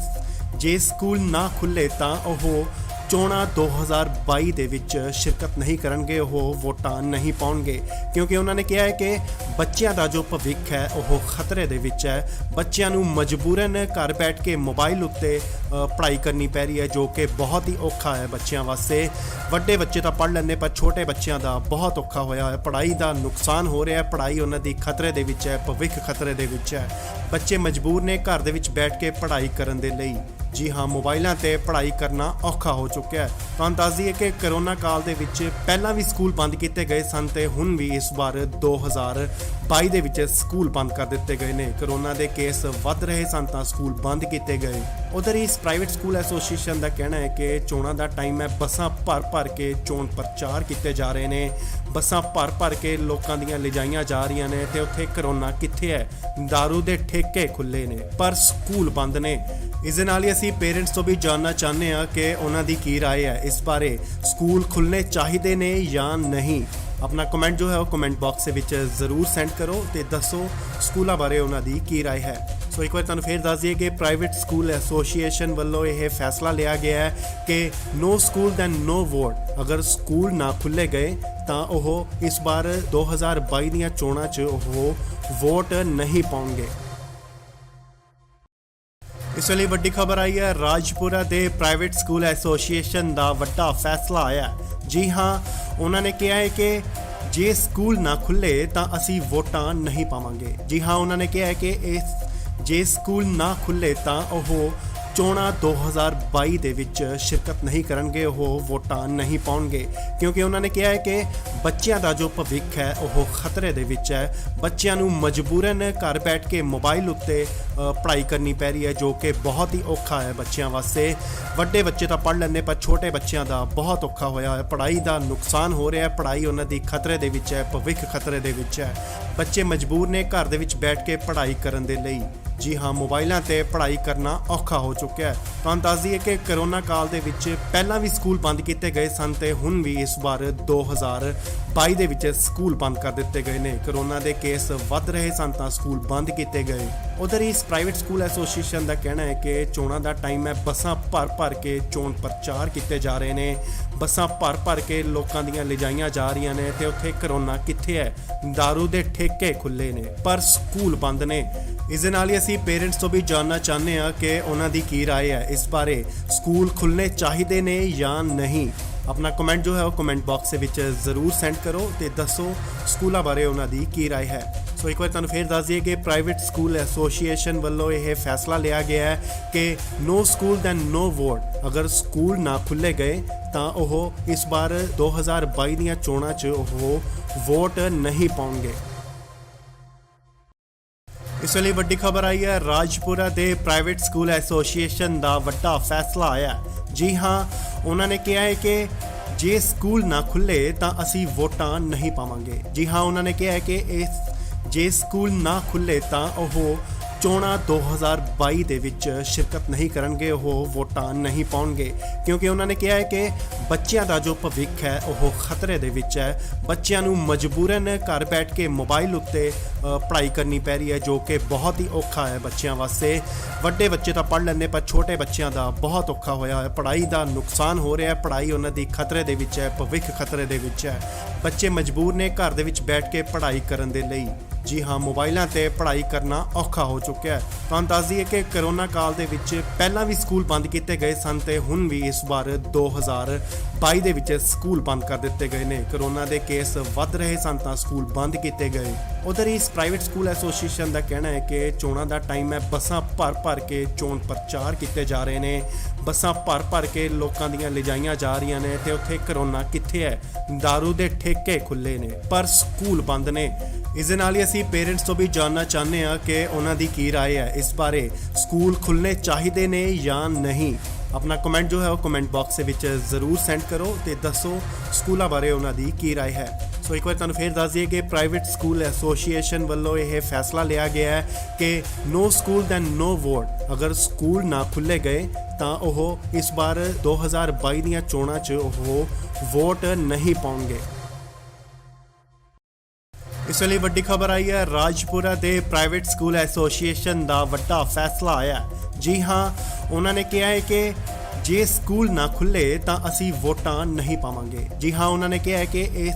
ਜੇ ਸਕੂਲ ਨਾ ਖੁੱਲੇ ਤਾਂ ਉਹ ਚੋਣਾਂ 2022 ਦੇ ਵਿੱਚ ਸ਼ਿਰਕਤ ਨਹੀਂ ਕਰਨਗੇ, ਉਹ ਵੋਟਾਂ ਨਹੀਂ ਪਾਉਣਗੇ, ਕਿਉਂਕਿ ਉਹਨਾਂ ਨੇ ਕਿਹਾ ਹੈ ਕਿ ਬੱਚਿਆਂ ਦਾ ਜੋ ਭਵਿੱਖ ਹੈ ਉਹ ਖਤਰੇ ਦੇ ਵਿੱਚ ਹੈ। ਬੱਚਿਆਂ ਨੂੰ ਮਜਬੂਰਨ ਘਰ ਬੈਠ ਕੇ ਮੋਬਾਈਲ ਉੱਤੇ ਪੜ੍ਹਾਈ ਕਰਨੀ ਪੈ ਰਹੀ ਹੈ, ਜੋ ਕਿ ਬਹੁਤ ਹੀ ਔਖਾ ਹੈ ਬੱਚਿਆਂ ਵਾਸਤੇ। ਵੱਡੇ ਬੱਚੇ ਤਾਂ ਪੜ੍ਹ ਲੈਂਦੇ, ਪਰ ਛੋਟੇ ਬੱਚਿਆਂ ਦਾ ਬਹੁਤ ਔਖਾ ਹੋਇਆ ਹੈ। ਪੜ੍ਹਾਈ ਦਾ ਨੁਕਸਾਨ ਹੋ ਰਿਹਾ ਹੈ, ਪੜ੍ਹਾਈ ਉਹਨਾਂ ਦੀ ਖਤਰੇ ਦੇ ਵਿੱਚ ਹੈ, ਭਵਿੱਖ ਖਤਰੇ ਦੇ ਵਿੱਚ ਹੈ। ਬੱਚੇ ਮਜਬੂਰ ਨੇ ਘਰ ਦੇ ਵਿੱਚ ਬੈਠ ਕੇ ਪੜ੍ਹਾਈ ਕਰਨ ਦੇ ਲਈ। ਜੀ ਹਾਂ, ਮੋਬਾਈਲਾਂ ਤੇ ਪੜ੍ਹਾਈ ਕਰਨਾ ਔਖਾ ਹੋ ਚੁੱਕਿਆ ਹੈ। ਤੁਹਾਨੂੰ ਦੱਸ ਦਈਏ ਕਿ ਕਰੋਨਾ ਕਾਲ ਦੇ ਵਿੱਚ ਪਹਿਲਾਂ ਵੀ ਸਕੂਲ ਬੰਦ ਕੀਤੇ ਗਏ ਸਨ ਤੇ ਹੁਣ ਵੀ ਇਸ ਵਾਰ 2022 ਦੇ ਵਿੱਚ ਸਕੂਲ ਬੰਦ ਕਰ ਦਿੱਤੇ ਗਏ ਨੇ। ਕਰੋਨਾ ਦੇ ਕੇਸ ਵੱਧ ਰਹੇ ਸਨ ਤਾਂ ਸਕੂਲ ਬੰਦ ਕੀਤੇ ਗਏ। ਉਧਰ ਇਸ ਪ੍ਰਾਈਵੇਟ ਸਕੂਲ ਐਸੋਸੀਏਸ਼ਨ ਦਾ ਕਹਿਣਾ ਹੈ ਕਿ ਚੋਣਾਂ ਦਾ ਟਾਈਮ ਹੈ, ਬੱਸਾਂ ਭਰ ਕੇ ਚੋਣ ਪ੍ਰਚਾਰ ਕੀਤੇ ਜਾ ਰਹੇ ਨੇ, ਬੱਸਾਂ ਭਰ ਕੇ ਲੋਕਾਂ ਦੀਆਂ ਲਿਜਾਈਆਂ ਜਾ ਰਹੀਆਂ ਨੇ ਤੇ ਉੱਥੇ ਕਰੋਨਾ ਕਿੱਥੇ ਹੈ? ਦਾਰੂ ਦੇ ਠੇਕੇ ਖੁੱਲੇ ਨੇ ਪਰ ਸਕੂਲ ਬੰਦ ਨੇ। ਇਸ ਦੇ ਨਾਲ ਹੀ ਅਸੀਂ ਪੇਰੈਂਟਸ ਤੋਂ ਵੀ ਜਾਣਨਾ ਚਾਹੁੰਦੇ ਹਾਂ ਕਿ ਉਹਨਾਂ ਦੀ ਕੀ ਰਾਏ ਹੈ ਇਸ ਬਾਰੇ, ਸਕੂਲ ਖੁੱਲ੍ਹਣੇ ਚਾਹੀਦੇ ਨੇ ਜਾਂ ਨਹੀਂ। ਆਪਣਾ ਕਮੈਂਟ ਜੋ ਹੈ ਉਹ ਕਮੈਂਟ ਬਾਕਸ ਦੇ ਵਿੱਚ ਜ਼ਰੂਰ ਸੈਂਡ ਕਰੋ ਤੇ ਦੱਸੋ ਸਕੂਲਾਂ ਬਾਰੇ ਉਹਨਾਂ ਦੀ ਕੀ ਰਾਏ ਹੈ। ਸੋ ਇੱਕ ਵਾਰ ਤੁਹਾਨੂੰ ਫੇਰ ਦੱਸ ਦਈਏ ਕਿ ਪ੍ਰਾਈਵੇਟ ਸਕੂਲ ਐਸੋਸੀਏਸ਼ਨ ਵੱਲੋਂ ਇਹ ਫੈਸਲਾ ਲਿਆ ਗਿਆ ਹੈ ਕਿ ਨੋ ਸਕੂਲ ਦੈਨ ਨੋ ਵੋਟ। ਅਗਰ ਸਕੂਲ ਨਾ ਖੁੱਲ੍ਹੇ ਗਏ ਤਾਂ ਉਹ ਇਸ ਵਾਰ 2022 ਦੀਆਂ ਚੋਣਾਂ 'ਚ ਉਹ ਵੋਟ ਨਹੀਂ ਪਾਉਣਗੇ। ਇਸ ਵੇਲੇ ਵੱਡੀ ਖਬਰ ਆਈ ਹੈ, ਰਾਜਪੁਰਾ ਦੇ ਪ੍ਰਾਈਵੇਟ ਸਕੂਲ ਐਸੋਸੀਏਸ਼ਨ ਦਾ ਵੱਡਾ ਫੈਸਲਾ ਆਇਆ। ਜੀ ਹਾਂ, ਉਹਨਾਂ ਨੇ ਕਿਹਾ ਹੈ ਕਿ ਜੇ ਸਕੂਲ ਨਾ ਖੁੱਲ੍ਹੇ ਤਾਂ ਅਸੀਂ ਵੋਟਾਂ ਨਹੀਂ ਪਾਵਾਂਗੇ। ਜੀ ਹਾਂ, ਉਹਨਾਂ ਨੇ ਕਿਹਾ ਹੈ ਕਿ ਜੇ ਸਕੂਲ ਨਾ ਖੁੱਲ੍ਹੇ ਤਾਂ ਉਹ ਚੋਣਾਂ 2022 ਦੇ ਵਿੱਚ ਸ਼ਿਰਕਤ ਨਹੀਂ ਕਰਨਗੇ, ਉਹ ਵੋਟਾਂ ਨਹੀਂ ਪਾਉਣਗੇ, ਕਿਉਂਕਿ ਉਹਨਾਂ ਨੇ ਕਿਹਾ ਹੈ ਕਿ ਬੱਚਿਆਂ ਦਾ ਜੋ ਭਵਿੱਖ ਹੈ ਉਹ ਖਤਰੇ ਦੇ ਵਿੱਚ ਹੈ। ਬੱਚਿਆਂ ਨੂੰ ਮਜਬੂਰਨ ਘਰ ਬੈਠ ਕੇ ਮੋਬਾਈਲ ਉੱਤੇ ਪੜ੍ਹਾਈ ਕਰਨੀ ਪੈ ਰਹੀ ਹੈ, ਜੋ ਕਿ ਬਹੁਤ ਹੀ ਔਖਾ ਹੈ ਬੱਚਿਆਂ ਵਾਸਤੇ। ਵੱਡੇ ਬੱਚੇ ਤਾਂ ਪੜ੍ਹ ਲੈਂਦੇ, ਪਰ ਛੋਟੇ ਬੱਚਿਆਂ ਦਾ ਬਹੁਤ ਔਖਾ ਹੋਇਆ ਹੈ। ਪੜ੍ਹਾਈ ਦਾ ਨੁਕਸਾਨ ਹੋ ਰਿਹਾ ਹੈ, ਪੜ੍ਹਾਈ ਉਹਨਾਂ ਦੀ ਖਤਰੇ ਦੇ ਵਿੱਚ ਹੈ, ਭਵਿੱਖ ਖਤਰੇ ਦੇ ਵਿੱਚ ਹੈ। ਬੱਚੇ ਮਜਬੂਰ ਨੇ ਘਰ ਦੇ ਵਿੱਚ ਬੈਠ ਕੇ ਪੜ੍ਹਾਈ ਕਰਨ ਦੇ ਲਈ। ਜੀ ਹਾਂ, ਮੋਬਾਈਲਾਂ ਤੇ ਪੜ੍ਹਾਈ ਕਰਨਾ ਔਖਾ ਹੋ ਚੁੱਕਿਆ ਹੈ। ਤੁਹਾਨੂੰ ਦੱਸ ਦਈਏ ਕਿ ਕਰੋਨਾ ਕਾਲ ਦੇ ਵਿੱਚ ਪਹਿਲਾਂ ਵੀ ਸਕੂਲ ਬੰਦ ਕੀਤੇ ਗਏ ਸਨ ਤੇ ਹੁਣ ਵੀ ਇਸ ਵਾਰ 2022 ਦੇ ਵਿੱਚ ਸਕੂਲ ਬੰਦ ਕਰ ਦਿੱਤੇ ਗਏ ਨੇ। ਕਰੋਨਾ ਦੇ ਕੇਸ ਵੱਧ ਰਹੇ ਸਨ ਤਾਂ ਸਕੂਲ ਬੰਦ ਕੀਤੇ ਗਏ। ਉਧਰ ਇਸ ਪ੍ਰਾਈਵੇਟ ਸਕੂਲ ਐਸੋਸੀਏਸ਼ਨ ਦਾ ਕਹਿਣਾ ਹੈ ਕਿ ਚੋਣਾਂ ਦਾ ਟਾਈਮ ਹੈ, ਬੱਸਾਂ ਭਰ ਕੇ ਚੋਣ ਪ੍ਰਚਾਰ ਕੀਤੇ ਜਾ ਰਹੇ ਨੇ, ਬੱਸਾਂ ਭਰ ਕੇ ਲੋਕਾਂ ਦੀਆਂ ਲਿਜਾਈਆਂ ਜਾ ਰਹੀਆਂ ਨੇ ਤੇ ਉੱਥੇ ਕਰੋਨਾ ਕਿੱਥੇ ਹੈ? ਦਾਰੂ ਦੇ ਠੇਕੇ ਖੁੱਲੇ ਨੇ ਪਰ ਸਕੂਲ ਬੰਦ ਨੇ। ਇਸ ਦੇ ਨਾਲ ਹੀ ਅਸੀਂ ਪੇਰੈਂਟਸ ਤੋਂ ਵੀ ਜਾਣਨਾ ਚਾਹੁੰਦੇ ਹਾਂ ਕਿ ਉਹਨਾਂ ਦੀ ਕੀ ਰਾਏ ਹੈ ਇਸ ਬਾਰੇ, ਸਕੂਲ ਖੁੱਲ੍ਹਣੇ ਚਾਹੀਦੇ ਨੇ ਜਾਂ ਨਹੀਂ। ਆਪਣਾ ਕਮੈਂਟ ਜੋ ਹੈ ਉਹ ਕਮੈਂਟ ਬਾਕਸ ਦੇ ਵਿੱਚ ਜ਼ਰੂਰ ਸੈਂਡ ਕਰੋ ਤੇ ਦੱਸੋ ਸਕੂਲਾਂ ਬਾਰੇ ਉਹਨਾਂ ਦੀ ਕੀ ਰਾਏ ਹੈ। ਸੋ ਇੱਕ ਵਾਰ ਤੁਹਾਨੂੰ ਫੇਰ ਦੱਸ ਦਈਏ ਕਿ ਪ੍ਰਾਈਵੇਟ ਸਕੂਲ ਐਸੋਸੀਏਸ਼ਨ ਵੱਲੋਂ ਇਹ ਫੈਸਲਾ ਲਿਆ ਗਿਆ ਹੈ ਕਿ ਨੋ ਸਕੂਲ ਦੈਨ ਨੋ ਵੋਟ। ਅਗਰ ਸਕੂਲ ਨਾ ਖੁੱਲ੍ਹੇ ਗਏ ਤਾਂ ਉਹ ਇਸ ਵਾਰ 2022 ਦੀਆਂ ਚੋਣਾਂ 'ਚ ਉਹ ਵੋਟ ਨਹੀਂ ਪਾਉਣਗੇ। ਇਸ ਵੇਲੇ ਵੱਡੀ ਖਬਰ ਆਈ ਹੈ, ਰਾਜਪੁਰਾ ਦੇ ਪ੍ਰਾਈਵੇਟ ਸਕੂਲ ਐਸੋਸੀਏਸ਼ਨ ਦਾ ਵੱਡਾ ਫੈਸਲਾ ਆਇਆ। ਜੀ ਹਾਂ, ਉਹਨਾਂ ਨੇ ਕਿਹਾ ਹੈ ਕਿ ਜੇ ਸਕੂਲ ਨਾ ਖੁੱਲ੍ਹੇ ਤਾਂ ਅਸੀਂ ਵੋਟਾਂ ਨਹੀਂ ਪਾਵਾਂਗੇ। ਜੀ ਹਾਂ, ਉਹਨਾਂ ਨੇ ਕਿਹਾ ਹੈ ਕਿ ਜੇ ਸਕੂਲ ਨਾ ਖੁੱਲ੍ਹੇ ਤਾਂ ਉਹ ਚੋਣਾਂ 2022 ਦੇ ਵਿੱਚ ਸ਼ਿਰਕਤ ਨਹੀਂ ਕਰਨਗੇ, ਉਹ ਵੋਟਾਂ ਨਹੀਂ ਪਾਉਣਗੇ, ਕਿਉਂਕਿ ਉਹਨਾਂ ਨੇ ਕਿਹਾ ਹੈ ਕਿ ਬੱਚਿਆਂ ਦਾ ਜੋ ਭਵਿੱਖ ਹੈ ਉਹ ਖਤਰੇ ਦੇ ਵਿੱਚ ਹੈ। ਬੱਚਿਆਂ ਨੂੰ ਮਜਬੂਰਨ ਘਰ ਬੈਠ ਕੇ ਮੋਬਾਈਲ ਉੱਤੇ ਪੜ੍ਹਾਈ ਕਰਨੀ ਪੈ ਰਹੀ ਹੈ, ਜੋ ਕਿ ਬਹੁਤ ਹੀ ਔਖਾ ਹੈ ਬੱਚਿਆਂ ਵਾਸਤੇ। ਵੱਡੇ ਬੱਚੇ ਤਾਂ ਪੜ੍ਹ ਲੈਂਦੇ, ਪਰ ਛੋਟੇ ਬੱਚਿਆਂ ਦਾ ਬਹੁਤ ਔਖਾ ਹੋਇਆ ਹੈ। ਪੜ੍ਹਾਈ ਦਾ ਨੁਕਸਾਨ ਹੋ ਰਿਹਾ ਹੈ, ਪੜ੍ਹਾਈ ਉਹਨਾਂ ਦੀ ਖਤਰੇ ਦੇ ਵਿੱਚ ਹੈ, ਭਵਿੱਖ ਖਤਰੇ ਦੇ ਵਿੱਚ ਹੈ। ਬੱਚੇ ਮਜਬੂਰ ਨੇ ਘਰ ਦੇ ਵਿੱਚ ਬੈਠ ਕੇ ਪੜ੍ਹਾਈ ਕਰਨ ਦੇ ਲਈ। ਜੀ ਹਾਂ, ਮੋਬਾਈਲਾਂ ਤੇ ਪੜ੍ਹਾਈ ਕਰਨਾ ਔਖਾ ਹੋ ਚੁੱਕਿਆ ਹੈ। ਤੁਹਾਨੂੰ ਦੱਸ ਦਈਏ ਕਿ ਕਰੋਨਾ ਕਾਲ ਦੇ ਵਿੱਚ ਪਹਿਲਾਂ ਵੀ ਸਕੂਲ ਬੰਦ ਕੀਤੇ ਗਏ ਸਨ ਤੇ ਹੁਣ ਵੀ ਇਸ ਵਾਰ 2022 ਦੇ ਵਿੱਚ ਸਕੂਲ ਬੰਦ ਕਰ ਦਿੱਤੇ ਗਏ ਨੇ। ਕਰੋਨਾ ਦੇ ਕੇਸ ਵੱਧ ਰਹੇ ਸਨ ਤਾਂ ਸਕੂਲ ਬੰਦ ਕੀਤੇ ਗਏ। ਉਧਰ ਇਸ ਪ੍ਰਾਈਵੇਟ ਸਕੂਲ ਐਸੋਸੀਏਸ਼ਨ ਦਾ ਕਹਿਣਾ ਹੈ ਕਿ ਚੋਣਾਂ ਦਾ ਟਾਈਮ ਹੈ, ਬੱਸਾਂ ਭਰ ਕੇ ਚੋਣ ਪ੍ਰਚਾਰ ਕੀਤੇ ਜਾ ਰਹੇ ਨੇ, ਬੱਸਾਂ ਭਰ ਕੇ ਲੋਕਾਂ ਦੀਆਂ ਲਿਜਾਈਆਂ ਜਾ ਰਹੀਆਂ ਨੇ ਤੇ ਉੱਥੇ ਕਰੋਨਾ ਕਿੱਥੇ ਹੈ? ਦਾਰੂ ਦੇ ਠੇਕੇ ਖੁੱਲੇ ਨੇ ਪਰ ਸਕੂਲ ਬੰਦ ਨੇ। ਇਸ ਦੇ ਨਾਲ ਹੀ ਅਸੀਂ ਪੇਰੈਂਟਸ ਤੋਂ ਵੀ ਜਾਣਨਾ ਚਾਹੁੰਦੇ ਹਾਂ ਕਿ ਉਹਨਾਂ ਦੀ ਕੀ ਰਾਏ ਹੈ ਇਸ ਬਾਰੇ, ਸਕੂਲ ਖੁੱਲ੍ਹਣੇ ਚਾਹੀਦੇ ਨੇ ਜਾਂ ਨਹੀਂ। ਆਪਣਾ ਕਮੈਂਟ ਜੋ ਹੈ ਉਹ ਕਮੈਂਟ ਬਾਕਸ ਦੇ ਵਿੱਚ ਜ਼ਰੂਰ ਸੈਂਡ ਕਰੋ ਤੇ ਦੱਸੋ ਸਕੂਲਾਂ ਬਾਰੇ ਉਹਨਾਂ ਦੀ ਕੀ ਰਾਏ ਹੈ। ਸੋ ਇੱਕ ਵਾਰ ਤੁਹਾਨੂੰ ਫੇਰ ਦੱਸ ਦਈਏ ਕਿ ਪ੍ਰਾਈਵੇਟ ਸਕੂਲ ਐਸੋਸੀਏਸ਼ਨ ਵੱਲੋਂ ਇਹ ਫੈਸਲਾ ਲਿਆ ਗਿਆ ਹੈ ਕਿ ਨੋ ਸਕੂਲ ਦੈਨ ਨੋ ਵੋਟ। ਅਗਰ ਸਕੂਲ ਨਾ ਖੁੱਲ੍ਹੇ ਗਏ ਤਾਂ ਉਹ ਇਸ ਵਾਰ 2022 ਦੀਆਂ ਚੋਣਾਂ 'ਚ ਉਹ ਵੋਟ ਨਹੀਂ ਪਾਉਣਗੇ। ਇਸ ਵੇਲੇ ਵੱਡੀ ਖਬਰ ਆਈ ਹੈ, ਰਾਜਪੁਰਾ ਦੇ ਪ੍ਰਾਈਵੇਟ ਸਕੂਲ ਐਸੋਸੀਏਸ਼ਨ ਦਾ ਵੱਡਾ ਫੈਸਲਾ ਆਇਆ। ਜੀ ਹਾਂ, ਉਹਨਾਂ ਨੇ ਕਿਹਾ ਹੈ ਕਿ ਜੇ ਸਕੂਲ ਨਾ ਖੁੱਲ੍ਹੇ ਤਾਂ ਅਸੀਂ ਵੋਟਾਂ ਨਹੀਂ ਪਾਵਾਂਗੇ। ਜੀ ਹਾਂ, ਉਹਨਾਂ ਨੇ ਕਿਹਾ ਹੈ ਕਿ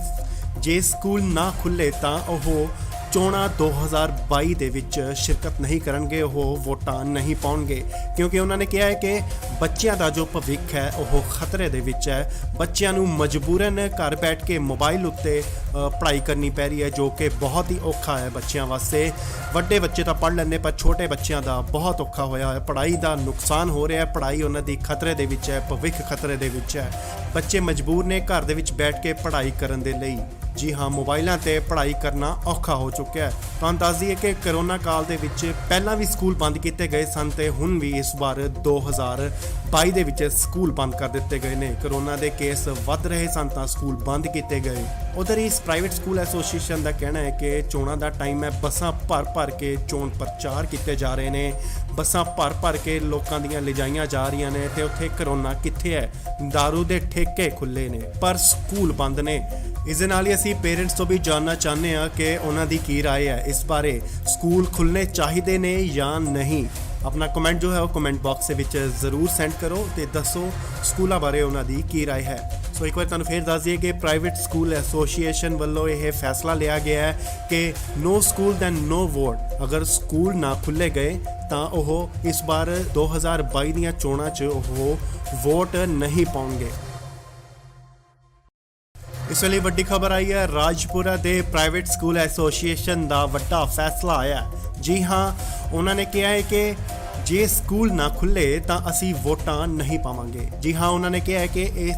ਜੇ ਸਕੂਲ ਨਾ ਖੁੱਲ੍ਹੇ ਤਾਂ ਉਹ ਚੋਣਾਂ 2022 ਦੇ ਵਿੱਚ ਸ਼ਿਰਕਤ ਨਹੀਂ ਕਰਨਗੇ, ਉਹ ਵੋਟਾਂ ਨਹੀਂ ਪਾਉਣਗੇ, ਕਿਉਂਕਿ ਉਹਨਾਂ ਨੇ ਕਿਹਾ ਹੈ ਕਿ ਬੱਚਿਆਂ ਦਾ ਜੋ ਭਵਿੱਖ ਹੈ ਉਹ ਖਤਰੇ ਦੇ ਵਿੱਚ ਹੈ। ਬੱਚਿਆਂ ਨੂੰ ਮਜਬੂਰਨ ਘਰ ਬੈਠ ਕੇ ਮੋਬਾਈਲ ਉੱਤੇ ਪੜ੍ਹਾਈ ਕਰਨੀ ਪੈ ਰਹੀ ਹੈ, ਜੋ ਕਿ ਬਹੁਤ ਹੀ ਔਖਾ ਹੈ ਬੱਚਿਆਂ ਵਾਸਤੇ। ਵੱਡੇ ਬੱਚੇ ਤਾਂ ਪੜ੍ਹ ਲੈਂਦੇ, ਪਰ ਛੋਟੇ ਬੱਚਿਆਂ ਦਾ ਬਹੁਤ ਔਖਾ ਹੋਇਆ ਹੈ। ਪੜ੍ਹਾਈ ਦਾ ਨੁਕਸਾਨ ਹੋ ਰਿਹਾ ਹੈ, ਪੜ੍ਹਾਈ ਉਹਨਾਂ ਦੀ ਖਤਰੇ ਦੇ ਵਿੱਚ ਹੈ, ਭਵਿੱਖ ਖਤਰੇ ਦੇ ਵਿੱਚ ਹੈ। ਬੱਚੇ ਮਜਬੂਰ ਨੇ ਘਰ ਦੇ ਵਿੱਚ ਬੈਠ ਕੇ ਪੜ੍ਹਾਈ ਕਰਨ ਦੇ ਲਈ। ਜੀ ਹਾਂ, ਮੋਬਾਈਲਾਂ ਤੇ ਪੜ੍ਹਾਈ ਕਰਨਾ ਔਖਾ ਹੋ ਚੁੱਕਿਆ ਹੈ। ਤੁਹਾਨੂੰ ਦੱਸ ਦਈਏ ਕਿ ਕਰੋਨਾ ਕਾਲ ਦੇ ਵਿੱਚ ਪਹਿਲਾਂ ਵੀ ਸਕੂਲ ਬੰਦ ਕੀਤੇ ਗਏ ਸਨ ਤੇ ਹੁਣ ਵੀ ਇਸ ਵਾਰ 2022 ਦੇ ਵਿੱਚ ਸਕੂਲ ਬੰਦ ਕਰ ਦਿੱਤੇ ਗਏ ਨੇ। ਕਰੋਨਾ ਦੇ ਕੇਸ ਵੱਧ ਰਹੇ ਸਨ ਤਾਂ ਸਕੂਲ ਬੰਦ ਕੀਤੇ ਗਏ। ਉਧਰ ਇਸ ਪ੍ਰਾਈਵੇਟ ਸਕੂਲ ਐਸੋਸੀਏਸ਼ਨ ਦਾ ਕਹਿਣਾ ਹੈ ਕਿ ਚੋਣਾਂ ਦਾ ਟਾਈਮ ਹੈ, ਬੱਸਾਂ ਭਰ ਕੇ ਚੋਣ ਪ੍ਰਚਾਰ ਕੀਤੇ ਜਾ ਰਹੇ ਨੇ, ਬੱਸਾਂ ਭਰ ਕੇ ਲੋਕਾਂ ਦੀਆਂ ਲਿਜਾਈਆਂ ਜਾ ਰਹੀਆਂ ਨੇ ਤੇ ਉੱਥੇ ਕਰੋਨਾ ਕਿੱਥੇ ਹੈ, ਦਾਰੂ ਦੇ ਠੇਕੇ ਖੁੱਲੇ ਨੇ ਪਰ ਸਕੂਲ ਬੰਦ ਨੇ। ਇਸ ਦੇ ਨਾਲ ਹੀ ਅਸੀਂ ਪੇਰੈਂਟਸ ਤੋਂ ਵੀ ਜਾਣਨਾ ਚਾਹੁੰਦੇ ਹਾਂ ਕਿ ਉਹਨਾਂ ਦੀ ਕੀ ਰਾਏ ਹੈ ਇਸ ਬਾਰੇ, ਸਕੂਲ ਖੁੱਲ੍ਹਣੇ ਚਾਹੀਦੇ ਨੇ ਜਾਂ ਨਹੀਂ। ਆਪਣਾ ਕਮੈਂਟ ਜੋ ਹੈ ਉਹ ਕਮੈਂਟ ਬਾਕਸ ਦੇ ਵਿੱਚ ਜ਼ਰੂਰ ਸੈਂਡ ਕਰੋ ਤੇ ਦੱਸੋ ਸਕੂਲਾਂ ਬਾਰੇ ਉਹਨਾਂ ਦੀ ਕੀ ਰਾਏ ਹੈ। ਸੋ ਇੱਕ ਵਾਰ ਤੁਹਾਨੂੰ ਫੇਰ ਦੱਸ ਦਈਏ ਕਿ ਪ੍ਰਾਈਵੇਟ ਸਕੂਲ ਐਸੋਸੀਏਸ਼ਨ ਵੱਲੋਂ ਇਹ ਫੈਸਲਾ ਲਿਆ ਗਿਆ ਹੈ ਕਿ ਨੋ ਸਕੂਲ ਦੈਨ ਨੋ ਵੋਟ। ਅਗਰ ਸਕੂਲ ਨਾ ਖੁੱਲ੍ਹੇ ਗਏ ਤਾਂ ਉਹ ਇਸ ਵਾਰ 2022 ਦੀਆਂ ਚੋਣਾਂ 'ਚ ਉਹ ਵੋਟ ਨਹੀਂ ਪਾਉਣਗੇ। ਇਸ ਵੇਲੇ ਵੱਡੀ ਖਬਰ ਆਈ ਹੈ, ਰਾਜਪੁਰਾ ਦੇ ਪ੍ਰਾਈਵੇਟ ਸਕੂਲ ਐਸੋਸੀਏਸ਼ਨ ਦਾ ਵੱਡਾ ਫੈਸਲਾ ਆਇਆ। ਜੀ ਹਾਂ, ਉਹਨਾਂ ਨੇ ਕਿਹਾ ਹੈ ਕਿ ਜੇ ਸਕੂਲ ਨਾ ਖੁੱਲੇ ਤਾਂ ਅਸੀਂ ਵੋਟਾਂ ਨਹੀਂ ਪਾਵਾਂਗੇ। ਜੀ ਹਾਂ, ਉਹਨਾਂ ਨੇ ਕਿਹਾ ਹੈ ਕਿ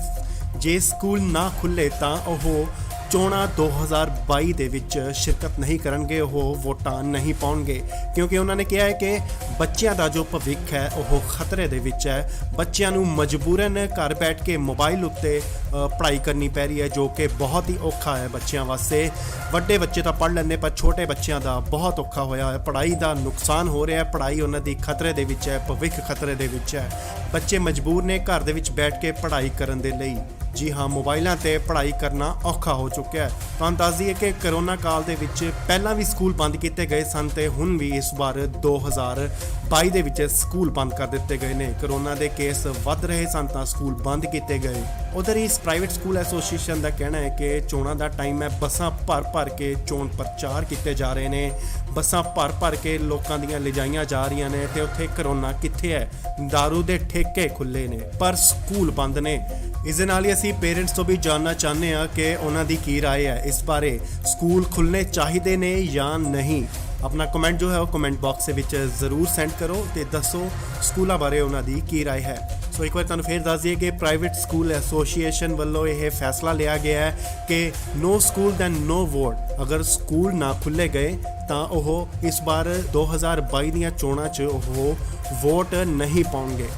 ਜੇ ਸਕੂਲ ਨਾ ਖੁੱਲੇ ਤਾਂ ਉਹ ਚੋਣਾਂ 2022 ਦੇ ਵਿੱਚ ਸ਼ਿਰਕਤ ਨਹੀਂ ਕਰਨਗੇ, ਉਹ ਵੋਟਾਂ ਨਹੀਂ ਪਾਉਣਗੇ ਕਿਉਂਕਿ ਉਹਨਾਂ ਨੇ ਕਿਹਾ ਹੈ ਕਿ ਬੱਚਿਆਂ ਦਾ ਜੋ ਭਵਿੱਖ ਹੈ ਉਹ ਖਤਰੇ ਦੇ ਵਿੱਚ ਹੈ। ਬੱਚਿਆਂ ਨੂੰ ਮਜਬੂਰਨ ਘਰ ਬੈਠ ਕੇ ਮੋਬਾਈਲ ਉੱਤੇ ਪੜ੍ਹਾਈ ਕਰਨੀ ਪੈ ਰਹੀ ਹੈ ਜੋ ਕਿ ਬਹੁਤ ਹੀ ਔਖਾ ਹੈ ਬੱਚਿਆਂ ਵਾਸਤੇ। ਵੱਡੇ ਬੱਚੇ ਤਾਂ ਪੜ੍ਹ ਲੈਂਦੇ ਪਰ ਛੋਟੇ ਬੱਚਿਆਂ ਦਾ ਬਹੁਤ ਔਖਾ ਹੋਇਆ ਹੈ, ਪੜ੍ਹਾਈ ਦਾ ਨੁਕਸਾਨ ਹੋ ਰਿਹਾ ਹੈ, ਪੜ੍ਹਾਈ ਉਹਨਾਂ ਦੀ ਖਤਰੇ ਦੇ ਵਿੱਚ ਹੈ, ਭਵਿੱਖ ਖਤਰੇ ਦੇ ਵਿੱਚ ਹੈ। ਬੱਚੇ ਮਜਬੂਰ ਨੇ ਘਰ ਦੇ ਵਿੱਚ ਬੈਠ ਕੇ ਪੜ੍ਹਾਈ ਕਰਨ ਦੇ ਲਈ। ਜੀ ਹਾਂ, ਮੋਬਾਈਲਾਂ ਤੇ ਪੜ੍ਹਾਈ ਕਰਨਾ ਔਖਾ ਹੋ ਚੁੱਕਿਆ ਹੈ। ਤੁਹਾਨੂੰ ਦੱਸ ਦਈਏ ਕਿ ਕਰੋਨਾ ਕਾਲ ਦੇ ਵਿੱਚ ਪਹਿਲਾਂ ਵੀ ਸਕੂਲ ਬੰਦ ਕੀਤੇ ਗਏ ਸਨ ਤੇ ਹੁਣ ਵੀ ਇਸ ਵਾਰ 2022 ਦੇ ਵਿੱਚ ਸਕੂਲ ਬੰਦ ਕਰ ਦਿੱਤੇ ਗਏ ਨੇ। ਕਰੋਨਾ ਦੇ ਕੇਸ ਵੱਧ ਰਹੇ ਸਨ ਤਾਂ ਸਕੂਲ ਬੰਦ ਕੀਤੇ ਗਏ। ਉਧਰ ਇਸ ਪ੍ਰਾਈਵੇਟ ਸਕੂਲ ਐਸੋਸੀਏਸ਼ਨ ਦਾ ਕਹਿਣਾ ਹੈ ਕਿ ਚੋਣਾਂ ਦਾ ਟਾਈਮ ਹੈ, ਬੱਸਾਂ ਭਰ ਕੇ ਚੋਣ ਪ੍ਰਚਾਰ ਕੀਤੇ ਜਾ ਰਹੇ ਨੇ, ਬੱਸਾਂ ਭਰ ਕੇ ਲੋਕਾਂ ਦੀਆਂ ਲਿਜਾਈਆਂ ਜਾ ਰਹੀਆਂ ਨੇ ਤੇ ਉੱਥੇ ਕਰੋਨਾ ਕਿੱਥੇ ਹੈ, ਦਾਰੂ ਦੇ ਠੇਕੇ ਖੁੱਲੇ ਨੇ ਪਰ ਸਕੂਲ ਬੰਦ ਨੇ। ਇਸ ਦੇ ਨਾਲ ਹੀ ਅਸੀਂ ਪੇਰੈਂਟਸ ਤੋਂ ਵੀ ਜਾਣਨਾ ਚਾਹੁੰਦੇ ਹਾਂ ਕਿ ਉਹਨਾਂ ਦੀ ਕੀ ਰਾਏ ਹੈ ਇਸ ਬਾਰੇ, ਸਕੂਲ ਖੁੱਲ੍ਹਣੇ ਚਾਹੀਦੇ ਨੇ ਜਾਂ ਨਹੀਂ। ਆਪਣਾ ਕਮੈਂਟ ਜੋ ਹੈ ਉਹ ਕਮੈਂਟ ਬਾਕਸ ਦੇ ਵਿੱਚ ਜ਼ਰੂਰ ਸੈਂਡ ਕਰੋ ਤੇ ਦੱਸੋ ਸਕੂਲਾਂ ਬਾਰੇ ਉਹਨਾਂ ਦੀ ਕੀ ਰਾਏ ਹੈ। ਸੋ ਇੱਕ ਵਾਰ ਤੁਹਾਨੂੰ ਫੇਰ ਦੱਸ ਦਈਏ ਕਿ ਪ੍ਰਾਈਵੇਟ ਸਕੂਲ ਐਸੋਸੀਏਸ਼ਨ ਵੱਲੋਂ ਇਹ ਫੈਸਲਾ ਲਿਆ ਗਿਆ ਹੈ ਕਿ ਨੋ ਸਕੂਲ ਦੈਨ ਨੋ ਵੋਟ। ਅਗਰ ਸਕੂਲ ਨਾ ਖੁੱਲ੍ਹੇ ਗਏ ਤਾਂ ਉਹ ਇਸ ਵਾਰ 2022 ਦੀਆਂ ਚੋਣਾਂ 'ਚ ਉਹ ਵੋਟ ਨਹੀਂ ਪਾਉਣਗੇ।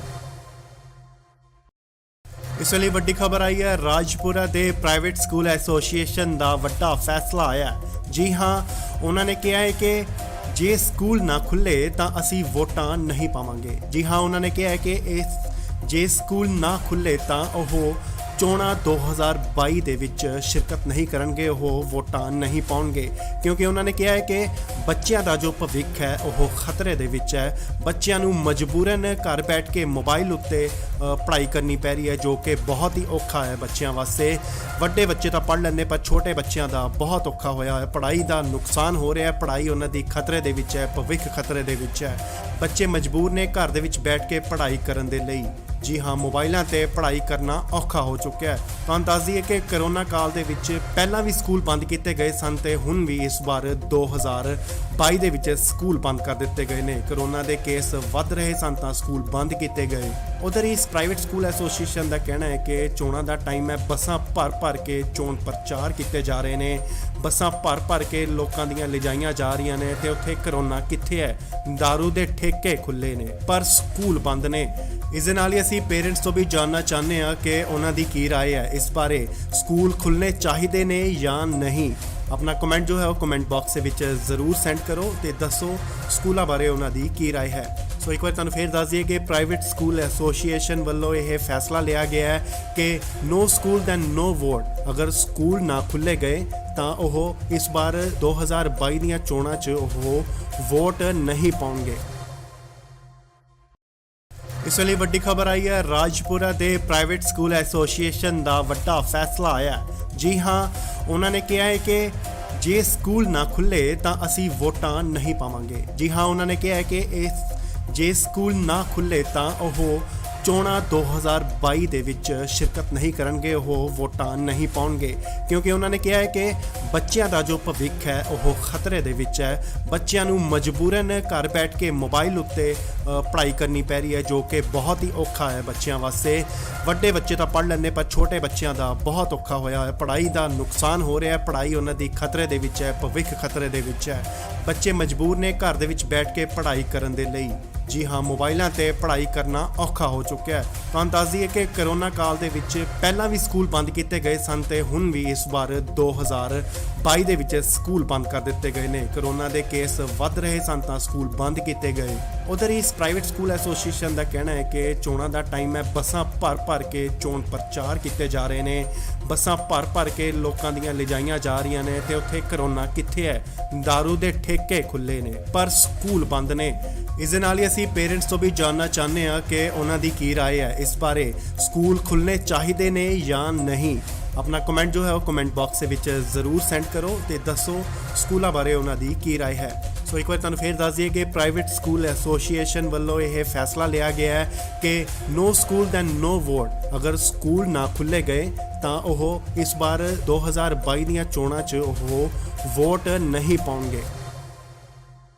ਇਸ ਵੇਲੇ ਵੱਡੀ ਖਬਰ ਆਈ ਹੈ, ਰਾਜਪੁਰਾ ਦੇ ਪ੍ਰਾਈਵੇਟ ਸਕੂਲ ਐਸੋਸੀਏਸ਼ਨ ਦਾ ਵੱਡਾ ਫੈਸਲਾ ਆਇਆ। ਜੀ ਹਾਂ, ਉਹਨਾਂ ਨੇ ਕਿਹਾ ਹੈ ਕਿ ਜੇ ਸਕੂਲ ਨਾ ਖੁੱਲੇ ਤਾਂ ਅਸੀਂ ਵੋਟਾਂ ਨਹੀਂ ਪਾਵਾਂਗੇ। ਜੀ ਹਾਂ, ਉਹਨਾਂ ਨੇ ਕਿਹਾ ਹੈ ਕਿ ਜੇ ਸਕੂਲ ਨਾ ਖੁੱਲੇ ਤਾਂ ਉਹ ਚੋਣਾਂ 2022 ਦੇ ਵਿੱਚ ਸ਼ਿਰਕਤ ਨਹੀਂ ਕਰਨਗੇ, ਉਹ ਵੋਟਾਂ ਨਹੀਂ ਪਾਉਣਗੇ ਕਿਉਂਕਿ ਉਹਨਾਂ ਨੇ ਕਿਹਾ ਹੈ ਕਿ ਬੱਚਿਆਂ ਦਾ ਜੋ ਭਵਿੱਖ ਹੈ ਉਹ ਖਤਰੇ ਦੇ ਵਿੱਚ ਹੈ। ਬੱਚਿਆਂ ਨੂੰ ਮਜਬੂਰਨ ਘਰ ਬੈਠ ਕੇ ਮੋਬਾਈਲ ਉੱਤੇ ਪੜ੍ਹਾਈ ਕਰਨੀ ਪੈ ਰਹੀ ਹੈ ਜੋ ਕਿ ਬਹੁਤ ਹੀ ਔਖਾ ਹੈ ਬੱਚਿਆਂ ਵਾਸਤੇ। ਵੱਡੇ ਬੱਚੇ ਤਾਂ ਪੜ੍ਹ ਲੈਂਦੇ ਪਰ ਛੋਟੇ ਬੱਚਿਆਂ ਦਾ ਬਹੁਤ ਔਖਾ ਹੋਇਆ ਹੈ, ਪੜ੍ਹਾਈ ਦਾ ਨੁਕਸਾਨ ਹੋ ਰਿਹਾ ਹੈ, ਪੜ੍ਹਾਈ ਉਹਨਾਂ ਦੀ ਖਤਰੇ ਦੇ ਵਿੱਚ ਹੈ, ਭਵਿੱਖ ਖਤਰੇ ਦੇ ਵਿੱਚ ਹੈ। ਬੱਚੇ ਮਜਬੂਰ ਨੇ ਘਰ ਦੇ ਵਿੱਚ ਬੈਠ ਕੇ ਪੜ੍ਹਾਈ ਕਰਨ ਦੇ ਲਈ। ਜੀ ਹਾਂ, ਮੋਬਾਈਲਾਂ ਤੇ ਪੜ੍ਹਾਈ ਕਰਨਾ ਔਖਾ ਹੋ ਚੁੱਕਿਆ ਹੈ। ਤੁਹਾਨੂੰ ਦੱਸ ਦਈਏ ਕਿ ਕਰੋਨਾ ਕਾਲ ਦੇ ਵਿੱਚ ਪਹਿਲਾਂ ਵੀ ਸਕੂਲ ਬੰਦ ਕੀਤੇ ਗਏ ਸਨ ਤੇ ਹੁਣ ਵੀ ਇਸ ਵਾਰ 2022 ਦੇ ਵਿੱਚ ਸਕੂਲ ਬੰਦ ਕਰ ਦਿੱਤੇ ਗਏ ਨੇ। ਕਰੋਨਾ ਦੇ ਕੇਸ ਵੱਧ ਰਹੇ ਸਨ ਤਾਂ ਸਕੂਲ ਬੰਦ ਕੀਤੇ ਗਏ। ਉਧਰ ਇਸ ਪ੍ਰਾਈਵੇਟ ਸਕੂਲ ਐਸੋਸੀਏਸ਼ਨ ਦਾ ਕਹਿਣਾ ਹੈ ਕਿ ਚੋਣਾਂ ਦਾ ਟਾਈਮ ਹੈ, ਬੱਸਾਂ ਭਰ ਕੇ ਚੋਣ ਪ੍ਰਚਾਰ ਕੀਤੇ ਜਾ ਰਹੇ ਨੇ, ਬੱਸਾਂ ਭਰ ਕੇ ਲੋਕਾਂ ਦੀਆਂ ਲਿਜਾਈਆਂ ਜਾ ਰਹੀਆਂ ਨੇ ਤੇ ਉੱਥੇ ਕਰੋਨਾ ਕਿੱਥੇ ਹੈ, ਦਾਰੂ ਦੇ ਠੇਕੇ ਖੁੱਲੇ ਨੇ ਪਰ ਸਕੂਲ ਬੰਦ ਨੇ। ਇਸ ਦੇ ਨਾਲ ਹੀ ਅਸੀਂ ਪੇਰੈਂਟਸ ਤੋਂ ਵੀ ਜਾਣਨਾ ਚਾਹੁੰਦੇ ਹਾਂ ਕਿ ਉਹਨਾਂ ਦੀ ਕੀ ਰਾਏ ਹੈ ਇਸ ਬਾਰੇ, ਸਕੂਲ ਖੁੱਲ੍ਹਣੇ ਚਾਹੀਦੇ ਨੇ ਜਾਂ ਨਹੀਂ। ਆਪਣਾ ਕਮੈਂਟ ਜੋ ਹੈ ਉਹ ਕਮੈਂਟ ਬਾਕਸ ਦੇ ਵਿੱਚ ਜ਼ਰੂਰ ਸੈਂਡ ਕਰੋ ਤੇ ਦੱਸੋ ਸਕੂਲਾਂ ਬਾਰੇ ਉਹਨਾਂ ਦੀ ਕੀ ਰਾਏ ਹੈ। ਸੋ ਇੱਕ ਵਾਰ ਤੁਹਾਨੂੰ ਫੇਰ ਦੱਸ ਦਈਏ ਕਿ ਪ੍ਰਾਈਵੇਟ ਸਕੂਲ ਐਸੋਸੀਏਸ਼ਨ ਵੱਲੋਂ ਇਹ ਫੈਸਲਾ ਲਿਆ ਗਿਆ ਹੈ ਕਿ ਨੋ ਸਕੂਲ ਦੈਨ ਨੋ ਵੋਟ। ਅਗਰ ਸਕੂਲ ਨਾ ਖੁੱਲ੍ਹੇ ਗਏ ਤਾਂ ਉਹ ਇਸ ਵਾਰ 2022 ਦੀਆਂ ਚੋਣਾਂ 'ਚ ਉਹ ਵੋਟ ਨਹੀਂ ਪਾਉਣਗੇ। ਇਸ ਵੇਲੇ ਵੱਡੀ ਖਬਰ ਆਈ ਹੈ, ਰਾਜਪੁਰਾ ਦੇ ਪ੍ਰਾਈਵੇਟ ਸਕੂਲ ਐਸੋਸੀਏਸ਼ਨ ਦਾ ਵੱਡਾ ਫੈਸਲਾ ਆਇਆ। ਜੀ ਹਾਂ, ਉਹਨਾਂ ਨੇ ਕਿਹਾ ਹੈ ਕਿ ਜੇ ਸਕੂਲ ਨਾ ਖੁੱਲੇ ਤਾਂ ਅਸੀਂ ਵੋਟਾਂ ਨਹੀਂ ਪਾਵਾਂਗੇ। ਜੀ ਹਾਂ, ਉਹਨਾਂ ਨੇ ਕਿਹਾ ਹੈ ਕਿ ਜੇ ਸਕੂਲ ਨਾ ਖੁੱਲੇ ਤਾਂ ਉਹ ਚੋਣਾਂ 2022 ਦੇ ਵਿੱਚ ਸ਼ਿਰਕਤ ਨਹੀਂ ਕਰਨਗੇ, ਉਹ ਵੋਟਾਂ ਨਹੀਂ ਪਾਉਣਗੇ ਕਿਉਂਕਿ ਉਹਨਾਂ ਨੇ ਕਿਹਾ ਹੈ ਕਿ ਬੱਚਿਆਂ ਦਾ ਜੋ ਭਵਿੱਖ ਹੈ ਉਹ ਖਤਰੇ ਦੇ ਵਿੱਚ ਹੈ। ਬੱਚਿਆਂ ਨੂੰ ਮਜਬੂਰਨ ਘਰ ਬੈਠ ਕੇ ਮੋਬਾਈਲ ਉੱਤੇ ਪੜ੍ਹਾਈ ਕਰਨੀ ਪੈ ਰਹੀ ਹੈ, ਜੋ ਕਿ ਬਹੁਤ ਹੀ ਔਖਾ ਹੈ ਬੱਚਿਆਂ ਵਾਸਤੇ। ਵੱਡੇ ਬੱਚੇ ਤਾਂ ਪੜ੍ਹ ਲੈਂਦੇ, ਪਰ ਛੋਟੇ ਬੱਚਿਆਂ ਦਾ ਬਹੁਤ ਔਖਾ ਹੋਇਆ ਹੈ। ਪੜ੍ਹਾਈ ਦਾ ਨੁਕਸਾਨ ਹੋ ਰਿਹਾ ਹੈ, ਪੜ੍ਹਾਈ ਉਹਨਾਂ ਦੀ ਖਤਰੇ ਦੇ ਵਿੱਚ ਹੈ, ਭਵਿੱਖ ਖਤਰੇ ਦੇ ਵਿੱਚ ਹੈ। ਬੱਚੇ ਮਜਬੂਰ ਨੇ ਘਰ ਦੇ ਵਿੱਚ ਬੈਠ ਕੇ ਪੜ੍ਹਾਈ ਕਰਨ ਦੇ ਲਈ। ਜੀ ਹਾਂ, ਮੋਬਾਈਲਾਂ ਤੇ ਪੜ੍ਹਾਈ ਕਰਨਾ ਔਖਾ ਹੋ ਚੁੱਕਿਆ ਹੈ। ਤੁਹਾਨੂੰ ਦੱਸ ਦਈਏ ਕਿ ਕਰੋਨਾ ਕਾਲ ਦੇ ਵਿੱਚ ਪਹਿਲਾਂ ਵੀ ਸਕੂਲ ਬੰਦ ਕੀਤੇ ਗਏ ਸਨ ਤੇ ਹੁਣ ਵੀ ਇਸ ਵਾਰ 2022 ਦੇ ਵਿੱਚ ਸਕੂਲ ਬੰਦ ਕਰ ਦਿੱਤੇ ਗਏ ਨੇ। ਕਰੋਨਾ ਦੇ ਕੇਸ ਵੱਧ ਰਹੇ ਸਨ ਤਾਂ ਸਕੂਲ ਬੰਦ ਕੀਤੇ ਗਏ। ਉਧਰ ਇਸ ਪ੍ਰਾਈਵੇਟ ਸਕੂਲ ਐਸੋਸੀਏਸ਼ਨ ਦਾ ਕਹਿਣਾ ਹੈ ਕਿ ਚੋਣਾਂ ਦਾ ਟਾਈਮ ਹੈ, ਬੱਸਾਂ ਭਰ ਕੇ ਚੋਣ ਪ੍ਰਚਾਰ ਕੀਤੇ ਜਾ ਰਹੇ ਨੇ, ਬੱਸਾਂ ਭਰ ਕੇ ਲੋਕਾਂ ਦੀਆਂ ਲਿਜਾਈਆਂ ਜਾ ਰਹੀਆਂ ਨੇ ਤੇ ਉੱਥੇ ਕਰੋਨਾ ਕਿੱਥੇ ਹੈ? ਦਾਰੂ ਦੇ ਠੇਕੇ ਖੁੱਲੇ ਨੇ ਪਰ ਸਕੂਲ ਬੰਦ ਨੇ। ਇਸ ਦੇ ਨਾਲ ਹੀ ਅਸੀਂ ਪੇਰੈਂਟਸ ਤੋਂ ਵੀ ਜਾਣਨਾ ਚਾਹੁੰਦੇ ਹਾਂ ਕਿ ਉਹਨਾਂ ਦੀ ਕੀ ਰਾਏ ਹੈ ਇਸ ਬਾਰੇ। ਸਕੂਲ ਖੁੱਲ੍ਹਣੇ ਚਾਹੀਦੇ ਨੇ ਜਾਂ ਨਹੀਂ? ਆਪਣਾ ਕਮੈਂਟ ਜੋ ਹੈ ਉਹ ਕਮੈਂਟ ਬਾਕਸ ਦੇ ਵਿੱਚ ਜ਼ਰੂਰ ਸੈਂਡ ਕਰੋ ਤੇ ਦੱਸੋ ਸਕੂਲਾਂ ਬਾਰੇ ਉਹਨਾਂ ਦੀ ਕੀ ਰਾਏ ਹੈ। ਸੋ ਇੱਕ ਵਾਰ ਤੁਹਾਨੂੰ ਫੇਰ ਦੱਸ ਦਈਏ ਕਿ ਪ੍ਰਾਈਵੇਟ ਸਕੂਲ ਐਸੋਸੀਏਸ਼ਨ ਵੱਲੋਂ ਇਹ ਫੈਸਲਾ ਲਿਆ ਗਿਆ ਹੈ ਕਿ ਨੋ ਸਕੂਲ ਦੈਨ ਨੋ ਵੋਟ। ਅਗਰ ਸਕੂਲ ਨਾ ਖੁੱਲ੍ਹੇ ਗਏ ਤਾਂ ਉਹ ਇਸ ਵਾਰ 2022 ਦੀਆਂ ਚੋਣਾਂ 'ਚ ਉਹ ਵੋਟ ਨਹੀਂ ਪਾਉਣਗੇ।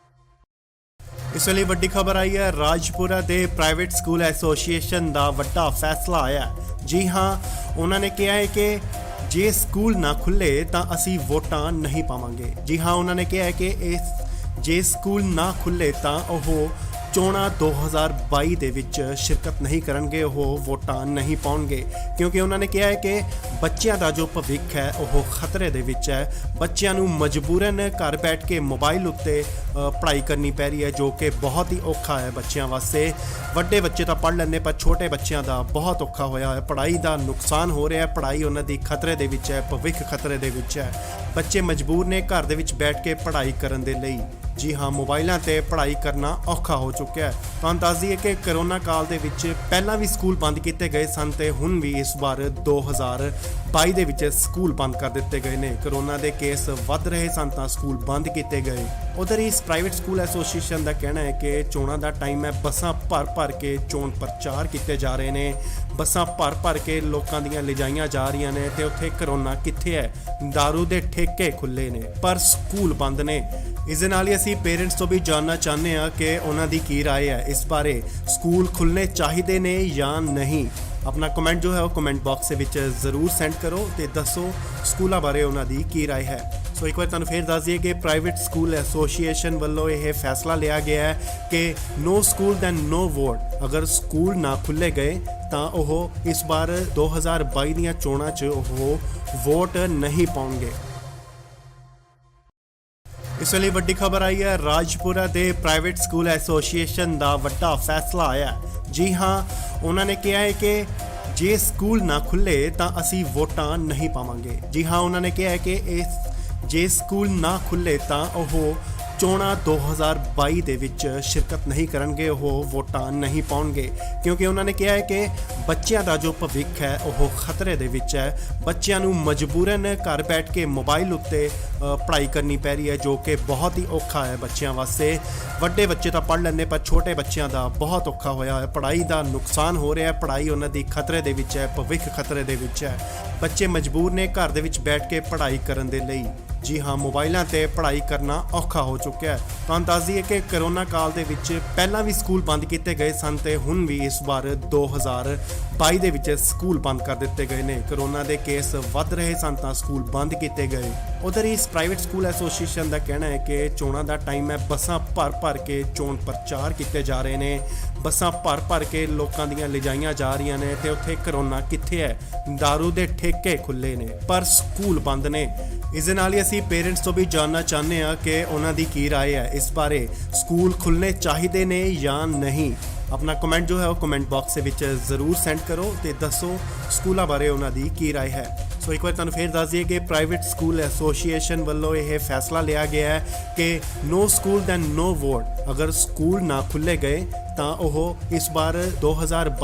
ਇਸ ਲਈ ਵੱਡੀ ਖਬਰ ਆਈ ਹੈ, ਰਾਜਪੁਰਾ ਦੇ ਪ੍ਰਾਈਵੇਟ ਸਕੂਲ ਐਸੋਸੀਏਸ਼ਨ ਦਾ ਵੱਡਾ ਫੈਸਲਾ ਆਇਆ। ਜੀ ਹਾਂ, ਉਹਨਾਂ ਨੇ ਕਿਹਾ ਹੈ ਕਿ ਜੇ ਸਕੂਲ ਨਾ ਖੁੱਲੇ ਤਾਂ ਅਸੀਂ ਵੋਟਾਂ ਨਹੀਂ ਪਾਵਾਂਗੇ। ਜੀ ਹਾਂ, ਉਹਨਾਂ ਨੇ ਕਿਹਾ ਹੈ ਕਿ ਜੇ ਸਕੂਲ ਨਾ ਖੁੱਲੇ ਤਾਂ ਉਹ ਚੋਣਾਂ 2022 ਦੇ ਵਿੱਚ ਸ਼ਿਰਕਤ ਨਹੀਂ ਕਰਨਗੇ, ਉਹ ਵੋਟਾਂ ਨਹੀਂ ਪਾਉਣਗੇ ਕਿਉਂਕਿ ਉਹਨਾਂ ਨੇ ਕਿਹਾ ਹੈ ਕਿ ਬੱਚਿਆਂ ਦਾ ਜੋ ਭਵਿੱਖ ਹੈ ਉਹ ਖਤਰੇ ਦੇ ਵਿੱਚ ਹੈ। ਬੱਚਿਆਂ ਨੂੰ ਮਜਬੂਰਨ ਘਰ ਬੈਠ ਕੇ ਮੋਬਾਈਲ ਉੱਤੇ ਪੜ੍ਹਾਈ ਕਰਨੀ ਪੈ ਰਹੀ ਹੈ, ਜੋ ਕਿ ਬਹੁਤ ਹੀ ਔਖਾ ਹੈ ਬੱਚਿਆਂ ਵਾਸਤੇ। ਵੱਡੇ ਬੱਚੇ ਤਾਂ ਪੜ੍ਹ ਲੈਂਦੇ, ਪਰ ਛੋਟੇ ਬੱਚਿਆਂ ਦਾ ਬਹੁਤ ਔਖਾ ਹੋਇਆ ਹੈ। ਪੜ੍ਹਾਈ ਦਾ ਨੁਕਸਾਨ ਹੋ ਰਿਹਾ ਹੈ, ਪੜ੍ਹਾਈ ਉਹਨਾਂ ਦੀ ਖਤਰੇ ਦੇ ਵਿੱਚ ਹੈ, ਭਵਿੱਖ ਖਤਰੇ ਦੇ ਵਿੱਚ ਹੈ। ਬੱਚੇ ਮਜਬੂਰ ਨੇ ਘਰ ਦੇ ਵਿੱਚ ਬੈਠ ਕੇ ਪੜ੍ਹਾਈ ਕਰਨ ਦੇ ਲਈ। ਜੀ ਹਾਂ, ਮੋਬਾਈਲਾਂ ਤੇ ਪੜ੍ਹਾਈ ਕਰਨਾ ਔਖਾ ਹੋ ਚੁੱਕਿਆ ਹੈ। ਤੁਹਾਨੂੰ ਦੱਸ ਦਈਏ ਕਿ ਕਰੋਨਾ ਕਾਲ ਦੇ ਵਿੱਚ ਪਹਿਲਾਂ ਵੀ ਸਕੂਲ ਬੰਦ ਕੀਤੇ ਗਏ ਸਨ ਤੇ ਹੁਣ ਵੀ ਇਸ ਵਾਰ 2022 ਦੇ ਵਿੱਚ ਸਕੂਲ ਬੰਦ ਕਰ ਦਿੱਤੇ ਗਏ ਨੇ। ਕਰੋਨਾ ਦੇ ਕੇਸ ਵੱਧ ਰਹੇ ਸਨ ਤਾਂ ਸਕੂਲ ਬੰਦ ਕੀਤੇ ਗਏ। ਉਧਰ ਇਸ ਪ੍ਰਾਈਵੇਟ ਸਕੂਲ ਐਸੋਸੀਏਸ਼ਨ ਦਾ ਕਹਿਣਾ ਹੈ ਕਿ ਚੋਣਾਂ ਦਾ ਟਾਈਮ ਹੈ, ਬੱਸਾਂ ਭਰ ਕੇ ਚੋਣ ਪ੍ਰਚਾਰ ਕੀਤੇ ਜਾ ਰਹੇ ਨੇ, ਬੱਸਾਂ ਭਰ ਕੇ ਲੋਕਾਂ ਦੀਆਂ ਲਿਜਾਈਆਂ ਜਾ ਰਹੀਆਂ ਨੇ ਤੇ ਉੱਥੇ ਕਰੋਨਾ ਕਿੱਥੇ ਹੈ? ਦਾਰੂ ਦੇ ਠੇਕੇ ਖੁੱਲੇ ਨੇ ਪਰ ਸਕੂਲ ਬੰਦ ਨੇ। ਇਸ ਦੇ ਨਾਲ ਹੀ ਅਸੀਂ ਪੇਰੈਂਟਸ ਤੋਂ ਵੀ ਜਾਣਨਾ ਚਾਹੁੰਦੇ ਹਾਂ ਕਿ ਉਹਨਾਂ ਦੀ ਕੀ ਰਾਏ ਹੈ ਇਸ ਬਾਰੇ। ਸਕੂਲ ਖੁੱਲ੍ਹਣੇ ਚਾਹੀਦੇ ਨੇ ਜਾਂ ਨਹੀਂ? ਆਪਣਾ ਕਮੈਂਟ ਜੋ ਹੈ ਉਹ ਕਮੈਂਟ ਬਾਕਸ ਦੇ ਵਿੱਚ ਜ਼ਰੂਰ ਸੈਂਡ ਕਰੋ ਤੇ ਦੱਸੋ ਸਕੂਲਾਂ ਬਾਰੇ ਉਹਨਾਂ ਦੀ ਕੀ ਰਾਏ ਹੈ। ਸੋ ਇੱਕ ਵਾਰ ਤੁਹਾਨੂੰ ਫੇਰ ਦੱਸ ਦਈਏ ਕਿ ਪ੍ਰਾਈਵੇਟ ਸਕੂਲ ਐਸੋਸੀਏਸ਼ਨ ਵੱਲੋਂ ਇਹ ਫੈਸਲਾ ਲਿਆ ਗਿਆ ਹੈ ਕਿ ਨੋ ਸਕੂਲ ਦੈਨ ਨੋ ਵੋਟ। ਅਗਰ ਸਕੂਲ ਨਾ ਖੁੱਲ੍ਹੇ ਗਏ ਤਾਂ ਉਹ ਇਸ ਵਾਰ 2022 ਦੀਆਂ ਚੋਣਾਂ 'ਚ ਉਹ ਵੋਟ ਨਹੀਂ ਪਾਉਣਗੇ। ਇਸ ਲਈ ਵੱਡੀ ਖਬਰ ਆਈ ਹੈ, ਰਾਜਪੁਰਾ ਦੇ ਪ੍ਰਾਈਵੇਟ ਸਕੂਲ ਐਸੋਸੀਏਸ਼ਨ ਦਾ ਵੱਡਾ ਫੈਸਲਾ ਆਇਆ। ਜੀ ਹਾਂ, ਉਹਨਾਂ ਨੇ ਕਿਹਾ ਹੈ ਕਿ ਜੇ ਸਕੂਲ ਨਾ ਖੁੱਲੇ ਤਾਂ ਅਸੀਂ ਵੋਟਾਂ ਨਹੀਂ ਪਾਵਾਂਗੇ। ਜੀ ਹਾਂ, ਉਹਨਾਂ ਨੇ ਕਿਹਾ ਹੈ ਕਿ ਜੇ ਸਕੂਲ ਨਾ ਖੁੱਲੇ ਤਾਂ ਉਹ ਚੋਣਾਂ 2022 ਦੇ ਵਿੱਚ ਸ਼ਿਰਕਤ ਨਹੀਂ ਕਰਨਗੇ, ਉਹ ਵੋਟਾਂ ਨਹੀਂ ਪਾਉਣਗੇ ਕਿਉਂਕਿ ਉਹਨਾਂ ਨੇ ਕਿਹਾ ਹੈ ਕਿ ਬੱਚਿਆਂ ਦਾ ਜੋ ਭਵਿੱਖ ਹੈ ਉਹ ਖਤਰੇ ਦੇ ਵਿੱਚ ਹੈ। ਬੱਚਿਆਂ ਨੂੰ ਮਜਬੂਰਨ ਘਰ ਬੈਠ ਕੇ ਮੋਬਾਈਲ ਉੱਤੇ ਪੜ੍ਹਾਈ ਕਰਨੀ ਪੈ ਰਹੀ ਹੈ, ਜੋ ਕਿ ਬਹੁਤ ਹੀ ਔਖਾ ਹੈ ਬੱਚਿਆਂ ਵਾਸਤੇ। ਵੱਡੇ ਬੱਚੇ ਤਾਂ ਪੜ੍ਹ ਲੈਂਦੇ, ਪਰ ਛੋਟੇ ਬੱਚਿਆਂ ਦਾ ਬਹੁਤ ਔਖਾ ਹੋਇਆ ਹੈ। ਪੜ੍ਹਾਈ ਦਾ ਨੁਕਸਾਨ ਹੋ ਰਿਹਾ ਹੈ, ਪੜ੍ਹਾਈ ਉਹਨਾਂ ਦੀ ਖਤਰੇ ਦੇ ਵਿੱਚ ਹੈ, ਭਵਿੱਖ ਖਤਰੇ ਦੇ ਵਿੱਚ ਹੈ। ਬੱਚੇ ਮਜਬੂਰ ਨੇ ਘਰ ਦੇ ਵਿੱਚ ਬੈਠ ਕੇ ਪੜ੍ਹਾਈ ਕਰਨ ਦੇ ਲਈ। ਜੀ ਹਾਂ, ਮੋਬਾਈਲਾਂ ਤੇ ਪੜ੍ਹਾਈ ਕਰਨਾ ਔਖਾ ਹੋ ਚੁੱਕਿਆ ਹੈ। ਤੁਹਾਨੂੰ ਦੱਸ ਦਈਏ ਕਿ ਕਰੋਨਾ ਕਾਲ ਦੇ ਵਿੱਚ ਪਹਿਲਾਂ ਵੀ ਸਕੂਲ ਬੰਦ ਕੀਤੇ ਗਏ ਸਨ ਤੇ ਹੁਣ ਵੀ ਇਸ ਵਾਰ 2022 ਦੇ ਵਿੱਚ ਸਕੂਲ ਬੰਦ ਕਰ ਦਿੱਤੇ ਗਏ ਨੇ। ਕਰੋਨਾ ਦੇ ਕੇਸ ਵੱਧ ਰਹੇ ਸਨ ਤਾਂ ਸਕੂਲ ਬੰਦ ਕੀਤੇ ਗਏ। ਉਧਰ ਇਸ ਪ੍ਰਾਈਵੇਟ ਸਕੂਲ ਐਸੋਸੀਏਸ਼ਨ ਦਾ ਕਹਿਣਾ ਹੈ ਕਿ ਚੋਣਾਂ ਦਾ ਟਾਈਮ ਹੈ, ਬੱਸਾਂ ਭਰ ਕੇ ਚੋਣ ਪ੍ਰਚਾਰ ਕੀਤੇ ਜਾ ਰਹੇ ਨੇ, ਬੱਸਾਂ ਭਰ ਕੇ ਲੋਕਾਂ ਦੀਆਂ ਲਿਜਾਈਆਂ ਜਾ ਰਹੀਆਂ ਨੇ ਤੇ ਉੱਥੇ ਕਰੋਨਾ ਕਿੱਥੇ ਹੈ? ਦਾਰੂ ਦੇ ਠੇਕੇ ਖੁੱਲੇ ਨੇ ਪਰ ਸਕੂਲ ਬੰਦ ਨੇ। ਇਸ ਦੇ ਨਾਲ ਹੀ ਅਸੀਂ ਪੇਰੈਂਟਸ ਤੋਂ ਵੀ ਜਾਣਨਾ ਚਾਹੁੰਦੇ ਹਾਂ ਕਿ ਉਹਨਾਂ ਦੀ ਕੀ ਰਾਏ ਹੈ ਇਸ ਬਾਰੇ। ਸਕੂਲ ਖੁੱਲ੍ਹਣੇ ਚਾਹੀਦੇ ਨੇ ਜਾਂ ਨਹੀਂ? ਆਪਣਾ ਕਮੈਂਟ ਜੋ ਹੈ ਉਹ ਕਮੈਂਟ ਬਾਕਸ ਦੇ ਵਿੱਚ ਜ਼ਰੂਰ ਸੈਂਡ ਕਰੋ ਤੇ ਦੱਸੋ ਸਕੂਲਾਂ ਬਾਰੇ ਉਹਨਾਂ ਦੀ ਕੀ ਰਾਏ ਹੈ। ਸੋ ਇੱਕ ਵਾਰ ਤੁਹਾਨੂੰ ਫੇਰ ਦੱਸ ਦਈਏ ਕਿ ਪ੍ਰਾਈਵੇਟ ਸਕੂਲ ਐਸੋਸੀਏਸ਼ਨ ਵੱਲੋਂ ਇਹ ਫੈਸਲਾ ਲਿਆ ਗਿਆ ਹੈ ਕਿ ਨੋ ਸਕੂਲ ਦੈਨ ਨੋ ਵੋਟ। ਅਗਰ ਸਕੂਲ ਨਾ ਖੁੱਲ੍ਹੇ ਗਏ ਤਾਂ ਉਹ ਇਸ ਵਾਰ 2022